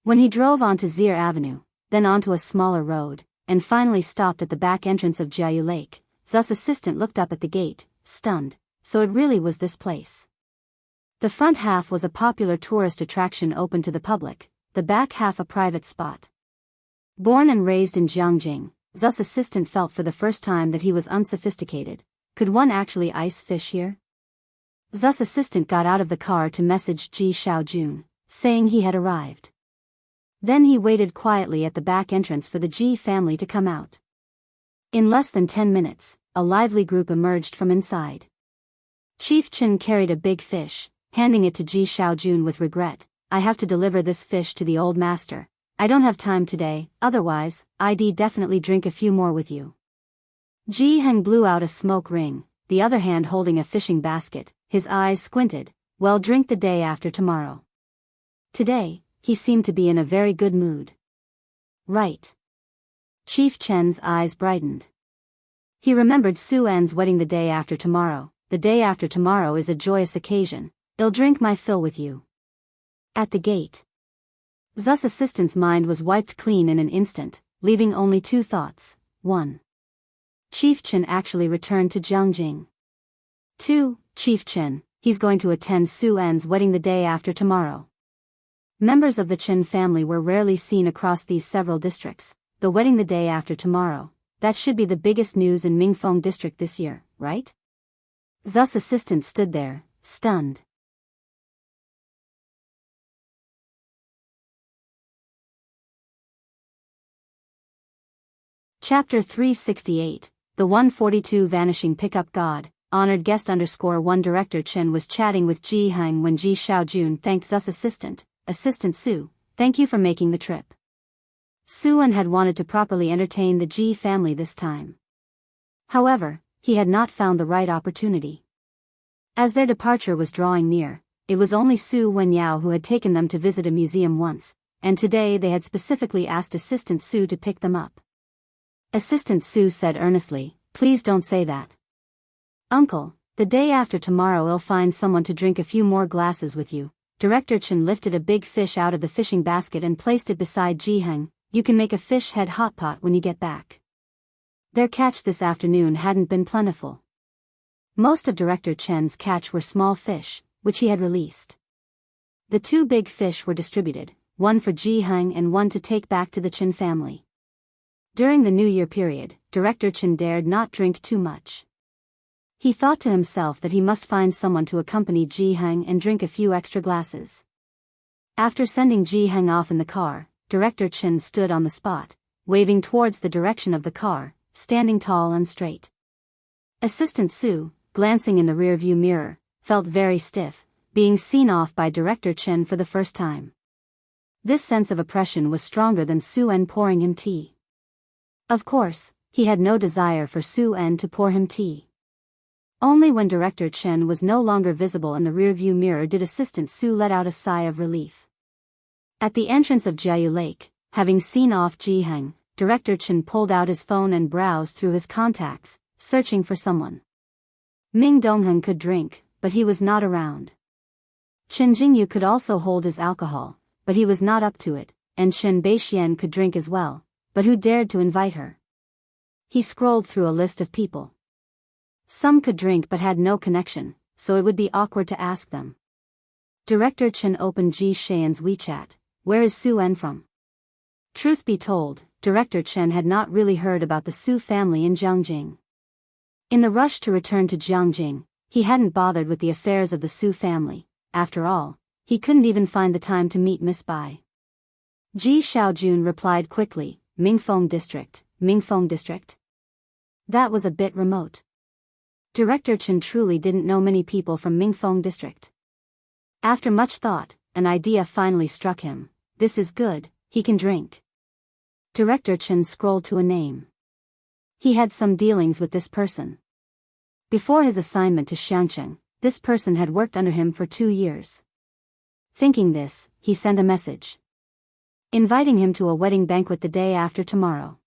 When he drove onto Zir Avenue, then onto a smaller road, and finally stopped at the back entrance of Jianghu Lake, Zu's assistant looked up at the gate, stunned. So it really was this place. The front half was a popular tourist attraction open to the public, the back half a private spot. Born and raised in Jianghu, Zu's assistant felt for the first time that he was unsophisticated. Could one actually ice fish here? Zu's assistant got out of the car to message Ji Xiaojun, saying he had arrived. Then he waited quietly at the back entrance for the Ji family to come out. In less than 10 minutes, a lively group emerged from inside. Chief Chen carried a big fish, handing it to Ji Xiaojun with regret. I have to deliver this fish to the old master. I don't have time today, otherwise, I'd definitely drink a few more with you. Ji Heng blew out a smoke ring, the other hand holding a fishing basket, his eyes squinted. Well, drink the day after tomorrow. Today, he seemed to be in a very good mood. Right. Chief Chen's eyes brightened. He remembered Su An's wedding the day after tomorrow. The day after tomorrow is a joyous occasion. I'll drink my fill with you. At the gate. Zu's assistant's mind was wiped clean in an instant, leaving only two thoughts. 1. Chief Chen actually returned to Jianghu. 2. Chief Chen, he's going to attend Su An's wedding the day after tomorrow. Members of the Chen family were rarely seen across these several districts. The wedding the day after tomorrow, that should be the biggest news in Mingfeng district this year, right? Zu's assistant stood there, stunned. Chapter 368, The 142 Vanishing Pickup God. Honored guest _1 Director Chen was chatting with Ji Hang when Ji Xiaojun thanked Zu's assistant, Assistant Su, thank you for making the trip. Su An had wanted to properly entertain the Ji family this time. However, he had not found the right opportunity. As their departure was drawing near, it was only Su Wenyao who had taken them to visit a museum once, and today they had specifically asked Assistant Su to pick them up. Assistant Su said earnestly, please don't say that. Uncle, the day after tomorrow I'll find someone to drink a few more glasses with you. Director Chen lifted a big fish out of the fishing basket and placed it beside Ji Hang. You can make a fish head hot pot when you get back. Their catch this afternoon hadn't been plentiful. Most of Director Chen's catch were small fish, which he had released. The two big fish were distributed, one for Ji Hang and one to take back to the Chen family. During the New Year period, Director Chen dared not drink too much. He thought to himself that he must find someone to accompany Ji Hang and drink a few extra glasses. After sending Ji Hang off in the car, Director Chen stood on the spot, waving towards the direction of the car, standing tall and straight. Assistant Su, glancing in the rearview mirror, felt very stiff, being seen off by Director Chen for the first time. This sense of oppression was stronger than Su An pouring him tea. Of course, he had no desire for Su An to pour him tea. Only when Director Chen was no longer visible in the rearview mirror did Assistant Su let out a sigh of relief. At the entrance of Jianghu Lake, having seen off Ji Hang, Director Chen pulled out his phone and browsed through his contacts, searching for someone. Ming Dongheng could drink, but he was not around. Chen Jingyu could also hold his alcohol, but he was not up to it, and Chen Beixian could drink as well, but who dared to invite her? He scrolled through a list of people. Some could drink but had no connection, so it would be awkward to ask them. Director Chen opened Ji Xian's WeChat. Where is Su An from? Truth be told, Director Chen had not really heard about the Su family in Jianghu. In the rush to return to Jianghu, he hadn't bothered with the affairs of the Su family. After all, he couldn't even find the time to meet Miss Bai. Ji Xiaojun replied quickly, Mingfeng District, Mingfeng District? That was a bit remote. Director Chen truly didn't know many people from Mingfeng District. After much thought, an idea finally struck him. This is good, he can drink. Director Chen scrolled to a name. He had some dealings with this person. Before his assignment to Shangcheng, this person had worked under him for 2 years. Thinking this, he sent a message, inviting him to a wedding banquet the day after tomorrow.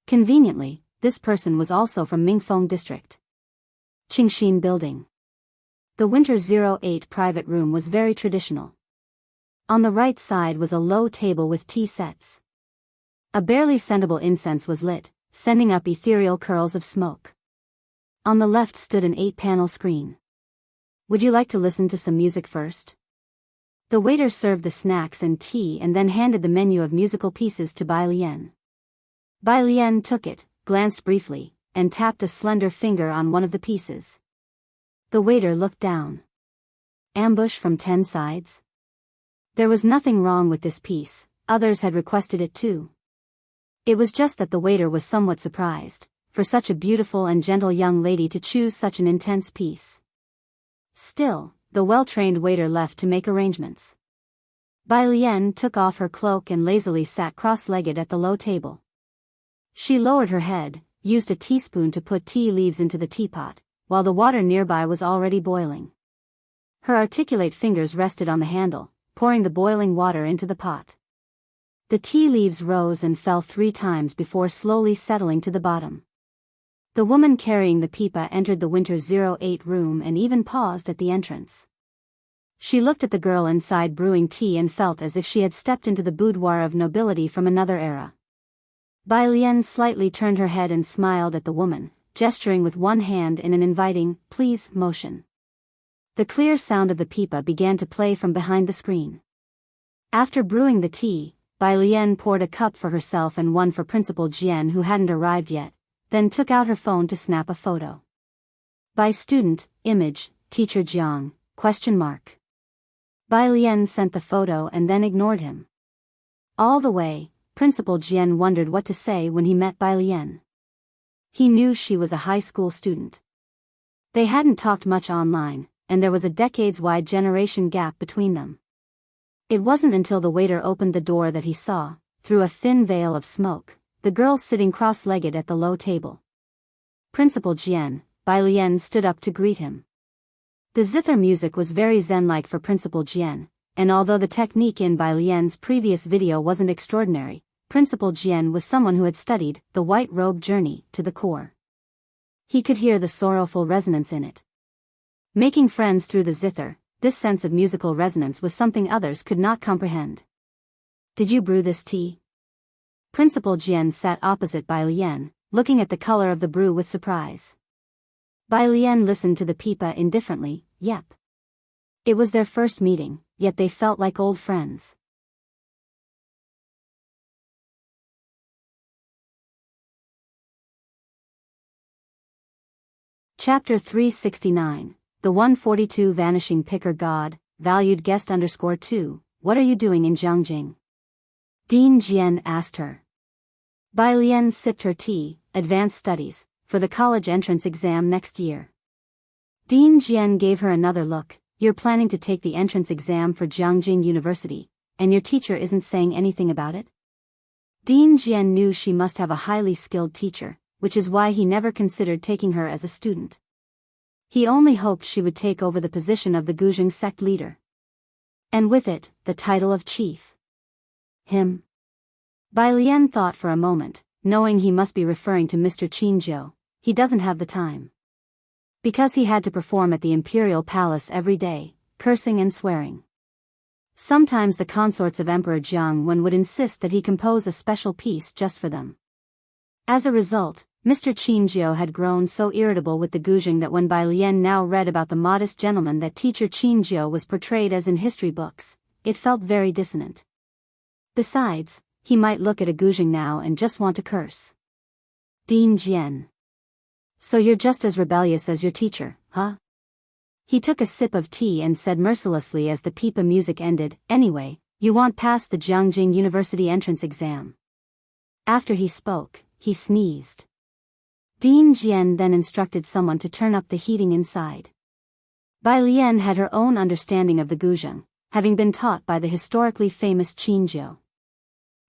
Conveniently, this person was also from Mingfeng District. Qingxin Building. The Winter 08 private room was very traditional. On the right side was a low table with tea sets. A barely scentable incense was lit, sending up ethereal curls of smoke. On the left stood an 8-panel screen. Would you like to listen to some music first? The waiter served the snacks and tea and then handed the menu of musical pieces to Bai Lian. Bai Lian took it, glanced briefly, and tapped a slender finger on one of the pieces. The waiter looked down. Ambush from 10 sides? There was nothing wrong with this piece, others had requested it too. It was just that the waiter was somewhat surprised, for such a beautiful and gentle young lady to choose such an intense piece. Still, the well-trained waiter left to make arrangements. Bai Lian took off her cloak and lazily sat cross-legged at the low table. She lowered her head, used a teaspoon to put tea leaves into the teapot, while the water nearby was already boiling. Her articulate fingers rested on the handle, pouring the boiling water into the pot. The tea leaves rose and fell 3 times before slowly settling to the bottom. The woman carrying the pipa entered the Winter 08 room and even paused at the entrance. She looked at the girl inside brewing tea and felt as if she had stepped into the boudoir of nobility from another era. Bai Lian slightly turned her head and smiled at the woman, gesturing with one hand in an inviting, please, motion. The clear sound of the pipa began to play from behind the screen. After brewing the tea, Bai Lian poured a cup for herself and one for Principal Jian who hadn't arrived yet, then took out her phone to snap a photo. By student, image, teacher Jiang, ? Bai Lian sent the photo and then ignored him. All the way, Principal Jian wondered what to say when he met Bai Lian. He knew she was a high school student. They hadn't talked much online, and there was a decades-wide generation gap between them. It wasn't until the waiter opened the door that he saw, through a thin veil of smoke, the girl sitting cross-legged at the low table. Principal Jian, Bai Lian stood up to greet him. The zither music was very zen-like for Principal Jian, and although the technique in Bai Lian's previous video wasn't extraordinary, Principal Jian was someone who had studied the white robe journey to the core. He could hear the sorrowful resonance in it. Making friends through the zither, this sense of musical resonance was something others could not comprehend. Did you brew this tea? Principal Jian sat opposite Bai Lian, looking at the color of the brew with surprise. Bai Lian listened to the pipa indifferently, yep. It was their first meeting, yet they felt like old friends. Chapter 369, The 142 Vanishing Picker God, Valued Guest _2, What are you doing in Jianghu? Dean Jian asked her. Bai Lian sipped her tea, advanced studies, for the college entrance exam next year. Dean Jian gave her another look, you're planning to take the entrance exam for Jianghu University, and your teacher isn't saying anything about it? Dean Jian knew she must have a highly skilled teacher, which is why he never considered taking her as a student. He only hoped she would take over the position of the Guzheng sect leader. And with it, the title of chief. Him. Bai Lian thought for a moment, knowing he must be referring to Mr. Qinzhou. He doesn't have the time. Because he had to perform at the imperial palace every day, cursing and swearing. Sometimes the consorts of Emperor Jianghu would insist that he compose a special piece just for them. As a result, Mr. Qinzhou had grown so irritable with the Guzheng that when Bai Lian now read about the modest gentleman that teacher Qinzhou was portrayed as in history books, it felt very dissonant. Besides, he might look at a Guzheng now and just want to curse. Dean Jian. So you're just as rebellious as your teacher, huh? He took a sip of tea and said mercilessly as the pipa music ended, anyway, you want past the Jianghu University entrance exam. After he spoke, he sneezed. Dean Jian then instructed someone to turn up the heating inside. Bai Lian had her own understanding of the Guzheng, having been taught by the historically famous Qinzhou.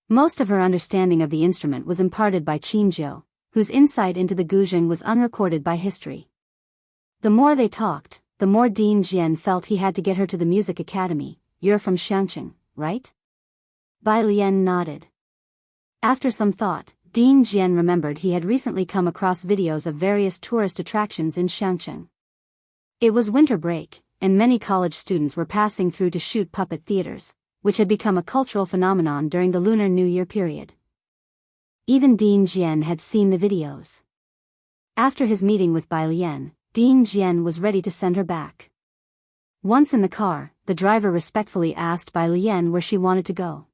Most of her understanding of the instrument was imparted by Qinzhou, whose insight into the Guzheng was unrecorded by history. The more they talked, the more Dean Jian felt he had to get her to the music academy. You're from Shangqing, right? Bai Lian nodded. After some thought, Dean Jian remembered he had recently come across videos of various tourist attractions in Shangqing. It was winter break, and many college students were passing through to shoot puppet theaters, which had become a cultural phenomenon during the Lunar New Year period. Even Dean Jian had seen the videos. After his meeting with Bai Lian, Dean Jian was ready to send her back. Once in the car, the driver respectfully asked Bai Lian where she wanted to go.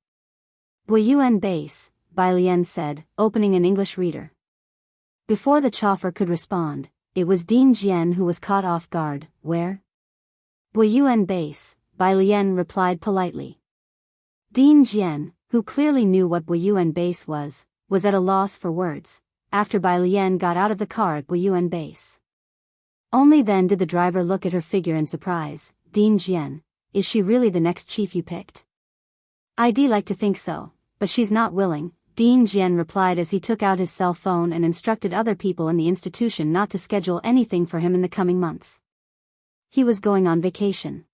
Buyuan Base, Bai Lian said, opening an English reader. Before the chauffeur could respond, it was Dean Jian who was caught off guard. Where? Buyuan Base, Bai Lian replied politely. Dean Jian, who clearly knew what Buyuan Base was at a loss for words, after Bai Lian got out of the car at Buyuan Base. Only then did the driver look at her figure in surprise. Dean Jian, is she really the next chief you picked? I'd like to think so, but she's not willing, Dean Jian replied as he took out his cell phone and instructed other people in the institution not to schedule anything for him in the coming months. He was going on vacation.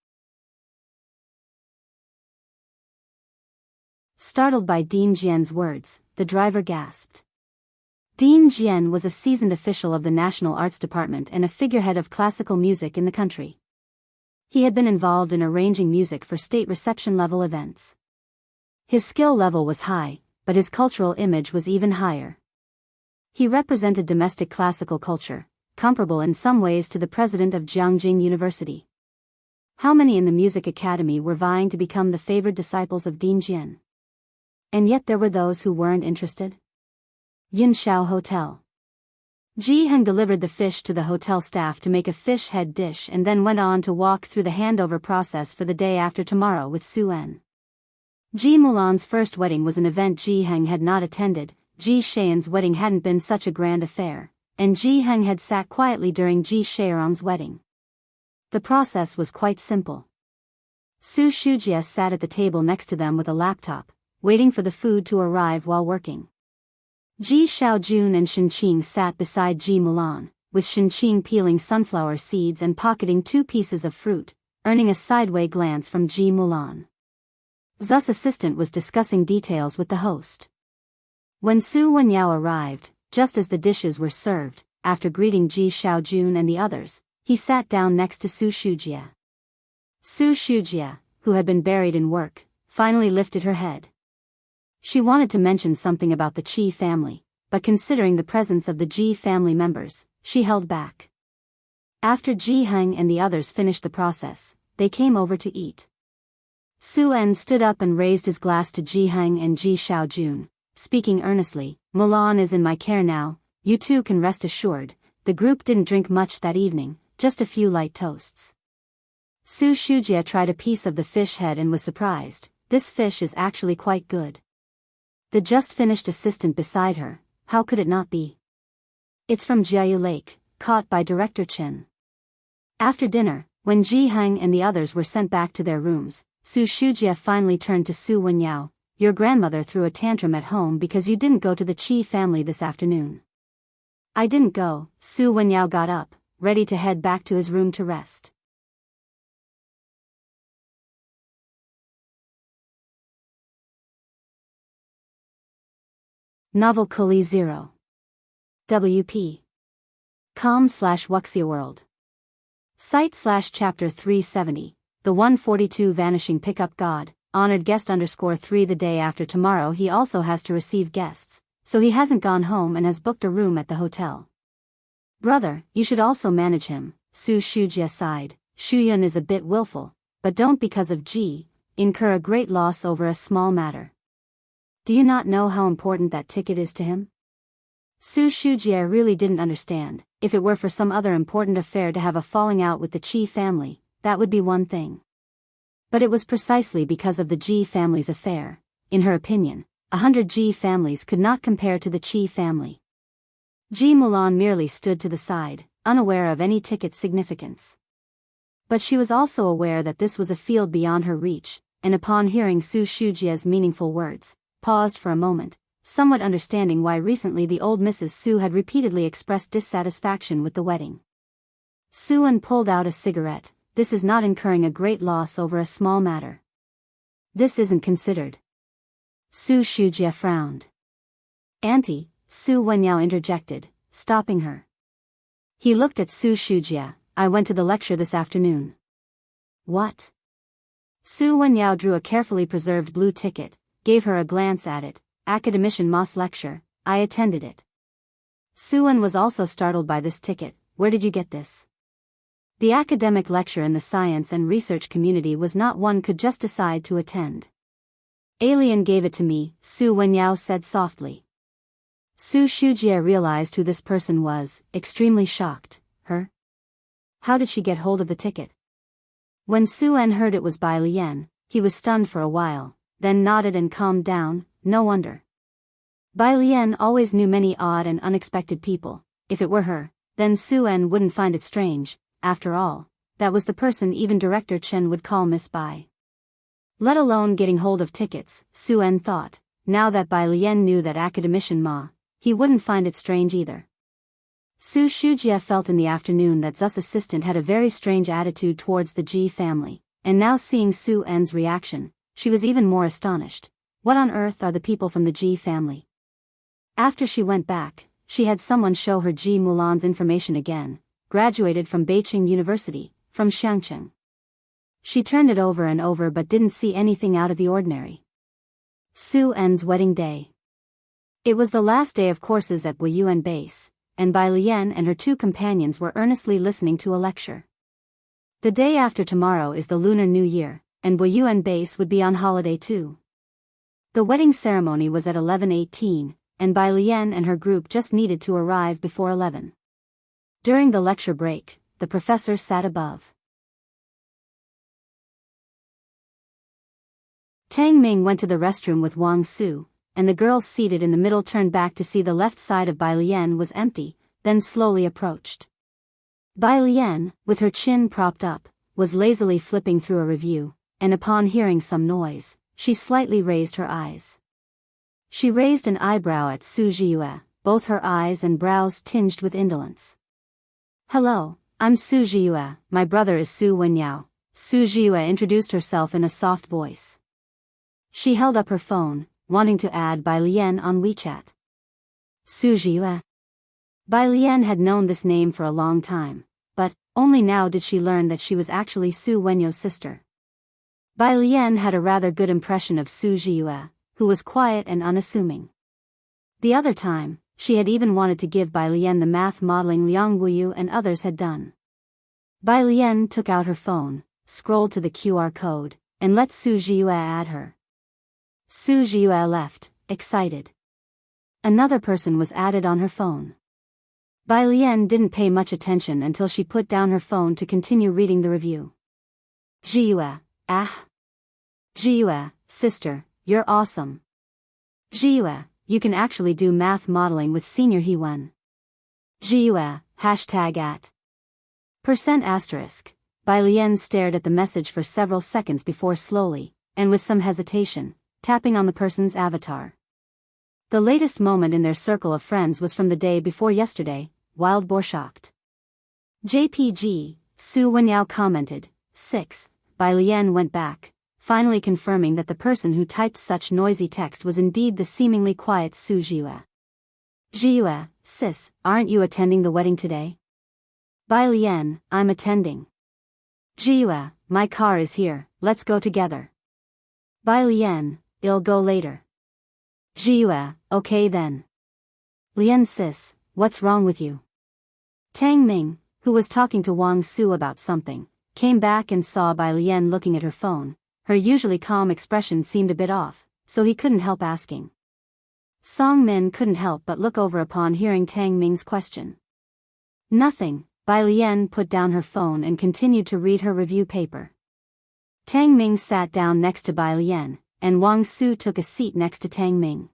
Startled by Dean Jian's words, the driver gasped. Dean Jian was a seasoned official of the National Arts Department and a figurehead of classical music in the country. He had been involved in arranging music for state reception-level events. His skill level was high, but his cultural image was even higher. He represented domestic classical culture, comparable in some ways to the president of Jianghu University. How many in the music academy were vying to become the favored disciples of Dean Jian? And yet there were those who weren't interested. Yinshao Hotel. Ji Heng delivered the fish to the hotel staff to make a fish head dish and then went on to walk through the handover process for the day after tomorrow with Su En. Ji Mulan's first wedding was an event Ji Heng had not attended. Ji Shayan's wedding hadn't been such a grand affair, and Ji Heng had sat quietly during Ji Shaoran's wedding. The process was quite simple. Su Shujie sat at the table next to them with a laptop, waiting for the food to arrive while working. Ji Xiaojun and Shenqing sat beside Ji Mulan, with Shenqing peeling sunflower seeds and pocketing 2 pieces of fruit, earning a sideway glance from Ji Mulan. Zu's assistant was discussing details with the host. When Su Wenyao arrived, just as the dishes were served, after greeting Ji Xiaojun and the others, he sat down next to Su Shujie. Su Shujie, who had been buried in work, finally lifted her head. She wanted to mention something about the Qi family, but considering the presence of the Ji family members, she held back. After Ji Heng and the others finished the process, they came over to eat. Su En stood up and raised his glass to Ji Heng and Ji Xiaojun, speaking earnestly. "Mulan is in my care now, you two can rest assured." The group didn't drink much that evening, just a few light toasts. Su Shujie tried a piece of the fish head and was surprised. "This fish is actually quite good." The just-finished assistant beside her, "How could it not be? It's from Jiayu Lake, caught by Director Chen." After dinner, when Ji Heng and the others were sent back to their rooms, Su Shujie finally turned to Su Wenyao. "Your grandmother threw a tantrum at home because you didn't go to the Qi family this afternoon." "I didn't go." Su Wenyao got up, ready to head back to his room to rest. Novel Kuli 0. WP. com/Wuxia World. Site/chapter 370, the 142 Vanishing Pickup God, honored guest _3. The day after tomorrow he also has to receive guests, so he hasn't gone home and has booked a room at the hotel. "Brother, you should also manage him," Su Shujie sighed. "Shuyun is a bit willful, but don't because of Ji incur a great loss over a small matter. Do you not know how important that ticket is to him?" Su Shujie really didn't understand. If it were for some other important affair to have a falling out with the Qi family, that would be one thing. But it was precisely because of the Ji family's affair. In her opinion, 100 Ji families could not compare to the Qi family. Ji Mulan merely stood to the side, unaware of any ticket's significance. But she was also aware that this was a field beyond her reach, and upon hearing Su Shujie's meaningful words, paused for a moment, somewhat understanding why recently the old Mrs. Su had repeatedly expressed dissatisfaction with the wedding. Su En pulled out a cigarette. "This is not incurring a great loss over a small matter. This isn't considered." Su Shujie frowned. "Auntie," Su Wenyao interjected, stopping her. He looked at Su Shujie. "I went to the lecture this afternoon." "What?" Su Wenyao drew a carefully preserved blue ticket, gave her a glance at it. "Academician Moss lecture, I attended it." Su En was also startled by this ticket. "Where did you get this?" The academic lecture in the science and research community was not one could just decide to attend. "Alien gave it to me," Su Wenyao said softly. Su Shujie realized who this person was, extremely shocked. Her? How did she get hold of the ticket? When Su En heard it was by Lian, he was stunned for a while, then nodded and calmed down. No wonder. Bai Lian always knew many odd and unexpected people. If it were her, then Su En wouldn't find it strange. After all, that was the person even Director Chen would call Miss Bai. Let alone getting hold of tickets, Su En thought. Now that Bai Lian knew that academician Ma, he wouldn't find it strange either. Su Shujie felt in the afternoon that Zu's assistant had a very strange attitude towards the Ji family, and now seeing Su En's reaction, she was even more astonished. What on earth are the people from the Ji family? After she went back, she had someone show her Ji Mulan's information again, graduated from Beijing University, from Xiangcheng. She turned it over and over but didn't see anything out of the ordinary. Su En's wedding day. It was the last day of courses at Wuyuan Base, and Bai Lian and her two companions were earnestly listening to a lecture. The day after tomorrow is the Lunar New Year, and Wuyuan Base would be on holiday too. The wedding ceremony was at 11:18, and Bai Lian and her group just needed to arrive before 11. During the lecture break, the professor sat above. Tang Ming went to the restroom with Wang Su, and the girls seated in the middle turned back to see the left side of Bai Lian was empty, then slowly approached. Bai Lian, with her chin propped up, was lazily flipping through a review, and upon hearing some noise, she slightly raised her eyes. She raised an eyebrow at Su Jiyue, both her eyes and brows tinged with indolence. "Hello, I'm Su Jiyue, my brother is Su Wenyao," Su Jiyue introduced herself in a soft voice. She held up her phone, wanting to add Bai Lian on WeChat. Su Jiyue. Bai Lian had known this name for a long time, but only now did she learn that she was actually Su Wenyao's sister. Bai Lian had a rather good impression of Su Jiyue, who was quiet and unassuming. The other time, she had even wanted to give Bai Lian the math modeling Liang Wuyu and others had done. Bai Lian took out her phone, scrolled to the QR code, and let Su Jiyue add her. Su Jiyue left, excited. Another person was added on her phone. Bai Lian didn't pay much attention until she put down her phone to continue reading the review. Jiyue, ah. Jiyue, sister, you're awesome. Jiyue, you can actually do math modeling with Senior He1. Jiyue, #@ %*. Bai Lian stared at the message for several seconds before slowly, and with some hesitation, tapping on the person's avatar. The latest moment in their circle of friends was from the day before yesterday, Wild Boar shocked. JPG, Su Wenyao commented, 6, Bai Lian went back, finally confirming that the person who typed such noisy text was indeed the seemingly quiet Su Jiyue. Jiyue, sis, aren't you attending the wedding today? Bai Lian, I'm attending. Jiyue, my car is here, let's go together. Bai Lian, I'll go later. Jiyue, okay then. Lian sis, what's wrong with you? Tang Ming, who was talking to Wang Su about something, came back and saw Bai Lian looking at her phone. Her usually calm expression seemed a bit off, so he couldn't help asking. Song Min couldn't help but look over upon hearing Tang Ming's question. Nothing, Bai Lian put down her phone and continued to read her review paper. Tang Ming sat down next to Bai Lian, and Wang Su took a seat next to Tang Ming.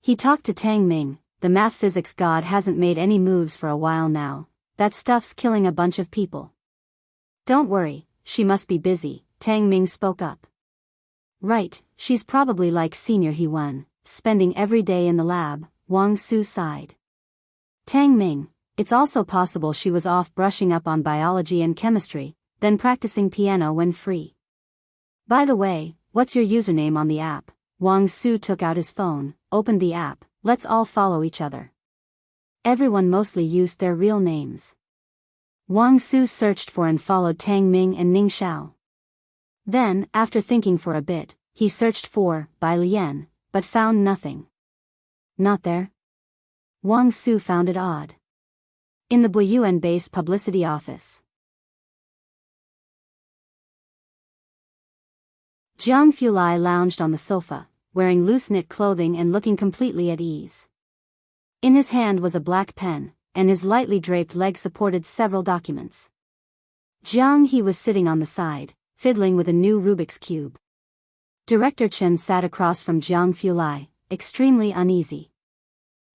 He talked to Tang Ming, the math physics god hasn't made any moves for a while now, that stuff's killing a bunch of people. Don't worry, she must be busy, Tang Ming spoke up. Right, she's probably like Senior He1, spending every day in the lab, Wang Su sighed. Tang Ming, it's also possible she was off brushing up on biology and chemistry, then practicing piano when free. By the way, what's your username on the app? Wang Su took out his phone, opened the app, let's all follow each other. Everyone mostly used their real names. Wang Su searched for and followed Tang Ming and Ning Xiao. Then, after thinking for a bit, he searched for Bai Lian, but found nothing. Not there? Wang Su found it odd. In the Buyuan Base publicity office. Jianghu lounged on the sofa, wearing loose-knit clothing and looking completely at ease. In his hand was a black pen, and his lightly draped leg supported several documents. Jiang He was sitting on the side, fiddling with a new Rubik's Cube. Director Chen sat across from Jiang Fulai, extremely uneasy.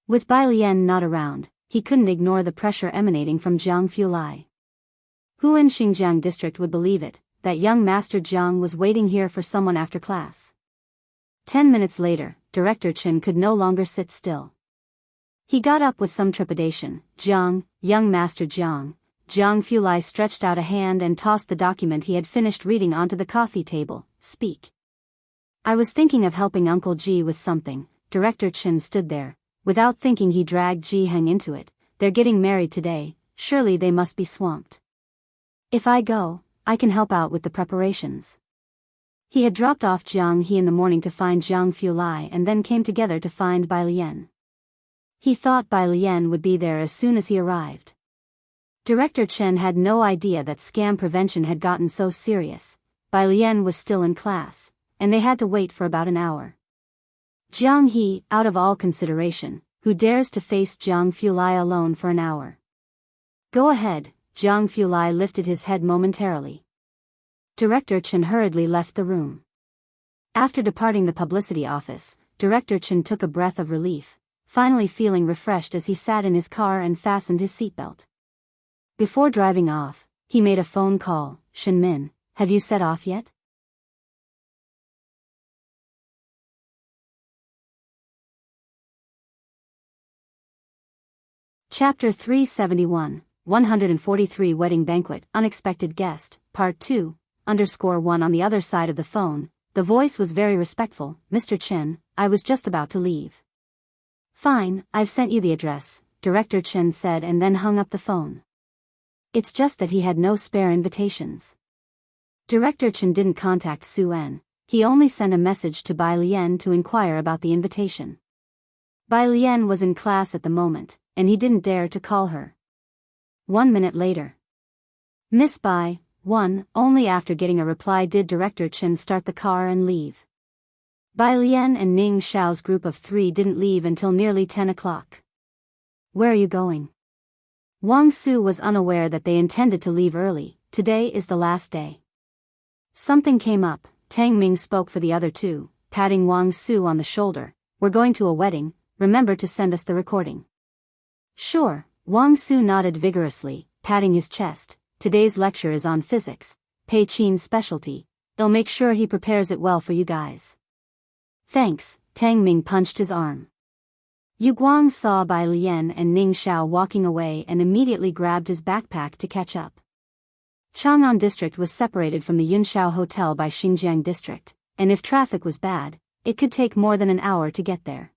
With Bai Lian not around, he couldn't ignore the pressure emanating from Jiang Fulai. Who in Xinjiang district would believe it, that young Master Jiang was waiting here for someone after class? 10 minutes later, Director Chen could no longer sit still. He got up with some trepidation. Jiang, young Master Jiang. Jiang Fulai stretched out a hand and tossed the document he had finished reading onto the coffee table. Speak. I was thinking of helping Uncle Ji with something. Director Chen stood there. Without thinking he dragged Ji Heng into it. They're getting married today, surely they must be swamped. If I go, I can help out with the preparations. He had dropped off Jiang He in the morning to find Jiang Fulai and then came together to find Bai Lian. He thought Bai Lian would be there as soon as he arrived. Director Chen had no idea that scam prevention had gotten so serious. Bai Lian was still in class, and they had to wait for about an hour. Jiang He, out of all consideration, who dares to face Jiang Fulai alone for an hour? Go ahead, Jiang Fulai lifted his head momentarily. Director Chen hurriedly left the room. After departing the publicity office, Director Chen took a breath of relief, finally feeling refreshed as he sat in his car and fastened his seatbelt. Before driving off, he made a phone call. Shen Min, have you set off yet? Chapter 371, 143 Wedding Banquet, Unexpected Guest, Part 2, _1 On the other side of the phone, the voice was very respectful. Mr. Chen, I was just about to leave. Fine, I've sent you the address, Director Chen said and then hung up the phone. It's just that he had no spare invitations. Director Chen didn't contact Su En, he only sent a message to Bai Lian to inquire about the invitation. Bai Lian was in class at the moment, and he didn't dare to call her. 1 minute later. Miss Bai, only after getting a reply did Director Chen start the car and leave. Bai Lian and Ning Xiao's group of 3 didn't leave until nearly 10 o'clock. Where are you going? Wang Su was unaware that they intended to leave early. Today is the last day. Something came up. Tang Ming spoke for the other 2, patting Wang Su on the shoulder. We're going to a wedding, remember to send us the recording. Sure, Wang Su nodded vigorously, patting his chest. Today's lecture is on physics, Pei Qin's specialty. They'll make sure he prepares it well for you guys. Thanks, Tang Ming punched his arm. Yu Guang saw Bai Lian and Ning Xiao walking away and immediately grabbed his backpack to catch up. Chang'an District was separated from the Yunshao Hotel by Xinjiang District, and if traffic was bad, it could take more than an hour to get there.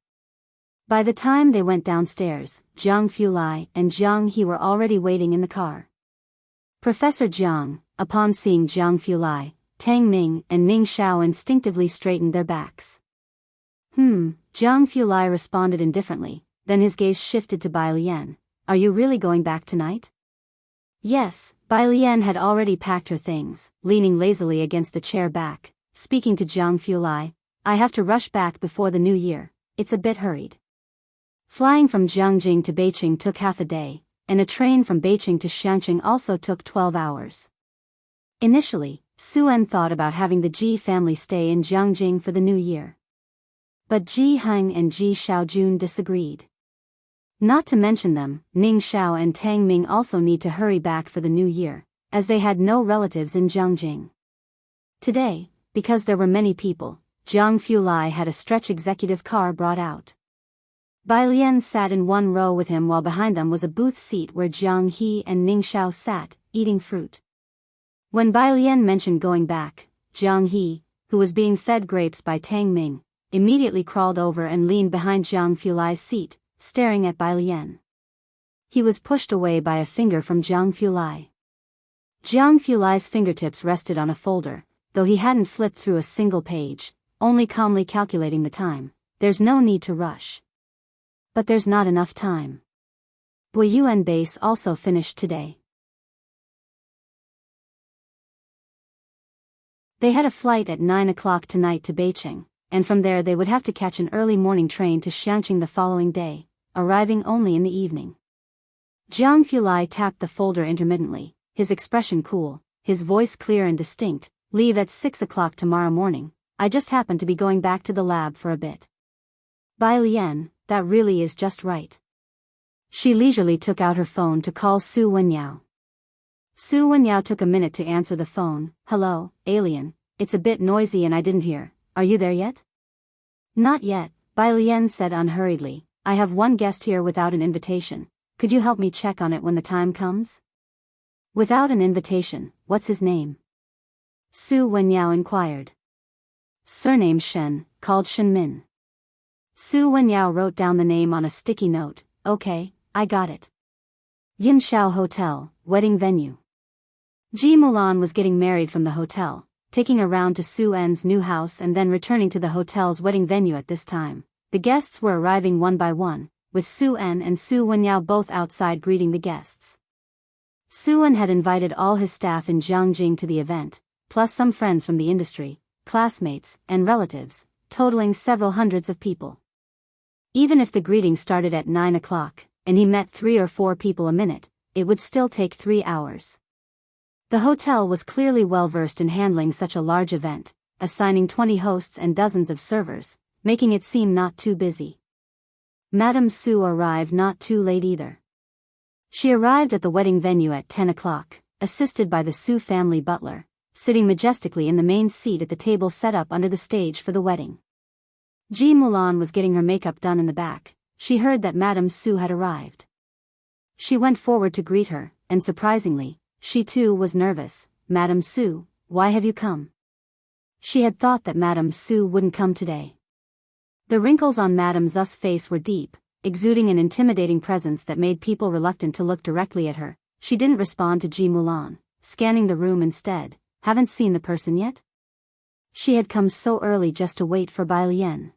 By the time they went downstairs, Jiang Fulai and Jiang He were already waiting in the car. Professor Jiang, upon seeing Jiang Fulai, Tang Ming and Ning Xiao instinctively straightened their backs. Jiang Fulai responded indifferently, then his gaze shifted to Bai Lian. Are you really going back tonight? Yes, Bai Lian had already packed her things, leaning lazily against the chair back, speaking to Jiang Fulai. I have to rush back before the new year, it's a bit hurried. Flying from Jiangjing to Beijing took half a day, and a train from Beijing to Xiangqing also took 12 hours. Initially, Su En thought about having the Ji family stay in Jiangjing for the new year. But Ji Heng and Ji Xiaojun disagreed. Not to mention them, Ning Xiao and Tang Ming also need to hurry back for the new year, as they had no relatives in Jiangjing. Today, because there were many people, Jiang Fulai had a stretch executive car brought out. Bai Lian sat in one row with him while behind them was a booth seat where Jiang He and Ning Xiao sat, eating fruit. When Bai Lian mentioned going back, Jiang He, who was being fed grapes by Tang Ming, immediately crawled over and leaned behind Jiang Fulai's seat, staring at Bai Lian. He was pushed away by a finger from Jiang Fulai. Jiang Fulai's fingertips rested on a folder, though he hadn't flipped through a single page, only calmly calculating the time. There's no need to rush. But there's not enough time. Buyuan base also finished today. They had a flight at 9 o'clock tonight to Beijing, and from there they would have to catch an early morning train to Xiangqing the following day, arriving only in the evening. Jiang Fulai tapped the folder intermittently, his expression cool, his voice clear and distinct. Leave at 6 o'clock tomorrow morning. I just happen to be going back to the lab for a bit. Bai Lian, that really is just right. She leisurely took out her phone to call Su Wenyao. Su Wenyao took a minute to answer the phone. Hello, alien, it's a bit noisy and I didn't hear. Are you there yet? Not yet, Bai Lian said unhurriedly. I have one guest here without an invitation. Could you help me check on it when the time comes? Without an invitation, what's his name? Su Wenyao inquired. Surname Shen, called Shenmin. Su Wenyao wrote down the name on a sticky note. Okay, I got it. Yinshao Hotel, wedding venue. Ji Mulan was getting married from the hotel, taking a round to Su En's new house and then returning to the hotel's wedding venue at this time. The guests were arriving one by one, with Su En and Su Wenyao both outside greeting the guests. Su En had invited all his staff in Jianghu to the event, plus some friends from the industry, classmates, and relatives, totaling several hundreds of people. Even if the greeting started at 9 o'clock, and he met 3 or 4 people a minute, it would still take 3 hours. The hotel was clearly well versed in handling such a large event, assigning 20 hosts and dozens of servers, making it seem not too busy. Madame Su arrived not too late either. She arrived at the wedding venue at 10 o'clock, assisted by the Su family butler, sitting majestically in the main seat at the table set up under the stage for the wedding. Ji Mulan was getting her makeup done in the back. She heard that Madame Su had arrived. She went forward to greet her, and surprisingly, she too was nervous. Madame Su, why have you come? She had thought that Madame Su wouldn't come today. The wrinkles on Madame Su's face were deep, exuding an intimidating presence that made people reluctant to look directly at her. She didn't respond to Ji Mulan, scanning the room instead. Haven't seen the person yet? She had come so early just to wait for Bai Lian.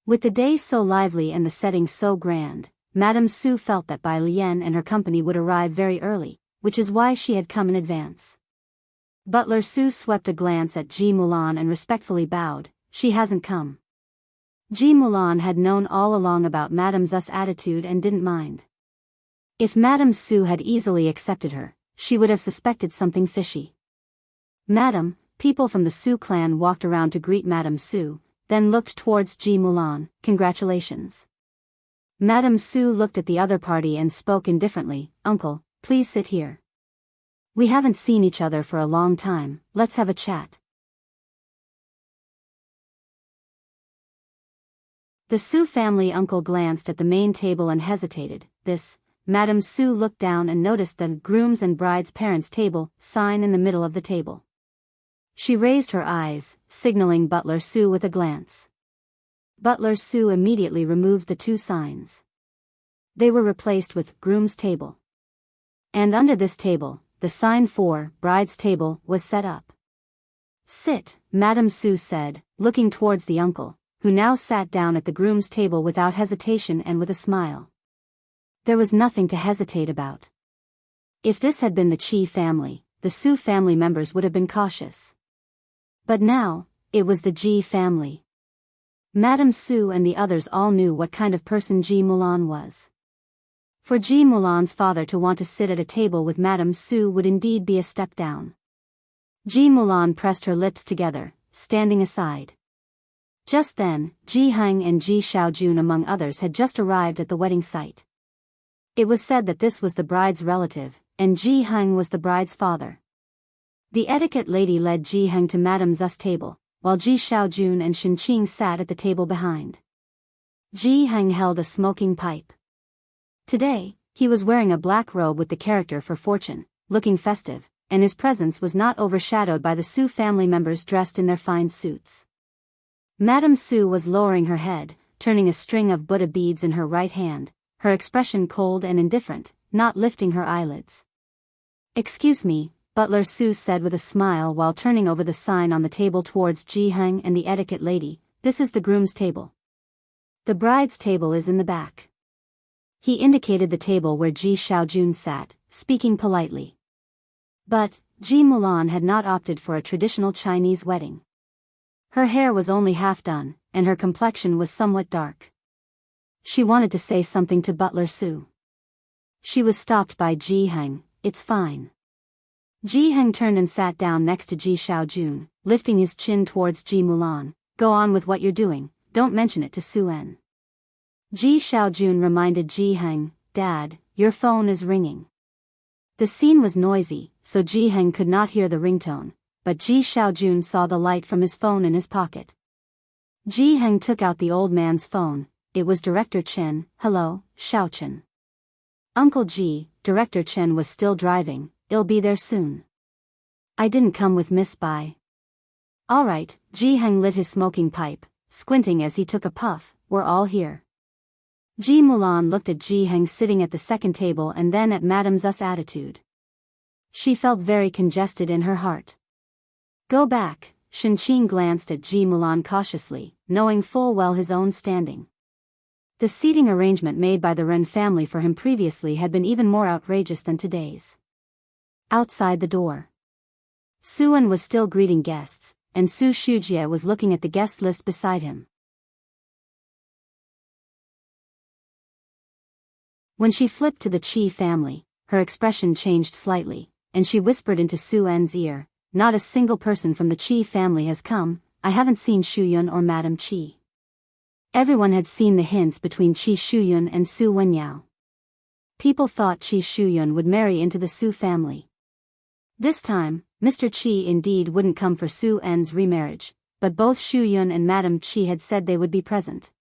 With the day so lively and the setting so grand, Madame Su felt that Bai Lian and her company would arrive very early, which is why she had come in advance. Butler Su swept a glance at Ji Mulan and respectfully bowed. She hasn't come. Ji Mulan had known all along about Madame Su's attitude and didn't mind. If Madame Su had easily accepted her, she would have suspected something fishy. Madam, people from the Su clan walked around to greet Madame Su, then looked towards Ji Mulan. Congratulations. Madame Su looked at the other party and spoke indifferently. Uncle, please sit here. We haven't seen each other for a long time, let's have a chat. The Su family uncle glanced at the main table and hesitated. Madame Su looked down and noticed the groom's and bride's parents' table sign in the middle of the table. She raised her eyes, signaling Butler Su with a glance. Butler Su immediately removed the 2 signs. They were replaced with groom's table. And under this table, the sign for bride's table was set up. Sit, Madame Su said, looking towards the uncle, who now sat down at the groom's table without hesitation and with a smile. There was nothing to hesitate about. If this had been the Qi family, the Su family members would have been cautious. But now, it was the Ji family. Madame Su and the others all knew what kind of person Ji Mulan was. For Ji Mulan's father to want to sit at a table with Madame Su would indeed be a step down. Ji Mulan pressed her lips together, standing aside. Just then, Ji Heng and Ji Xiaojun among others had just arrived at the wedding site. It was said that this was the bride's relative, and Ji Heng was the bride's father. The etiquette lady led Ji Heng to Madame Su's table, while Ji Xiaojun and Shen Qing sat at the table behind. Ji Heng held a smoking pipe. Today, he was wearing a black robe with the character for fortune, looking festive, and his presence was not overshadowed by the Su family members dressed in their fine suits. Madame Su was lowering her head, turning a string of Buddha beads in her right hand, her expression cold and indifferent, not lifting her eyelids. Excuse me, Butler Su said with a smile while turning over the sign on the table towards Ji Heng and the etiquette lady. This is the groom's table. The bride's table is in the back. He indicated the table where Ji Xiaojun sat, speaking politely. But Ji Mulan had not opted for a traditional Chinese wedding. Her hair was only half done, and her complexion was somewhat dark. She wanted to say something to Butler Su. She was stopped by Ji Heng. It's fine. Ji Heng turned and sat down next to Ji Xiaojun, lifting his chin towards Ji Mulan. Go on with what you're doing, don't mention it to Su En. Ji Xiaojun reminded Ji Heng, Dad, your phone is ringing. The scene was noisy, so Ji Heng could not hear the ringtone, but Ji Xiaojun saw the light from his phone in his pocket. Ji Heng took out the old man's phone. It was Director Chen. Hello, Xiao Chen. Uncle Ji, Director Chen was still driving. I'll be there soon. I didn't come with Miss Bai. All right, Jianghu lit his smoking pipe, squinting as he took a puff. We're all here. Ji Mulan looked at Jianghu sitting at the second table and then at Madame Z's attitude. She felt very congested in her heart. Go back, Shen Qing glanced at Ji Mulan cautiously, knowing full well his own standing. The seating arrangement made by the Ren family for him previously had been even more outrageous than today's. Outside the door, Suan was still greeting guests, and Su Shujie was looking at the guest list beside him. When she flipped to the Qi family, her expression changed slightly, and she whispered into Suan's ear, "Not a single person from the Qi family has come. I haven't seen Shuyun or Madame Qi." Everyone had seen the hints between Qi Shuyun and Su Wenyao. People thought Qi Shuyun would marry into the Su family. This time, Mr. Qi indeed wouldn't come for Su En's remarriage, but both Shuyun and Madame Qi had said they would be present.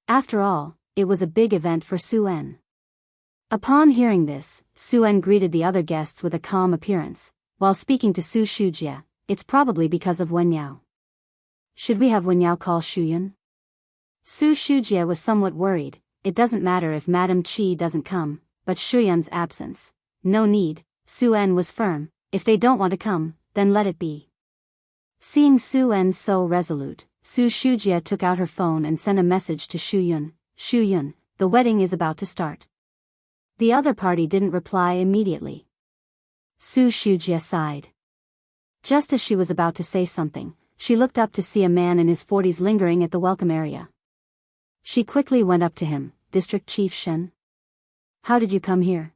After all, it was a big event for Su En. Upon hearing this, Su En greeted the other guests with a calm appearance, while speaking to Su Shujie. It's probably because of Wenyao. Should we have Wenyao call Shuyun? Su Shujie was somewhat worried. It doesn't matter if Madame Qi doesn't come, but Shuyun's absence. No need, Su En was firm. If they don't want to come, then let it be. Seeing Su En so resolute, Su Shujie took out her phone and sent a message to Shuyun. Shuyun, the wedding is about to start. The other party didn't reply immediately. Su Shujie sighed. Just as she was about to say something, she looked up to see a man in his 40s lingering at the welcome area. She quickly went up to him. District Chief Shen? How did you come here?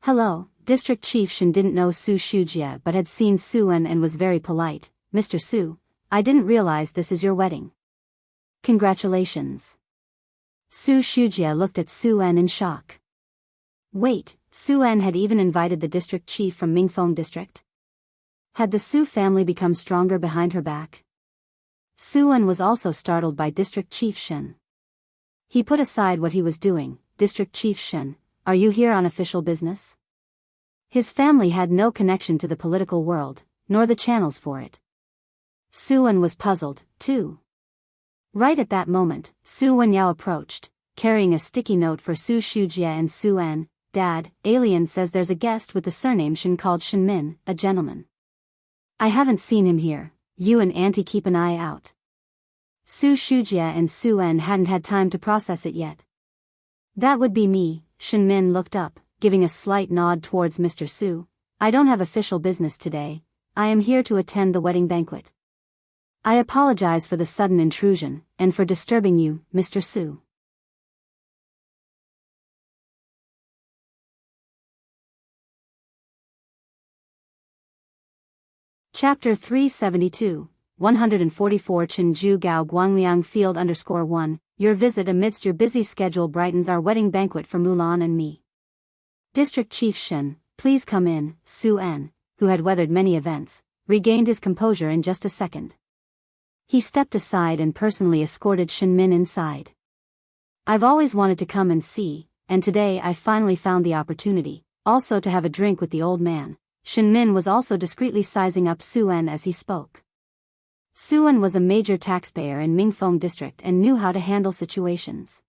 Hello. District Chief Shen didn't know Su Shujie but had seen Su En and was very polite. Mr. Su, I didn't realize this is your wedding. Congratulations. Su Shujie looked at Su En in shock. Wait, Su En had even invited the district chief from Mingfeng district? Had the Su family become stronger behind her back? Su En was also startled by District Chief Shen. He put aside what he was doing. District Chief Shen, are you here on official business? His family had no connection to the political world, nor the channels for it. Su En was puzzled, too. Right at that moment, Su Wenyao approached, carrying a sticky note for Su Shujie and Su En. Dad, Alien says there's a guest with the surname Shen called Shen Min, a gentleman. I haven't seen him here. You and Auntie keep an eye out. Su Shujie and Su En hadn't had time to process it yet. That would be me. Shen Min looked up, giving a slight nod towards Mr. Su. I don't have official business today. I am here to attend the wedding banquet. I apologize for the sudden intrusion, and for disturbing you, Mr. Su. Chapter 372, 144 Chenju Gao Guangliang Field _1, your visit amidst your busy schedule brightens our wedding banquet for Mulan and me. District Chief Shen, please come in. Su En, who had weathered many events, regained his composure in just a second. He stepped aside and personally escorted Shen Min inside. I've always wanted to come and see, and today I finally found the opportunity, also to have a drink with the old man. Shen Min was also discreetly sizing up Su En as he spoke. Su En was a major taxpayer in Mingfeng district and knew how to handle situations.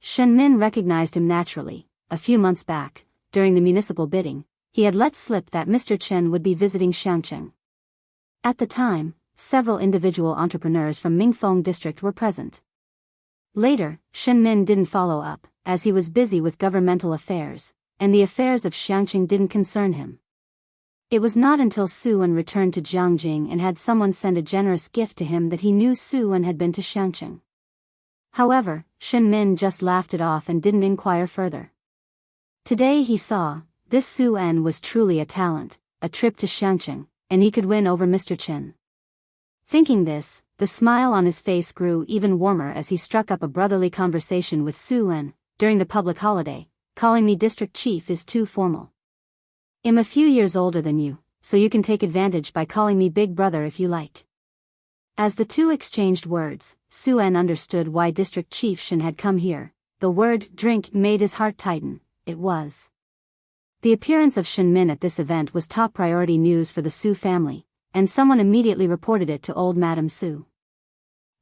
Shen Min recognized him naturally. A few months back, during the municipal bidding, he had let slip that Mr. Chen would be visiting Xiangcheng. At the time, several individual entrepreneurs from Mingfeng district were present. Later, Shen Min didn't follow up, as he was busy with governmental affairs, and the affairs of Xiangcheng didn't concern him. It was not until Su En returned to Jianghu and had someone send a generous gift to him that he knew Su En had been to Xiangcheng. However, Shen Min just laughed it off and didn't inquire further. Today he saw, this Su En was truly a talent, a trip to Xiangcheng, and he could win over Mr. Chen. Thinking this, the smile on his face grew even warmer as he struck up a brotherly conversation with Su En. During the public holiday, calling me district chief is too formal. I'm a few years older than you, so you can take advantage by calling me big brother if you like. As the two exchanged words, Su En understood why District Chief Shen had come here. The word drink made his heart tighten. It was. The appearance of Shen Min at this event was top priority news for the Su family, and someone immediately reported it to old Madame Su.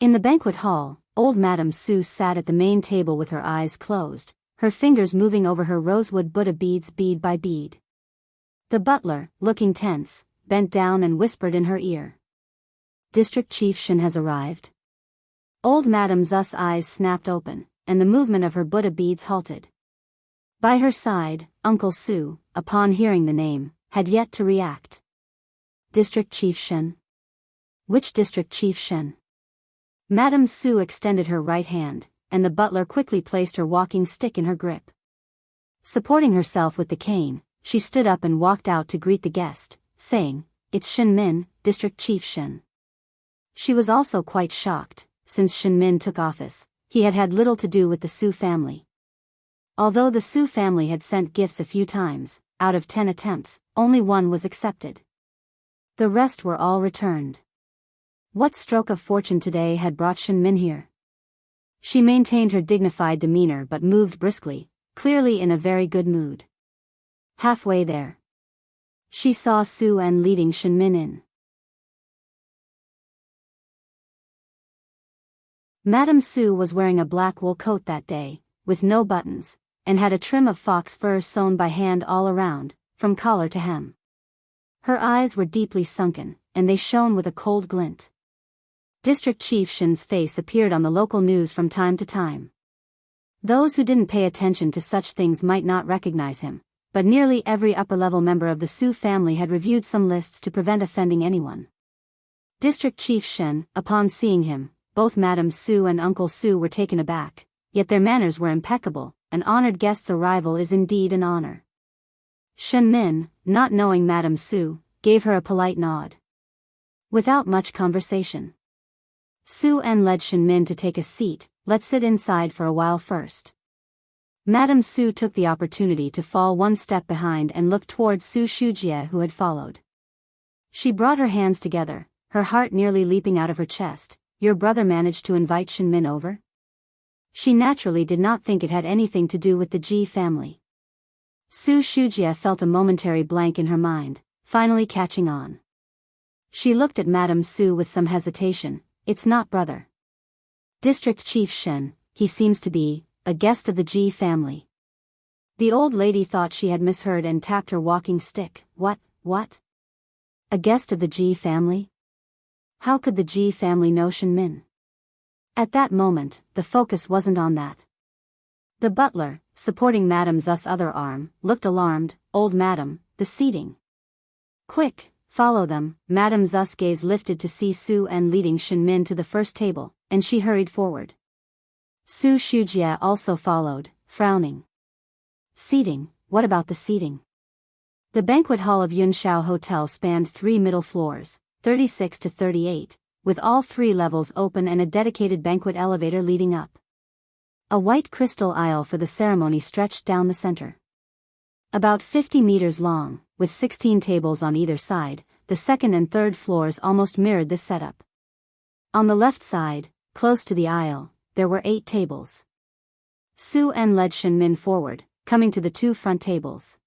In the banquet hall, old Madame Su sat at the main table with her eyes closed, her fingers moving over her rosewood Buddha beads bead by bead. The butler, looking tense, bent down and whispered in her ear. "District Chief Shen has arrived." Old Madame Zu's eyes snapped open, and the movement of her Buddha beads halted. By her side, Uncle Su, upon hearing the name, had yet to react. "District Chief Shen? Which District Chief Shen?" Madame Su extended her right hand, and the butler quickly placed her walking stick in her grip. Supporting herself with the cane, she stood up and walked out to greet the guest, saying, "It's Shen Min, District Chief Shen." She was also quite shocked. Since Shen Min took office, he had had little to do with the Su family. Although the Su family had sent gifts a few times, out of 10 attempts, only one was accepted. The rest were all returned. What stroke of fortune today had brought Shen Min here? She maintained her dignified demeanor but moved briskly, clearly in a very good mood. Halfway there, she saw Su En leading Shen Min in. Madame Su was wearing a black wool coat that day, with no buttons, and had a trim of fox fur sewn by hand all around, from collar to hem. Her eyes were deeply sunken, and they shone with a cold glint. District Chief Shen's face appeared on the local news from time to time. Those who didn't pay attention to such things might not recognize him, but nearly every upper-level member of the Su family had reviewed some lists to prevent offending anyone. District Chief Shen, upon seeing him, both Madame Su and Uncle Su were taken aback, yet their manners were impeccable. An honored guest's arrival is indeed an honor. Shen Min, not knowing Madame Su, gave her a polite nod. Without much conversation, Su En led Shen Min to take a seat. "Let's sit inside for a while first." Madame Su took the opportunity to fall one step behind and look toward Su Shujie, who had followed. She brought her hands together, her heart nearly leaping out of her chest. "Your brother managed to invite Shen Min over?" She naturally did not think it had anything to do with the Ji family. Su Shujie felt a momentary blank in her mind, finally catching on. She looked at Madame Su with some hesitation. "It's not brother. District Chief Shen, he seems to be a guest of the Ji family." The old lady thought she had misheard and tapped her walking stick. What? A guest of the Ji family? How could the Ji family know Shen Min? At that moment, the focus wasn't on that. The butler, supporting Madame Zu's other arm, looked alarmed. "Old Madame, the seating." "Quick, follow them." Madame Zu's gaze lifted to see Su En leading Shen Min to the first table, and she hurried forward. Su Shujie also followed, frowning. "Seating, what about the seating?" The banquet hall of Yunshao Hotel spanned 3 middle floors, 36 to 38, with all 3 levels open and a dedicated banquet elevator leading up. A white crystal aisle for the ceremony stretched down the center. About 50 meters long, with 16 tables on either side, the second and third floors almost mirrored this setup. On the left side, close to the aisle, there were 8 tables. Su En led Shen Min forward, coming to the 2 front tables.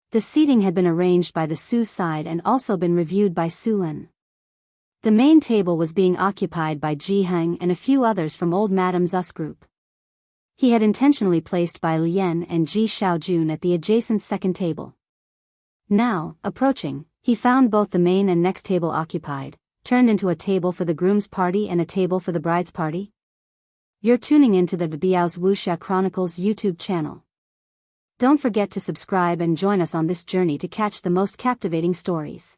The seating had been arranged by the Su side and also been reviewed by Su En. The main table was being occupied by Ji Heng and a few others from old Madame Zu's group. He had intentionally placed Bai Lian and Ji Xiaojun at the adjacent second table. Now, approaching, he found both the main and next table occupied, turned into a table for the groom's party and a table for the bride's party. You're tuning into the Biyao's Wuxia Chronicles YouTube channel. Don't forget to subscribe and join us on this journey to catch the most captivating stories.